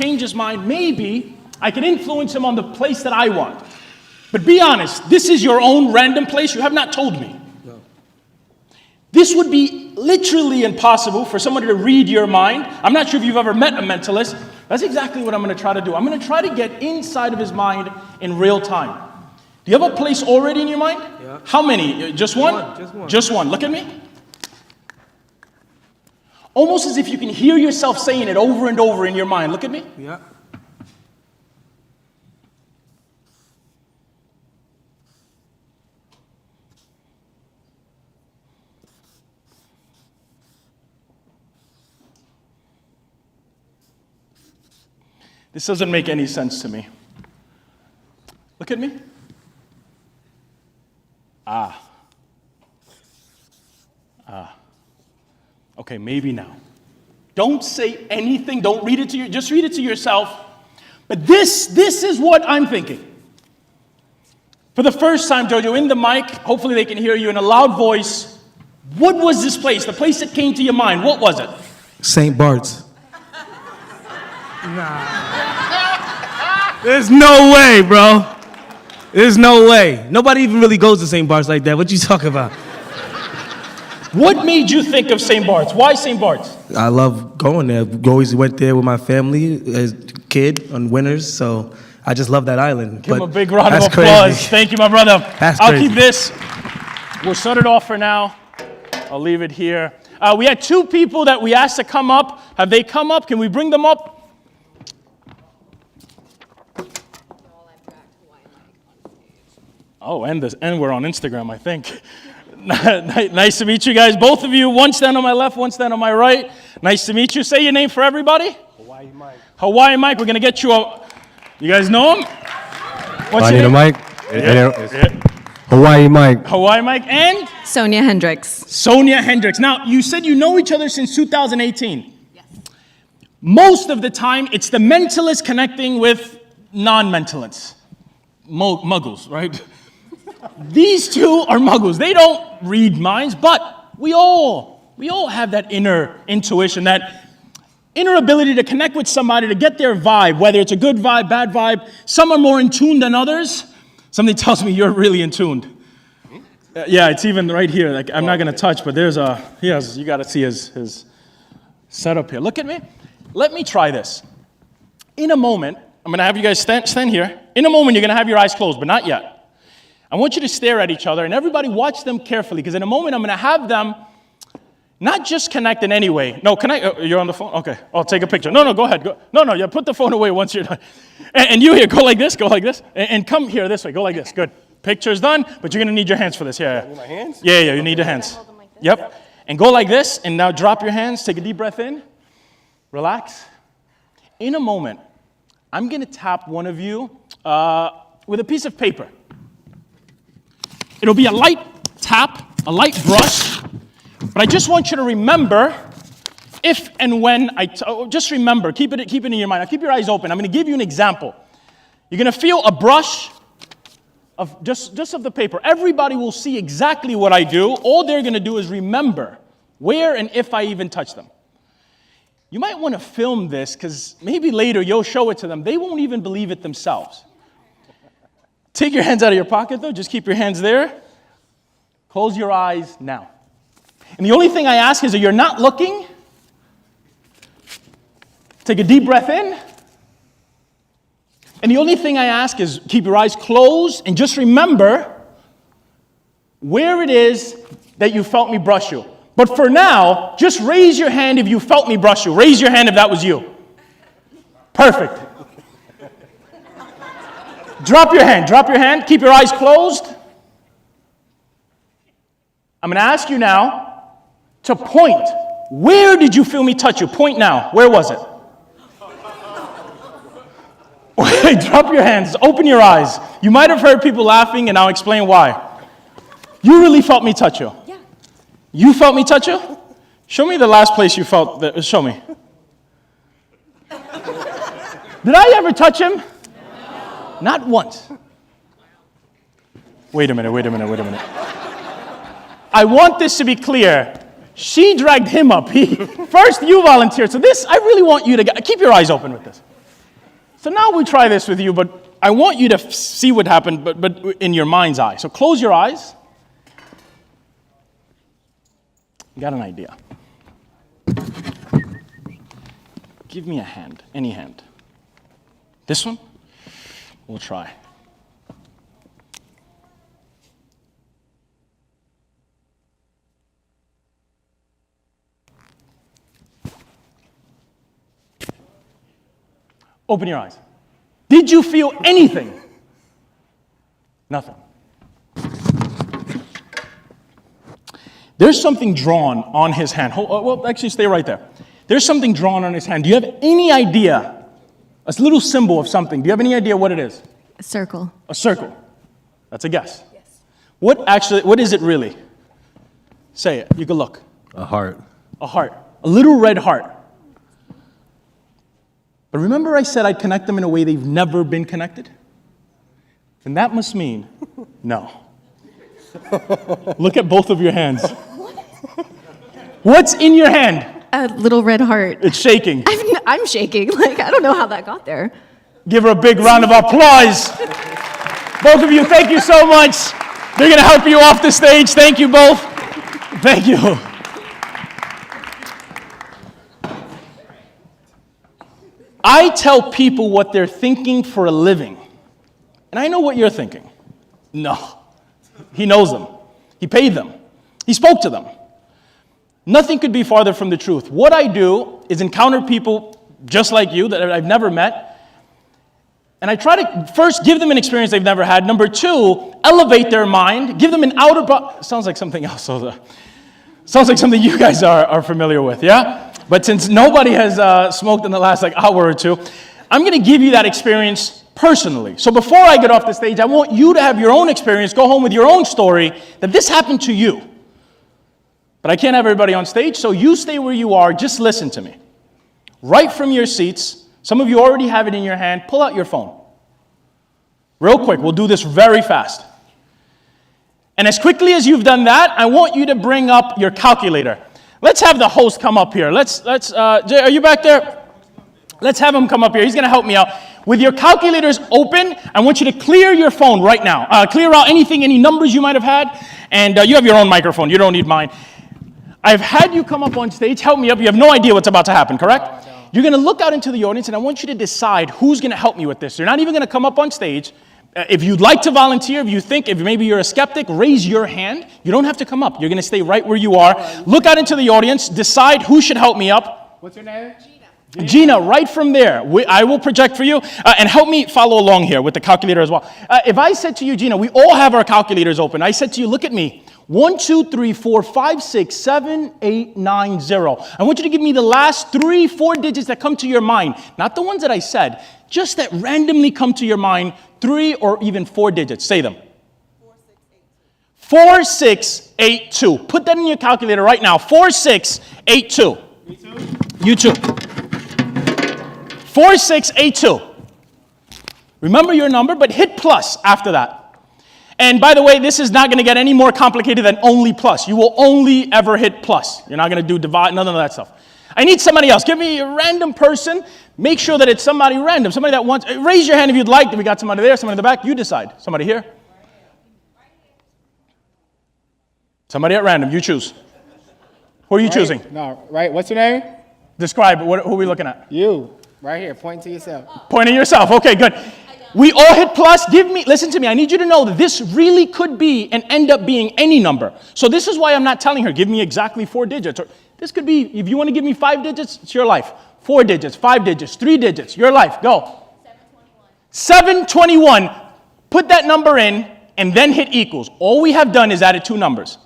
Maybe I can influence him on the place that I want. But be honest, this is your own random place. You have not told me. No. This would be literally impossible for somebody to read your mind. I'm not sure if you've ever met a mentalist. That's exactly what I'm going to try to do. I'm going to try to get inside of his mind in real time. Do you have a place already in your mind? Yeah. How many? Just one? Just one. Just one. Look at me. Almost as if you can hear yourself saying it over and over in your mind. Look at me. Yeah. This doesn't make any sense to me. Look at me. Okay, maybe now. Don't say anything. Don't read it to you. Just read it to yourself. But this is what I'm thinking. For the first time, Jojo, in the mic, hopefully they can hear you in a loud voice. What was this place? The place that came to your mind. What was it? St. Bart's. There's no way, bro. There's no way. Nobody even really goes to St. Bart's like that. What you talking about? What made you think of St. Bart's? Why St. Bart's? I love going there. Always went there with my family as a kid on winters, so I just love that island. Give him But a big round of that's applause. crazy. Thank you, my brother. That's I'll crazy. keep this. We'll shut it off for now. I'll leave it here. We had 2 people that we asked to come up. Have they come up? Can we bring them up? Oh, and we're on Instagram, I think. Nice to meet you guys. Both of you, one stand on my left, one stand on my right. Nice to meet you. Say your name for everybody. Hawaii Mike. Hawaii Mike. We're going to get you a... You guys know him? What's I your need a name? mic. Yeah. Hawaii Mike. Hawaii Mike and? Sonia Hendricks. Sonia Hendricks. Now, you said you know each other since 2018. Yes. Most of the time, it's the mentalists connecting with non-mentalists. Muggles, right? These 2 are muggles. They don't read minds, but we all have that inner intuition, that inner ability to connect with somebody, to get their vibe, whether it's a good vibe, bad vibe. Some are more in tune than others. Somebody tells me you're really in tune. Yeah, it's even right here. Like, I'm not going to touch, but there's you got to see his setup here. Look at me. Let me try this. In a moment, I'm going to have you guys stand here. In a moment, you're going to have your eyes closed, but not yet. I want you to stare at each other, and everybody watch them carefully, because in a moment, I'm going to have them not just connect in any way. No, you're on the phone? Okay. I'll take a picture. No, go ahead. Go. No, you put the phone away once you're done. And you here, go like this, and come here this way, go like this. Good. Picture's done, but you're going to need your hands for this. Yeah. Need my hands? Yeah, you need your hands. Yep. And go like this, and now drop your hands, take a deep breath in, relax. In a moment, I'm going to tap one of you with a piece of paper. It'll be a light tap, a light brush, but I just want you to remember if and when just remember, keep it in your mind. Now keep your eyes open. I'm going to give you an example. You're going to feel a brush of just of the paper. Everybody will see exactly what I do. All they're going to do is remember where and if I even touch them. You might want to film this, because maybe later you'll show it to them. They won't even believe it themselves. Take your hands out of your pocket, though. Just keep your hands there. Close your eyes now. And the only thing I ask is that you're not looking. Take a deep breath in. And the only thing I ask is keep your eyes closed and just remember where it is that you felt me brush you. But for now, just raise your hand if you felt me brush you. Raise your hand if that was you. Perfect. Drop your hand, keep your eyes closed. I'm going to ask you now to point. Where did you feel me touch you? Point now. Where was it? Drop your hands, open your eyes. You might have heard people laughing, and I'll explain why. You really felt me touch you? Yeah. You felt me touch you? Show me the last place you felt that. Show me. Did I ever touch him? Not once. Wait a minute. I want this to be clear. She dragged him up. First, you volunteered. So this, I really want you to keep your eyes open with this. So now we try this with you, but I want you to see what happened, but in your mind's eye. So close your eyes. You got an idea. Give me a hand, any hand. This one? We'll try. Open your eyes. Did you feel anything? Nothing. There's something drawn on his hand. Well, actually, stay right there. There's something drawn on his hand. Do you have any idea A little symbol of something. Do you have any idea what it is? A circle. A circle. That's a guess. Yes. What is it really? Say it. You can look. A heart. A heart. A little red heart. But remember I said I'd connect them in a way they've never been connected? And that must mean no. Look at both of your hands. What's in your hand? A little red heart. It's shaking. I'm shaking. Like, I don't know how that got there. Give her a big round of applause. Both of you, thank you so much. They're going to help you off the stage. Thank you both. Thank you. I tell people what they're thinking for a living. And I know what you're thinking. No. He knows them. He paid them. He spoke to them. Nothing could be farther from the truth. What I do is encounter people just like you that I've never met. And I try to first give them an experience they've never had. Number two, elevate their mind. Give them an outer box. Sounds like something else. Sounds like something you guys are familiar with, yeah? But since nobody has smoked in the last hour or two, I'm going to give you that experience personally. So before I get off the stage, I want you to have your own experience, go home with your own story, that this happened to you. But I can't have everybody on stage, so you stay where you are. Just listen to me. Right from your seats, some of you already have it in your hand, pull out your phone. Real quick, we'll do this very fast. And as quickly as you've done that, I want you to bring up your calculator. Let's have the host come up here. Jay, are you back there? Let's have him come up here. He's going to help me out. With your calculators open, I want you to clear your phone right now. Clear out any numbers you might have had. And you have your own microphone. You don't need mine. I've had you come up on stage. Help me up. You have no idea what's about to happen, correct? You're going to look out into the audience, and I want you to decide who's going to help me with this. You're not even going to come up on stage. If you'd like to volunteer, if maybe you're a skeptic, raise your hand. You don't have to come up. You're going to stay right where you are. Look out into the audience. Decide who should help me up. What's your name? Gina, right from there. I will project for you. And help me follow along here with the calculator as well. If I said to you, Gina, we all have our calculators open. I said to you, look at me. 1, 2, 3, 4, 5, 6, 7, 8, 9, 0. I want you to give me the last 3, 4 digits that come to your mind. Not the ones that I said, just that randomly come to your mind, 3 or even 4 digits. Say them. 4682. Put that in your calculator right now. 4682. Me too? You too. 4682. Remember your number, but hit plus after that. And by the way, this is not going to get any more complicated than only plus. You will only ever hit plus. You're not going to do divide, none of that stuff. I need somebody else. Give me a random person. Make sure that it's somebody random. Somebody that wants, raise your hand if you'd like. We got somebody there, somebody in the back. You decide. Somebody here. Somebody at random. You choose. Who are you choosing? No, right. What's your name? Describe. Who are we looking at? You. Right here. Point to yourself. Pointing yourself. Okay, good. We all hit plus. Listen to me. I need you to know that this really could be and end up being any number. So this is why I'm not telling her, give me exactly 4 digits. Or this could be, if you want to give me 5 digits, it's your life. 4 digits, 5 digits, 3 digits, your life. Go. 721. Put that number in and then hit equals. All we have done is added 2 numbers.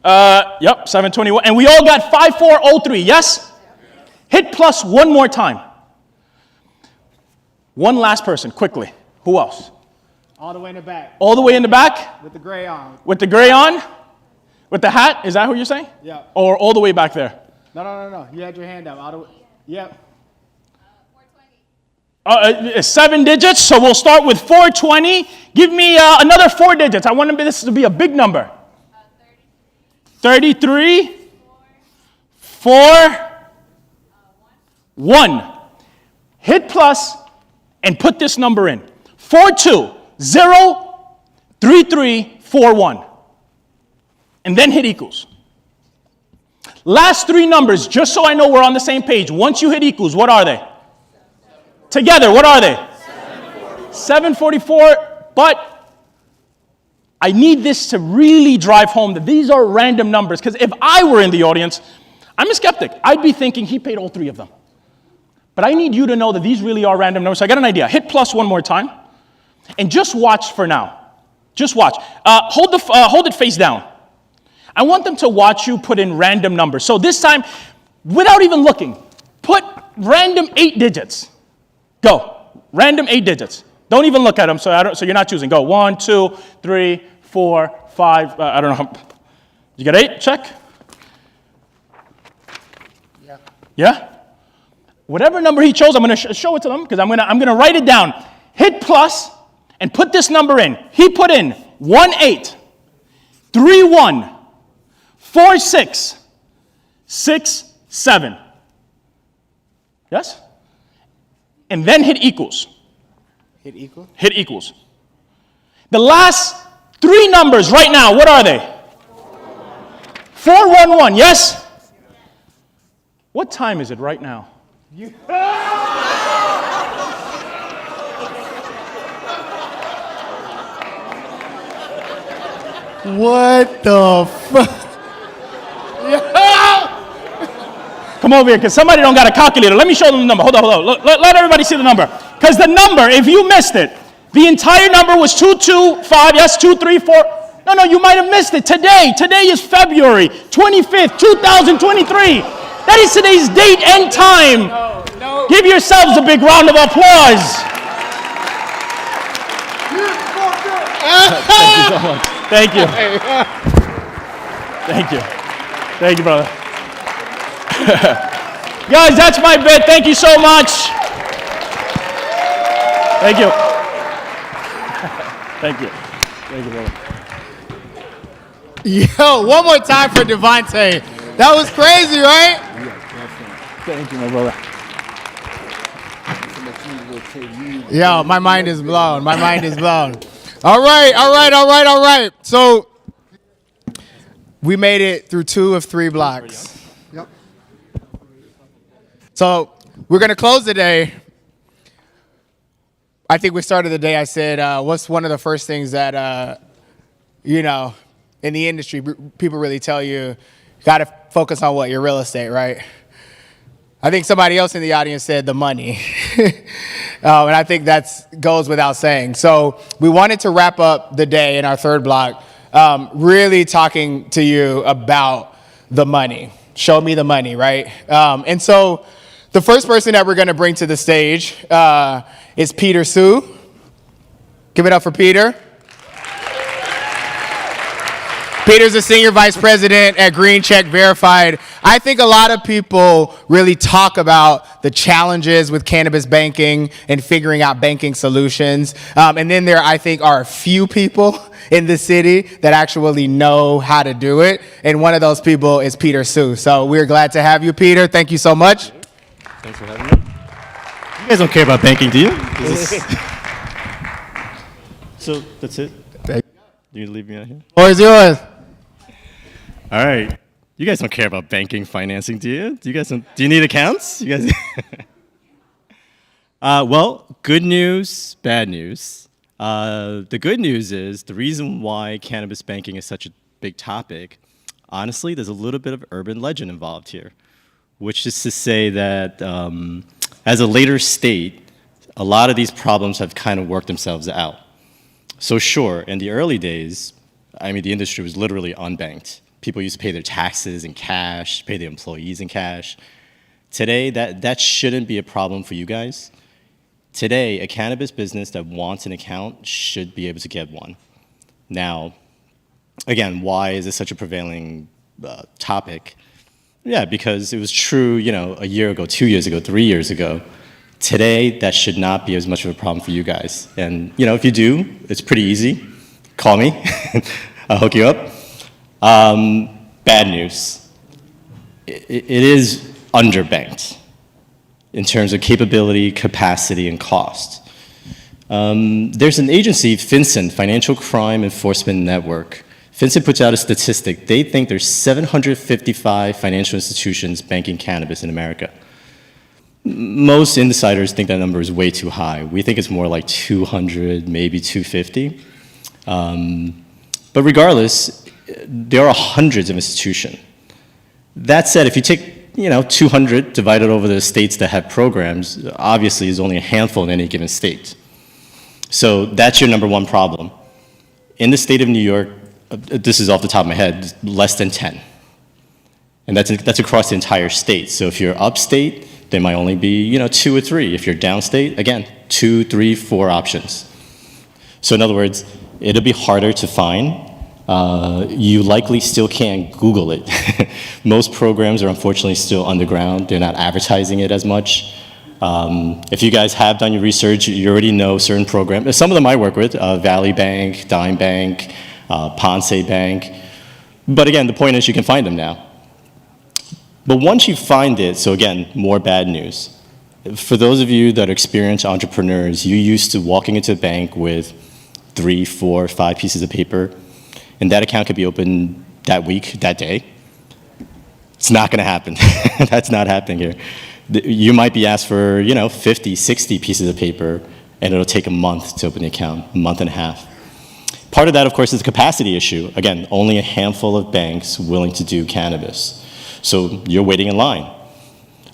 Yep, 721. And we all got 5403, yes? Hit plus one more time. One last person, quickly. Who else? All the way in the back. All the way in the back? With the gray on. With the gray on? With the hat? Is that who you're saying? Yeah. Or all the way back there? No. You had your hand up. All the way. Yep. 7 digits, so we'll start with 420. Give me another 4 digits. I want this to be a big number. 33. 4. 1. Hit plus and put this number in. 42-0-3341. And then hit equals. Last 3 numbers, just so I know we're on the same page. Once you hit equals, what are they? Together, what are they? 744. But I need this to really drive home that these are random numbers. Because if I were in the audience, I'm a skeptic. I'd be thinking he paid all 3 of them. But I need you to know that these really are random numbers. So I got an idea. Hit plus one more time. And just watch for now. Just watch. Hold it face down. I want them to watch you put in random numbers. So this time, without even looking, put random 8 digits. Go. Random 8 digits. Don't even look at them, so you're not choosing. Go. 1, 2, 3, 4, 5. I don't know how. You got 8? Check. Yeah. Yeah? Whatever number he chose, I'm going to show it to them because I'm going to write it down. Hit plus and put this number in. He put in 18, 31, 46, 67. Yes? And then hit equals. Hit equal? Hit equals. The last 3 numbers right now, what are they? 411, yes? What time is it right now? What the fuck? Come over here, because somebody don't got a calculator. Let me show them the number. Hold on. Let everybody see the number. Because the number, if you missed it, the entire number was 225, yes, 234. No, you might have missed it. Today is February 25th, 2023. That is today's date and time. No. Give yourselves a big round of applause. Thank you so much. Thank you. Thank you. Thank you, brother. Guys, that's my bit. Thank you so much. Thank you. Thank you. Thank you, brother. Yo, one more time for Devontae. That was crazy, right? Thank you, my brother. Yo, my mind is blown. My mind is blown. All right. So we made it through 2 of 3 blocks. Yep. So we're going to close the day. I think we started the day, I said, what's one of the first things that, in the industry, people really tell you got to focus on what? Your real estate, right? I think somebody else in the audience said the money. And I think that goes without saying. So we wanted to wrap up the day in our 3rd block really talking to you about the money. Show me the money, right? And so the first person that we're going to bring to the stage is Peter Sue. Give it up for Peter. Peter's a senior vice president at Green Check Verified. I think a lot of people really talk about the challenges with cannabis banking and figuring out banking solutions. And then there, I think, are a few people in the city that actually know how to do it. And one of those people is Peter Sue. So we're glad to have you, Peter. Thank you so much. Thanks for having me. You guys don't care about banking, do you? So that's it? You leave me out here? Floor is yours. All right. You guys don't care about banking, financing, do you? Do you need accounts? You guys? Well, good news, bad news. The good news is the reason why cannabis banking is such a big topic, honestly, there's a little bit of urban legend involved here, which is to say that as a later state, a lot of these problems have kind of worked themselves out. So sure, in the early days, the industry was literally unbanked. People used to pay their taxes in cash, pay their employees in cash. Today, that shouldn't be a problem for you guys. Today, a cannabis business that wants an account should be able to get one. Now, again, why is this such a prevailing topic? Yeah, because it was true, a year ago, 2 years ago, 3 years ago. Today, that should not be as much of a problem for you guys. And, if you do, it's pretty easy. Call me. I'll hook you up. Bad news. It is underbanked in terms of capability, capacity, and cost. There's an agency, FinCEN, Financial Crime Enforcement Network. FinCEN puts out a statistic. They think there's 755 financial institutions banking cannabis in America. Most insiders think that number is way too high. We think it's more like 200, maybe 250. But regardless, there are hundreds of institutions. That said, if you take 200 divided over the states that have programs, obviously there's only a handful in any given state. So that's your number one problem. In the state of New York, this is off the top of my head, less than 10. And that's across the entire state. So if you're upstate, there might only be 2 or 3. If you're downstate, again, 2, 3, 4 options. So in other words, it'll be harder to find. You likely still can't Google it. Most programs are unfortunately still underground. They're not advertising it as much. If you guys have done your research, you already know certain programs. Some of them I work with, Valley Bank, Dime Bank, Ponce Bank. But again, the point is you can find them now. But once you find it, so again, more bad news. For those of you that are experienced entrepreneurs, you're used to walking into a bank with 3, 4, 5 pieces of paper, and that account could be opened that week, that day. It's not going to happen. That's not happening here. You might be asked for, 50, 60 pieces of paper, and it'll take a month to open the account, a month and a half. Part of that, of course, is the capacity issue. Again, only a handful of banks willing to do cannabis. So you're waiting in line.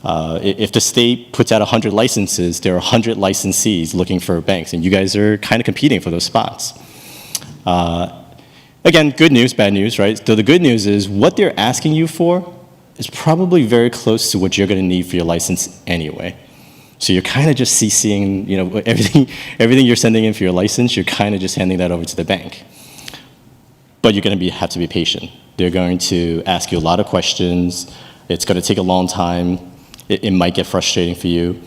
If the state puts out 100 licenses, there are 100 licensees looking for banks, and you guys are kind of competing for those spots. Again, good news, bad news, right? So the good news is what they're asking you for is probably very close to what you're going to need for your license anyway. So you're kind of just CCing, everything you're sending in for your license, you're kind of just handing that over to the bank. But you're going to have to be patient. They're going to ask you a lot of questions. It's going to take a long time. It might get frustrating for you.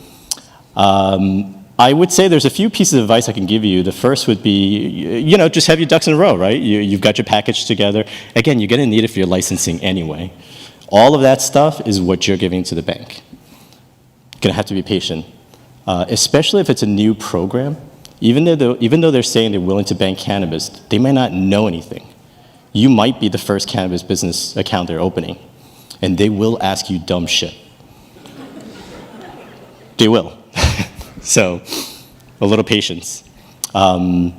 I would say there's a few pieces of advice I can give you. The first would be, just have your ducks in a row, right? You've got your package together. Again, you're going to need it for your licensing anyway. All of that stuff is what you're giving to the bank. You're going to have to be patient, especially if it's a new program. Even though they're saying they're willing to bank cannabis, they might not know anything. You might be the first cannabis business account they're opening, and they will ask you dumb shit. They will. So, a little patience. Now,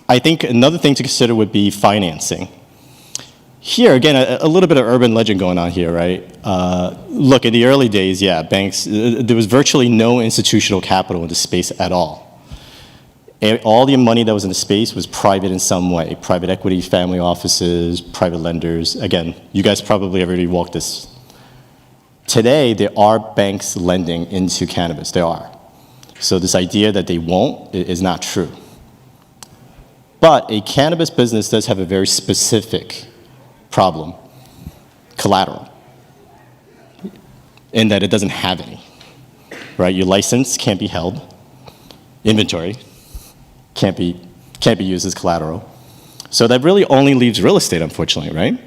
I think another thing to consider would be financing. Here, again, a little bit of urban legend going on here, right? Look, in the early days, yeah, banks, there was virtually no institutional capital in the space at all. All the money that was in the space was private in some way. Private equity, family offices, private lenders. Again, you guys probably have already walked this. Today, there are banks lending into cannabis. There are. So this idea that they won't is not true. But a cannabis business does have a very specific problem: collateral, in that it doesn't have any, right? Your license can't be held. Inventory can't be used as collateral. So that really only leaves real estate, unfortunately, right?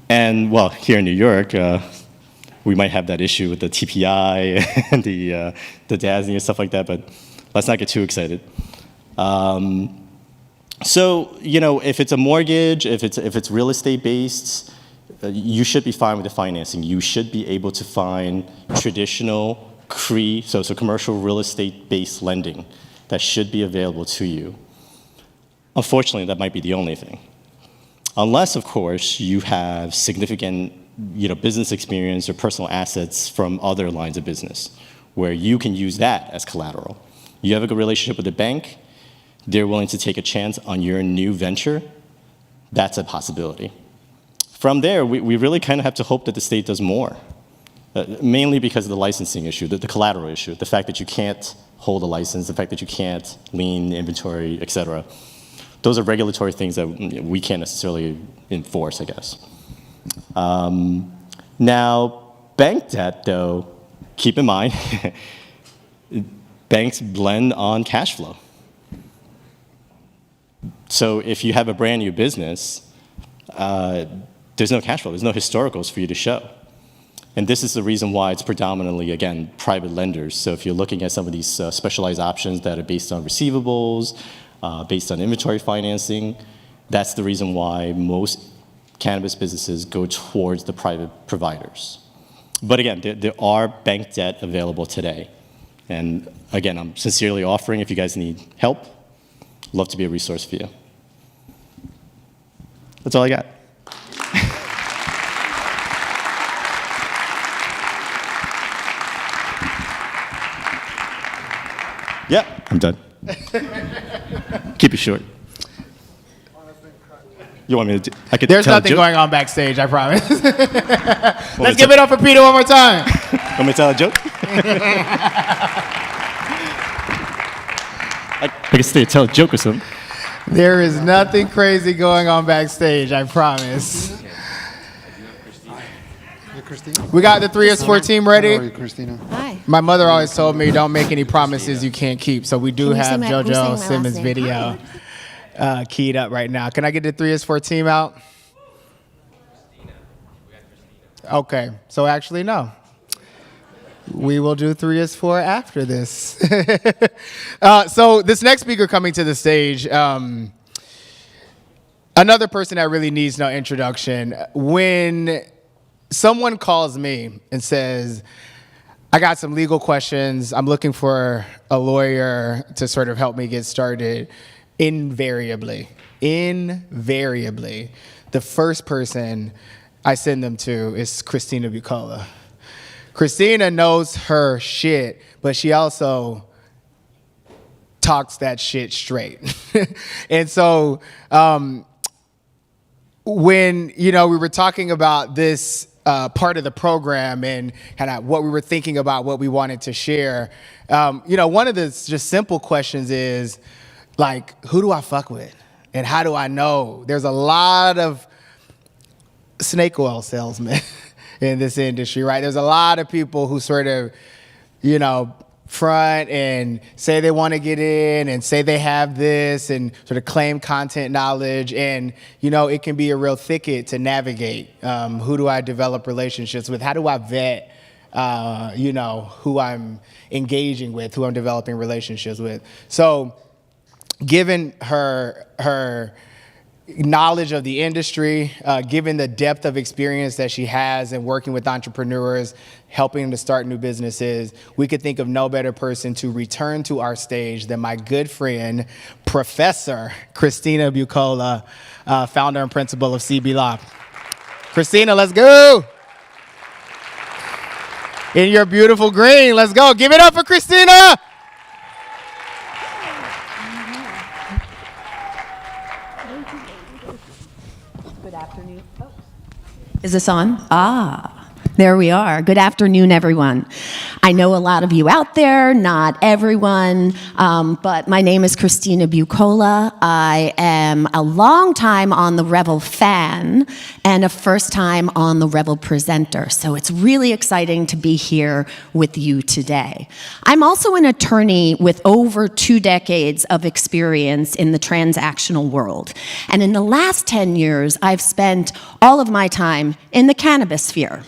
And, well, here in New York, we might have that issue with the TPI and the DASNY and stuff like that, but let's not get too excited. So, if it's a mortgage, if it's real estate based, you should be fine with the financing. You should be able to find traditional CRE, so commercial real estate based lending that should be available to you. Unfortunately, that might be the only thing. Unless, of course, you have significant business experience or personal assets from other lines of business, where you can use that as collateral. You have a good relationship with the bank, they're willing to take a chance on your new venture, that's a possibility. From there, we really kind of have to hope that the state does more, mainly because of the licensing issue, the collateral issue, the fact that you can't hold a license, the fact that you can't lien inventory, et cetera. Those are regulatory things that we can't necessarily enforce, I guess. Now, bank debt, though, keep in mind, banks blend on cash flow. So if you have a brand new business, there's no cash flow, there's no historicals for you to show. And this is the reason why it's predominantly, again, private lenders. So if you're looking at some of these specialized options that are based on receivables, based on inventory financing, that's the reason why most cannabis businesses go towards the private providers. But again, there are bank debt available today. And again, I'm sincerely offering, if you guys need help, love to be a resource for you. That's all I got. Yep, I'm done. Keep it short. You want me to? I could There's tell a nothing joke? going on backstage, I promise. Want me Let's to give it up for Peter one more time. Want me to tell a joke? I can stay tell a joke or something. There is nothing crazy going on backstage, I promise. We got the 3 is 4 team ready. How are you, Christina? Hi. My mother always told me don't make any promises you can't keep. So we do Can you say have my- who's saying my JoJo last Simmons name? video keyed up right now. Can I get the 3 is 4 team out? Okay, so actually no. We will do 3 is 4 after this. So this next speaker coming to the stage, another person that really needs no introduction. When someone calls me and says, I got some legal questions, I'm looking for a lawyer to sort of help me get started, invariably, the first person I send them to is Christina Bucola. Christina knows her shit, but she also talks that shit straight. And so when, we were talking about this part of the program and kind of what we were thinking about, what we wanted to share, one of the just simple questions is, like, who do I fuck with? And how do I know? There's a lot of snake oil salesmen in this industry, right? There's a lot of people who sort of, front and say they want to get in and say they have this and sort of claim content knowledge. And, it can be a real thicket to navigate. Who do I develop relationships with? How do I vet, who I'm engaging with, who I'm developing relationships with? So given her knowledge of the industry, given the depth of experience that she has in working with entrepreneurs, helping them to start new businesses, we could think of no better person to return to our stage than my good friend, Professor Christina Bucola, founder and principal of CB Law. Christina, let's go. In your beautiful green, let's go. Give it up for Christina. Good afternoon. Is this on? There we are. Good afternoon, everyone. I know a lot of you out there, not everyone, but my name is Christina Bucola. I am a long time on the Revel fan and a first time on the Revel presenter, so it's really exciting to be here with you today. I'm also an attorney with over 2 decades of experience in the transactional world, and in the last 10 years, I've spent all of my time in the cannabis sphere.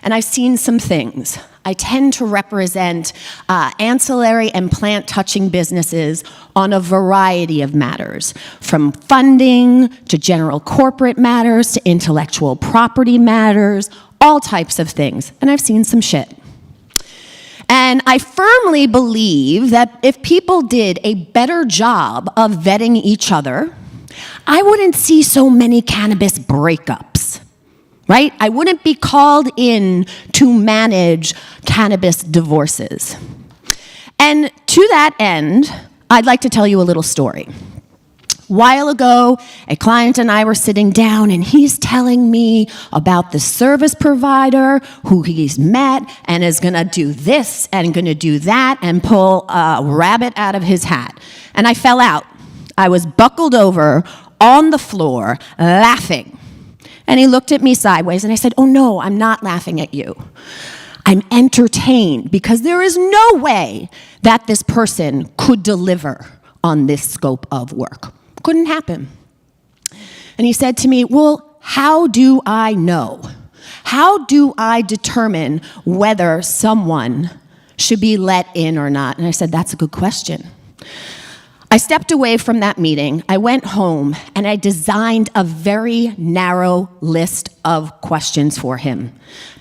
And I've seen some things. I tend to represent ancillary and plant-touching businesses on a variety of matters, from funding to general corporate matters to intellectual property matters, all types of things. And I've seen some shit. And I firmly believe that if people did a better job of vetting each other, I wouldn't see so many cannabis breakups. Right? I wouldn't be called in to manage cannabis divorces. And to that end, I'd like to tell you a little story. A while ago, a client and I were sitting down and he's telling me about the service provider who he's met and is gonna do this and gonna do that and pull a rabbit out of his hat. And I fell out. I was buckled over on the floor, laughing. And he looked at me sideways and I said, oh no, I'm not laughing at you. I'm entertained because there is no way that this person could deliver on this scope of work. Couldn't happen. And he said to me, well, how do I know? How do I determine whether someone should be let in or not? And I said, that's a good question. I stepped away from that meeting, I went home, and I designed a very narrow list of questions for him,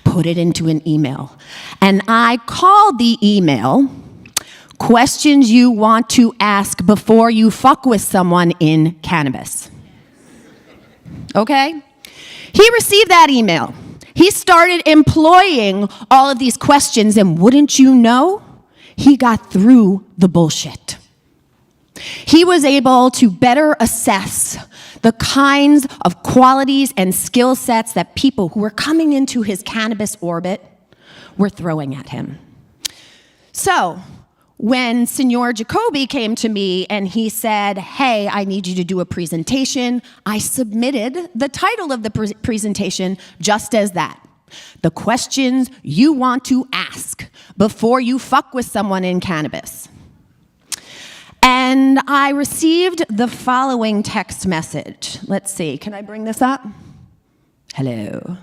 put it into an email. And I called the email, questions you want to ask before you fuck with someone in cannabis. Okay? He received that email. He started employing all of these questions, and wouldn't you know, he got through the bullshit. He was able to better assess the kinds of qualities and skill sets that people who were coming into his cannabis orbit were throwing at him. So, when Senor Jacoby came to me and he said, hey, I need you to do a presentation, I submitted the title of the presentation just as that. The questions you want to ask before you fuck with someone in cannabis. And I received the following text message. Let's see, can I bring this up? Hello.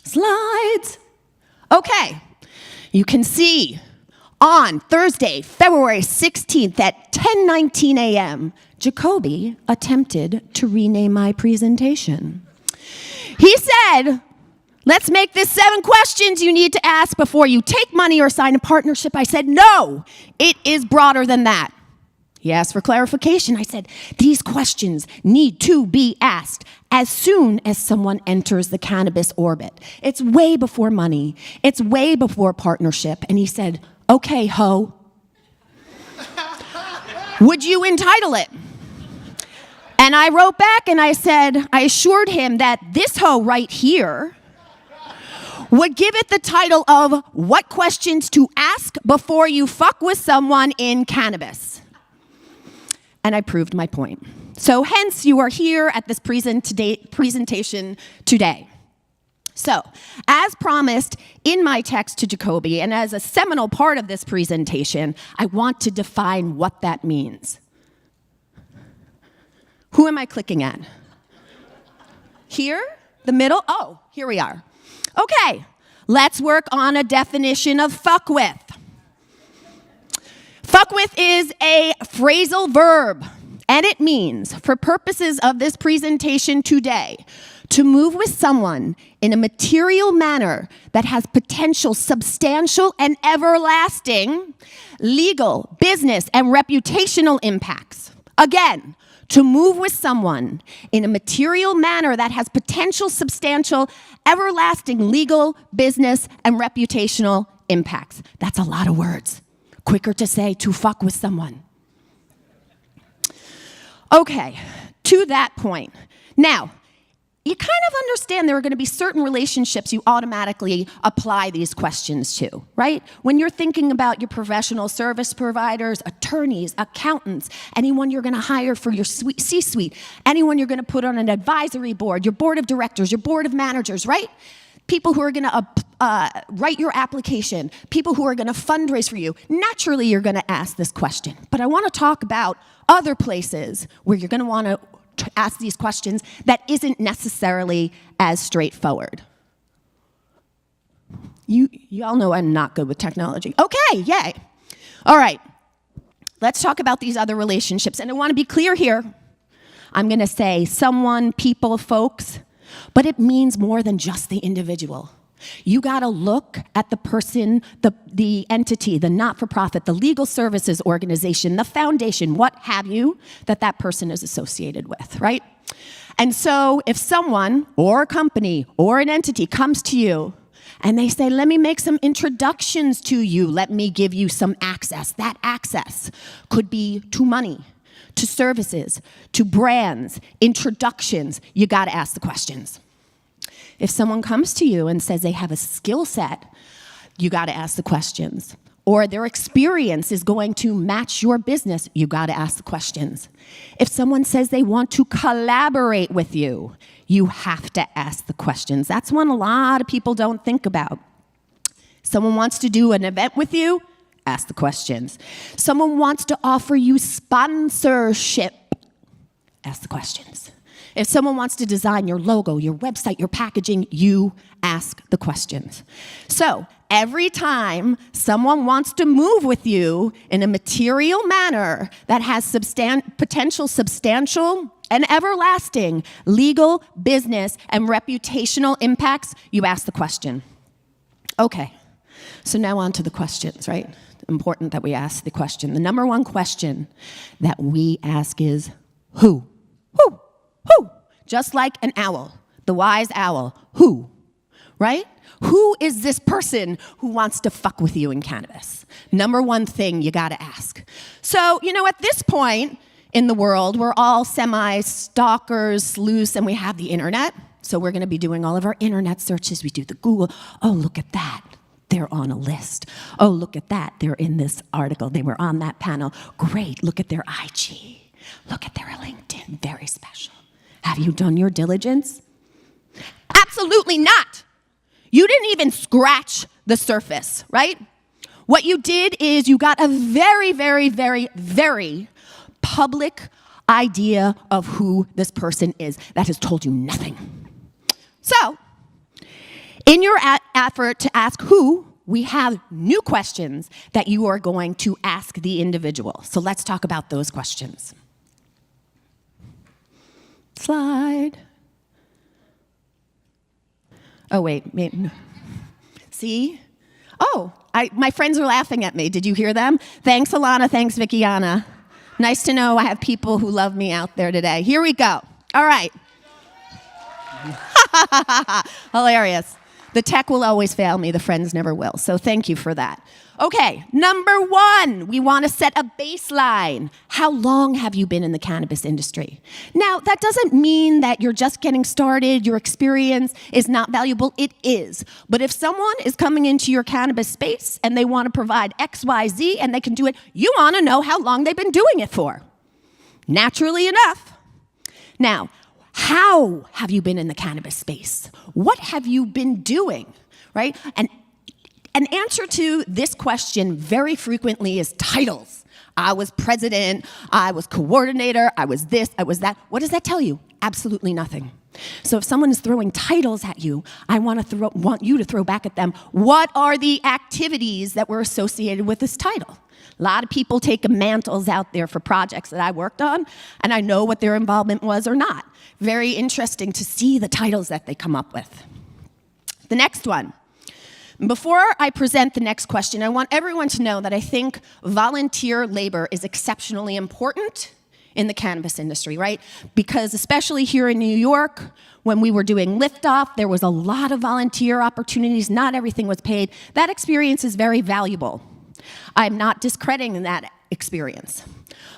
Slides. Okay, you can see on Thursday, February 16th at 10:19 a.m., Jacoby attempted to rename my presentation. He said, let's make this 7 questions you need to ask before you take money or sign a partnership. I said, no, it is broader than that. He asked for clarification. I said, these questions need to be asked as soon as someone enters the cannabis orbit. It's way before money. It's way before partnership. And he said, okay, ho. Would you entitle it? And I wrote back and I said, I assured him that this hoe right here would give it the title of What Questions to Ask Before You Fuck with Someone in Cannabis. And I proved my point. So hence, you are here at this presentation today. So, as promised in my text to Jacoby, and as a seminal part of this presentation, I want to define what that means. Who am I clicking at? Here? The middle? Oh, here we are. Okay, let's work on a definition of fuck with. Fuck with is a phrasal verb, and it means, for purposes of this presentation today, to move with someone in a material manner that has potential substantial and everlasting legal, business, and reputational impacts. Again, to move with someone in a material manner that has potential substantial, everlasting legal, business, and reputational impacts. That's a lot of words. Quicker to say to fuck with someone. Okay, to that point. Now, you kind of understand there are going to be certain relationships you automatically apply these questions to, right? When you're thinking about your professional service providers, attorneys, accountants, anyone you're going to hire for your C-suite, anyone you're going to put on an advisory board, your board of directors, your board of managers, right? People who are going to write your application, people who are going to fundraise for you. Naturally, you're going to ask this question. But I want to talk about other places where you're going to want to ask these questions that isn't necessarily as straightforward. You all know I'm not good with technology. Okay, yay. All right, let's talk about these other relationships. And I want to be clear here. I'm going to say someone, people, folks, but it means more than just the individual. You got to look at the person, the entity, the not-for-profit, the legal services organization, the foundation, what have you, that person is associated with, right? And so if someone or a company or an entity comes to you and they say, let me make some introductions to you, let me give you some access. That access could be to money, to services, to brands, introductions. You got to ask the questions. If someone comes to you and says they have a skill set, you got to ask the questions. Or their experience is going to match your business, you got to ask the questions. If someone says they want to collaborate with you, you have to ask the questions. That's one a lot of people don't think about. Someone wants to do an event with you, ask the questions. Someone wants to offer you sponsorship, ask the questions. If someone wants to design your logo, your website, your packaging, you ask the questions. So every time someone wants to move with you in a material manner that has potential substantial and everlasting legal, business, and reputational impacts, you ask the question. Okay, so now on to the questions, right? Important that we ask the question. The number one question that we ask is, who? Who? Who? Just like an owl, the wise owl. Who? Right? Who is this person who wants to fuck with you in cannabis? Number one thing you got to ask. So, at this point, in the world. We're all semi-stalkers, sleuths, and we have the internet. So we're going to be doing all of our internet searches. We do the Google. Oh, look at that. They're on a list. Oh, look at that. They're in this article. They were on that panel. Great. Look at their IG. Look at their LinkedIn. Very special. Have you done your diligence? Absolutely not. You didn't even scratch the surface, right? What you did is you got a very, very, very, very public idea of who this person is that has told you nothing. So, in your effort to ask who, we have new questions that you are going to ask the individual. So let's talk about those questions. Slide. Oh, wait. See? Oh, my friends are laughing at me. Did you hear them? Thanks, Alana. Thanks, Vickiana. Nice to know I have people who love me out there today. Here we go. All right. Hilarious. The tech will always fail me. The friends never will. So thank you for that. Okay, number one, we want to set a baseline. How long have you been in the cannabis industry? Now, that doesn't mean that you're just getting started, your experience is not valuable. It is. But if someone is coming into your cannabis space and they want to provide X, Y, Z, and they can do it, you want to know how long they've been doing it for. Naturally enough. Now, how have you been in the cannabis space? What have you been doing, right? And an answer to this question very frequently is titles. I was president, I was coordinator, I was this, I was that. What does that tell you? Absolutely nothing. So if someone is throwing titles at you, I want you to throw back at them, what are the activities that were associated with this title? A lot of people take mantles out there for projects that I worked on, and I know what their involvement was or not. Very interesting to see the titles that they come up with. The next one. Before I present the next question, I want everyone to know that I think volunteer labor is exceptionally important in the cannabis industry, right? Because especially here in New York, when we were doing liftoff, there was a lot of volunteer opportunities. Not everything was paid. That experience is very valuable. I'm not discrediting that experience.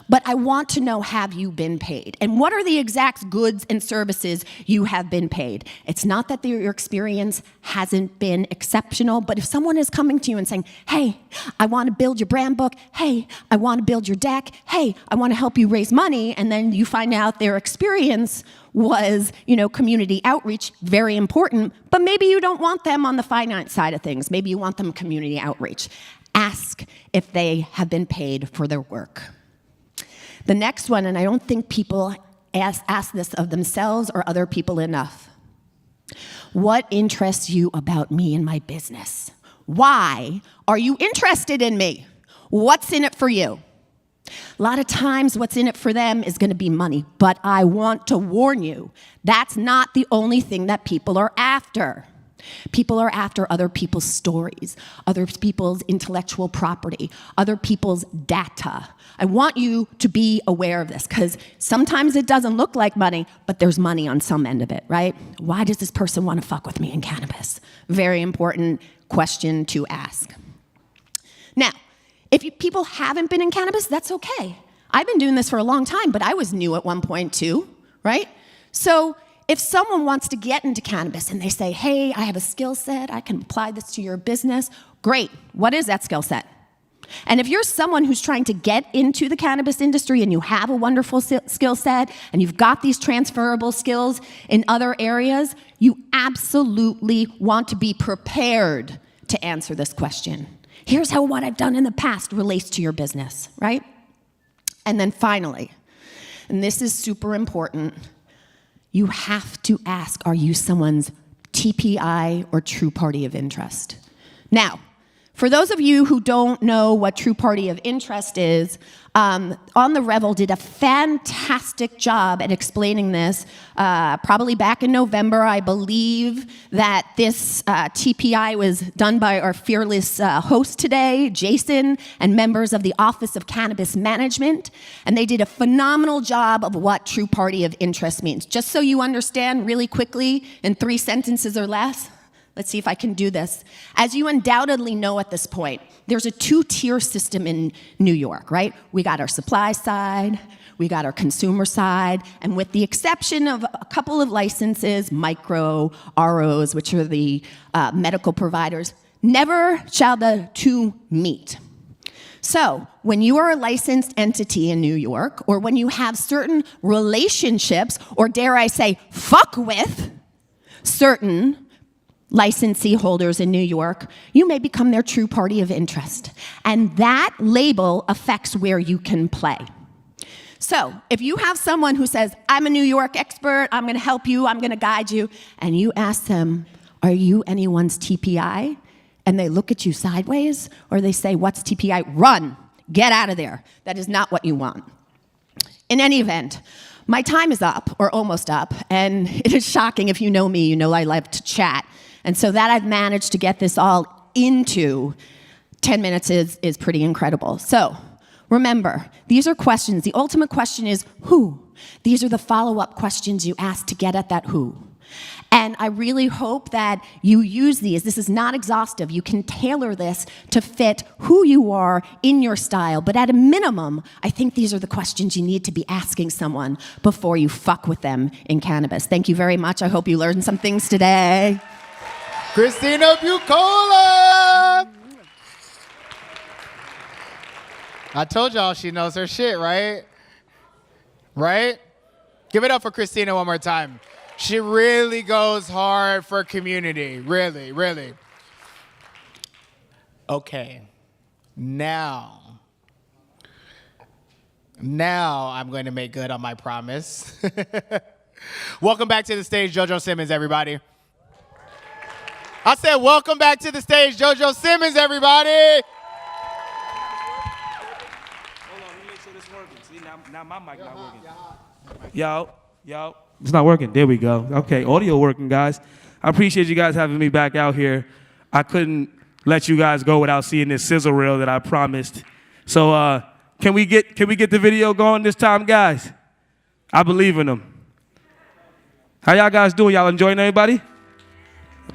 But I want to know, have you been paid? And what are the exact goods and services you have been paid? It's not that your experience hasn't been exceptional, but if someone is coming to you and saying, hey, I want to build your brand book, hey, I want to build your deck, hey, I want to help you raise money, and then you find out their experience was, community outreach, very important, but maybe you don't want them on the finance side of things. Maybe you want them community outreach. Ask if they have been paid for their work. The next one, and I don't think people ask this of themselves or other people enough. What interests you about me and my business? Why are you interested in me? What's in it for you? A lot of times what's in it for them is going to be money, but I want to warn you, that's not the only thing that people are after. People are after other people's stories, other people's intellectual property, other people's data. I want you to be aware of this because sometimes it doesn't look like money, but there's money on some end of it, right? Why does this person want to fuck with me in cannabis? Very important question to ask. Now, if people haven't been in cannabis, that's okay. I've been doing this for a long time, but I was new at one point too, right? So if someone wants to get into cannabis and they say, hey, I have a skill set, I can apply this to your business, great. What is that skill set? And if you're someone who's trying to get into the cannabis industry and you have a wonderful skill set and you've got these transferable skills in other areas, you absolutely want to be prepared to answer this question. Here's how what I've done in the past relates to your business, right? And then finally, and this is super important, you have to ask, are you someone's TPI or true party of interest? Now, for those of you who don't know what true party of interest is, On the Revel did a fantastic job at explaining this, probably back in November. I believe that this TPI was done by our fearless host today, Jason, and members of the Office of Cannabis Management, and they did a phenomenal job of what true party of interest means. Just so you understand really quickly, in 3 sentences or less, Let's see if I can do this. As you undoubtedly know at this point, there's a two-tier system in New York, right? We got our supply side, we got our consumer side, and with the exception of a couple of licenses, micro, ROs, which are the medical providers, never shall the two meet. So, when you are a licensed entity in New York, or when you have certain relationships, or dare I say, fuck with certain licensee holders in New York, you may become their true party of interest. And that label affects where you can play. So, if you have someone who says, I'm a New York expert, I'm gonna help you, I'm gonna guide you, and you ask them, are you anyone's TPI? And they look at you sideways, or they say, what's TPI? Run, get out of there. That is not what you want. In any event, my time is up, or almost up, and it is shocking. If you know me, you know I love to chat. And so that I've managed to get this all into 10 minutes is pretty incredible. So remember, these are questions. The ultimate question is who? These are the follow-up questions you ask to get at that who. And I really hope that you use these. This is not exhaustive. You can tailor this to fit who you are in your style. But at a minimum, I think these are the questions you need to be asking someone before you fuck with them in cannabis. Thank you very much. I hope you learned some things today. Christina Bucola! I told y'all she knows her shit, right? Right? Give it up for Christina one more time. She really goes hard for community. Really, really. Okay. Now I'm going to make good on my promise. Welcome back to the stage, JoJo Simmons, everybody. I said, welcome back to the stage, JoJo Simmons, everybody. Hold on, let me make sure this is working. See, now my mic not working. Yo. It's not working. There we go. Okay, audio working, guys. I appreciate you guys having me back out here. I couldn't let you guys go without seeing this sizzle reel that I promised. So can we get the video going this time, guys? I believe in them. How y'all guys doing? Y'all enjoying everybody?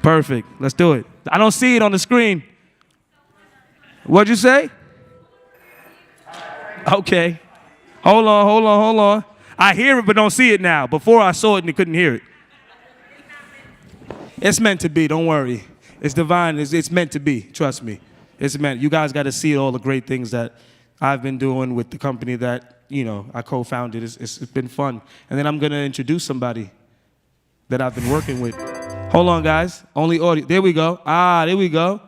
Perfect. Let's do it. I don't see it on the screen. What'd you say? Okay. Hold on. I hear it but don't see it now. Before I saw it and couldn't hear it. It's meant to be, don't worry. It's divine, it's meant to be, trust me. It's meant, you guys got to see all the great things that I've been doing with the company that, I co-founded. It's been fun. And then I'm going to introduce somebody that I've been working with. Hold on, guys, only audio. There we go. There we go.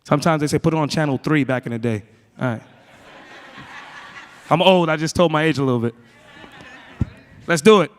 Sometimes they say put it on channel 3 back in the day. All right. I'm old, I just told my age a little bit. Let's do it.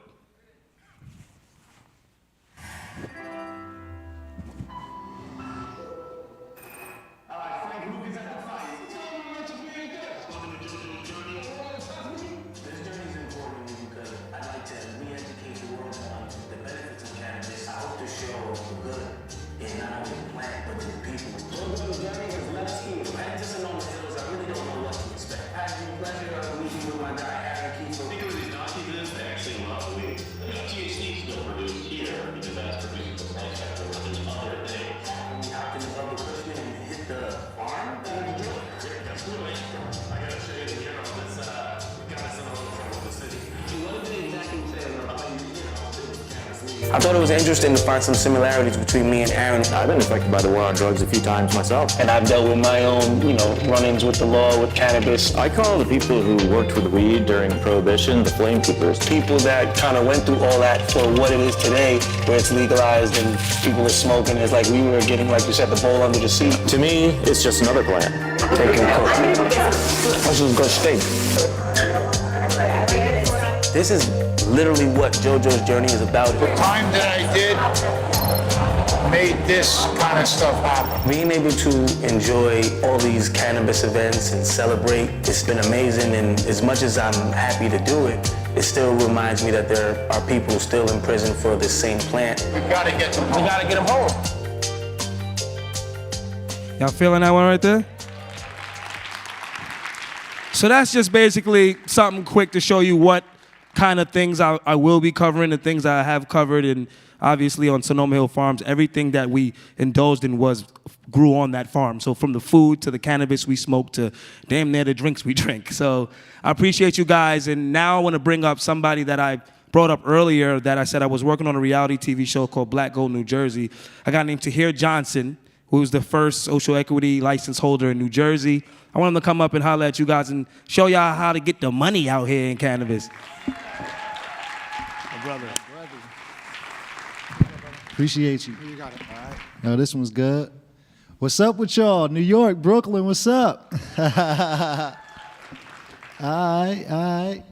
I thought it was interesting to find some similarities between me and Aaron. I've been affected by the war on drugs a few times myself. And I've dealt with my own, run-ins with the law, with cannabis. I call the people who worked with weed during Prohibition the flame keepers. People that kind of went through all that for what it is today, where it's legalized and people are smoking. It's like we were getting, like you said, the bowl under the seat. To me, it's just another plant. Taking coke. This is good steak. This is literally what JoJo's journey is about. The time that I did made this kind of stuff happen. Being able to enjoy all these cannabis events and celebrate, it's been amazing. And as much as I'm happy to do it, it still reminds me that there are people still in prison for this same plant. We gotta get them home. We gotta get them home. Y'all feeling that one right there? So that's just basically something quick to show you what kind of things I will be covering, the things I have covered, and obviously on Sonoma Hill Farms, everything that we indulged in grew on that farm. So from the food to the cannabis we smoke to damn near the drinks we drink. So I appreciate you guys. And now I want to bring up somebody that I brought up earlier that I said I was working on a reality TV show called Black Gold New Jersey. A guy named Tahir Johnson, who was the first social equity license holder in New Jersey. I want him to come up and holler at you guys and show y'all how to get the money out here in cannabis. My brother. Appreciate you. You got it. All right. No, this one's good. What's up with y'all? New York, Brooklyn, what's up? All right.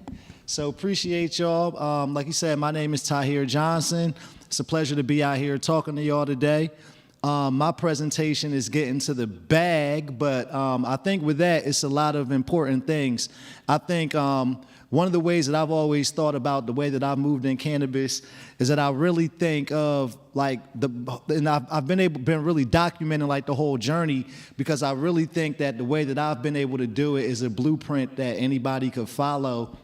So appreciate y'all. Like you said, my name is Tahir Johnson. It's a pleasure to be out here talking to y'all today. My presentation is getting to the bag, but I think with that, it's a lot of important things. I think one of the ways that I've always thought about the way that I've moved in cannabis is that I really think of like and I've been really documenting like the whole journey, because I really think that the way that I've been able to do it is a blueprint that anybody could follow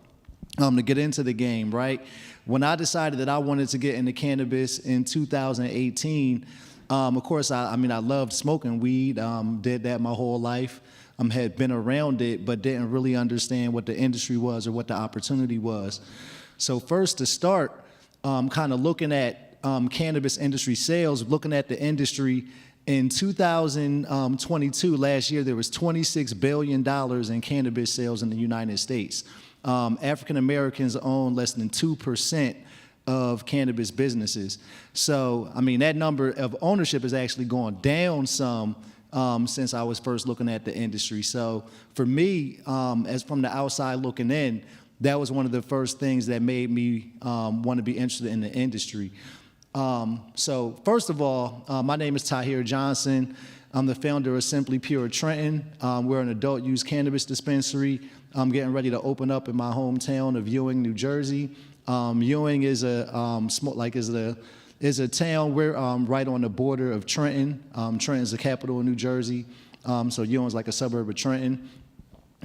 to get into the game, right? When I decided that I wanted to get into cannabis in 2018, of course, I loved smoking weed, did that my whole life. Had been around it, but didn't really understand what the industry was or what the opportunity was. So first to start, kind of looking at cannabis industry sales, looking at the industry in 2022, last year, there was $26 billion in cannabis sales in the United States. African Americans own less than 2% of cannabis businesses. So, that number of ownership has actually gone down some since I was first looking at the industry. So for me, as from the outside looking in, that was one of the first things that made me want to be interested in the industry. So first of all, my name is Tahir Johnson. I'm the founder of Simply Pure Trenton. We're an adult use cannabis dispensary. I'm getting ready to open up in my hometown of Ewing, New Jersey. Ewing is is a town. We're right on the border of Trenton. Trenton is the capital of New Jersey. So Ewing's like a suburb of Trenton.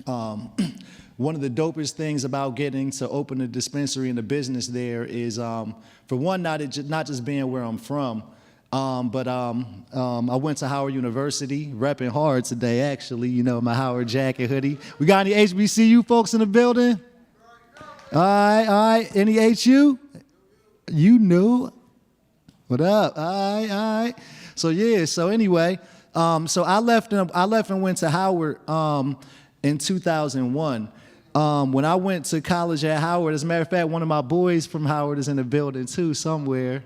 One of the dopest things about getting to open a dispensary and a business there is, for one, not just being where I'm from, but I went to Howard University, repping hard today, actually, my Howard jacket, hoodie. We got any HBCU folks in the building? All right. Any HU? You knew. What up? All right. So anyway, so I left and went to Howard in 2001. When I went to college at Howard, as a matter of fact, one of my boys from Howard is in the building too somewhere.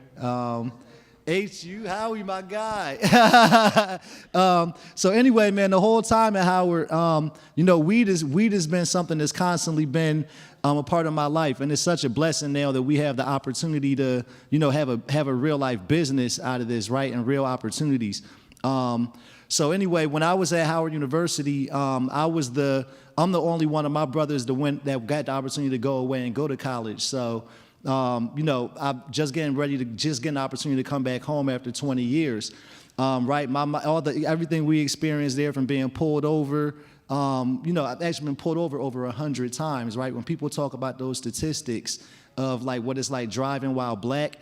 HU, Howie, my guy. So anyway, man, the whole time at Howard, weed has been something that's constantly been a part of my life, and it's such a blessing now that we have the opportunity to, have a real life business out of this, right, and real opportunities. So anyway, when I was at Howard University, I'm the only one of my brothers that got the opportunity to go away and go to college. So, I'm just getting ready to get an opportunity to come back home after 20 years. Right, everything we experienced there, from being pulled over. I've actually been pulled over 100 times, right? When people talk about those statistics of like what it's like driving while black,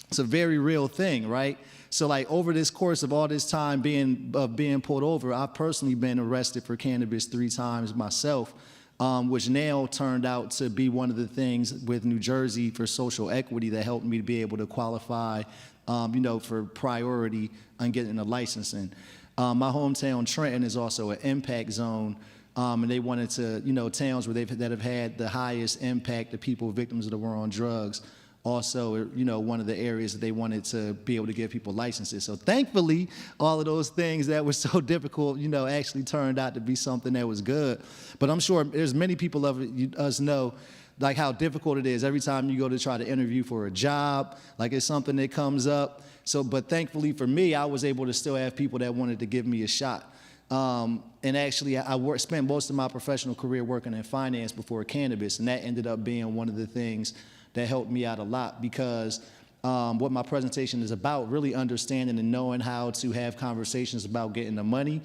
it's a very real thing, right? So like over this course of all this time being pulled over, I've personally been arrested for cannabis 3 times myself, which now turned out to be one of the things with New Jersey for social equity that helped me to be able to qualify, for priority on getting a licensing. My hometown, Trenton, is also an impact zone, and they wanted to, towns that have had the highest impact to people victims of the war on drugs. Also, one of the areas that they wanted to be able to give people licenses. So thankfully, all of those things that were so difficult, actually turned out to be something that was good. But I'm sure there's many people of us know like how difficult it is every time you go to try to interview for a job, like it's something that comes up. So, but thankfully for me, I was able to still have people that wanted to give me a shot. And actually, I spent most of my professional career working in finance before cannabis, and that ended up being one of the things that helped me out a lot, because what my presentation is about, really understanding and knowing how to have conversations about getting the money,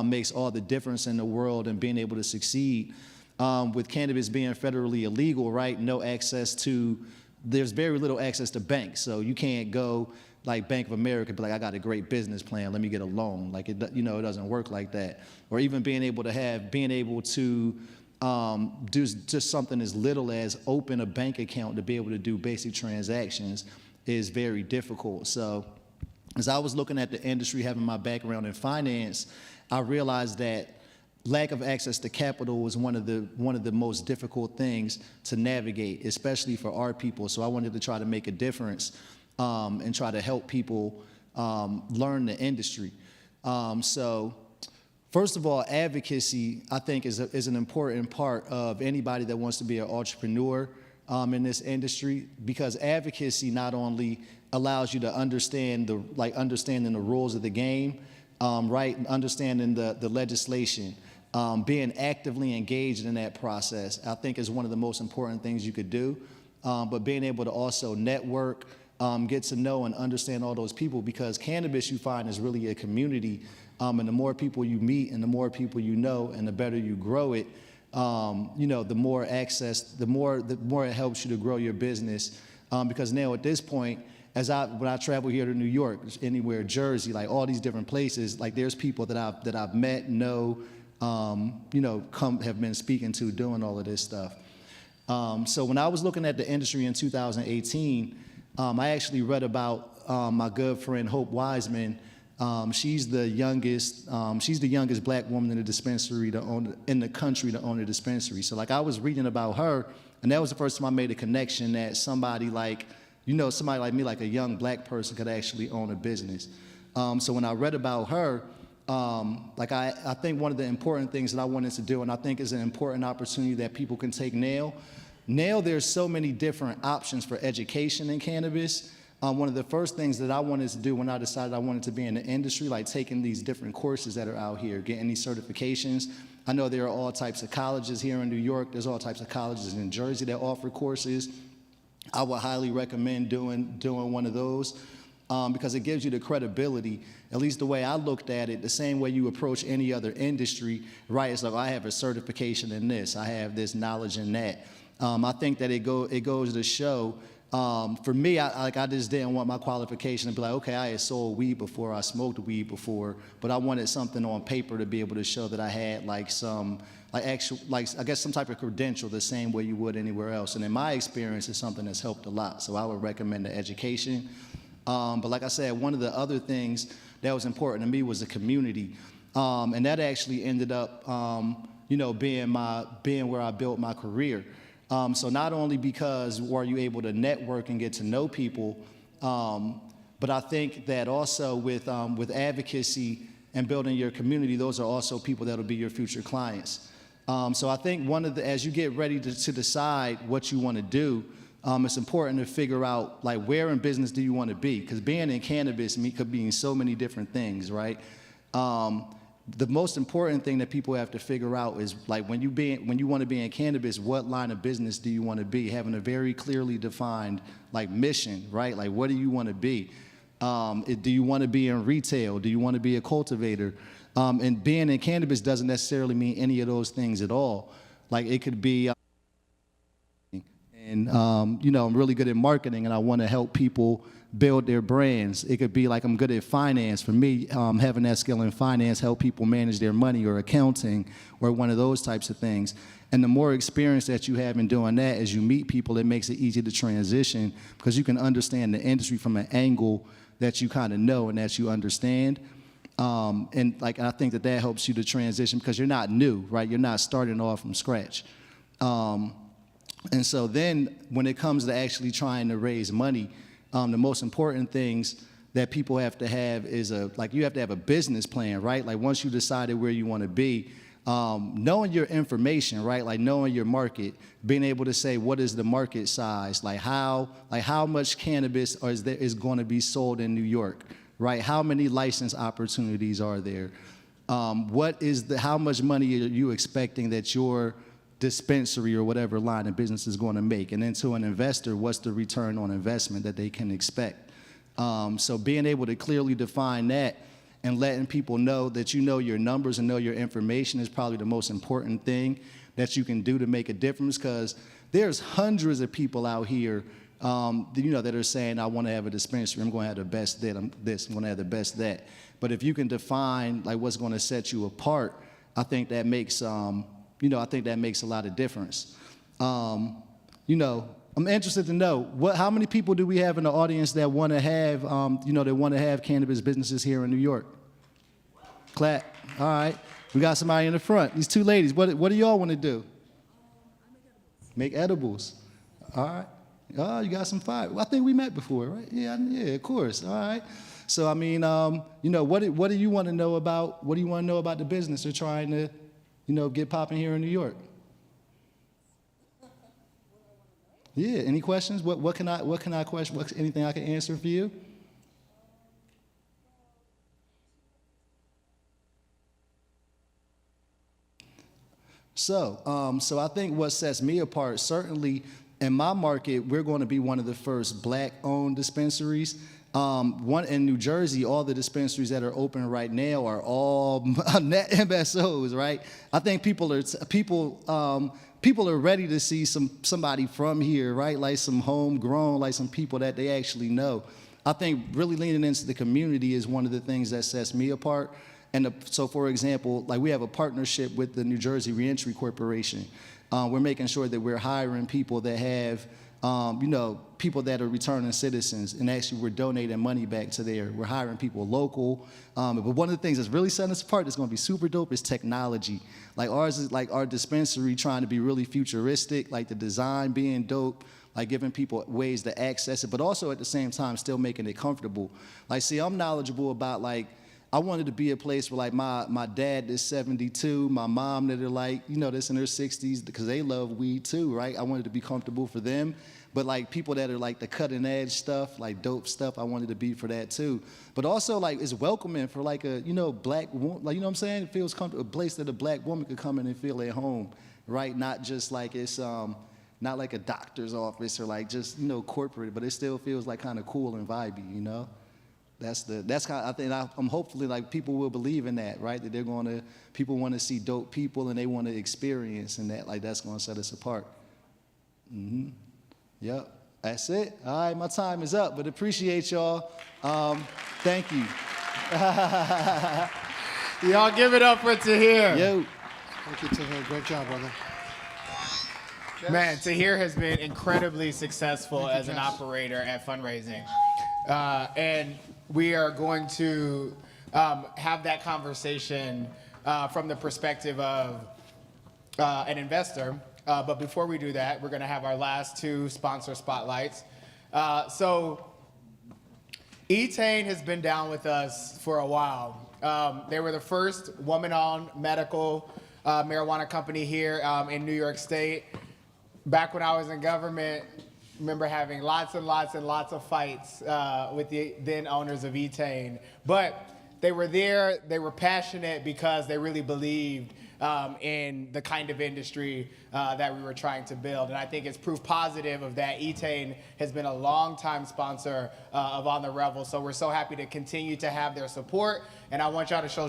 makes all the difference in the world and being able to succeed. With cannabis being federally illegal, right, no access to there's very little access to banks. So you can't go like Bank of America, be like, I got a great business plan, let me get a loan. Like, it doesn't work like that. Or even being able to do just something as little as open a bank account to be able to do basic transactions is very difficult. So as I was looking at the industry, having my background in finance, I realized that lack of access to capital was one of the most difficult things to navigate, especially for our people. So I wanted to try to make a difference and try to help people learn the industry. So first of all, advocacy, I think, is an important part of anybody that wants to be an entrepreneur in this industry, because advocacy not only allows you to understanding the rules of the game, right, understanding the legislation, being actively engaged in that process, I think is one of the most important things you could do. But being able to also network, get to know and understand all those people, because cannabis, you find, is really a community. And the more people you meet and the more people you know and the better you grow it, the more access, the more it helps you to grow your business. Because now at this point, when I travel here to New York, anywhere, Jersey, like all these different places, like there's people that I've met, know, have been speaking to, doing all of this stuff. So when I was looking at the industry in 2018, I actually read about my good friend Hope Wiseman. She's the youngest black woman in the dispensary in the country to own a dispensary. So like I was reading about her, and that was the first time I made a connection that somebody like me, like a young black person, could actually own a business. So when I read about her, I think one of the important things that I wanted to do, and I think is an important opportunity that people can take now, there's so many different options for education in cannabis. One of the first things that I wanted to do when I decided I wanted to be in the industry, like taking these different courses that are out here, getting these certifications. I know there are all types of colleges here in New York. There's all types of colleges in Jersey that offer courses. I would highly recommend doing one of those because it gives you the credibility, at least the way I looked at it, the same way you approach any other industry, right? It's like, I have a certification in this, I have this knowledge in that. I think that it goes to show, for me, I just didn't want my qualification to be like, okay, I had sold weed before, I smoked weed before, but I wanted something on paper to be able to show that I had I guess some type of credential the same way you would anywhere else. And in my experience, it's something that's helped a lot. So I would recommend the education. But like I said, one of the other things that was important to me was the community. And that actually ended up, being where I built my career. So not only because were you able to network and get to know people, but I think that also with advocacy and building your community, those are also people that will be your future clients. So I think as you get ready to decide what you want to do, it's important to figure out like where in business do you want to be, because being in cannabis could mean so many different things, right? The most important thing that people have to figure out is like when you want to be in cannabis, what line of business do you want to be? Having a very clearly defined like mission, right? Like what do you want to be? Do you want to be in retail? Do you want to be a cultivator? And being in cannabis doesn't necessarily mean any of those things at all. Like it could be, I'm really good at marketing and I want to help people build their brands. It could be like I'm good at finance. For me, having that skill in finance, help people manage their money, or accounting, or one of those types of things. And the more experience that you have in doing that, as you meet people, it makes it easy to transition because you can understand the industry from an angle that you kind of know and that you understand. And I think that helps you to transition because you're not new, right? You're not starting off from scratch. And so then when it comes to actually trying to raise money, the most important things that people have to have is you have to have a business plan, right? Like once you decided where you want to be, knowing your information, right? Like knowing your market, being able to say what is the market size, like how much cannabis is going to be sold in New York, right? How many license opportunities are there? How much money are you expecting that your dispensary or whatever line of business is going to make? And then to an investor, what's the return on investment that they can expect? So being able to clearly define that and letting people know that you know your numbers and know your information is probably the most important thing that you can do to make a difference, because there's hundreds of people out here that are saying, I want to have a dispensary, I'm going to have the best that, I'm going to have the best that. But if you can define like what's going to set you apart, I think that makes, I think that makes a lot of difference. I'm interested to know, how many people do we have in the audience that want to have, that want to have cannabis businesses here in New York? Clap. All right. We got somebody in the front. These two ladies, what do y'all want to do? Make edibles. All right. Oh, you got some fire. Well, I think we met before, right? Yeah, of course. All right. So, I mean, what do you want to know about? What do you want to know about the business they're trying to, get popping here in New York? Yeah. Any questions? What can I question? Anything I can answer for you? So I think what sets me apart, certainly in my market, we're going to be one of the first Black-owned dispensaries. One in New Jersey, all the dispensaries that are open right now are all net MSOs, right? I think people are ready to see somebody from here, right? Like some homegrown, like some people that they actually know. I think really leaning into the community is one of the things that sets me apart. And so, for example, like we have a partnership with the New Jersey Reentry Corporation. We're making sure that we're hiring people that have, people that are returning citizens, and actually we're donating money back to there. We're hiring people local. But one of the things that's really setting us apart that's going to be super dope is technology. Like ours is like our dispensary trying to be really futuristic, like the design being dope, like giving people ways to access it, but also at the same time still making it comfortable. Like, see, I'm knowledgeable about like, I wanted to be a place where like my dad is 72, my mom that are like, that's in their 60s because they love weed too, right? I wanted to be comfortable for them. But like people that are like the cutting edge stuff, like dope stuff, I wanted to be for that too. But also like it's welcoming for like a, Black woman, like, what I'm saying? It feels comfortable, a place that a Black woman could come in and feel at home, right? Not just like it's, not like a doctor's office or like just, corporate, but it still feels like kind of cool and vibey, That's kind of, I think I'm hopefully like people will believe in that, right? That people want to see dope people and they want to experience and that, like that's going to set us apart. Mm-hmm. Yep, that's it. All right, my time is up, but appreciate y'all. Thank you. Y'all give it up for Tahir. Yo. Thank you, Tahir. Great job, brother. Man, Tahir has been incredibly successful as an operator at fundraising. And we are going to have that conversation from the perspective of an investor. But before we do that, we're going to have our last two sponsor spotlights. So Etain has been down with us for a while. They were the first woman-owned medical marijuana company here in New York State. Back when I was in government, remember having lots and lots and lots of fights with the then owners of Etain. But they were there, they were passionate because they really believed in the kind of industry that we were trying to build. And I think it's proof positive of that. Etain has been a long-time sponsor of On the Revel, so we're so happy to continue to have their support. And I want y'all to show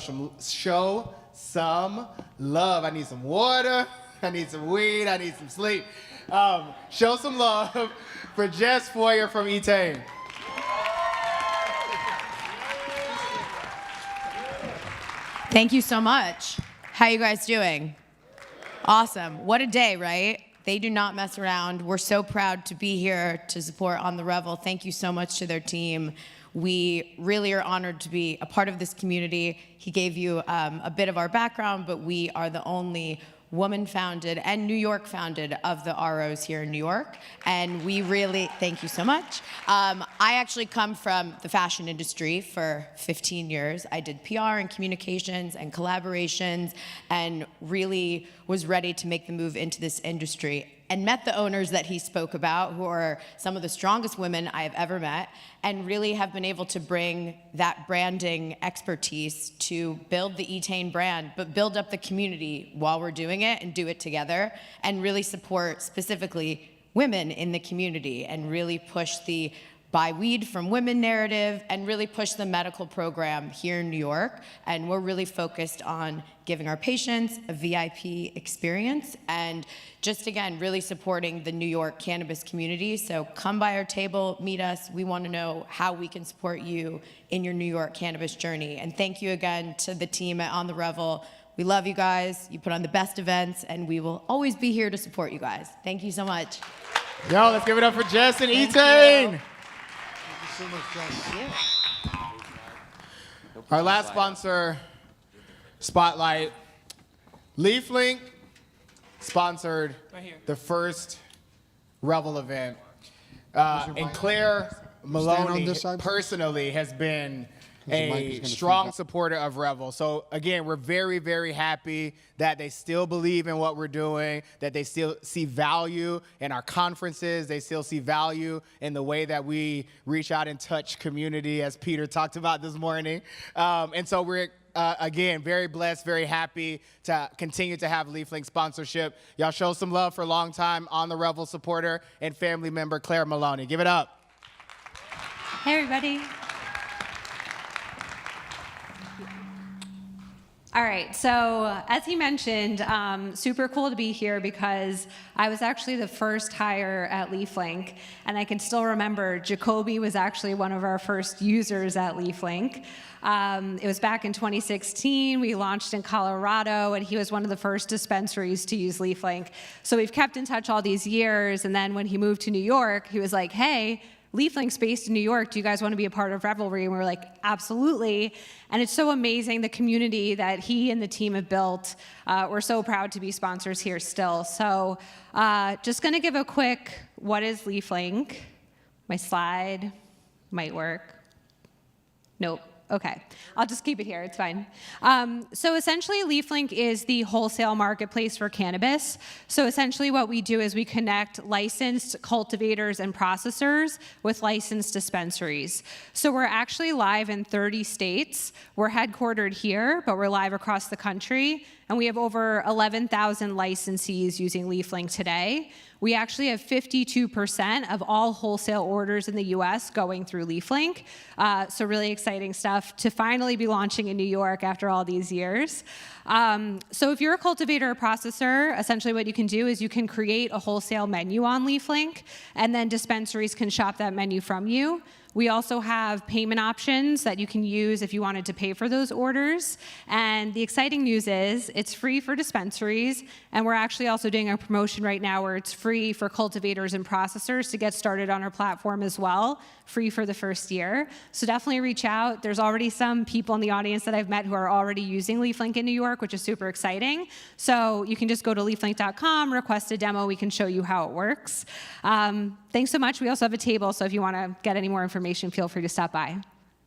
some love. I need some water, I need some weed, I need some sleep. Show some love for Jess Foyer from Etain. Thank you so much. How you guys doing? Awesome. What a day, right? They do not mess around. We're so proud to be here to support On the Revel. Thank you so much to their team. We really are honored to be a part of this community. He gave you a bit of our background, but we are the only woman-founded and New York-founded of the ROs here in New York, and we really, thank you so much. I actually come from the fashion industry for 15 years. I did PR and communications and collaborations and really was ready to make the move into this industry and met the owners that he spoke about, who are some of the strongest women I have ever met, and really have been able to bring that branding expertise to build the Etain brand, but build up the community while we're doing it and do it together, and really support specifically women in the community and really push the buy weed from women narrative and really push the medical program here in New York. And we're really focused on giving our patients a VIP experience and just, again, really supporting the New York cannabis community. So come by our table, meet us. We want to know how we can support you in your New York cannabis journey. And thank you again to the team at On the Revel. We love you guys. You put on the best events, and we will always be here to support you guys. Thank you so much. Yo, let's give it up for Jess and Etane. Thank you so much, Jess. Our last sponsor, Spotlight. LeafLink sponsored the first Revel event. And Claire Maloney personally has been a strong supporter of Revel. So again, we're very, very happy that they still believe in what we're doing, that they still see value in our conferences, they still see value in the way that we reach out and touch community, as Peter talked about this morning. And so we're again, very blessed, very happy to continue to have LeafLink sponsorship. Y'all show some love for a long time On the Revel supporter and family member Claire Maloney. Give it up. Hey, everybody. All right, so as he mentioned, super cool to be here because I was actually the first hire at LeafLink, and I can still remember Jacoby was actually one of our first users at LeafLink. It was back in 2016. We launched in Colorado, and he was one of the first dispensaries to use LeafLink. So we've kept in touch all these years, and then when he moved to New York, he was like, hey, LeafLink's based in New York. Do you guys want to be a part of Revelry? And we were like, absolutely. And it's so amazing, the community that he and the team have built. We're so proud to be sponsors here still. So just going to give a quick, what is LeafLink? My slide might work. Nope. Okay, I'll just keep it here, it's fine. So essentially, LeafLink is the wholesale marketplace for cannabis. So essentially what we do is we connect licensed cultivators and processors with licensed dispensaries. So we're actually live in 30 states. We're headquartered here, but we're live across the country. And we have over 11,000 licensees using LeafLink today. We actually have 52% of all wholesale orders in the US going through LeafLink. So really exciting stuff to finally be launching in New York after all these years. So if you're a cultivator or processor, essentially what you can do is you can create a wholesale menu on LeafLink, and then dispensaries can shop that menu from you. We also have payment options that you can use if you wanted to pay for those orders. And the exciting news is it's free for dispensaries, and we're actually also doing a promotion right now where it's free for cultivators and processors to get started on our platform as well, free for the first year. So definitely reach out. There's already some people in the audience that I've met who are already using LeafLink in New York, which is super exciting. So you can just go to leaflink.com, request a demo, we can show you how it works. Thanks so much. We also have a table, so if you want to get any more information, feel free to stop by.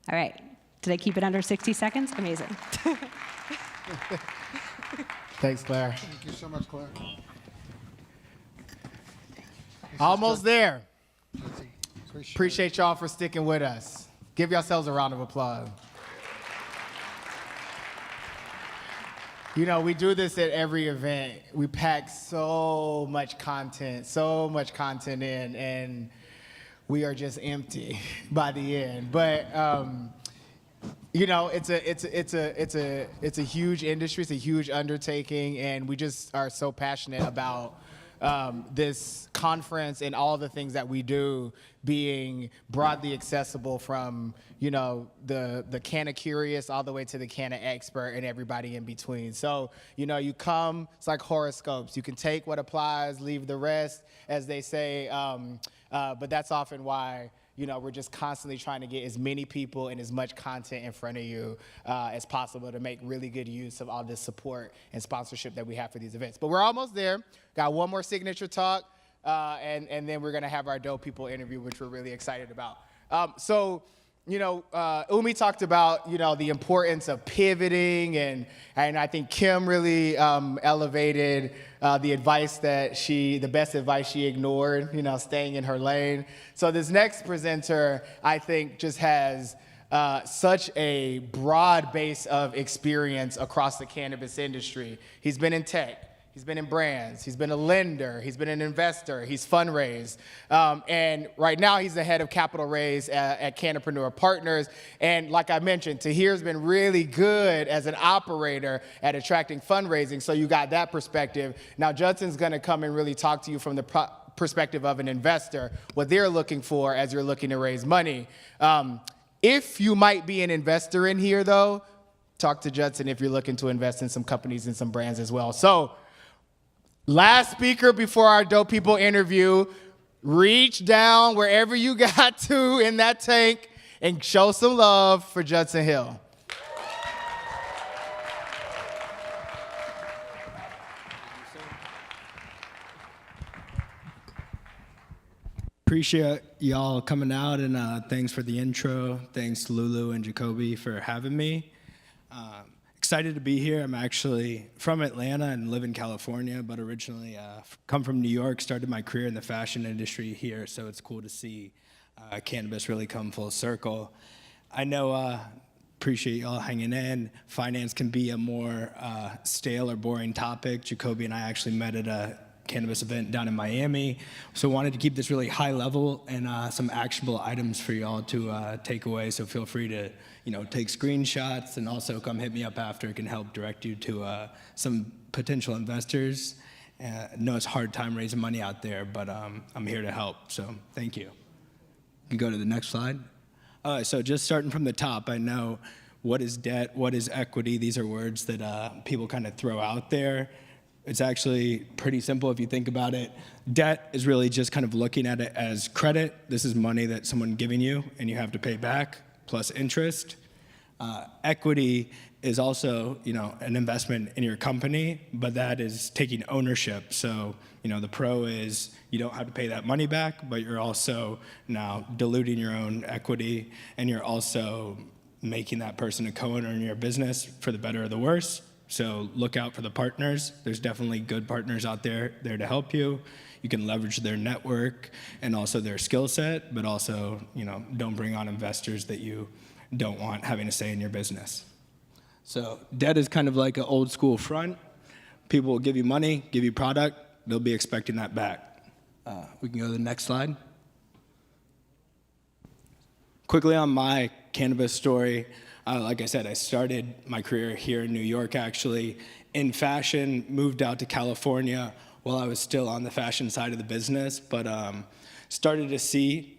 All right. Did I keep it under 60 seconds? Amazing. Thanks, Claire. Thank you so much, Claire. Almost there. Appreciate y'all for sticking with us. Give yourselves a round of applause. You know, we do this at every event. We pack so much content in, and we are just empty by the end. But you know, it's a huge industry. It's a huge undertaking, and we just are so passionate about this conference and all the things that we do being broadly accessible, from, you know, the canna curious all the way to the canna expert and everybody in between. So, you know, you come, it's like horoscopes. You can take what applies, leave the rest, as they say. But that's often why, you know, we're just constantly trying to get as many people and as much content in front of you as possible to make really good use of all this support and sponsorship that we have for these events. But we're almost there. Got one more signature talk, and then we're going to have our dope people interview, which we're really excited about. So, you know, Umi talked about, you know, the importance of pivoting, and I think Kim really elevated the best advice she ignored, you know, staying in her lane. So this next presenter, I think, just has such a broad base of experience across the cannabis industry. He's been in tech, He's been in brands. He's been a lender. He's been an investor. He's fundraised. And right now, he's the head of capital raise at Canapreneur Partners. And like I mentioned, Tahir's been really good as an operator at attracting fundraising. So you got that perspective. Now, Judson's going to come and really talk to you from the perspective of an investor, what they're looking for as you're looking to raise money. If you might be an investor in here, though, talk to Judson if you're looking to invest in some companies and some brands as well. So, last speaker before our Dope People interview, reach down wherever you got to in that tank and show some love for Judson Hill. Appreciate y'all coming out, and thanks for the intro. Thanks to Lulu and Jacoby for having me. Excited to be here. I'm actually from Atlanta and live in California, but originally come from New York, started my career in the fashion industry here, so it's cool to see cannabis really come full circle. I know, appreciate y'all hanging in. Finance can be a more stale or boring topic. Jacoby and I actually met at a cannabis event down in Miami, so wanted to keep this really high level and some actionable items for y'all to take away, so feel free to take screenshots and also come hit me up after. It can help direct you to some potential investors. I know it's a hard time raising money out there, but I'm here to help, so thank you. You can go to the next slide. So just starting from the top, I know what is debt, what is equity. These are words that people kind of throw out there. It's actually pretty simple if you think about it. Debt is really just kind of looking at it as credit. This is money that someone giving you and you have to pay back, plus interest. Equity is also, an investment in your company, but that is taking ownership. So, the pro is you don't have to pay that money back, but you're also now diluting your own equity, and you're also making that person a co-owner in your business for the better or the worse. So look out for the partners. There's definitely good partners out there to help you. You can leverage their network and also their skill set, but also, don't bring on investors that you don't want having a say in your business. So debt is kind of like an old school front. People will give you money, give you product, they'll be expecting that back. We can go to the next slide. Quickly on my cannabis story. Like I said, I started my career here in New York, actually, in fashion, moved out to California while I was still on the fashion side of the business, but started to see,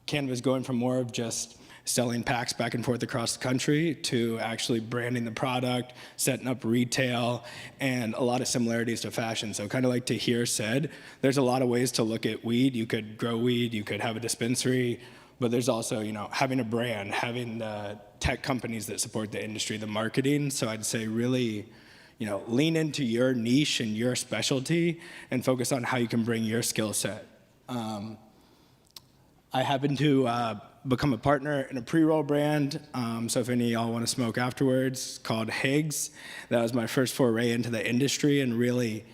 cannabis going from more of just selling packs back and forth across the country to actually branding the product, setting up retail, and a lot of similarities to fashion. So kind of like Tahir said, there's a lot of ways to look at weed. You could grow weed, you could have a dispensary, but there's also, having a brand, having the tech companies that support the industry, the marketing. So I'd say really, lean into your niche and your specialty and focus on how you can bring your skill set. I happen to become a partner in a pre-roll brand. So if any of y'all want to smoke afterwards, called Higgs. That was my first foray into the industry and really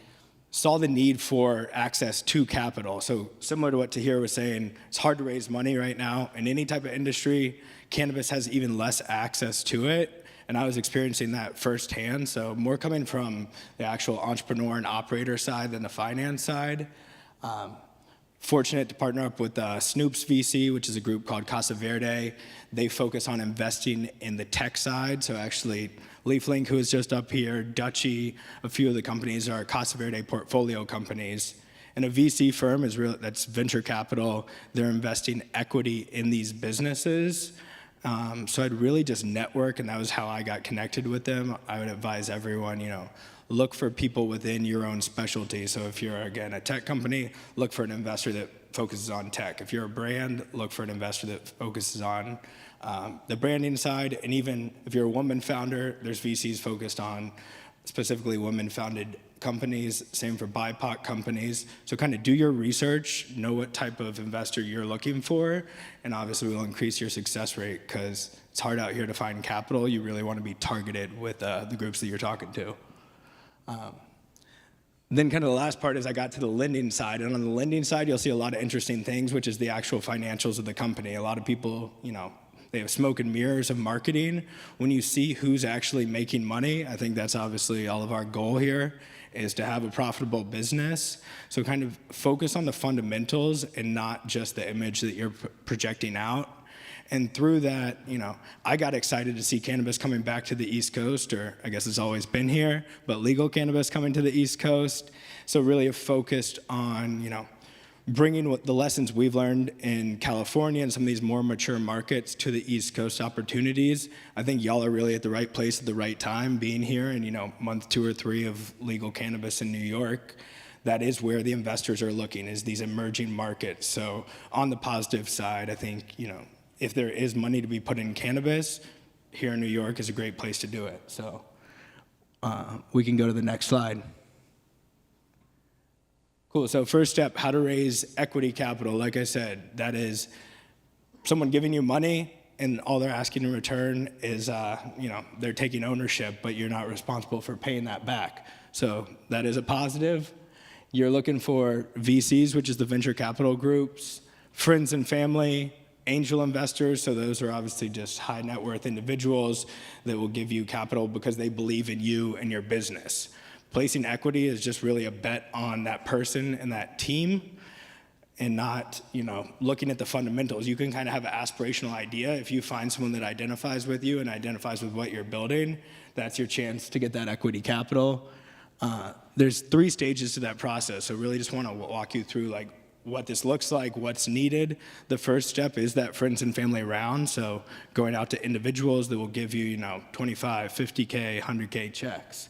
saw the need for access to capital. So similar to what Tahir was saying, it's hard to raise money right now in any type of industry. Cannabis has even less access to it, and I was experiencing that firsthand. So more coming from the actual entrepreneur and operator side than the finance side. Fortunate to partner up with Snoop's VC, which is a group called Casa Verde. They focus on investing in the tech side. So actually, LeafLink, who is just up here, Dutchy, a few of the companies are Casa Verde portfolio companies. And a VC firm that's venture capital. They're investing equity in these businesses. So I'd really just network, and that was how I got connected with them. I would advise everyone, look for people within your own specialty. So if you're, again, a tech company, look for an investor that focuses on tech. If you're a brand, look for an investor that focuses on the branding side. And even if you're a woman founder, there's VCs focused on specifically women-founded companies, same for BIPOC companies. So kind of do your research, know what type of investor you're looking for, and obviously will increase your success rate because it's hard out here to find capital. You really want to be targeted with the groups that you're talking to. Then kind of the last part is I got to the lending side, and on the lending side, you'll see a lot of interesting things, which is the actual financials of the company. A lot of people, they have smoke and mirrors of marketing. When you see who's actually making money, I think that's obviously all of our goal here, is to have a profitable business. So kind of focus on the fundamentals and not just the image that you're projecting out. And through that, I got excited to see cannabis coming back to the East Coast, or I guess it's always been here, but legal cannabis coming to the East Coast. So really have focused on, bringing the lessons we've learned in California and some of these more mature markets to the East Coast opportunities. I think y'all are really at the right place at the right time, being here in, month 2 or 3 of legal cannabis in New York. That is where the investors are looking, is these emerging markets. So on the positive side, I think, if there is money to be put in cannabis, here in New York is a great place to do it. So we can go to the next slide. Cool, so first step, how to raise equity capital. Like I said, that is someone giving you money and all they're asking in return is, they're taking ownership, but you're not responsible for paying that back. So that is a positive. You're looking for VCs, which is the venture capital groups, friends and family, angel investors, so those are obviously just high net worth individuals that will give you capital because they believe in you and your business. Placing equity is just really a bet on that person and that team, and not, looking at the fundamentals. You can kind of have an aspirational idea. If you find someone that identifies with you and identifies with what you're building, that's your chance to get that equity capital. There's 3 stages to that process, so really just want to walk you through what this looks like, what's needed. The first step is that friends and family round, so going out to individuals that will give you, 25, 50K, 100K checks.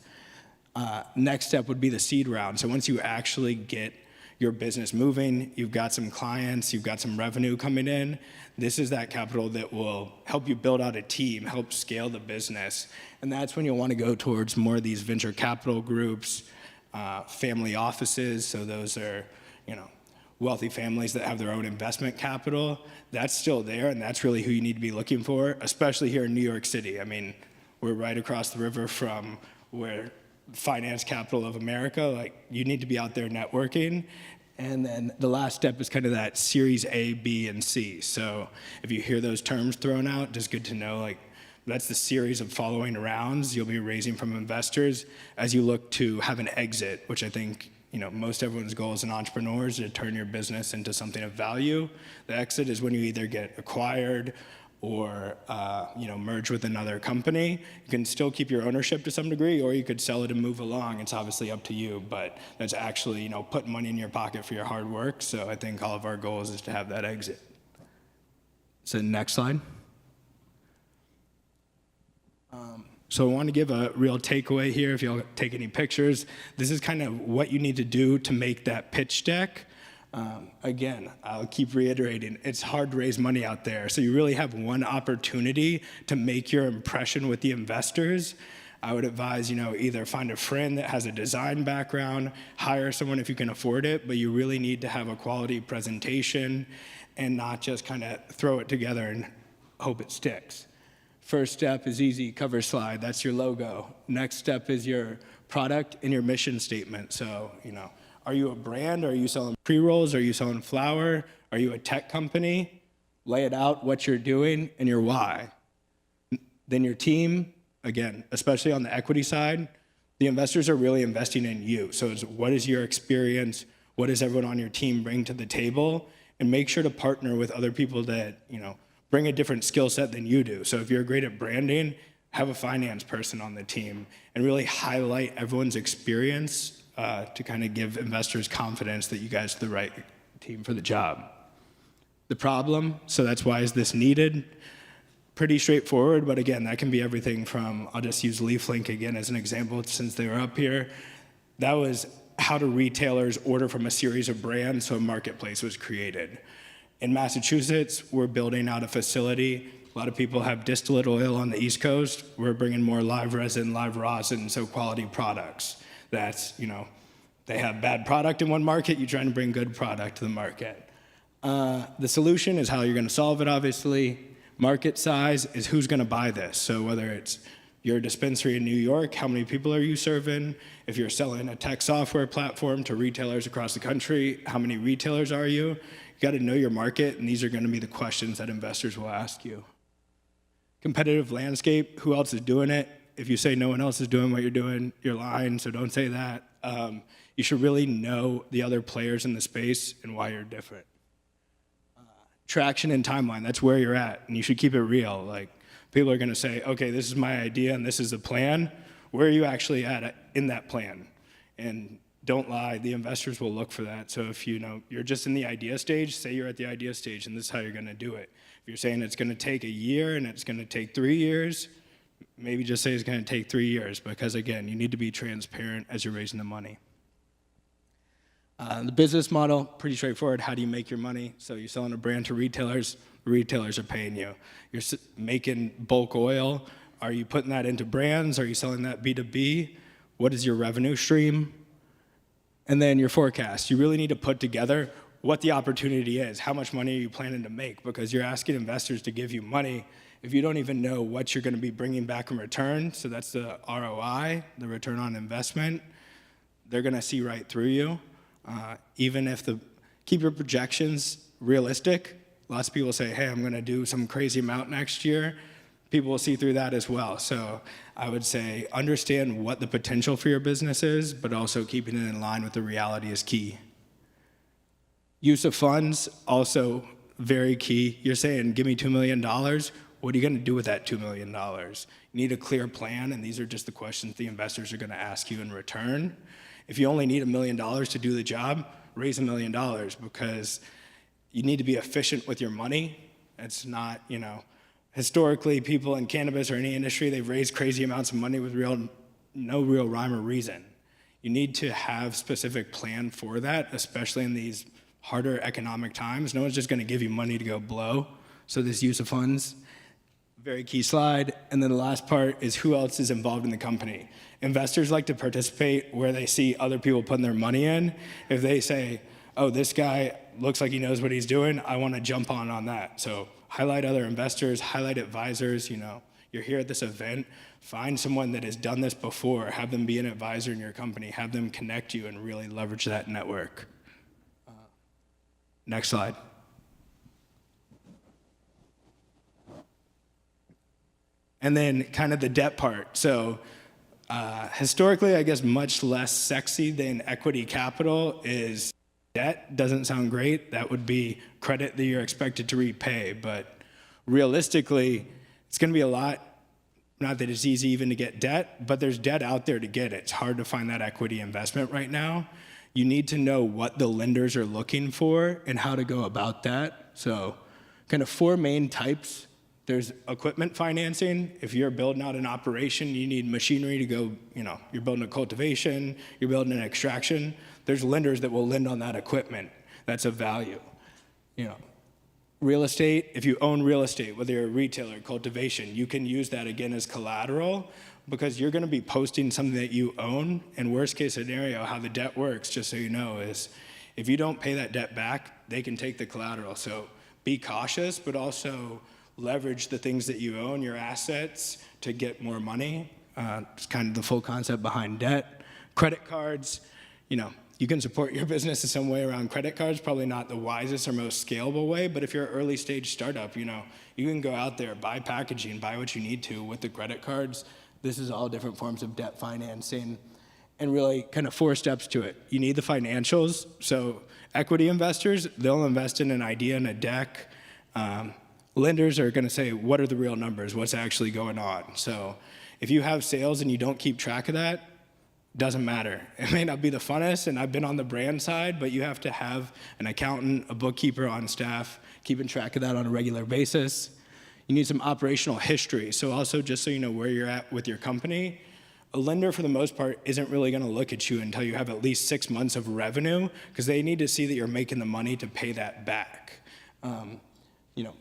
Next step would be the seed round. So once you actually get your business moving, you've got some clients, you've got some revenue coming in, this is that capital that will help you build out a team, help scale the business. And that's when you'll want to go towards more of these venture capital groups, family offices. So those are, wealthy families that have their own investment capital. That's still there, and that's really who you need to be looking for, especially here in New York City. I mean, we're right across the river from where finance capital of America, you need to be out there networking. And then the last step is kind of that Series A, B, and C. So if you hear those terms thrown out, just good to know, that's the series of following rounds you'll be raising from investors as you look to have an exit, which I think, most everyone's goal as an entrepreneur is to turn your business into something of value. The exit is when you either get acquired or merge with another company. You can still keep your ownership to some degree, or you could sell it and move along. It's obviously up to you, but that's actually putting money in your pocket for your hard work. So I think all of our goals is to have that exit. So next slide. So I want to give a real takeaway here. If you'll take any pictures, this is kind of what you need to do to make that pitch deck. Again, I'll keep reiterating, it's hard to raise money out there. So you really have one opportunity to make your impression with the investors. I would advise, either find a friend that has a design background, hire someone if you can afford it, but you really need to have a quality presentation and not just kind of throw it together and hope it sticks. First step is easy, cover slide, that's your logo. Next step is your product and your mission statement. So, are you a brand? Are you selling pre-rolls? Are you selling flour? Are you a tech company? Lay it out, what you're doing, and your why. Then your team, again, especially on the equity side, the investors are really investing in you. So it's what is your experience? What does everyone on your team bring to the table? And make sure to partner with other people that, bring a different skill set than you do. So if you're great at branding, have a finance person on the team and really highlight everyone's experience to kind of give investors confidence that you guys are the right team for the job. The problem, so that's why is this needed? Pretty straightforward, but again, that can be everything from, I'll just use LeafLink again as an example since they were up here. That was how do retailers order from a series of brands, so a marketplace was created. In Massachusetts, we're building out a facility. A lot of people have distillate oil on the East Coast. We're bringing more live resin, live rosin, so quality products. That's, they have bad product in one market, you're trying to bring good product to the market. The solution is how you're gonna solve it, obviously. Market size is who's gonna buy this. So whether it's your dispensary in New York, how many people are you serving? If you're selling a tech software platform to retailers across the country, how many retailers are you? You gotta know your market, and these are gonna be the questions that investors will ask you. Competitive landscape, who else is doing it? If you say no one else is doing what you're doing, you're lying, so don't say that. You should really know the other players in the space and why you're different. Traction and timeline, that's where you're at, and you should keep it real. Like, people are gonna say, okay, this is my idea and this is the plan. Where are you actually at in that plan? And don't lie, the investors will look for that. So if you're just in the idea stage, say you're at the idea stage and this is how you're gonna do it. If you're saying it's gonna take a year and it's gonna take 3 years, maybe just say it's gonna take 3 years, because again, you need to be transparent as you're raising the money. The business model, pretty straightforward. How do you make your money? So you're selling a brand to retailers, the retailers are paying you. You're making bulk oil. Are you putting that into brands? Are you selling that B2B? What is your revenue stream? And then your forecast. You really need to put together what the opportunity is. How much money are you planning to make? Because you're asking investors to give you money if you don't even know what you're gonna be bringing back in return. So that's the ROI, the return on investment. They're gonna see right through you. Even if keep your projections realistic. Lots of people say, hey, I'm gonna do some crazy amount next year. People will see through that as well. So I would say understand what the potential for your business is, but also keeping it in line with the reality is key. Use of funds, also very key. You're saying, give me $2 million. What are you gonna do with that $2 million? You need a clear plan, and these are just the questions the investors are gonna ask you in return. If you only need $1 million to do the job, raise $1 million, because you need to be efficient with your money. It's not, historically, people in cannabis or any industry, they've raised crazy amounts of money with no real rhyme or reason. You need to have specific plan for that, especially in these harder economic times. No one's just gonna give you money to go blow. So this use of funds, very key slide. And then the last part is who else is involved in the company. Investors like to participate where they see other people putting their money in. If they say, oh, this guy looks like he knows what he's doing, I wanna jump on that. So highlight other investors, highlight advisors. You're here at this event, find someone that has done this before, have them be an advisor in your company, have them connect you and really leverage that network. Next slide. And then kind of the debt part. So historically, I guess much less sexy than equity capital is debt. Doesn't sound great. That would be credit that you're expected to repay. But realistically, it's gonna be a lot, not that it's easy even to get debt, but there's debt out there to get it. It's hard to find that equity investment right now. You need to know what the lenders are looking for and how to go about that. So kind of 4 main types. There's equipment financing. If you're building out an operation, you need machinery to go, you're building a cultivation, you're building an extraction. There's lenders that will lend on that equipment. That's of value. Real estate, if you own real estate, whether you're a retailer, cultivation, you can use that again as collateral because you're gonna be posting something that you own. And worst case scenario, how the debt works, just so you know, is if you don't pay that debt back, they can take the collateral. So be cautious, but also leverage the things that you own, your assets, to get more money. It's kind of the full concept behind debt. Credit cards, you can support your business in some way around credit cards, probably not the wisest or most scalable way, but if you're an early stage startup, you can go out there, buy packaging, buy what you need to with the credit cards. This is all different forms of debt financing, and really kind of 4 steps to it. You need the financials. So equity investors, they'll invest in an idea and a deck. Lenders are gonna say, what are the real numbers? What's actually going on? So if you have sales and you don't keep track of that, doesn't matter. It may not be the funnest, and I've been on the brand side, but you have to have an accountant, a bookkeeper on staff, keeping track of that on a regular basis. You need some operational history. So also, just so you know where you're at with your company, a lender for the most part isn't really gonna look at you until you have at least 6 months of revenue, because they need to see that you're making the money to pay that back.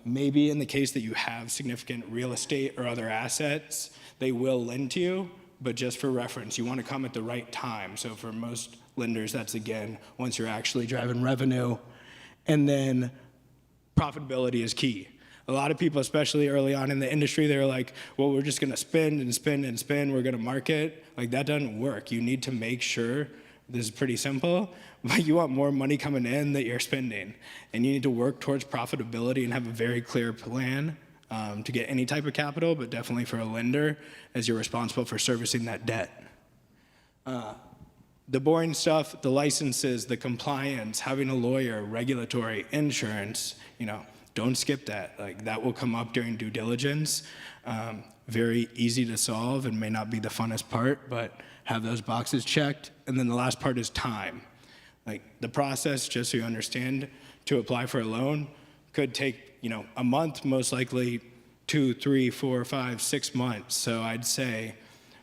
Maybe in the case that you have significant real estate or other assets, they will lend to you, but just for reference, you want to come at the right time. So for most lenders, that's again, once you're actually driving revenue. And then profitability is key. A lot of people, especially early on in the industry, they're like, well, we're just gonna spend and spend and spend, we're gonna market. Like, that doesn't work. You need to make sure, this is pretty simple, but you want more money coming in that you're spending. And you need to work towards profitability and have a very clear plan to get any type of capital, but definitely for a lender, as you're responsible for servicing that debt. The boring stuff, the licenses, the compliance, having a lawyer, regulatory, insurance, don't skip that. Like, that will come up during due diligence. Very easy to solve and may not be the funnest part, but have those boxes checked. And then the last part is time. Like, the process, just so you understand, to apply for a loan could take, a month, most likely 2, 3, 4, 5, 6 months. So I'd say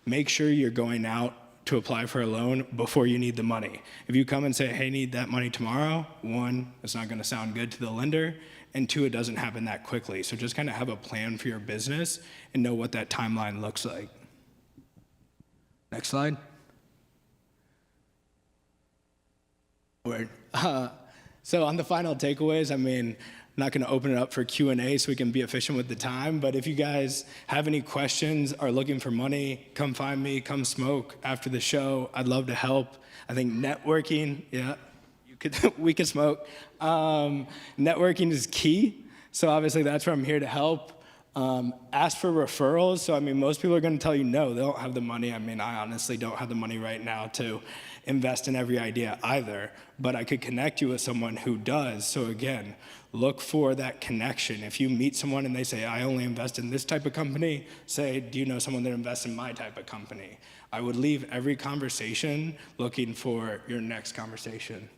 make sure you're going out to apply for a loan before you need the money. If you come and say, hey, need that money tomorrow, one, it's not gonna sound good to the lender, and two, it doesn't happen that quickly. So just kind of have a plan for your business and know what that timeline looks like. Next slide. Word. So on the final takeaways, I'm not going to open it up for Q&A so we can be efficient with the time, but if you guys have any questions, are looking for money, come find me, come smoke after the show. I'd love to help. I think networking, we could smoke. Networking is key, so obviously that's where I'm here to help. Ask for referrals. So most people are going to tell you no, they don't have the money. I honestly don't have the money right now to invest in every idea either, but I could connect you with someone who does. So again, look for that connection. If you meet someone and they say, I only invest in this type of company, say, do you know someone that invests in my type of company? I would leave every conversation looking for your next conversation.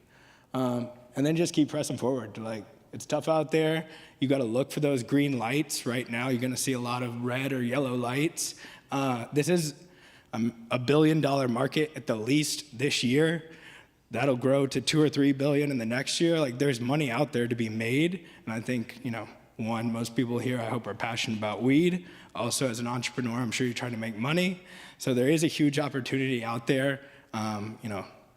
And then just keep pressing forward. Like, it's tough out there. You got to look for those green lights. Right now, you're going to see a lot of red or yellow lights. This is a $1 billion market at the least this year. That'll grow to 2 or 3 billion in the next year. Like, there's money out there to be made. And I think, most people here, I hope, are passionate about weed. Also, as an entrepreneur, I'm sure you're trying to make money. So there is a huge opportunity out there.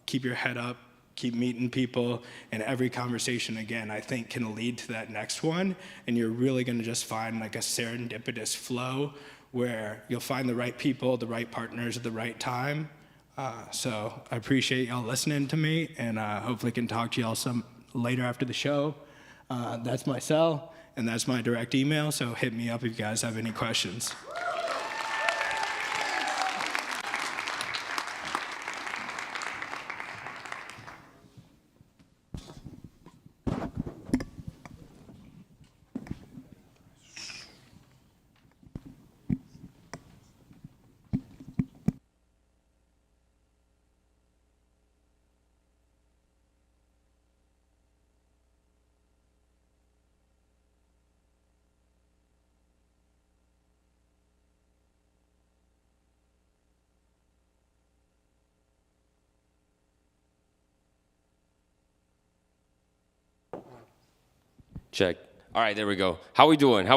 Keep your head up. Keep meeting people, and every conversation, again, I think can lead to that next one, and you're really gonna just find like a serendipitous flow where you'll find the right people, the right partners at the right time. So I appreciate y'all listening to me, and hopefully can talk to y'all some later after the show. That's my cell, and that's my direct email, so hit me up if you guys have any questions. Check. All right, there we go. How we doing?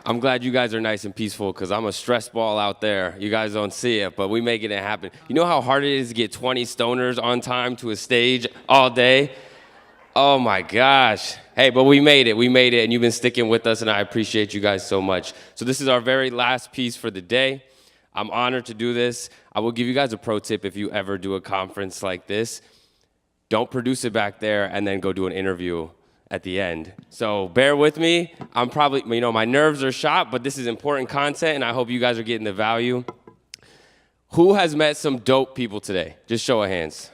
I'm glad you guys are nice and peaceful because I'm a stress ball out there. You guys don't see it, but we making it happen. You know how hard it is to get 20 stoners on time to a stage all day? Oh my gosh. Hey, but we made it, and you've been sticking with us, and I appreciate you guys so much. So this is our very last piece for the day. I'm honored to do this. I will give you guys a pro tip if you ever do a conference like this. Don't produce it back there and then go do an interview at the end. So bear with me. I'm probably, my nerves are shot, but this is important content, and I hope you guys are getting the value. Who has met some dope people today? Just show of hands.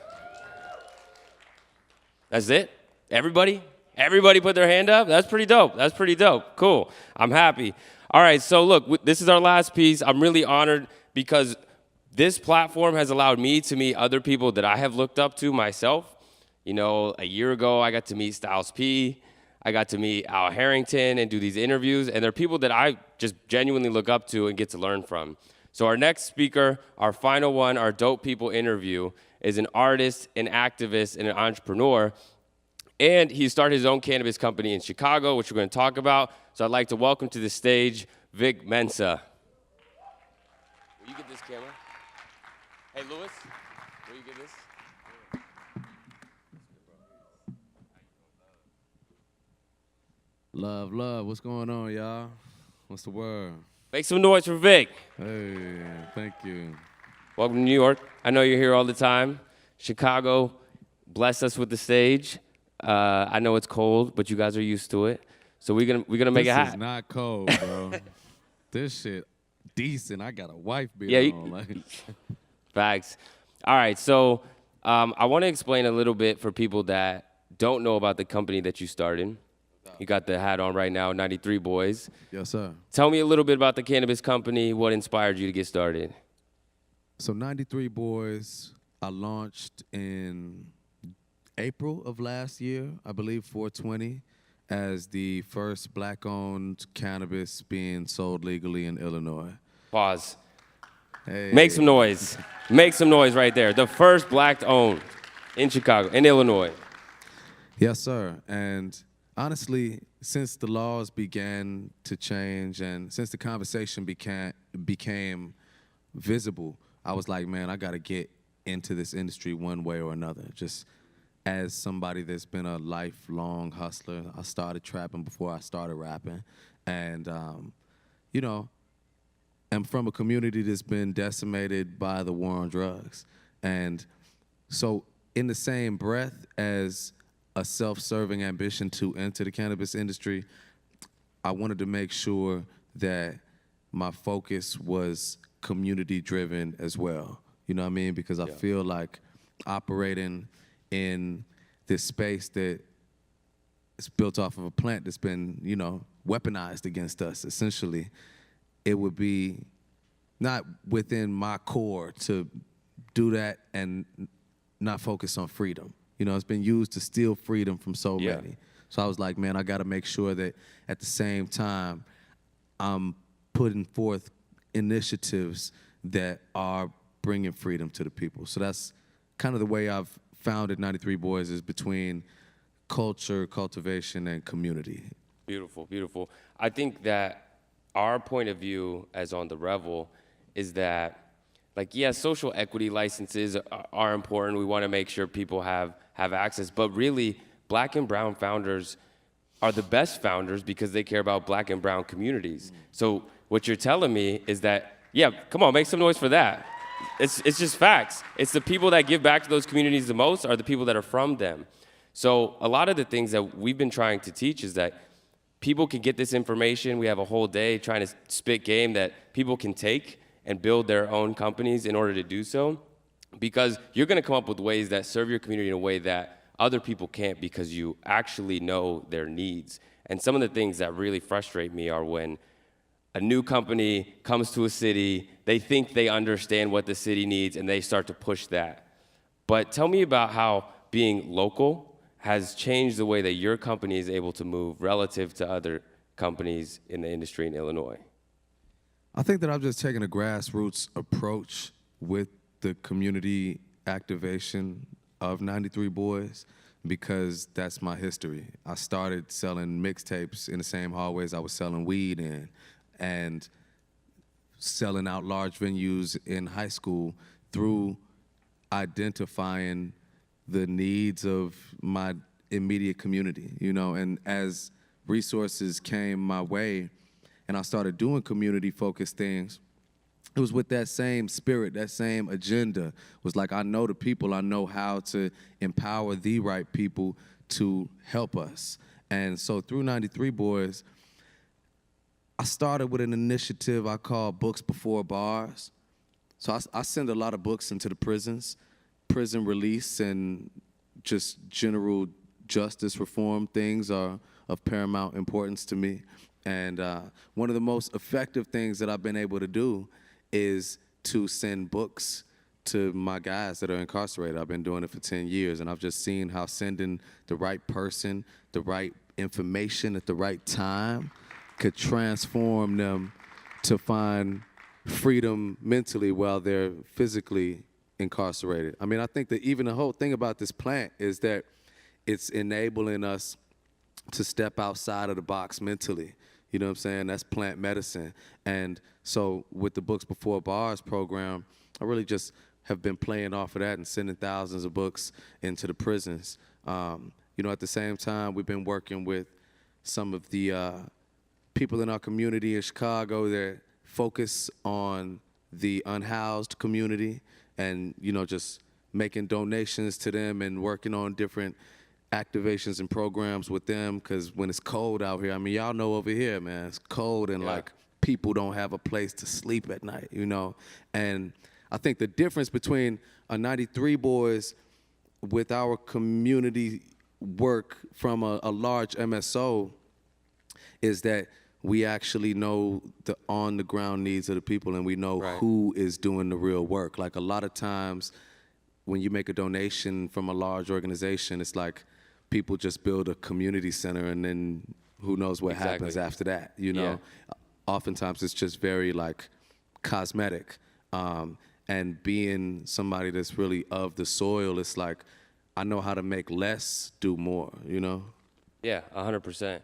That's it? Everybody? Everybody put their hand up? That's pretty dope. Cool. I'm happy. All right, so look, this is our last piece. I'm really honored because this platform has allowed me to meet other people that I have looked up to myself. A year ago, I got to meet Styles P. I got to meet Al Harrington and do these interviews, and they're people that I just genuinely look up to and get to learn from. So our next speaker, our final one, our Dope People interview, is an artist, an activist, and an entrepreneur, and he started his own cannabis company in Chicago, which we're going to talk about. So I'd like to welcome to the stage Vic Mensa. Will you get this camera? Hey, Louis, will you get this? Love, what's going on, y'all? What's the word? Make some noise for Vic. Hey, thank you. Welcome to New York. I know you're here all the time. Chicago, bless us with the stage. I know it's cold, but you guys are used to it. So we're gonna make it hot. This is not cold, bro. This shit decent. I got a wife beater on. Facts. All right, so I want to explain a little bit for people that don't know about the company that you started. You got the hat on right now, 93 Boys. Yes, sir. Tell me a little bit about the cannabis company. What inspired you to get started? So 93 Boys, I launched in April of last year, I believe 420, as the first black-owned cannabis being sold legally in Illinois. Pause. Hey. Make some noise. Make some noise right there. The first black-owned in Chicago, in Illinois. Yes, sir. And honestly, since the laws began to change and since the conversation became visible, I was like, man, I got to get into this industry one way or another. Just as somebody that's been a lifelong hustler, I started trapping before I started rapping. And, you know, I'm from a community that's been decimated by the war on drugs. And so in the same breath as a self-serving ambition to enter the cannabis industry, I wanted to make sure that my focus was community-driven as well. You know what I mean? Because I feel like operating in this space that is built off of a plant that's been, you know, weaponized against us, essentially, it would be not within my core to do that and not focus on freedom. You know, it's been used to steal freedom from so many. So I was like, man, I got to make sure that at the same time, I'm putting forth initiatives that are bringing freedom to the people. So that's kind of the way I've founded 93 Boys, is between culture, cultivation, and community. Beautiful, beautiful. I think that our point of view as on the Revel is that, like, yeah, social equity licenses are important. We want to make sure people have access, but really, black and brown founders are the best founders because they care about black and brown communities. So what you're telling me is that, yeah, come on, make some noise for that. It's just facts. It's the people that give back to those communities the most are the people that are from them. So a lot of the things that we've been trying to teach is that people can get this information. We have a whole day trying to spit game that people can take and build their own companies in order to do so, because you're gonna come up with ways that serve your community in a way that other people can't, because you actually know their needs. And some of the things that really frustrate me are when a new company comes to a city, they think they understand what the city needs, and they start to push that. But tell me about how being local has changed the way that your company is able to move relative to other companies in the industry in Illinois. I think that I've just taken a grassroots approach with the community activation of 93 Boys, because that's my history. I started selling mixtapes in the same hallways I was selling weed in, and selling out large venues in high school through identifying the needs of my immediate community, you know. And as resources came my way and I started doing community-focused things, it was with that same spirit, that same agenda. It was like, I know the people, I know how to empower the right people to help us. And so through 93 Boys, I started with an initiative I call Books Before Bars. So I send a lot of books into the prisons, prison release and just general justice reform things are of paramount importance to me. And one of the most effective things that I've been able to do is to send books to my guys that are incarcerated. I've been doing it for 10 years, and I've just seen how sending the right person, the right information at the right time could transform them to find freedom mentally while they're physically incarcerated. I mean, I think that even the whole thing about this plant is that it's enabling us to step outside of the box mentally. You know what I'm saying? That's plant medicine. And so with the Books Before Bars program, I really just have been playing off of that and sending thousands of books into the prisons. You know, at the same time, we've been working with some of the people in our community in Chicago that focus on the unhoused community, and, you know, just making donations to them and working on different activations and programs with them, because when it's cold out here, I mean, y'all know over here, man, it's cold, and like people don't have a place to sleep at night, you know. And I think the difference between a 93 Boys with our community work from a large MSO is that we actually know the on-the-ground needs of the people, and we know who is doing the real work. Like, a lot of times when you make a donation from a large organization, it's like people just build a community center and then who knows what happens after that, you know? Yeah. Oftentimes it's just very like cosmetic. And being somebody that's really of the soil, it's like, I know how to make less do more, you know? Yeah, 100%.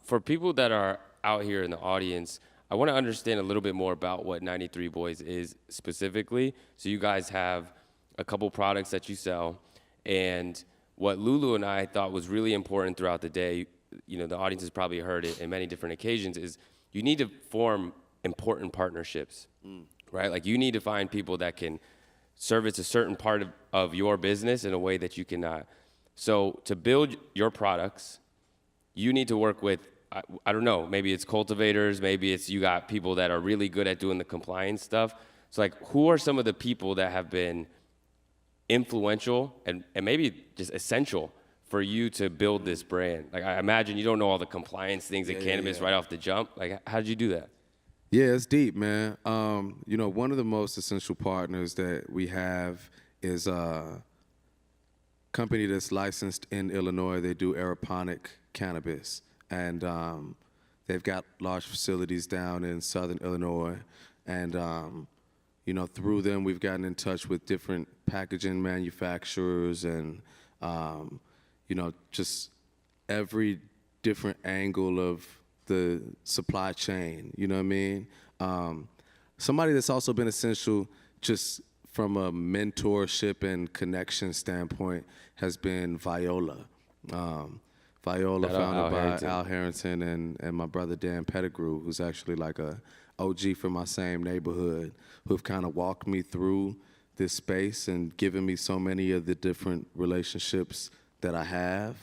For people that are out here in the audience, I want to understand a little bit more about what 93 Boys is specifically. So you guys have a couple products that you sell, and what Lulu and I thought was really important throughout the day, you know, the audience has probably heard it in many different occasions, is you need to form important partnerships, right? Like, you need to find people that can service a certain part of your business in a way that you cannot. So to build your products, you need to work with, I don't know, maybe it's cultivators, maybe it's you got people that are really good at doing the compliance stuff. So, like, who are some of the people that have been influential and maybe just essential for you to build this brand? Like, I imagine you don't know all the compliance things in cannabis right off the jump. Like, how did you do that? Yeah, it's deep, man. You know, one of the most essential partners that we have is a company that's licensed in Illinois. They do aeroponic cannabis, and they've got large facilities down in southern Illinois. And you know, through them, we've gotten in touch with different packaging manufacturers and you know, just every different angle of the supply chain, you know what I mean? Somebody that's also been essential just from a mentorship and connection standpoint has been Viola. Viola, founded by Al Harrington and my brother Dan Pettigrew, who's actually like a OG from my same neighborhood, who've kind of walked me through this space and given me so many of the different relationships that I have.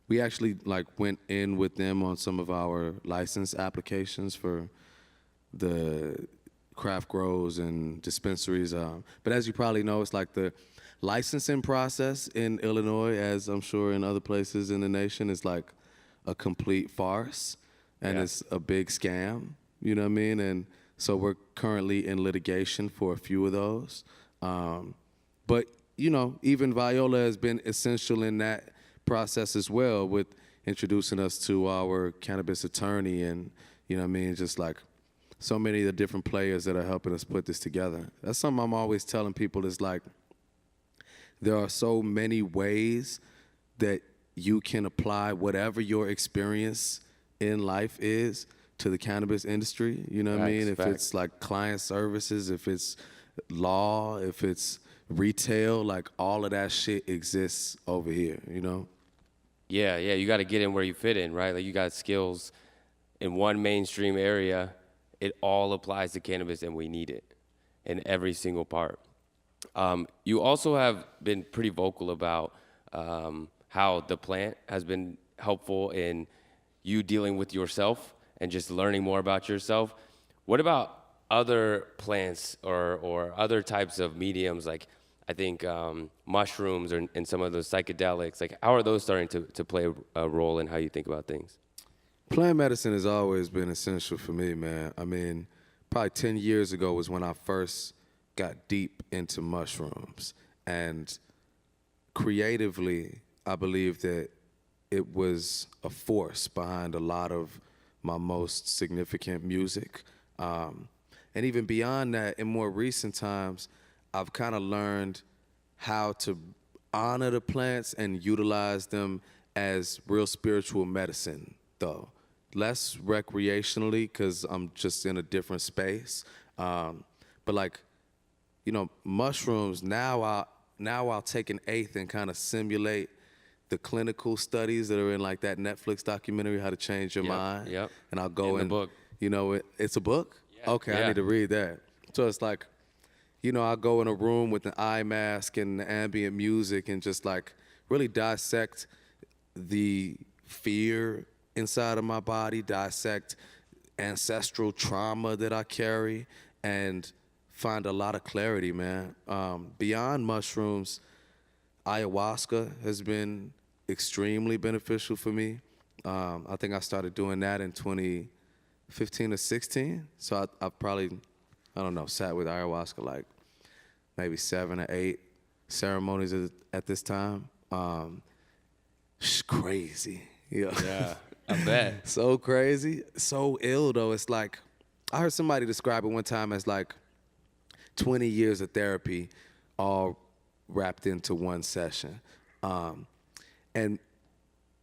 We actually like went in with them on some of our license applications for the craft grows and dispensaries. But as you probably know, it's like the licensing process in Illinois, as I'm sure in other places in the nation, is like a complete farce, and it's a big scam, you know what I mean? And so we're currently in litigation for a few of those. But, you know, even Viola has been essential in that process as well, with introducing us to our cannabis attorney, and, you know what I mean, just like so many of the different players that are helping us put this together. That's something I'm always telling people, is like, there are so many ways that you can apply whatever your experience in life is to the cannabis industry, you know what I mean? If it's like client services, if it's law, if it's retail, like all of that shit exists over here, you know? Yeah, you got to get in where you fit in, right? Like, you got skills in one mainstream area. It all applies to cannabis, and we need it in every single part. You also have been pretty vocal about how the plant has been helpful in you dealing with yourself and just learning more about yourself. What about other plants or other types of mediums, like I think mushrooms and some of those psychedelics? Like, how are those starting to play a role in how you think about things? Plant medicine has always been essential for me, man. I mean, probably 10 years ago was when I first got deep into mushrooms. And creatively, I believe that it was a force behind a lot of my most significant music. And even beyond that, in more recent times, I've kind of learned how to honor the plants and utilize them as real spiritual medicine, though. Less recreationally, because I'm just in a different space. But like, you know, mushrooms, now I'll take an eighth and kind of simulate the clinical studies that are in like that Netflix documentary, How to Change Your Mind. Yep. And I'll go in the book. You know, it's a book? Yeah. Okay, I need to read that. So it's like, you know, I'll go in a room with an eye mask and the ambient music and just like really dissect the fear inside of my body, dissect ancestral trauma that I carry, and find a lot of clarity, man. Beyond mushrooms, ayahuasca has been extremely beneficial for me. I think I started doing that in 2015 or 16. So I've probably, I don't know, sat with ayahuasca like maybe 7 or 8 ceremonies at this time. It's crazy. Yeah, I bet. So crazy, so ill though. It's like, I heard somebody describe it one time as like 20 years of therapy all wrapped into one session. And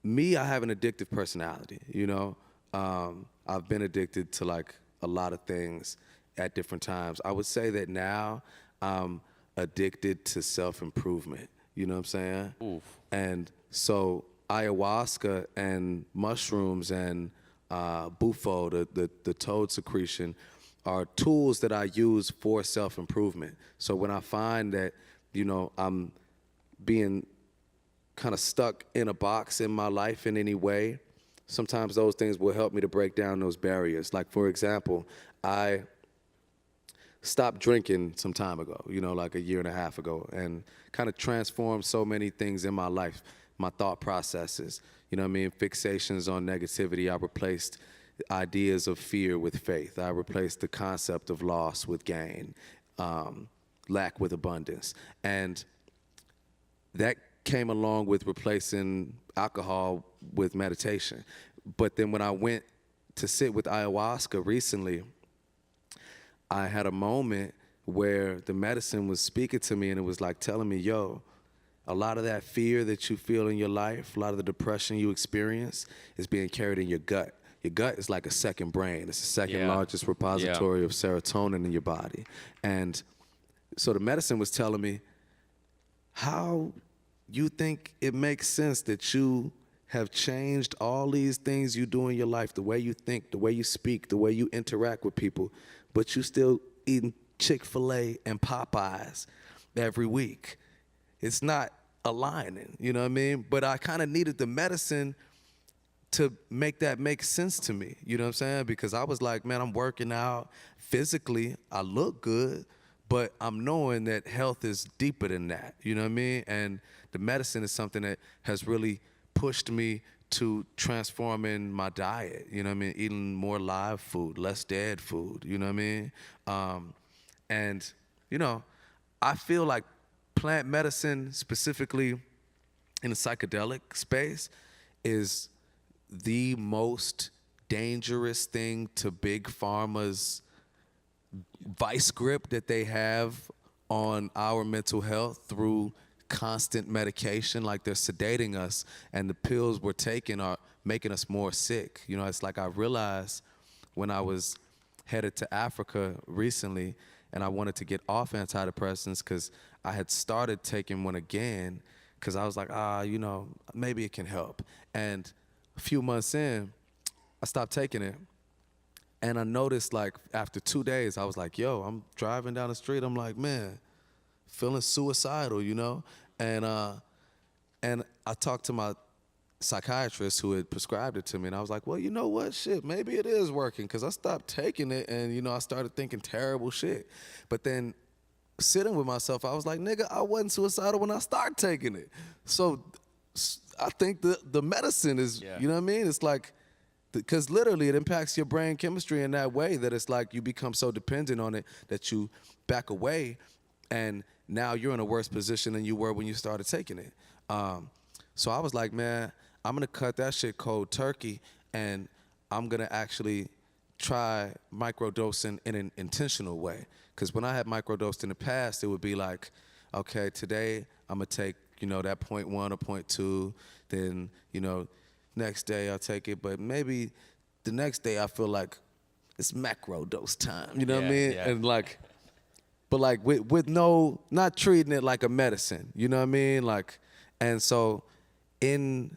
me, I have an addictive personality, you know? I've been addicted to like a lot of things at different times. I would say that now I'm addicted to self-improvement, you know what I'm saying? Oof. And so ayahuasca and mushrooms and bufo, the toad secretion, are tools that I use for self-improvement. So when I find that, you know, I'm being kind of stuck in a box in my life in any way, sometimes those things will help me to break down those barriers. Like, for example, I stopped drinking some time ago, you know, like a year and a half ago, and kind of transformed so many things in my life, my thought processes, you know what I mean, fixations on negativity. I replaced ideas of fear with faith. I replaced the concept of loss with gain, lack with abundance. And that came along with replacing alcohol with meditation. But then when I went to sit with ayahuasca recently, I had a moment where the medicine was speaking to me, and it was like telling me, yo, a lot of that fear that you feel in your life, a lot of the depression you experience is being carried in your gut. Your gut is like a second brain. It's the second largest repository of serotonin in your body. And so the medicine was telling me, how you think it makes sense that you have changed all these things you do in your life, the way you think, the way you speak, the way you interact with people, but you still eating Chick-fil-A and Popeyes every week. It's not aligning, you know what I mean? But I kind of needed the medicine to make that make sense to me, you know what I'm saying? Because I was like, man, I'm working out physically, I look good, but I'm knowing that health is deeper than that, you know what I mean? And the medicine is something that has really pushed me to transforming my diet, you know what I mean? Eating more live food, less dead food, you know what I mean? And, you know, I feel like plant medicine, specifically in the psychedelic space, is the most dangerous thing to big pharma's vice grip that they have on our mental health through constant medication. Like, they're sedating us, and the pills we're taking are making us more sick. You know, it's like I realized when I was headed to Africa recently and I wanted to get off antidepressants because I had started taking one again because I was like, you know, maybe it can help. And a few months in, I stopped taking it. And I noticed, like, after 2 days, I was like, yo, I'm driving down the street. I'm like, man, feeling suicidal, you know? And I talked to my psychiatrist who had prescribed it to me, and I was like, well, you know what, shit, maybe it is working, because I stopped taking it, and, you know, I started thinking terrible shit. But then sitting with myself, I was like, nigga, I wasn't suicidal when I started taking it. So I think the medicine is, you know what I mean? It's like, because literally it impacts your brain chemistry in that way that it's like you become so dependent on it that you back away, and now you're in a worse position than you were when you started taking it. So I was like, man, I'm gonna cut that shit cold turkey, and I'm gonna actually try microdosing in an intentional way. Because when I had microdosed in the past, it would be like, okay, today I'm gonna take, you know, that 0.1 or 0.2, then, you know, next day I'll take it, but maybe the next day I feel like it's macro dose time, you know what I mean? Yeah. And like, but like with no, not treating it like a medicine, you know what I mean? Like, and so in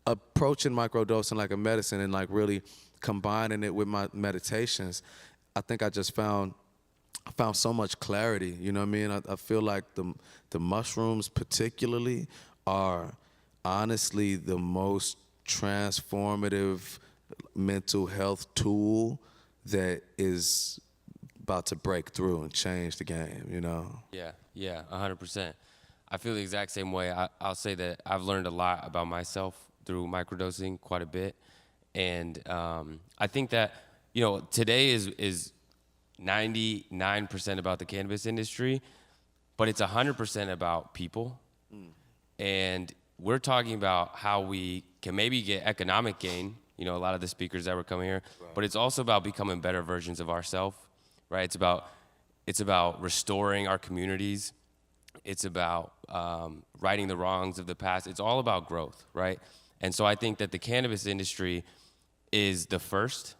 approaching microdosing like a medicine and like really combining it with my meditations, I think I just found so much clarity, you know what I mean? I feel like the mushrooms particularly are honestly the most transformative mental health tool that is about to break through and change the game, you know? Yeah, 100%. I feel the exact same way. I'll say that I've learned a lot about myself through microdosing quite a bit. And I think that, today is 99% about the cannabis industry, but it's 100% about people. And we're talking about how we can maybe get economic gain, a lot of the speakers that were coming here, but it's also about becoming better versions of ourselves, right? It's about restoring our communities. It's about righting the wrongs of the past. It's all about growth, right? And so I think that the cannabis industry is the first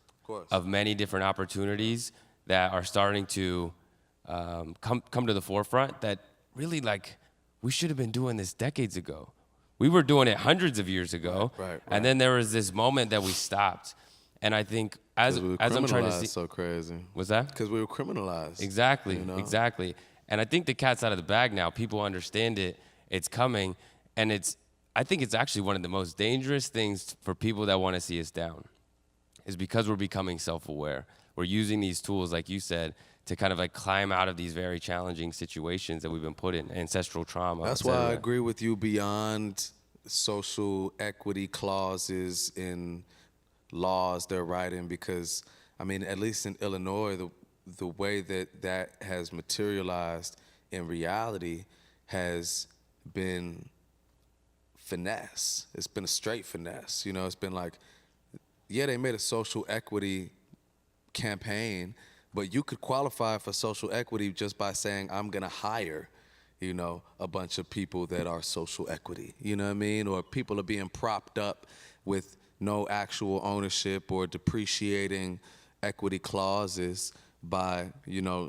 of many different opportunities that are starting to come to the forefront that really, we should have been doing this decades ago. We were doing it hundreds of years ago. Right. And then there was this moment that we stopped. And I think as I'm trying to see, so crazy. What's that? Because we were criminalized. Exactly, exactly. And I think the cat's out of the bag now. People understand it. It's coming. And I think it's actually one of the most dangerous things for people that want to see us down is because we're becoming self-aware. We're using these tools, like you said, to kind of climb out of these very challenging situations that we've been put in, ancestral trauma. That's why I agree with you beyond social equity clauses in laws they're writing, because, at least in Illinois, the way that has materialized in reality has been finesse. It's been a straight finesse. It's been they made a social equity campaign, but you could qualify for social equity just by saying, I'm gonna hire, a bunch of people that are social equity, Or people are being propped up with no actual ownership or depreciating equity clauses by,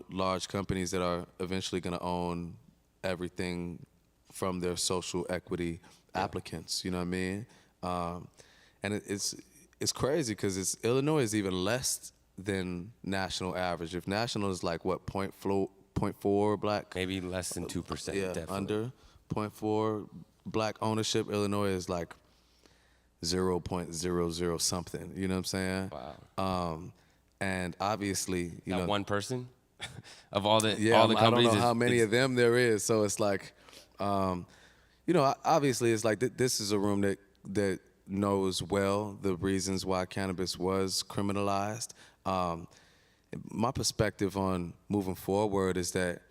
large companies that are eventually gonna own everything from their social equity applicants, And it's crazy because Illinois is even less than national average. If national is 0.4 black, maybe less than 2%. Yeah, definitely. Under 0.4 black ownership. Illinois is 0.00 something. You know what I'm saying? Wow. And obviously, that one person of all the companies. I don't know how many of them there is. So it's obviously it's this is a room that knows well the reasons why cannabis was criminalized. My perspective on moving forward is that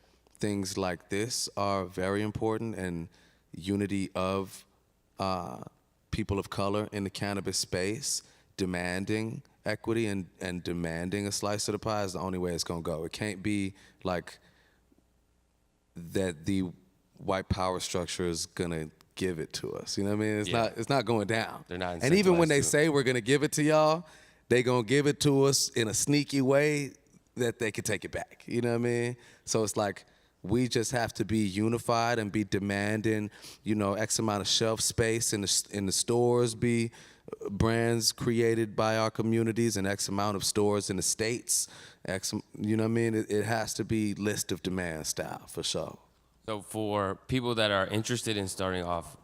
things like this are very important, and unity of people of color in the cannabis space demanding equity and demanding a slice of the pie is the only way it's gonna go. It can't be that the white power structure is gonna give it to us. You know what I mean? It's not going down. They're not. And even when they incentivized to. say we're gonna give it to y'all, they gonna give it to us in a sneaky way that they could take it back. You know what I mean? So it's we just have to be unified and be demanding, X amount of shelf space in the stores, be brands created by our communities, and X amount of stores in the states. You know what I mean? It has to be list of demand style for sure. So for people that are interested in starting off,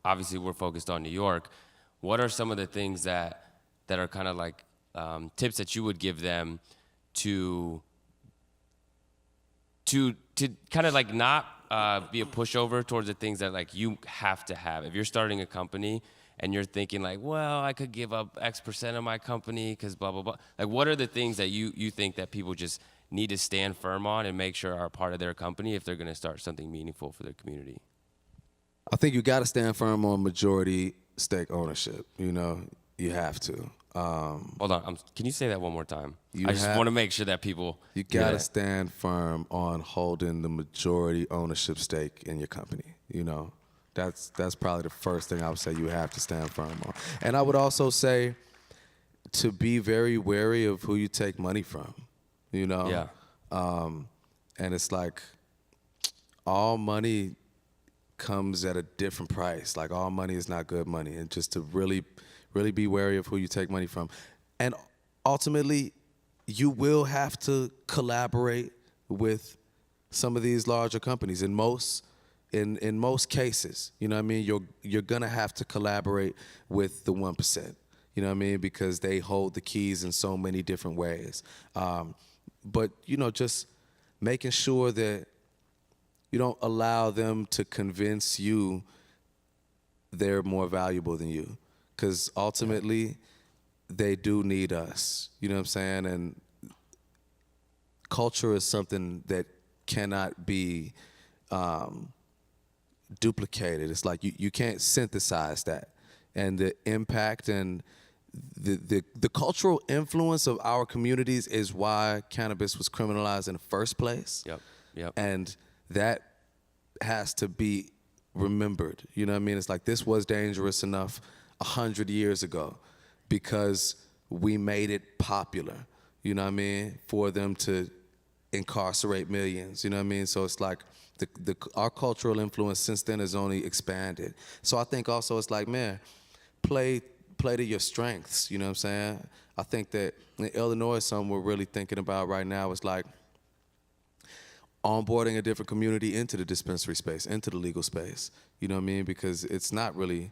obviously we're focused on New York. What are some of the things that are kind of tips that you would give them to kind of not be a pushover towards the things that you have to have? If you're starting a company and you're thinking well, I could give up X% of my company because blah, blah, blah. What are the things that you think that people just need to stand firm on and make sure are part of their company if they're going to start something meaningful for their community? I think you got to stand firm on majority stake ownership. You have to. Hold on. Can you say that one more time? I just want to make sure that people. You got to stand firm on holding the majority ownership stake in your company. That's probably the first thing I would say you have to stand firm on. And I would also say to be very wary of who you take money from. Yeah. And it's all money comes at a different price. All money is not good money. And just to really be wary of who you take money from. And ultimately, you will have to collaborate with some of these larger companies. In most cases, you know what I mean? You're gonna have to collaborate with the 1%. You know what I mean? Because they hold the keys in so many different ways. but just making sure that you don't allow them to convince you they're more valuable than you, because ultimately they do need us. You know what I'm saying? And culture is something that cannot be duplicated. It's like you can't synthesize that. And the impact and the cultural influence of our communities is why cannabis was criminalized in the first place. Yep. And that has to be remembered. You know what I mean? It's like this was dangerous enough 100 years ago because we made it popular, you know what I mean, for them to incarcerate millions, you know what I mean? So it's like our cultural influence since then has only expanded. So I think also it's like, man, play to your strengths, you know what I'm saying? I think that in Illinois, something we're really thinking about right now is like onboarding a different community into the dispensary space, into the legal space, you know what I mean? Because it's not really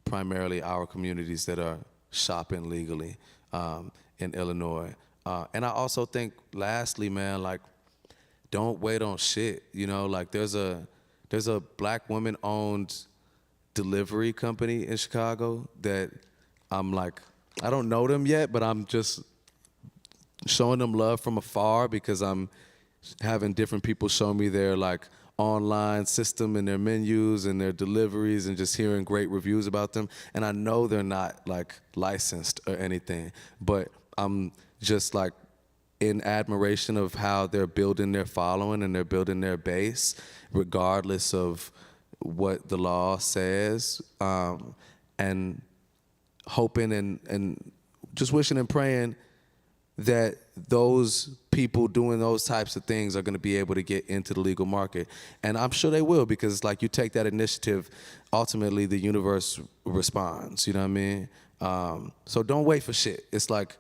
primarily our communities that are shopping legally in Illinois. And I also think, lastly, man, like, don't wait on shit. You know, like there's a black woman-owned delivery company in Chicago that I'm like, I don't know them yet, but I'm just showing them love from afar because I'm having different people show me their like online system and their menus and their deliveries and just hearing great reviews about them. And I know they're not like licensed or anything, but I'm just like in admiration of how they're building their following and they're building their base, regardless of what the law says, and hoping and just wishing and praying that those people doing those types of things are going to be able to get into the legal market. And I'm sure they will, because like you take that initiative, ultimately the universe responds, you know what I mean? So don't wait for shit. It's like,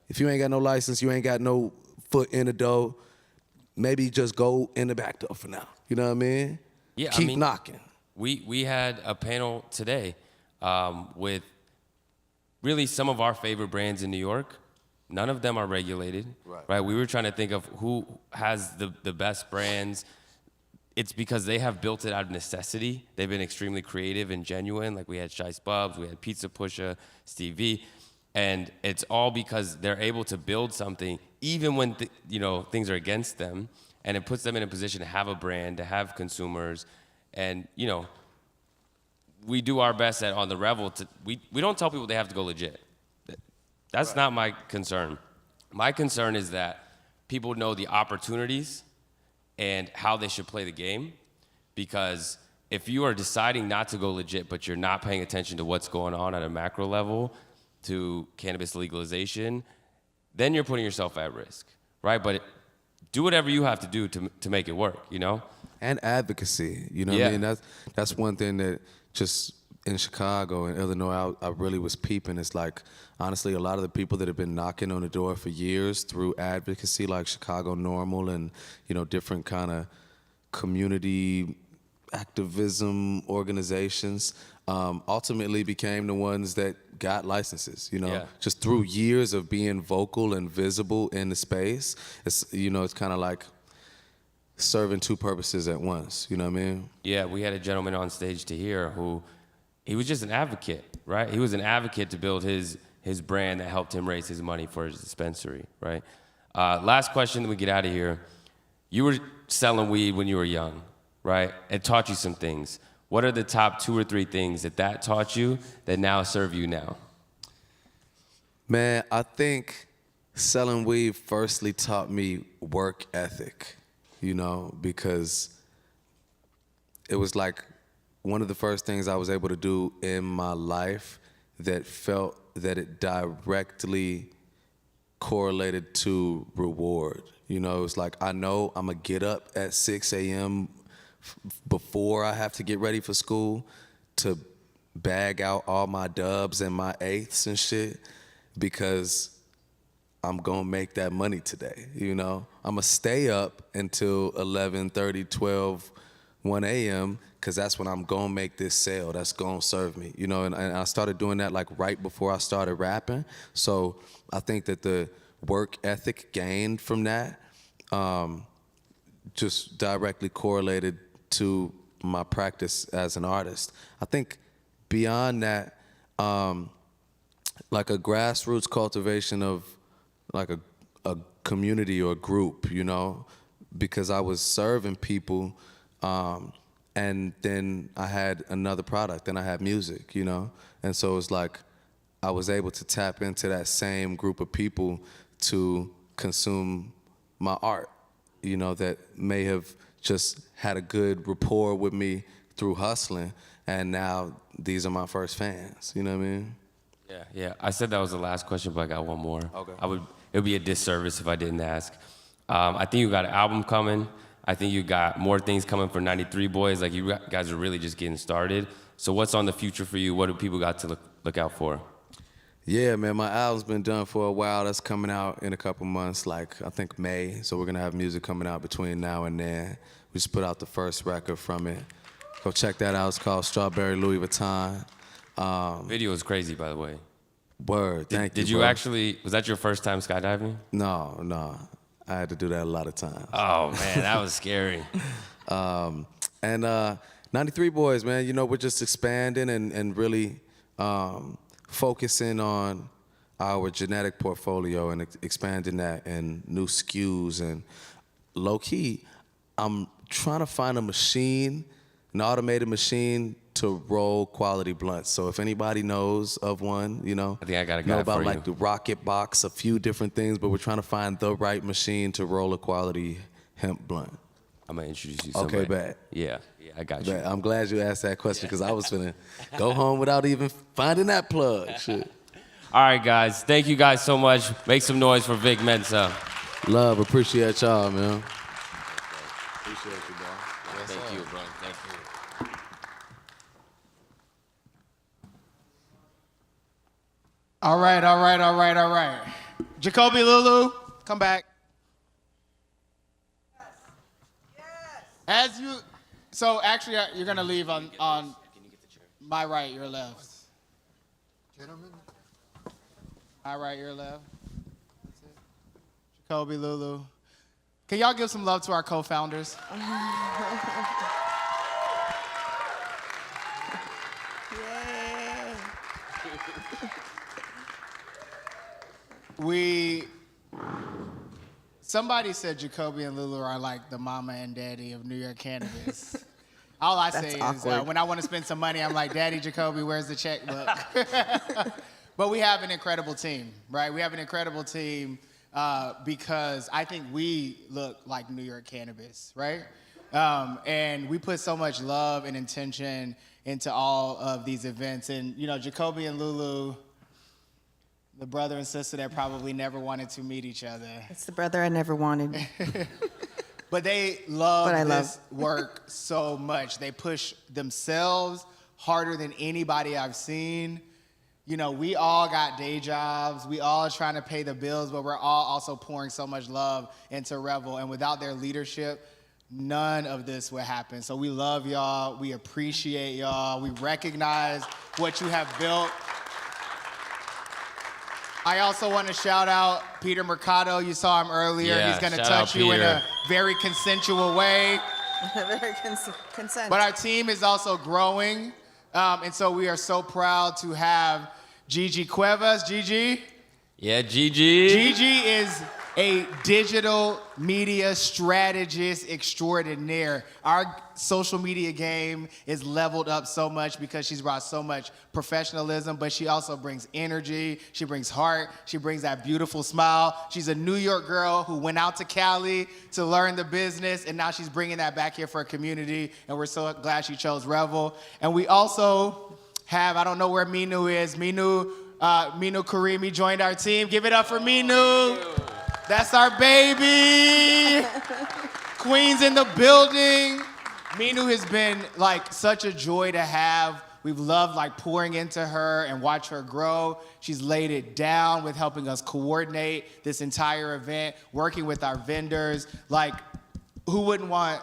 if you ain't got no license, you ain't got no foot in the door, maybe just go in the back door for now. You know what I mean? Yeah, Keep knocking. We had a panel today with really some of our favorite brands in New York. None of them are regulated, right? We were trying to think of who has the best brands. It's because they have built it out of necessity. They've been extremely creative and genuine. Like we had Shice Bubs, we had Pizza Pusha, Steve V. And it's all because they're able to build something even when things are against them, and it puts them in a position to have a brand, to have consumers, and we do our best on the Revel we don't tell people they have to go legit. That's not my concern. My concern is that people know the opportunities and how they should play the game, because if you are deciding not to go legit, but you're not paying attention to what's going on at a macro level, to cannabis legalization, then you're putting yourself at risk, right? But do whatever you have to do to make it work, And advocacy, you know what I mean? That's one thing that just in Chicago and Illinois, I really was peeping. It's like, honestly, a lot of the people that have been knocking on the door for years through advocacy, like Chicago Normal and, different kind of community activism organizations, ultimately became the ones that got licenses, just through years of being vocal and visible in the space. It's, it's kind of like serving two purposes at once, you know what I mean? Yeah, we had a gentleman on stage to hear who, he was just an advocate, right? He was an advocate to build his brand that helped him raise his money for his dispensary, right? Last question, then we get out of here. You were selling weed when you were young, right? It taught you some things. What are the top 2 or 3 things that taught you that now serve you now? Man, I think selling weed firstly taught me work ethic, because it was like one of the first things I was able to do in my life that felt that it directly correlated to reward. It was like, I know I'm gonna get up at 6 a.m. before I have to get ready for school to bag out all my dubs and my eighths and shit, because I'm gonna make that money today, I'm gonna stay up until 11:30, 12, 1 a.m. because that's when I'm gonna make this sale that's gonna serve me, and I started doing that like right before I started rapping. So I think that the work ethic gained from that just directly correlated to my practice as an artist. I think beyond that, like a grassroots cultivation of like a community or a group, you know, because I was serving people, and then I had another product, and I had music, you know, and so it's like I was able to tap into that same group of people to consume my art, you know, that may have just had a good rapport with me through hustling, and now these are my first fans, you know what I mean? Yeah. I said that was the last question, but I got one more. Okay. It would be a disservice if I didn't ask. I think you got an album coming. I think you got more things coming for 93 Boys. Like, you guys are really just getting started. So what's on the future for you? What do people got to look out for? Yeah, man, my album's been done for a while. That's coming out in a couple months, like I think May. So we're gonna have music coming out between now and then. We just put out the first record from it. Go check that out. It's called Strawberry Louis Vuitton. Video is crazy, by the way. Word, thank you. Did you bro. actually, was that your first time skydiving? No. I had to do that a lot of times. Oh, man, that was scary. And 93 Boys, man, you know, we're just expanding and really focusing on our genetic portfolio and expanding that and new SKUs. And low-key, I'm trying to find a machine, an automated machine to roll quality blunts. So if anybody knows of one, you know, I think I got a know guy about for like you. the Rocket Box, a few different things, but we're trying to find the right machine to roll a quality hemp blunt. I'm gonna introduce you to Okay, somebody. bet. Yeah, I got you. Bet. I'm glad you asked that question because I was finna go home without even finding that plug. Shit. All right, guys. Thank you guys so much. Make some noise for Vic Mensa. Love, appreciate y'all, man. Appreciate you, bro. Thank you, bro. Thank you. All right. Jacoby Lulu, come back. As you, so actually you're gonna leave on my right, your left. Gentlemen. My right, your left. That's it. Jacoby Lulu. Can y'all give some love to our co-founders? Somebody said Jacoby and Lulu are like the mama and daddy of New York cannabis. All I say is when I want to spend some money, I'm like, Daddy Jacoby, where's the checkbook? But we have an incredible team, right? We have an incredible team because I think we look like New York cannabis, right? And we put so much love and intention into all of these events. And, you know, Jacoby and Lulu, the brother and sister that probably never wanted to meet each other. It's the brother I never wanted. But they love But I this work so much. They push themselves harder than anybody I've seen. You know, we all got day jobs. We all trying to pay the bills, but we're all also pouring so much love into Revel. And without their leadership, none of this would happen. So we love y'all. We appreciate y'all. We recognize what you have built. I also want to shout out Peter Mercado. You saw him earlier. Yeah, He's going to shout touch out you in Peter. a very consensual way. Very consent. But our team is also growing. And so we are so proud to have Gigi Cuevas. Gigi? Yeah, Gigi. Gigi is a digital media strategist extraordinaire. Our social media game is leveled up so much because she's brought so much professionalism, but she also brings energy, she brings heart, she brings that beautiful smile. She's a New York girl who went out to Cali to learn the business, and now she's bringing that back here for a community, and we're so glad she chose Revel. And we also have, I don't know where Minu is, Minu Karimi joined our team. Give it up for Minu. That's our baby. Queen's in the building. Minu has been like such a joy to have. We've loved like pouring into her and watch her grow. She's laid it down with helping us coordinate this entire event, working with our vendors. Like, who wouldn't want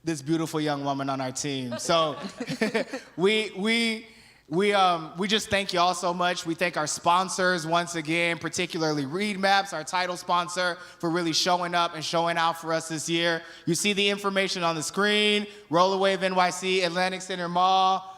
this beautiful young woman on our team? So we We just thank you all so much. We thank our sponsors once again, particularly Read Maps, our title sponsor, for really showing up and showing out for us this year. You see the information on the screen, Roller Wave NYC, Atlantic Center Mall.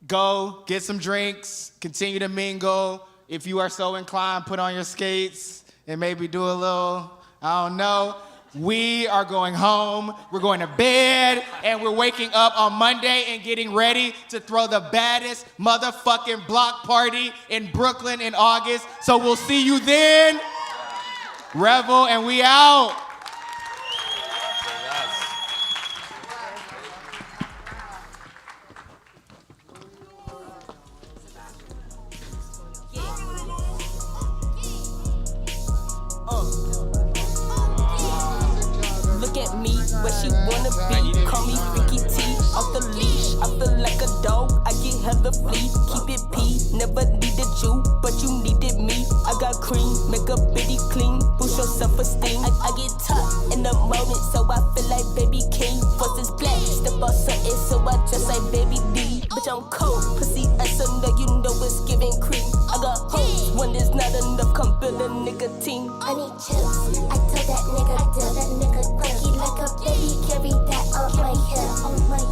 Go, get some drinks, continue to mingle. If you are so inclined, put on your skates and maybe do a little, I don't know. We are going home, we're going to bed, and we're waking up on Monday and getting ready to throw the baddest motherfucking block party in Brooklyn in August. So we'll see you then. Revel, and we out. Look at me, where she wanna be. Call me Ricky T, off the leash. I feel like a dog, I get hella flea. Keep it P, never needed you, but you needed me. I got cream, make a bitty clean, boost your self-esteem. I get tough in the moment, so I feel like baby king. First is black, step on something, so I dress like baby D. Bitch, I'm cold, pussy ass, so know you know it's giving cream. I got hoes, when there's not enough, come build a nigga team. I need chips, I tell that nigga, quirky like a baby, carry that on my hip.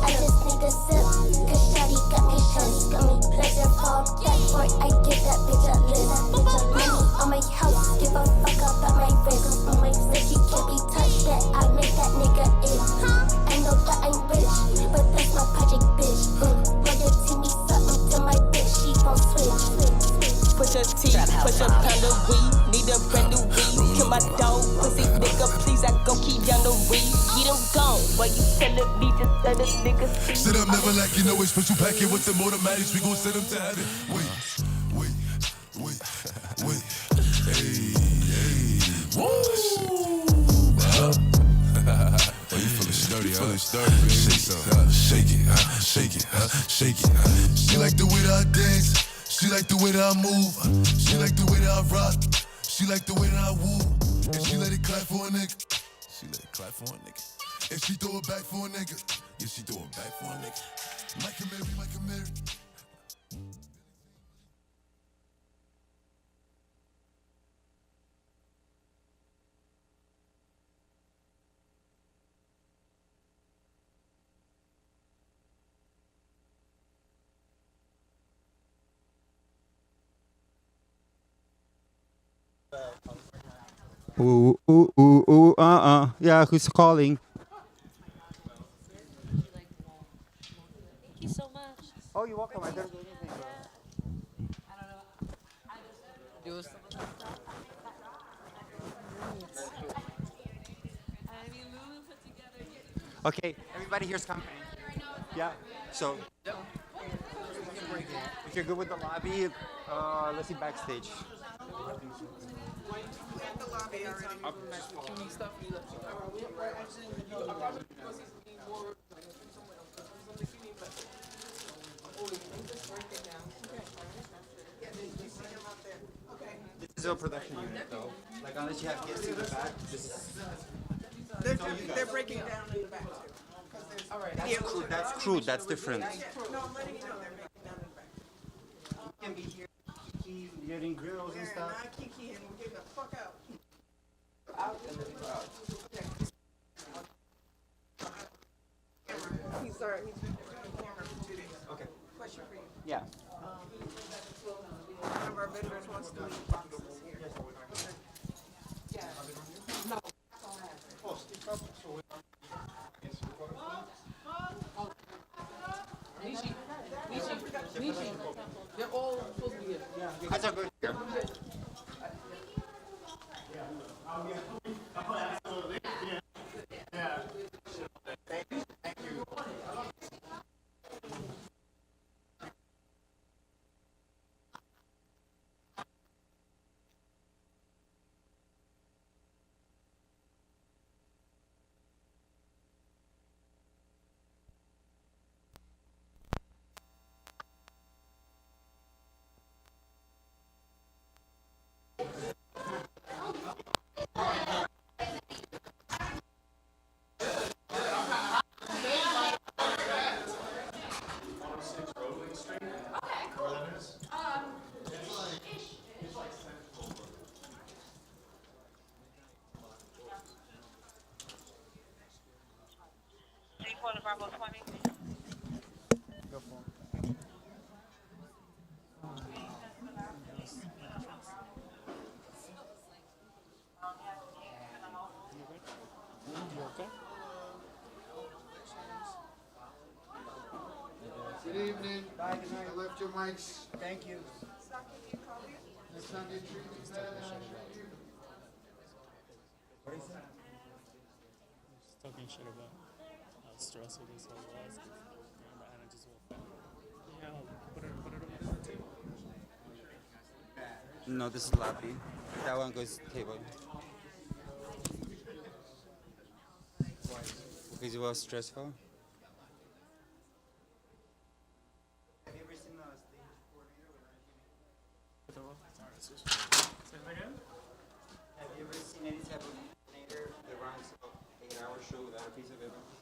I just need a sip, cause shawty got me shook. Got me pleasure fall back for it, I give that bitch a list. Money on my house, give a fuck about my wrist. Said she can't be touched, that I make that nigga it. I know that I'm rich, but that's my project, bitch. Royalty me something to my bitch, she gon' switch. Push a T, push a pound of weed, need a brand new weed. Kill my dog, pussy nigga, please, I go keep down the weed. Get him gone, why you telling me just let a nigga see? Sit up never like you know it's special packet with the automatics, we gon' send them to heaven. Wait. Hey. Woo! Oh, you feeling sturdy, baby. Shake it. She like the way that I dance. She like the way that I move. She like the way that I rock. She like the way that I woo. And she let it clap for a nigga. And she throw it back for a nigga. Yeah, she throw it back for a nigga. Mike and Mary. Yeah, who's calling? Thank you so much. Oh, you're welcome. I didn't do anything. Okay, everybody here's company. Yeah, so if you're good with the lobby, let's see backstage. This is a production unit, though. Like, unless you have guests in the back, this is... They're breaking down in the back, too. All right. That's crude. That's different. No, I'm letting you know they're breaking down in the back. You can be here, kiki, getting grills and stuff. Not kiki and we'll get the fuck out. He's been on camera for 2 days. Okay. Question for you. Yeah. One of our vendors wants to leave boxes here. Yeah. No. Nishi, they're all supposed to be here. Yeah. You guys are good here. Good evening. Bye. Good night. Lift your mics. Thank you. Next time you treat me better, I'll treat you. What is it? Just talking shit about how stressful this whole was. And I just walked out. Yeah, I'll put it on the table. No, this is lobby. That one goes table. Because it was stressful. Have you ever seen a stage coordinator without Say that again? Have you ever seen any type of coordinator that runs an 8-hour show without a piece of evidence?